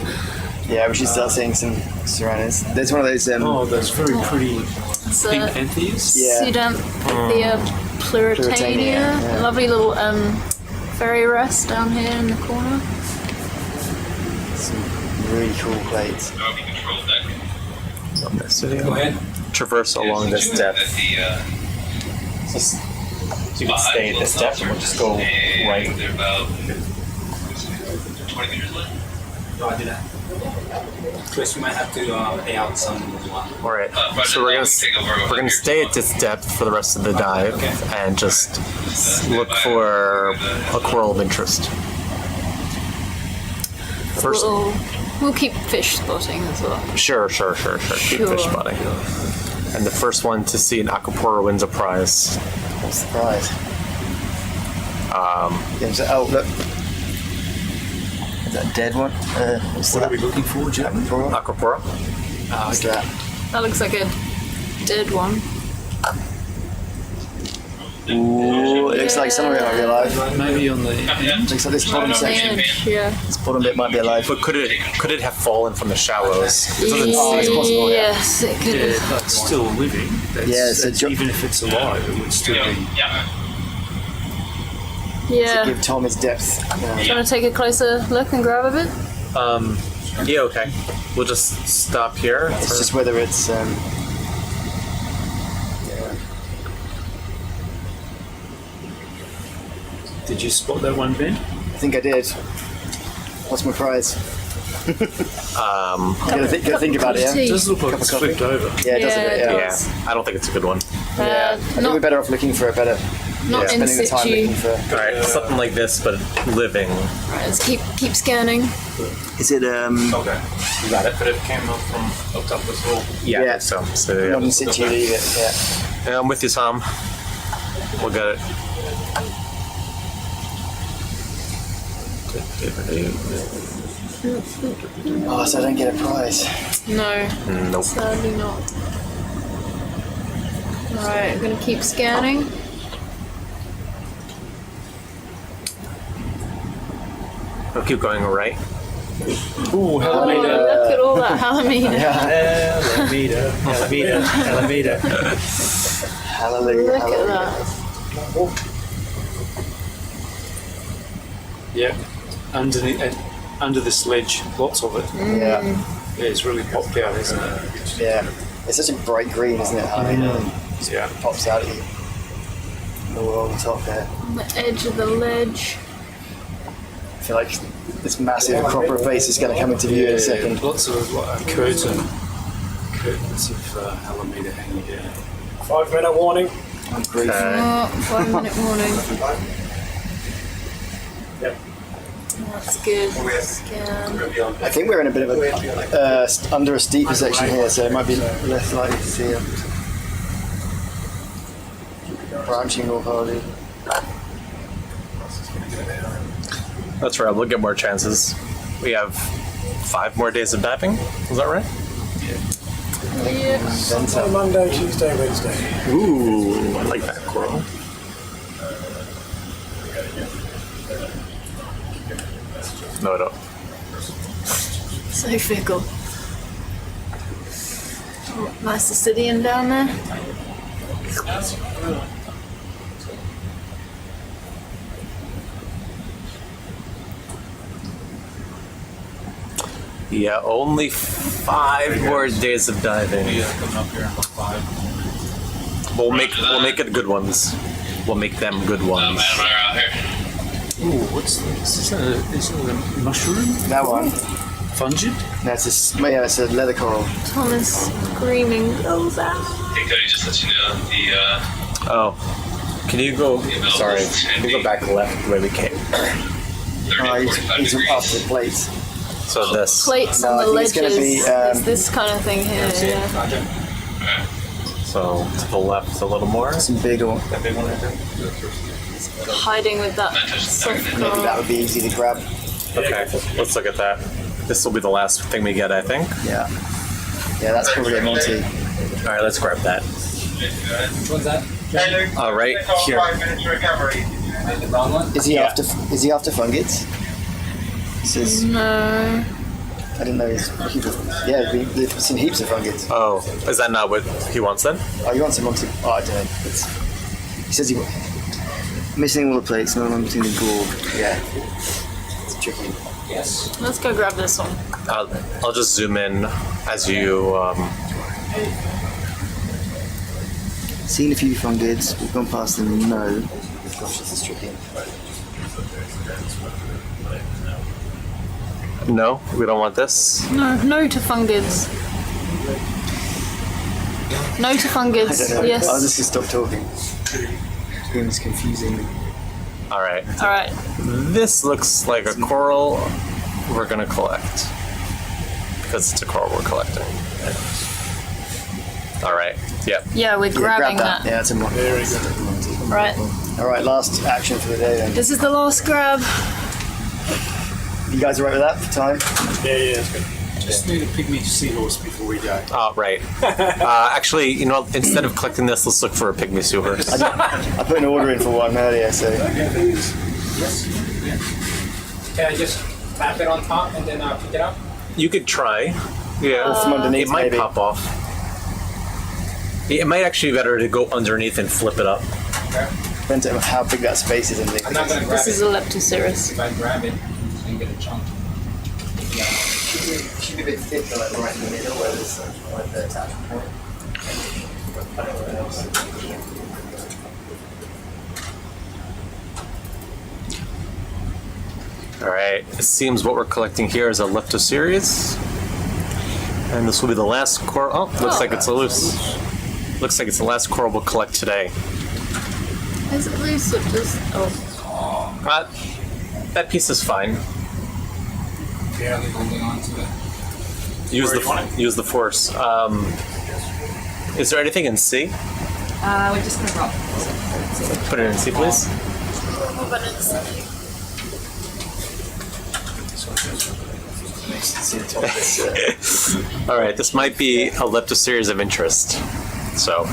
Yeah, we should start seeing some surroundings. There's one of those. Oh, those very pretty It's pink a Antheas. Yeah. Pseudanthia pleuritania. Pleuritania, yeah. A lovely little fairy rest down here in the corner. Some really cool plates. ROV control deck. Go ahead. Traverse along this depth. So you can stay at this depth and we'll just go right. They're about 20 meters left. No, I did that. Chris, we might have to lay out some. All right. So we're gonna stay at this depth for the rest of the dive and just look for a coral of interest. First, We'll keep fish spotting as well. sure. Keep Sure. fish spotting. And the first one to see an Acropora wins a prize. What's the prize? Oh, look. Is that a dead one? What's What that? are we looking for, gentlemen? Acropora. What's that? That looks like a dead one. Ooh, it looks like some of it might be alive. Maybe on the end. Looks like this bottom On the section. edge, yeah. This bottom bit might be alive. But could it have fallen from the shallows? It doesn't Oh, it's seem. possible, yeah. Yes, it could Yeah, have. but still living. That's, Yeah, so even if it's alive, it would still be. Yeah. Give Tom his depth. Do you want to take a closer look and grab a bit? Yeah. Okay. We'll just stop here. It's just whether it's. Yeah. Did you spot that one, Ben? I think I did. What's my prize? Gotta think about it, yeah? It does look like it's flipped over. Yeah, it does a Yeah, bit, it yeah. does. I don't think it's a good one. Yeah. I think we're better off looking for a better. Not in spending the time situ. looking for. All right, something like this, but living. Right, let's keep scanning. Is it Okay. You got it, but it came up from hooked up this hole. Yeah. I Yeah. think so. So not in yeah. situ either? Yeah. Yeah, I'm with you, Tom. We'll get it. Oh, so I don't get a prize. No, Nope. sadly not. Alright, I'm gonna keep scanning. We'll keep going right. Ooh, Oh, look at all that Halamina. Alameda. Hallelujah. Look hallelujah. at that. Yeah, under this ledge, lots of it. Yeah. Yeah, it's really popped out, isn't it? Yeah. It's such a bright green, isn't it? I mean, Yeah. it pops out at you. Oh, on the top there. On the edge of the ledge. I feel like this massive cropper face is going to come into view in a second. Lots of curtains of Alameda hanging down. 5-minute warning. Grief. Oh, 5-minute warning. Yep. That's good. Scan. I think we're in a bit of a under a steeper section here, so it might be less likely to see them. Branching more probably. That's right. We'll get more chances. We have 5 more days of diving. Is that right? Yeah. So Monday, Tuesday, Wednesday. Ooh, I like that coral. No, I don't. So fickle. Oh, nice Obsidian down there. Yeah, only 5 more days of diving. Coming up here in about 5. We'll make it good ones. We'll make them good ones. Ooh, what's this? Is it a mushroom? That one. Fungid? No, it's a leather coral. Thomas screaming goes out. Hey Cody, just let you know the Oh, can you go? Sorry, can you go back left where we came? He's after the plates. So this. Plates No, on I the think it's ledges. gonna be, It's this kind of thing here. Yeah. So to the left a little more. Some big one. That big one right there? Hiding with that soft Maybe that coral. would be easy to grab. Okay, let's look at that. This will be the last thing we get, I think. Yeah. Yeah, that's probably a Monty. All right, let's grab that. Which one's that? All right, here. 5 minutes recovery. The brown one? Is he after fungids? It says, No. I didn't know he's looking for. Yeah, we've seen heaps of fungids. Oh, is that not what he wants then? Oh, you want some Monty? Oh, I don't know. He says missing all the plates, no one between the gorg. Yeah. It's tricky. Yes. Let's go grab this one. I'll just zoom in as you. Seen a few fungids. We've gone past them. No. Gosh, this is tricky. No, we don't want this. No to fungids. No to fungids. I don't know. Yes. I'll just stop talking. It's confusing. All right. All right. This looks like a coral we're gonna collect because it's a coral we're collecting. All right. Yep. Yeah, we're grabbing grab that. Yeah, it's a Monty. Very good. Right. All right, last action for the day then. This is the last grab. You guys all right with that for time? Yeah, it's good. Just need a pygmy seahorse before we go. Oh, right. Actually, you know, instead of collecting this, let's look for a pygmy seahorse. I put an order in for one earlier, so. Yes. Can I just tap it on top and then pick it up? You could try. Yeah. Or from underneath, it might maybe. pop off. It might actually be better to go underneath and flip it up. Okay. Depends on how big that space is underneath. I'm not gonna grab This is a it. Leptocerus. If I grab it, I can get a chunk. Yeah. Should be a bit thicker, like right in the middle where there's like the attachment point. I don't know what else. All right. It seems what we're collecting here is a Leptocerus. And this will be the last coral. Oh, looks like it's a loose. Looks like it's the last coral we'll collect today. Is it loose or just? Oh. That piece is fine. Barely holding on to it. Use the force. Is there anything in C? We're just going to drop. Put it in C, please. All right, this might be a Leptocerus of interest. So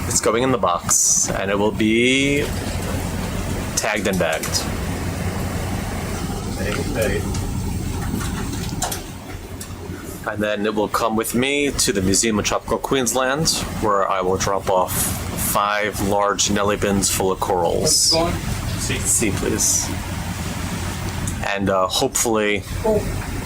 it's going in the box, and it will be tagged and bagged. And then it will come with me to the Museum of Tropical Queensland, where I will drop off 5 large Nelly bins full of corals. C, please. And hopefully,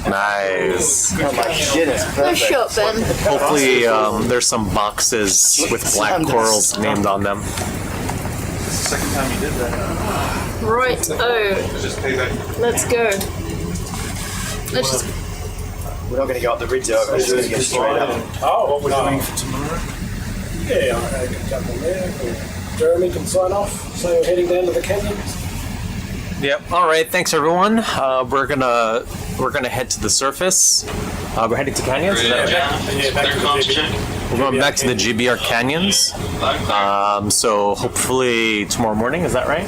nice. Oh my goodness, perfect. Nice shot, Ben. Hopefully, there's some boxes with black corals named on them. Second time you did that. Right. Oh. Just pay back. Let's go. Let's just. We're not going to go up the ridge, though. We're just going to go straight up. Oh, what we're Doing for tomorrow. Yeah, I can jump on there. Jeremy can sign off. So we're heading down to the canyon. Yep. All right. Thanks, everyone. We're gonna head to the surface. We're heading to canyons. Is that right? Yeah, back to the GBR. We're going back to the GBR canyons. So hopefully tomorrow morning. Is that right?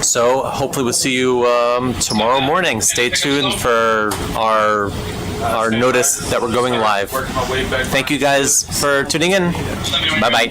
So hopefully we'll see you tomorrow morning. Stay tuned for our notice that we're going live. Thank you guys for tuning in. Bye bye.